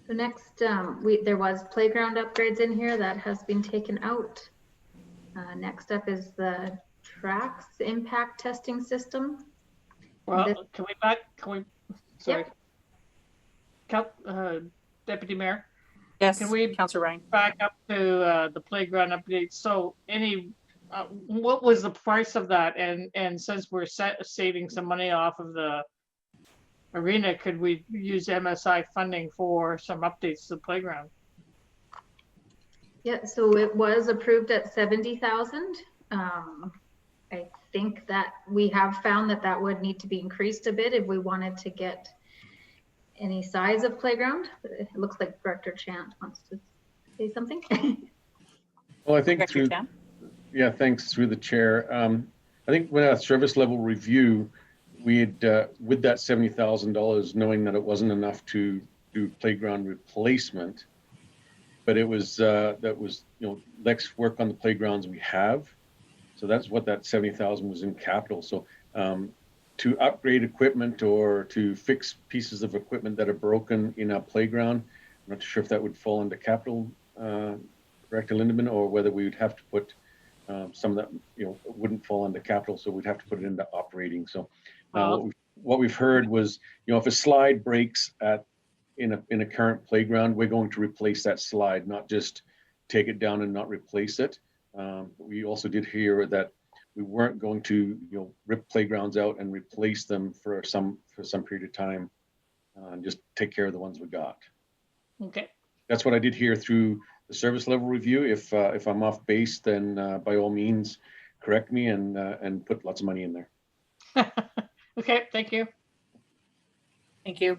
So next, there was playground upgrades in here that has been taken out. Next up is the tracks impact testing system. Well, sorry. Deputy Mayor, Yes, Can we- Counselor Ryan. back up to the playground update. So what was the price of that? And since we're saving some money off of the arena, could we use MSI funding for some updates to the playground? Yeah, so it was approved at 70,000. I think that we have found that would need to be increased a bit if we wanted to get any size of playground. It looks like Director Chant wants to say something. Well, I think Director Chan. yeah, thanks through the chair. I think when a service level review, we had, with that $70,000, knowing that it wasn't enough to do playground replacement, but it was, let's work on the playgrounds we have. So that's what that 70,000 was in capital. So to upgrade equipment or to fix pieces of equipment that are broken in a playground, I'm not sure if that would fall into capital, Director Lindeman, or whether we would have to put some of that, wouldn't fall into capital, so we'd have to put it into operating. So what we've heard was, if a slide breaks in a current playground, we're going to replace that slide, not just take it down and not replace it. We also did hear that we weren't going to, rip playgrounds out and replace them for some period of time, and just take care of the ones we got. Okay. That's what I did hear through service level review. If I'm off base, then by all means, correct me and put lots of money in there. Okay, thank you. Thank you.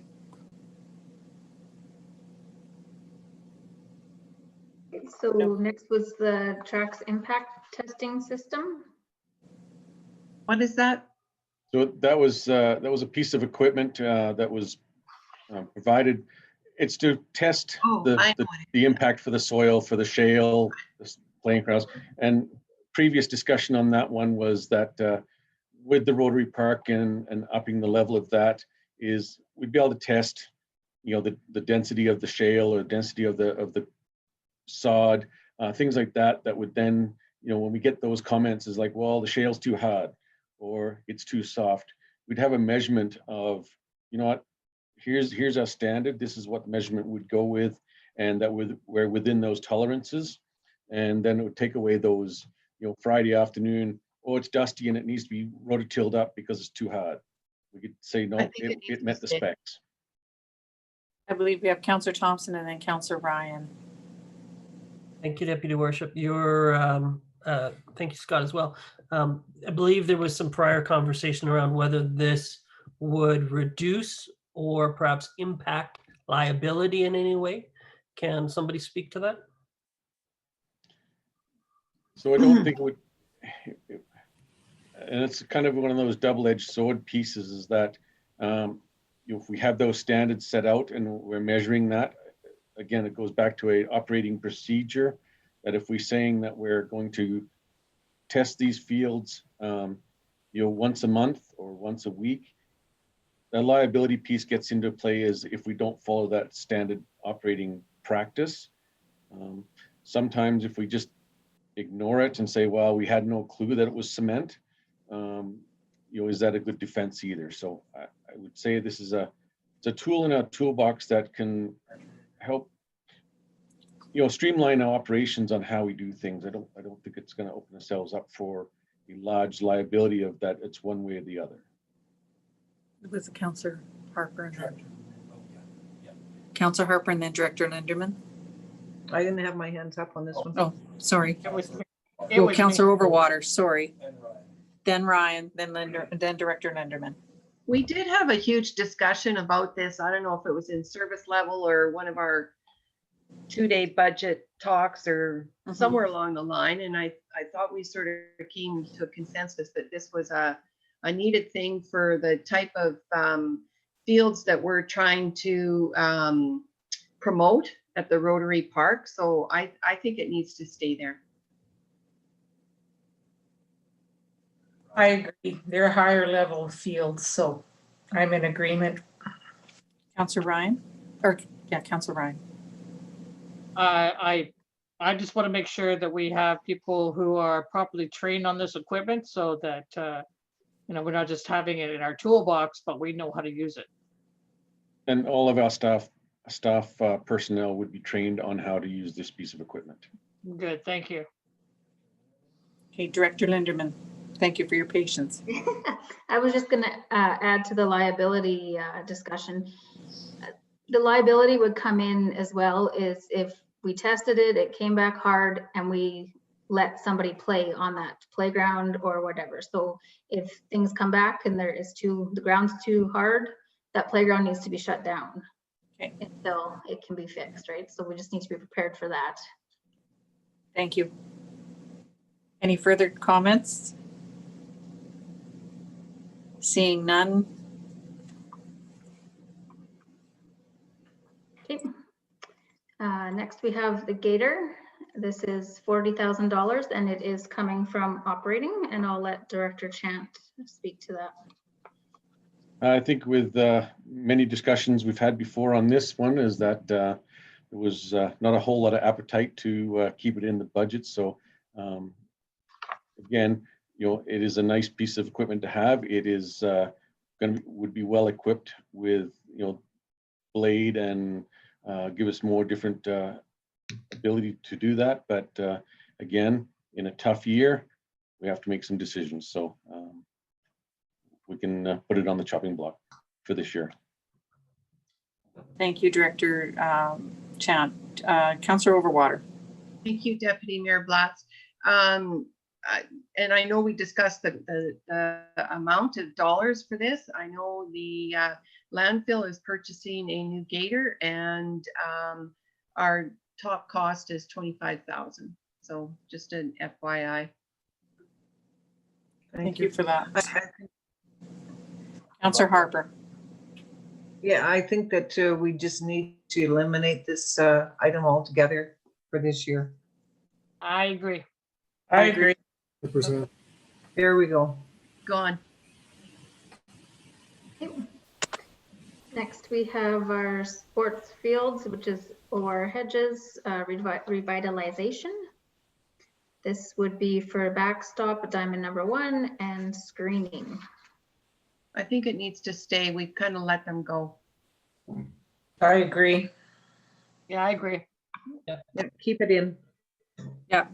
So next was the tracks impact testing system. What is that? So that was a piece of equipment that was provided. It's to test Oh, I know the impact for the soil, for the shale, the playing grounds. And previous discussion on that one was that with the Rotary Park and upping the level of that is we'd be able to test, the density of the shale or density of the sod, things like that. That would then, when we get those comments is like, well, the shale's too hard or it's too soft. We'd have a measurement of, what, here's our standard. This is what the measurement would go with, and that we're within those tolerances. And then it would take away those, Friday afternoon, oh, it's dusty and it needs to be rototilled up because it's too hard. We could say, no, it met the specs. I believe we have Councillor Thompson and then Councillor Ryan. Thank you, Deputy Worship. Thank you, Scott, as well. I believe there was some prior conversation around whether this would reduce or perhaps impact liability in any way. Can somebody speak to that? So I don't think it would, and it's kind of one of those double-edged sword pieces is that if we have those standards set out and we're measuring that, again, it goes back to a operating procedure that if we're saying that we're going to test these fields, once a month or once a week, the liability piece gets into play is if we don't follow that standard operating practice. Sometimes if we just ignore it and say, well, we had no clue that it was cement, is that a good defense either? So I would say this is it's a tool in our toolbox that can help, streamline our operations on how we do things. I don't think it's going to open ourselves up for a large liability of that. It's one way or the other. It was Councillor Harper and then Councillor Harper and then Director Linderman. I didn't have my hands up on this one. Oh, sorry. It was Councillor Overwater, sorry. Then Ryan, then Director Linderman. We did have a huge discussion about this. I don't know if it was in service level or one of our 2-day budget talks or somewhere along the line. And I thought we sort of came to a consensus that this was a needed thing for the type of fields that we're trying to promote at the Rotary Park. So I think it needs to stay there. I agree. They're higher level fields, so I'm in agreement. Councillor Ryan, Councillor Ryan. I just want to make sure that we have people who are properly trained on this equipment so that, we're not just having it in our toolbox, but we know how to use it. And all of our staff personnel would be trained on how to use this piece of equipment. Good, thank you. Okay, Director Linderman, thank you for your patience. I was just going to add to the liability discussion. The liability would come in as well is if we tested it, it came back hard, and we let somebody play on that playground or whatever. So if things come back and the ground's too hard, that playground needs to be shut down until it can be fixed, right? So we just need to be prepared for that. Thank you. Any further comments? Seeing none. Okay. Next we have the Gator. This is $40,000 and it is coming from operating, and I'll let Director Chant speak to that. I think with many discussions we've had before on this one is that there was not a whole lot of appetite to keep it in the budget. So again, it is a nice piece of equipment to have. It is would be well equipped with blade and give us more different ability to do that. But again, in a tough year, we have to make some decisions. So we can put it on the chopping block for this year. Thank you, Director Chant. Councillor Overwater. Thank you, Deputy Mayor Blatz. And I know we discussed the amount of dollars for this. I know the landfill is purchasing a new gator, and our top cost is 25,000. So just an FYI. Thank you for that. Councillor Harper. Yeah, I think that we just need to eliminate this item altogether for this year. I agree. I agree. 100%. There we go. Gone. Next, we have our sports fields, which is or hedges revitalization. This would be for backstop, diamond number 1, and screening. I think it needs to stay. We've kind of let them go. I agree. Yeah, I agree. Yeah, keep it in. Yeah.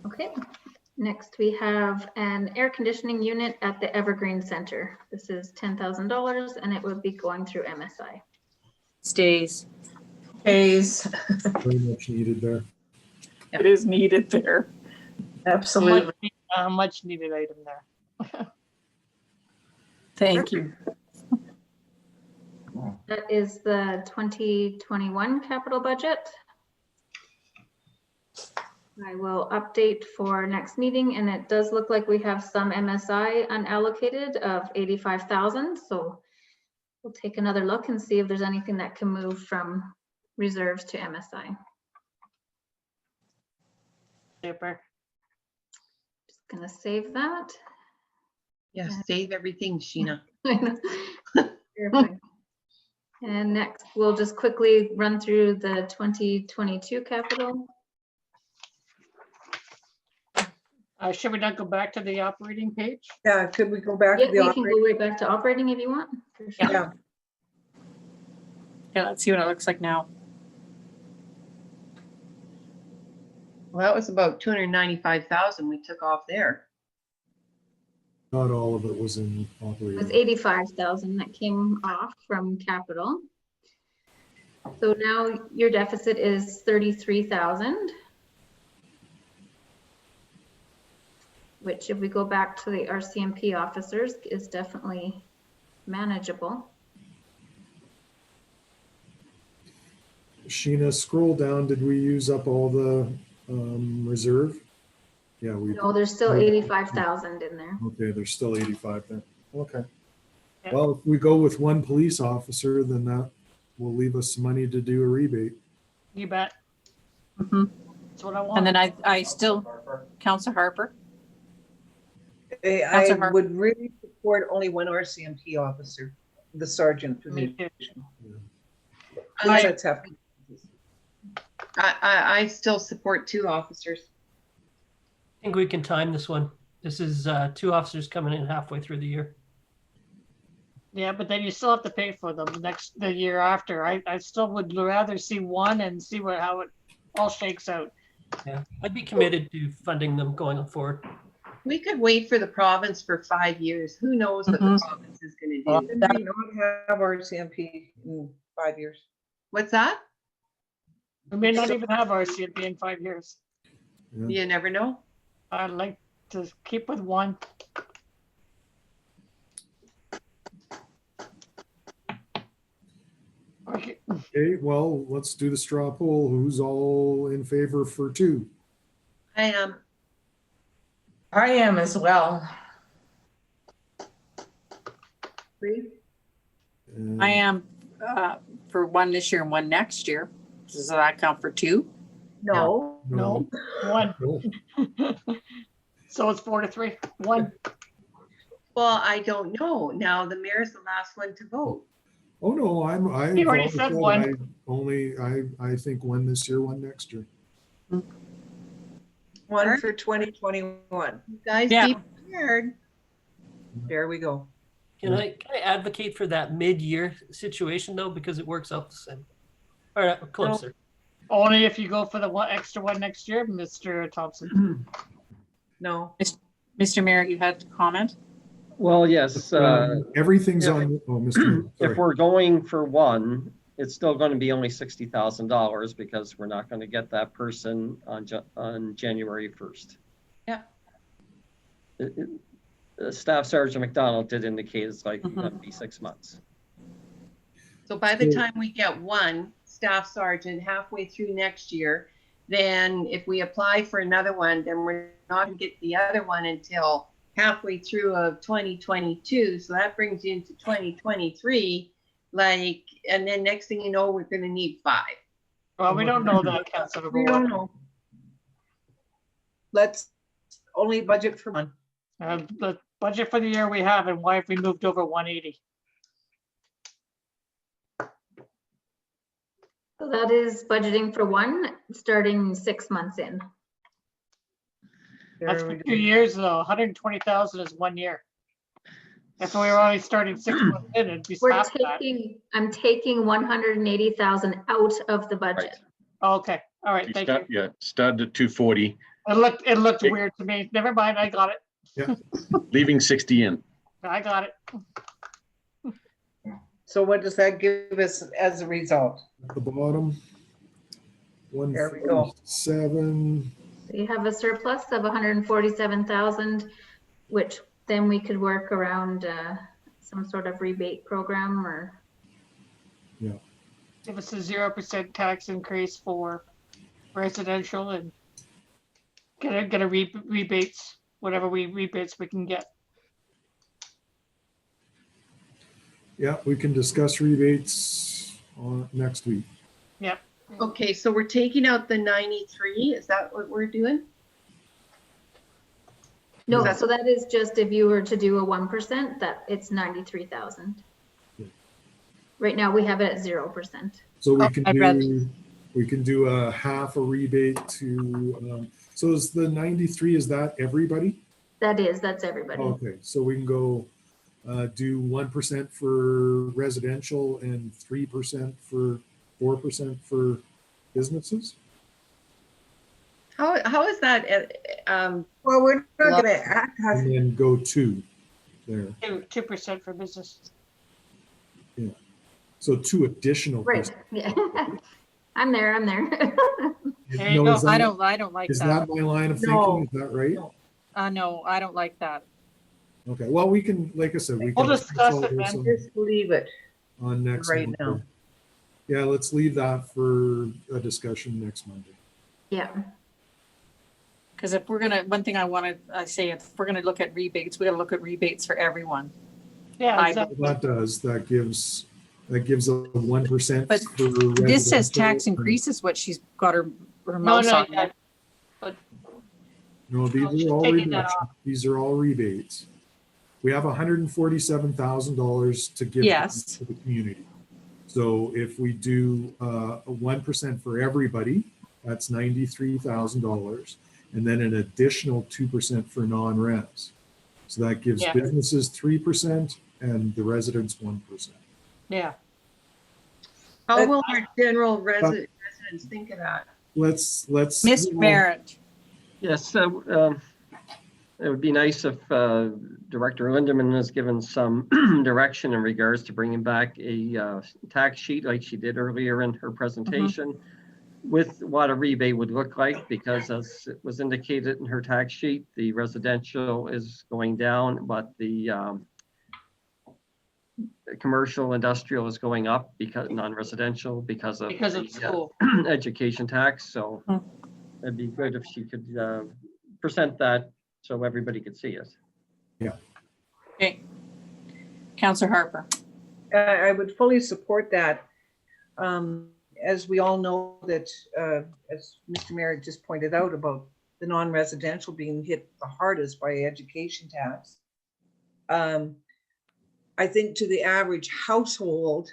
Okay. Next, we have an air conditioning unit at the Evergreen Center. This is $10,000, and it would be going through MSI. Stays. Stays. Very much needed there. It is needed there. Absolutely. Much needed item there. Thank you. That is the 2021 capital budget. I will update for next meeting, and it does look like we have some MSI unallocated of 85,000. So we'll take another look and see if there's anything that can move from reserves to MSI. Super. Just gonna save that. Yeah, save everything, Sheena. I know. Perfect. And next, we'll just quickly run through the 2022 capital. Should we not go back to the operating page? Yeah, could we go back Yeah, to the we can go operating? right back to operating if you want. For sure. Yeah, Yeah, let's see what it looks like now. Well, that was about 295,000 we took off there. Not all of it was in It was operating. 85,000 that came off from capital. So now your deficit is 33,000. Which if we go back to the RCMP officers is definitely manageable. Sheena, scroll down. Did we use up all the reserve? Yeah, we. No, there's still 85,000 in there. Okay, there's still 85 there. Okay. Yeah. Well, if we go with one police officer, then that will leave us some money to do a rebate. You bet. Mhm. That's what I want. And then I still, Councillor Harper. I Councillor Hart. would really support only one RCMP officer, the sergeant for Me the. too. That's happening. I still support 2 officers. I think we can time this one. This is 2 officers coming in halfway through the year. Yeah, but then you still have to pay for them the year after. I still would rather see one and see how it all shakes out. Yeah, I'd be committed to funding them going forward. We could wait for the province for 5 years. Who knows what the province is going to do? We may not have RCMP in 5 years. What's that? We may not even have RCMP in 5 years. Yeah. You never know. I'd like to keep with one. Okay. Okay, well, let's do the straw poll. Who's all in favor for 2? I am. I am as well. 3. And I am for 1 this year and 1 next year. Does that count for 2? No, No, one. No. So it's 4-3. One. Well, I don't know. Now the mayor's the last one to vote. Oh, no, I You already said one. I think 1 this year, 1 next year. one for 2021. You guys Yeah. be prepared. There we go. Can I advocate for that mid-year situation though, because it works out the same? All right, closer. Only if you go for the extra one next year, Mr. Thompson. No, Mr. Mayor, you had a comment? Well, yes, Everything's yeah. on, oh, Mr. Mayor, if sorry. we're going for 1, it's still going to be only $60,000 because we're not going to get that person on January 1st. Yeah. Staff Sergeant McDonald did indicate it's like Mhm. going to be 6 months. So by the So- time we get one staff sergeant halfway through next year, then if we apply for another one, then we're not gonna get the other one until halfway through of 2022. So that brings you into 2023, and then next thing you know, we're gonna need 5. Well, we don't know that, Councilor. We don't know. Let's only budget for one. The budget for the year we have, and why have we moved over 180? So that is budgeting for one, starting 6 months in. That's There for we 2 years though. 120,000 is 1 year. If we were only starting 6 months in, it'd be We're half that. I'm taking 180,000 out of the budget. Okay, all right, thank you. Yeah, started at 240, It looked weird to me. Never mind, I got it. leaving 60 in. I got it. So what does that give us as a result? At the bottom, There we go. 147. So you have a surplus of 147,000, which then we could work around some sort of rebate program or. Give us a 0% tax increase for residential and get a rebates, whatever rebates we can get. Yeah, we can discuss rebates on next week. Okay, so we're taking out the 93. Is that what we're doing? No, That's- so that is just if you were to do a 1%, that it's 93,000. Right now, we have it at 0%. So we Oh, can I'd rather- we can do a half a rebate to, so is the 93, is that everybody? That's everybody. Okay, so we can go do 1% for residential and 4% for businesses? How is that? Well, we're not gonna act as, And then go 2 there. 2% for business. So 2 additional. Right, yeah. I'm there. There you No, go. is that- I don't like Is that. that my line of No. thinking? Is that right? No, I don't like that. Okay, well, we can, like I said, we We'll can. discuss it, consult man. some just leave it. On next. right Monday. now. Yeah, let's leave that for a discussion next Monday. Yeah, Because if we're gonna, one thing I say, if we're gonna look at rebates, we gotta look at rebates for everyone. Yeah, I- exactly. That gives a 1%. But for This says tax residential. increase is what she's got her No, mouse no, on. yeah. No, these she's are all taking that reductions. These are all rebates. We have $147,000 to give Yes. to the community. So if we do a 1% for everybody, that's $93,000. And then an additional 2% for non-res. So that gives Yeah. businesses 3% and the residents 1%. Yeah. How will our general residents think of that? Let's. Mr. Barrett, Yes, it would be nice if Director Lindeman has given some direction in regards to bringing back a tax sheet like she did earlier in her presentation with what a rebate would look like, because as it was indicated in her tax sheet, the residential is going down, but the commercial industrial is going up because non-residential because of Because it's the, school. education tax. So Hmm. it'd be good if she could present that so everybody could see it. okay. Counselor Harper. I would fully support that. As we all know that, as Mr. Merritt just pointed out about the non-residential being hit the hardest by education tax. I think to the average household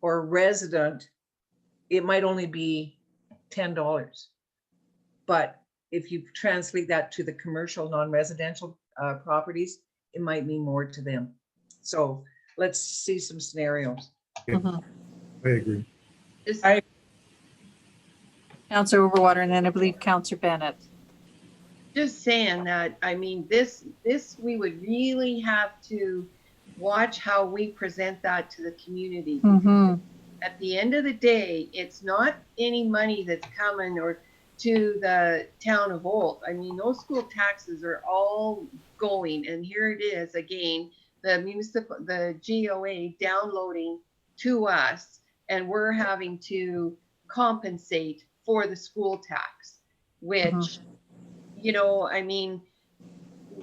or resident, it might only be $10. But if you translate that to the commercial non-residential properties, it might mean more to them. So let's see some scenarios. Mhm. I agree. Just- Counselor Overwater, and then I believe Counselor Bennett. Just saying that, I mean, this, we would really have to watch how we present that to the community. Mm-hmm. at the end of the day, it's not any money that's coming or to the town of Old. I mean, those school taxes are all going, and here it is again, the GOA downloading to us, and we're having to compensate for the school tax, which, you know, I mean,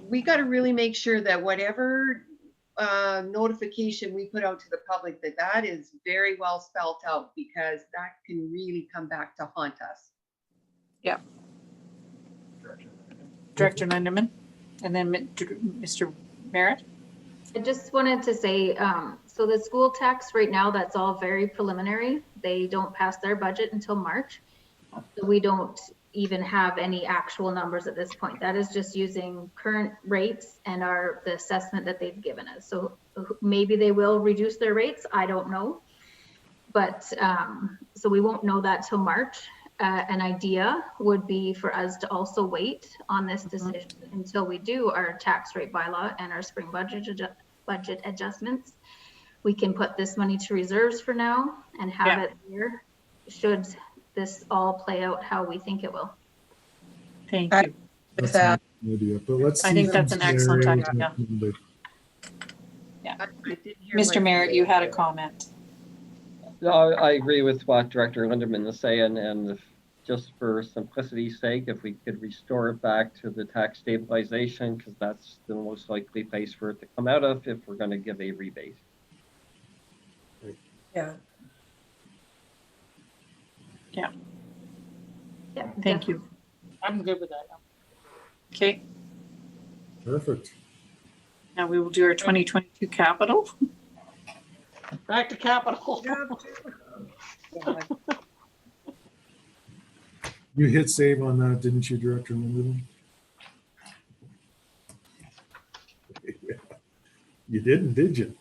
we got to really make sure that whatever notification we put out to the public, that is very well spelled out, because that can really come back to haunt us. Yeah. Director Lindeman, and then Mr. Merritt. I just wanted to say, so the school tax right now, that's all very preliminary. They don't pass their budget until March. So we don't even have any actual numbers at this point. That is just using current rates and the assessment that they've given us. So maybe they will reduce their rates. I don't know. But so we won't know that till March. An idea would be for us to also wait on this decision until we do our tax rate bylaw and our spring budget adjustments. We can put this money to reserves for now and have it there should this all play out how we think it will. Thank you. That's an idea, but let's I see think that's an excellent scenarios idea. next Monday. Yeah. I didn't hear Mr. what- Merritt, you had a comment. No, I agree with what Director Lindeman is saying, and if, just for simplicity's sake, if we could restore it back to the tax stabilization, because that's the most likely place for it to come out of if we're going to give a rebate. Yeah. Yeah, Thank you. I'm good with that. Okay, Perfect. now we will do our 2022 capital. Back to capital. You hit save on that, didn't you, Director Lindeman? You didn't, did you?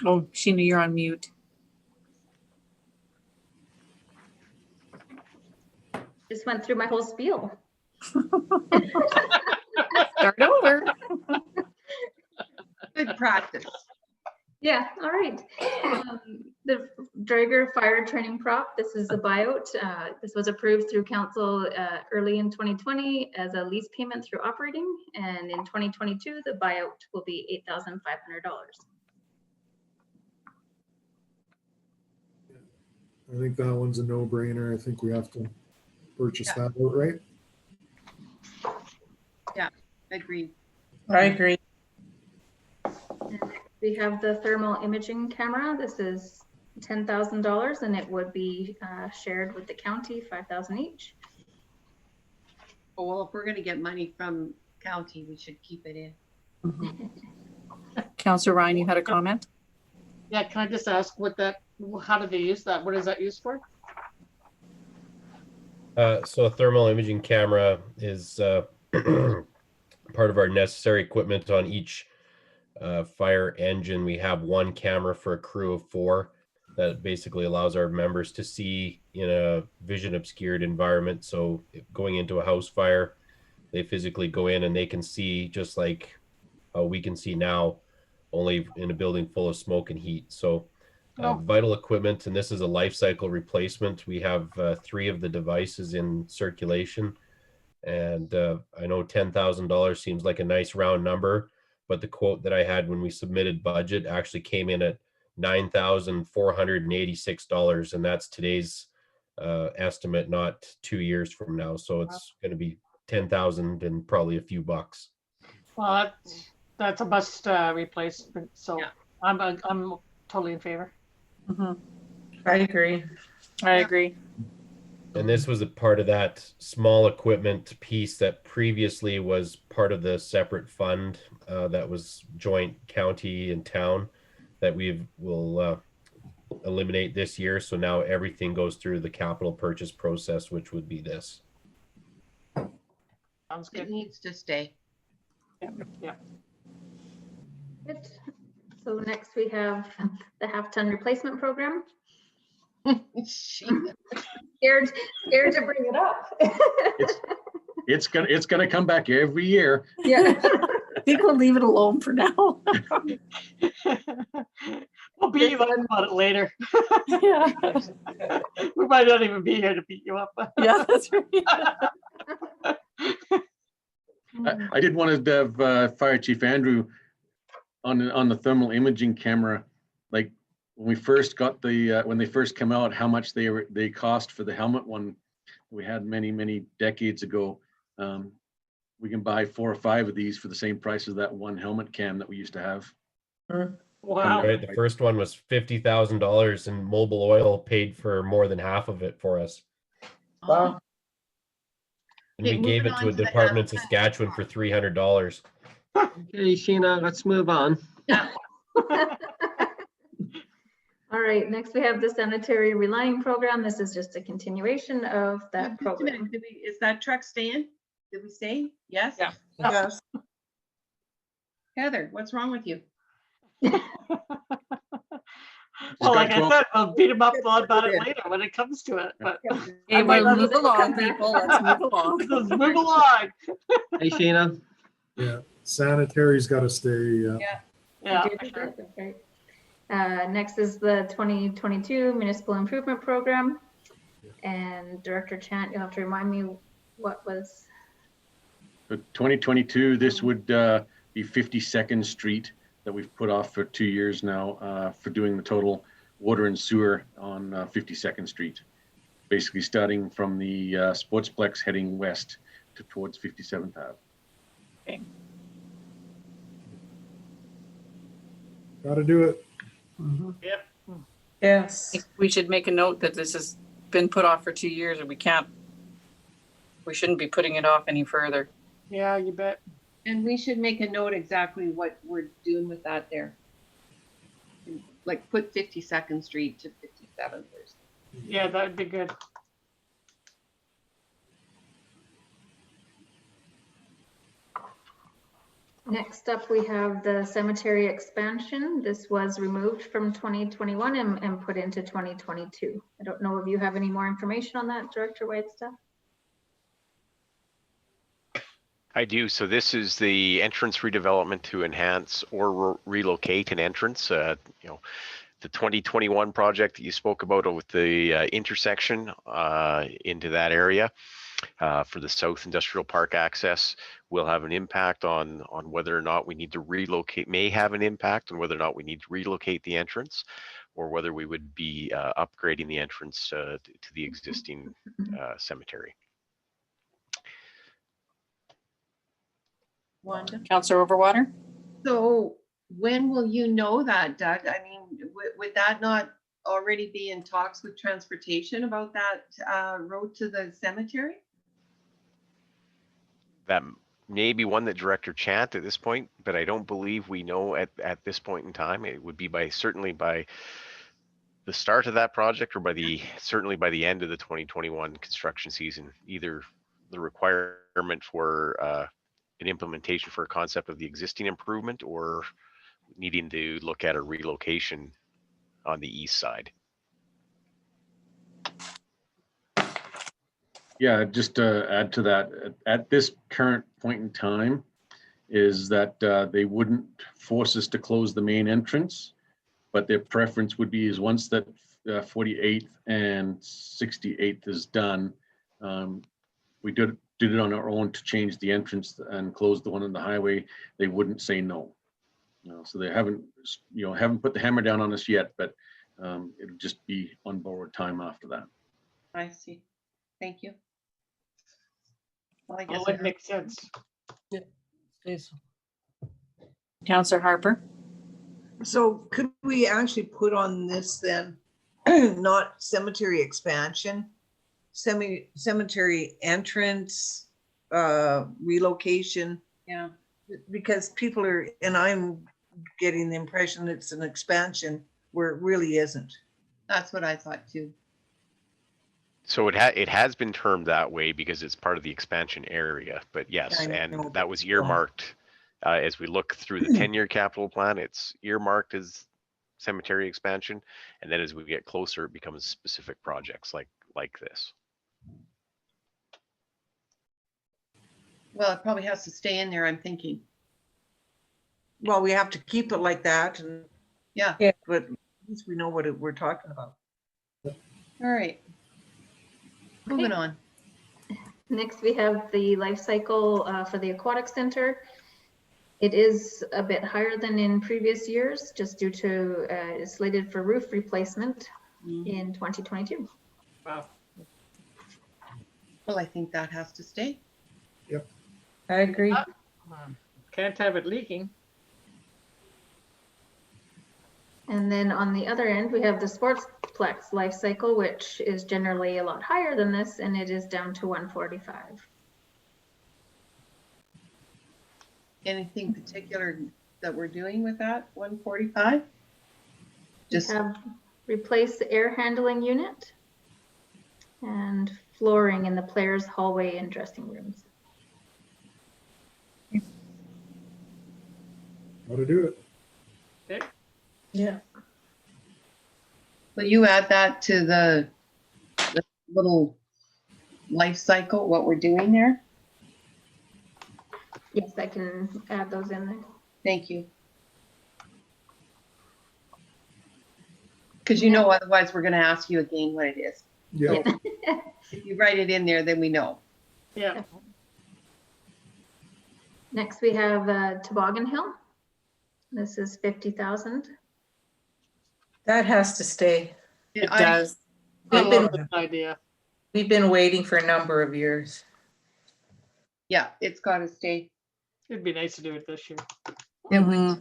Oh, Sheena, you're on mute. Just went through my whole spiel. Start over. Good practice. Yeah, all right. The Drager Fire Training Prop, this is a buyout. This was approved through council early in 2020 as a lease payment through operating. And in 2022, the buyout will be $8,500. I think that one's a no-brainer. I think we have to purchase that outright. Agreed. I agree. We have the thermal imaging camera. This is $10,000 and it would be shared with the county, $5,000 each. Oh, well, if we're going to get money from county, we should keep it in. Councillor Ryan, you had a comment? Yeah, can I just ask how do they use that? What is that used for? So a thermal imaging camera is part of our necessary equipment on each fire engine. We have one camera for a crew of 4 that basically allows our members to see in a vision obscured environment. So going into a house fire, they physically go in and they can see just like we can see now, only in a building full of smoke and heat. So vital equipment, and this is a life cycle replacement. We have 3 of the devices in circulation, and I know $10,000 seems like a nice round number, but the quote that I had when we submitted budget actually came in at $9,486, and that's today's estimate, not 2 years from now. So it's going to be 10,000 and probably a few bucks. Well, that's a must replacement, so Yeah. I'm totally in favor. Mhm. I agree. I agree. And this was a part of that small equipment piece that previously was part of the separate fund that was joint county and town that will eliminate this year. So now everything goes through the capital purchase process, which would be this. Sounds It good. needs to stay. Yeah. Good. So next we have the half-ton replacement program. Sheena. Scared to bring it up. It's gonna come back every year. Yeah. I think we'll leave it alone for now. We'll beat you up about it later. Yeah. We might not even be here to beat you up. Yeah, that's right. I did want to have Fire Chief Andrew on the thermal imaging camera, like when we first got the when they first come out, how much they cost for the helmet one we had many decades ago. We can buy 4 or 5 of these for the same price as that one helmet cam that we used to have. Wow. Right, the first one was $50,000, and Mobile Oil paid for more than half of it for us. Wow. And Okay, we gave moving it on to a to the department in half-ton. Saskatchewan for $300. Okay, Sheena, let's move on. All right, next we have the sanitary relining program. This is just a continuation of that Just a program. minute, is that truck staying? Did we say yes? Yeah. Yes. Heather, what's wrong with you? Well, like I 12 said, we'll beat him up about it later when it comes to it, but Okay, might we'll not move even along, come back. people. Let's move along. let's move along. Hey, Sheena. Yeah, sanitary's got to stay. Yeah, Do for sure. that, right. Next is the 2022 Municipal Improvement Program. And Director Chant, you'll have to remind me what was. For 2022, this would be 52nd Street that we've put off for 2 years now for doing the total water and sewer on 52nd Street. Basically starting from the Sportsplex heading west towards 57th Ave. Okay. Got to do it. Yep. Yes. We should make a note that this has been put off for 2 years and we shouldn't be putting it off any further. Yeah, you bet. And we should make a note exactly what we're doing with that there. Like put 52nd Street to 57th or something. Yeah, that'd be good. Next up, we have the cemetery expansion. This was removed from 2021 and put into 2022. I don't know if you have any more information on that, Director Whitestaff? I do. So this is the entrance redevelopment to enhance or relocate an entrance. The 2021 project that you spoke about with the intersection into that area for the South Industrial Park access will have an impact on whether or not we need to relocate, may have an impact on whether or not we need to relocate the entrance or whether we would be upgrading the entrance to the existing cemetery. Wanda? Councillor Overwater? So when will you know that, Doug? I mean, would that not already be in talks with transportation about that road to the cemetery? That may be one that Director Chant at this point, but I don't believe we know at this point in time. It would be certainly by the start of that project or certainly by the end of the 2021 construction season, either the requirement for an implementation for a concept of the existing improvement or needing to look at a relocation on the east side. Yeah, just to add to that, at this current point in time, is that they wouldn't force us to close the main entrance, but their preference would be is once that 48th and 68th is done, we did it on our own to change the entrance and close the one on the highway. They wouldn't say no. So they haven't put the hammer down on us yet, but it'll just be on borrowed time after that. I see. Thank you. Well, I guess Oh, it makes sense. Yes. Counselor Harper. So could we actually put on this then, not cemetery expansion, cemetery entrance, relocation? Yeah. Because people are, and I'm getting the impression it's an expansion where it really isn't. That's what I thought too. So it has been termed that way because it's part of the expansion area, but yes, I know, and but that was still. earmarked. As we look through the 10-year capital plan, it's earmarked as cemetery expansion. And then as we get closer, it becomes specific projects like this. Well, it probably has to stay in there, I'm thinking. Well, we have to keep it like that, and Yeah, but at least we know what we're talking about. all right. Moving on. Next, we have the life cycle for the aquatic center. It is a bit higher than in previous years, just due to it's slated for roof replacement in 2022. Wow. Well, I think that has to stay. I agree. Can't have it leaking. And then on the other end, we have the sportsplex life cycle, which is generally a lot higher than this, and it is down to 145. Anything particular that we're doing with that 145? Just Have replaced the air handling unit and flooring in the players' hallway and dressing rooms. How to do it. Okay. Yeah. will you add that to the little life cycle, what we're doing there? Yes, I can add those in there. Thank you. Because you know, otherwise we're going to ask you again what it is. Yeah. If you write it in there, then we know. Yeah. Next, we have Toboggan Hill. This is 50,000. That has to stay. It I- does. I We've been, love that idea. we've been waiting for a number of years. Yeah, it's got to stay. It'd be nice to do it this year. Mhm.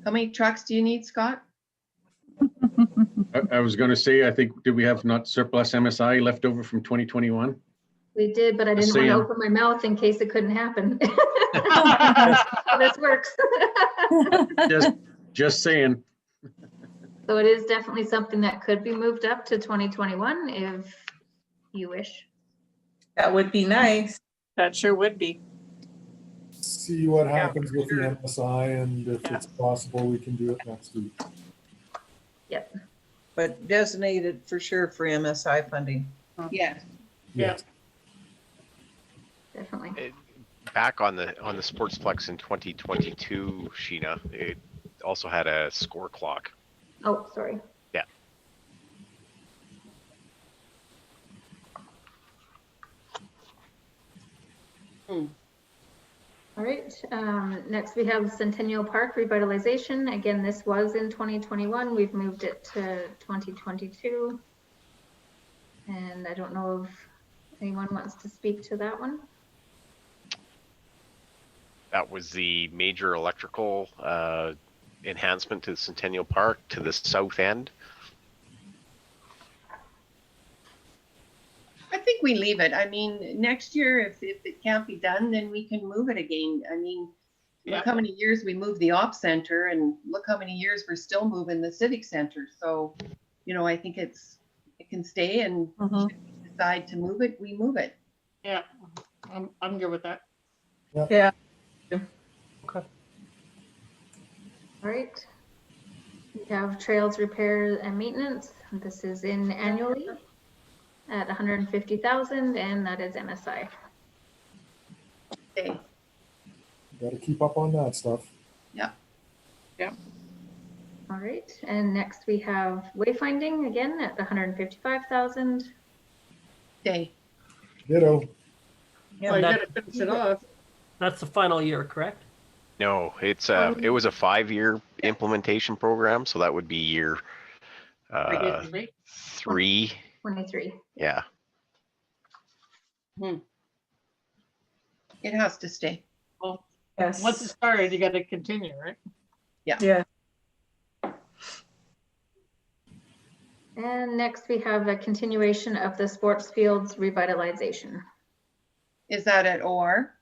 How many trucks do you need, Scott? I was going to say, I think, did we have not surplus MSI left over from 2021? We did, but I Just didn't want to saying. open my mouth in case it couldn't happen. So this works. Just saying. So it is definitely something that could be moved up to 2021 if you wish. That would be nice. That sure would be. See what happens with the MSI, and if it's possible, we can do it next week. Yep. But designated for sure for MSI funding. Yes. Yeah. Definitely. Back on the Sportsplex in 2022, Sheena, it also had a score clock. Oh, sorry. Yeah. Hmm. All right, next we have Centennial Park revitalization. Again, this was in 2021. We've moved it to 2022. And I don't know if anyone wants to speak to that one. That was the major electrical enhancement to the Centennial Park to the south end. I think we leave it. I mean, next year, if it can't be done, then we can move it again. I mean, Yeah. look how many years we moved the op center, and look how many years we're still moving the civic center. So, you know, I think it can stay, and Mhm. if we decide to move it, we move it. Yeah. I'm good with that. Yeah. All right. We have trails repair and maintenance. This is in annually at 150,000, and that is MSI. Okay. Got to keep up on that stuff. All right, and next we have wayfinding again at 155,000. Okay. Ditto. Well, you that- gotta finish it off. That's the final year, correct? No, it was a 5-year implementation program, so that would be year 3. 23. Yeah. It has to stay. Well, Yes. once it started, you got to continue, right? Yeah. And next we have a continuation of the sports fields revitalization. Is that at OR?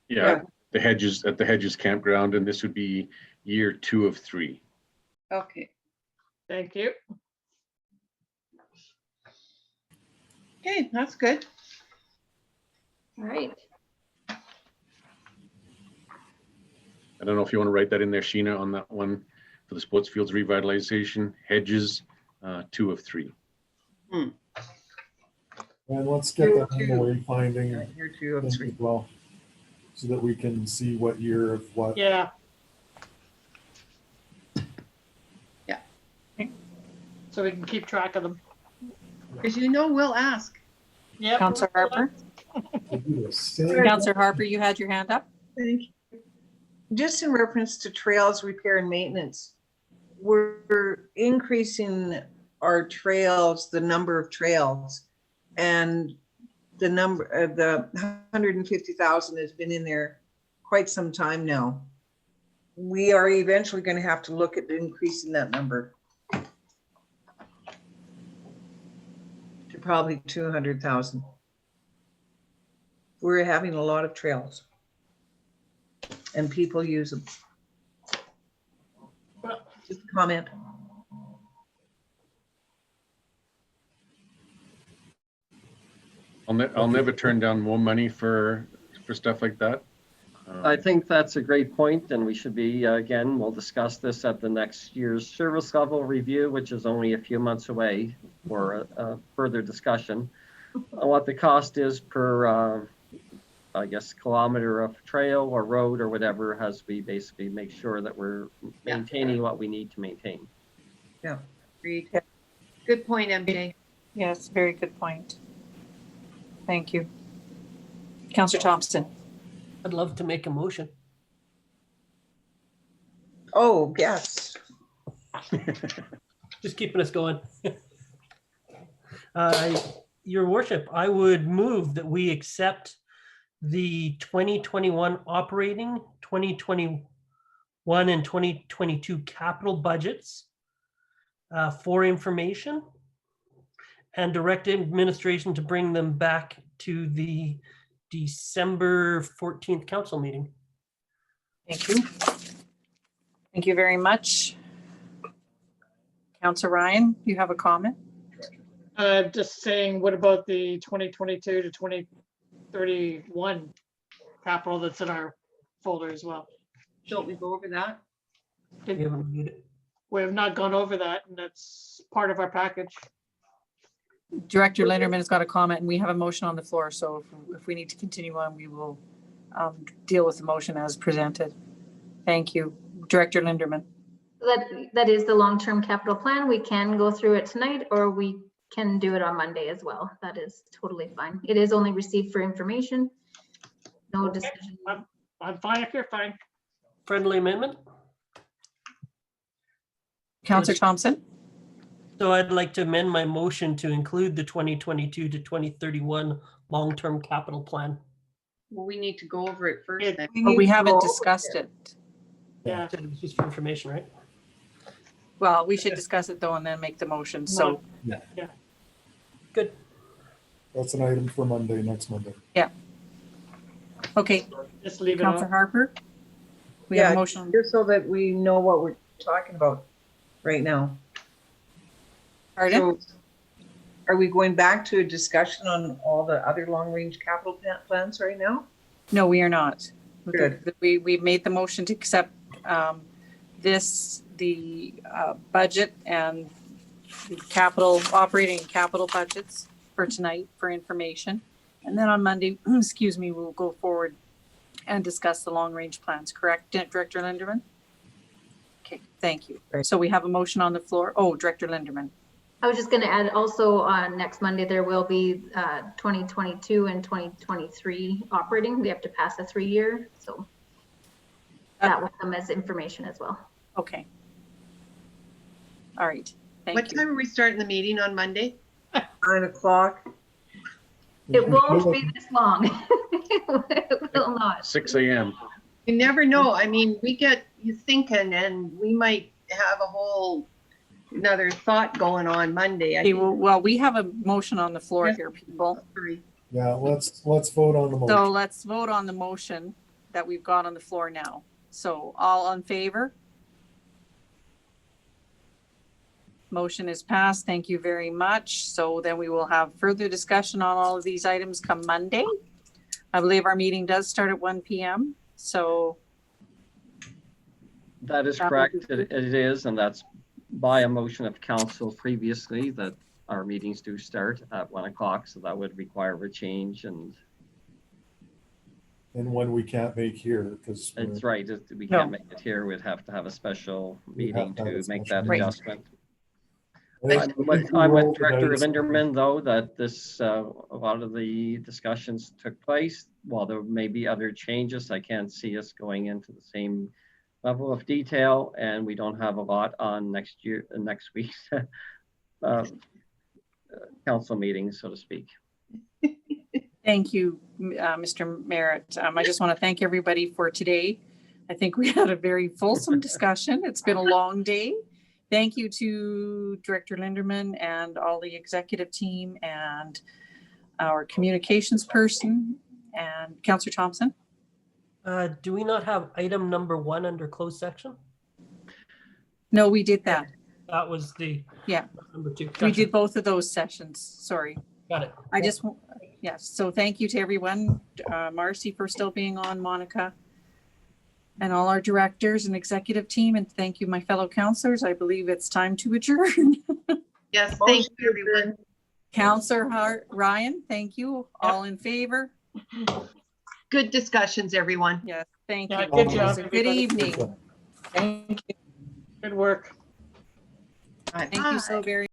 Yeah, the Hedges, at the Hedges Campground, and this would be year 2 of 3. Okay. Thank you. Okay, that's good. All right. I don't know if you want to write that in there, Sheena, on that one for the sports fields revitalization, Hedges, 2 of 3. And let's get that in the Year wayfinding Year 2 of thing 3. as well, so that we can see what year of what. Yeah. Yeah. So we can keep track of them. Because you know we'll ask. Yeah. Counselor Harper? Counselor Harper, you had your hand up? Thank you. Just in reference to trails repair and maintenance, we're increasing our trails, the number of trails, and the number of the 150,000 has been in there quite some time now. We are eventually going to have to look at increasing that number to probably 200,000. We're having a lot of trails and people use them. Just a comment. I'll never turn down more money for stuff like that. I think that's a great point, and we should be, again, we'll discuss this at the next year's service level review, which is only a few months away for a further discussion on what the cost is per, I guess, kilometer of trail or road or whatever, as we basically make sure that we're maintaining what we need to maintain. Yeah. Agreed. Good point, MJ. Yes, very good point. Thank you. Counselor Thompson? I'd love to make a motion. Oh, yes. Just keeping us going. Your worship, I would move that we accept the 2021 operating, 2021 and 2022 capital budgets for information, and direct administration to bring them back to the December 14th council meeting. Thank you. Thank you very much. Counselor Ryan, you have a comment? Just saying, what about the 2022 to 2031 capital that's in our folder as well? Don't we go over that? We haven't reviewed it. We have not gone over that, and that's part of our package. Director Linderman has got a comment, and we have a motion on the floor, so if we need to continue on, we will deal with the motion as presented. Thank you. Director Linderman. That is the long-term capital plan. We can go through it tonight, or we can do it on Monday as well. That is totally fine. It is only received for information. No Okay. decision. I'm fine if you're fine. Friendly amendment? Counselor Thompson? So I'd like to amend my motion to include the 2022 to 2031 long-term capital plan. Well, we need to go over it first then. But we haven't discussed it. Yeah. It was just for information, right? Well, we should discuss it though and then make the motion. So, Good. That's an item for Monday, next Monday. okay, Just leave it Counselor on. Harper? We have a Yeah, motion. just so that we know what we're talking about right now. Pardon? So are we going back to a discussion on all the other long-range capital plans right now? No, we are not. Good. We've made the motion to accept the budget and the capital, operating and capital budgets for tonight for information. And then on Monday, excuse me, we'll go forward and discuss the long-range plans, correct, Director Linderman? Okay, thank you. Right. So we have a motion on the floor. Oh, Director Linderman. I was just going to add also on next Monday, there will be 2022 and 2023 operating. We have to pass a 3-year. So that will come as information as well. Okay. All right, What thank you. time are we starting the meeting on Monday? 9 o'clock. It won't be this long. It will not. 6 a.m. You never know. I mean, we get you thinking and we might have a whole another thought going on Monday. I Okay, think. well, we have a motion on the floor Yes. here, people. Sorry. Yeah, let's vote on the So motion. let's vote on the motion that we've got on the floor now. So all in favor? Motion is passed. Thank you very much. So then we will have further discussion on all of these items come Monday. I believe our meeting does start at 1 p.m. So That is That would correct. be It is, and that's by a motion of council previously that our meetings do start at 1 o'clock. So that would require a change, and And one we can't make here because it's right. We No. can't make it here. We'd have to have a special We'd have meeting to have a to make special that meeting. adjustment. I I'm with Director Linderman, though, that this, a lot of the discussions took place. While there may be other changes, I can't see us going into the same level of detail, and we don't have a lot on next week's council meeting, so to speak. thank you, Mr. Merritt. I just want to thank everybody for today. I think we had a very fulsome discussion. It's been a long day. Thank you to Director Linderman and all the executive team and our communications person and Councillor Thompson. Do we not have item number 1 under closed section? No, we did that. That was the. Yeah. Number 2. We Gotcha. did both of those sessions. Sorry. Got it. I just, yes. So thank you to everyone. Marcy for still being on, Monica, and all our directors and executive team. And thank you, my fellow councillors. I believe it's time to adjourn. Yes, thank you, everyone. Councillor Ryan, thank you. All in favor? Good discussions, everyone. Yes, thank Yeah, you. good job, Good everybody. evening. Thank you. Good work. Thank you so very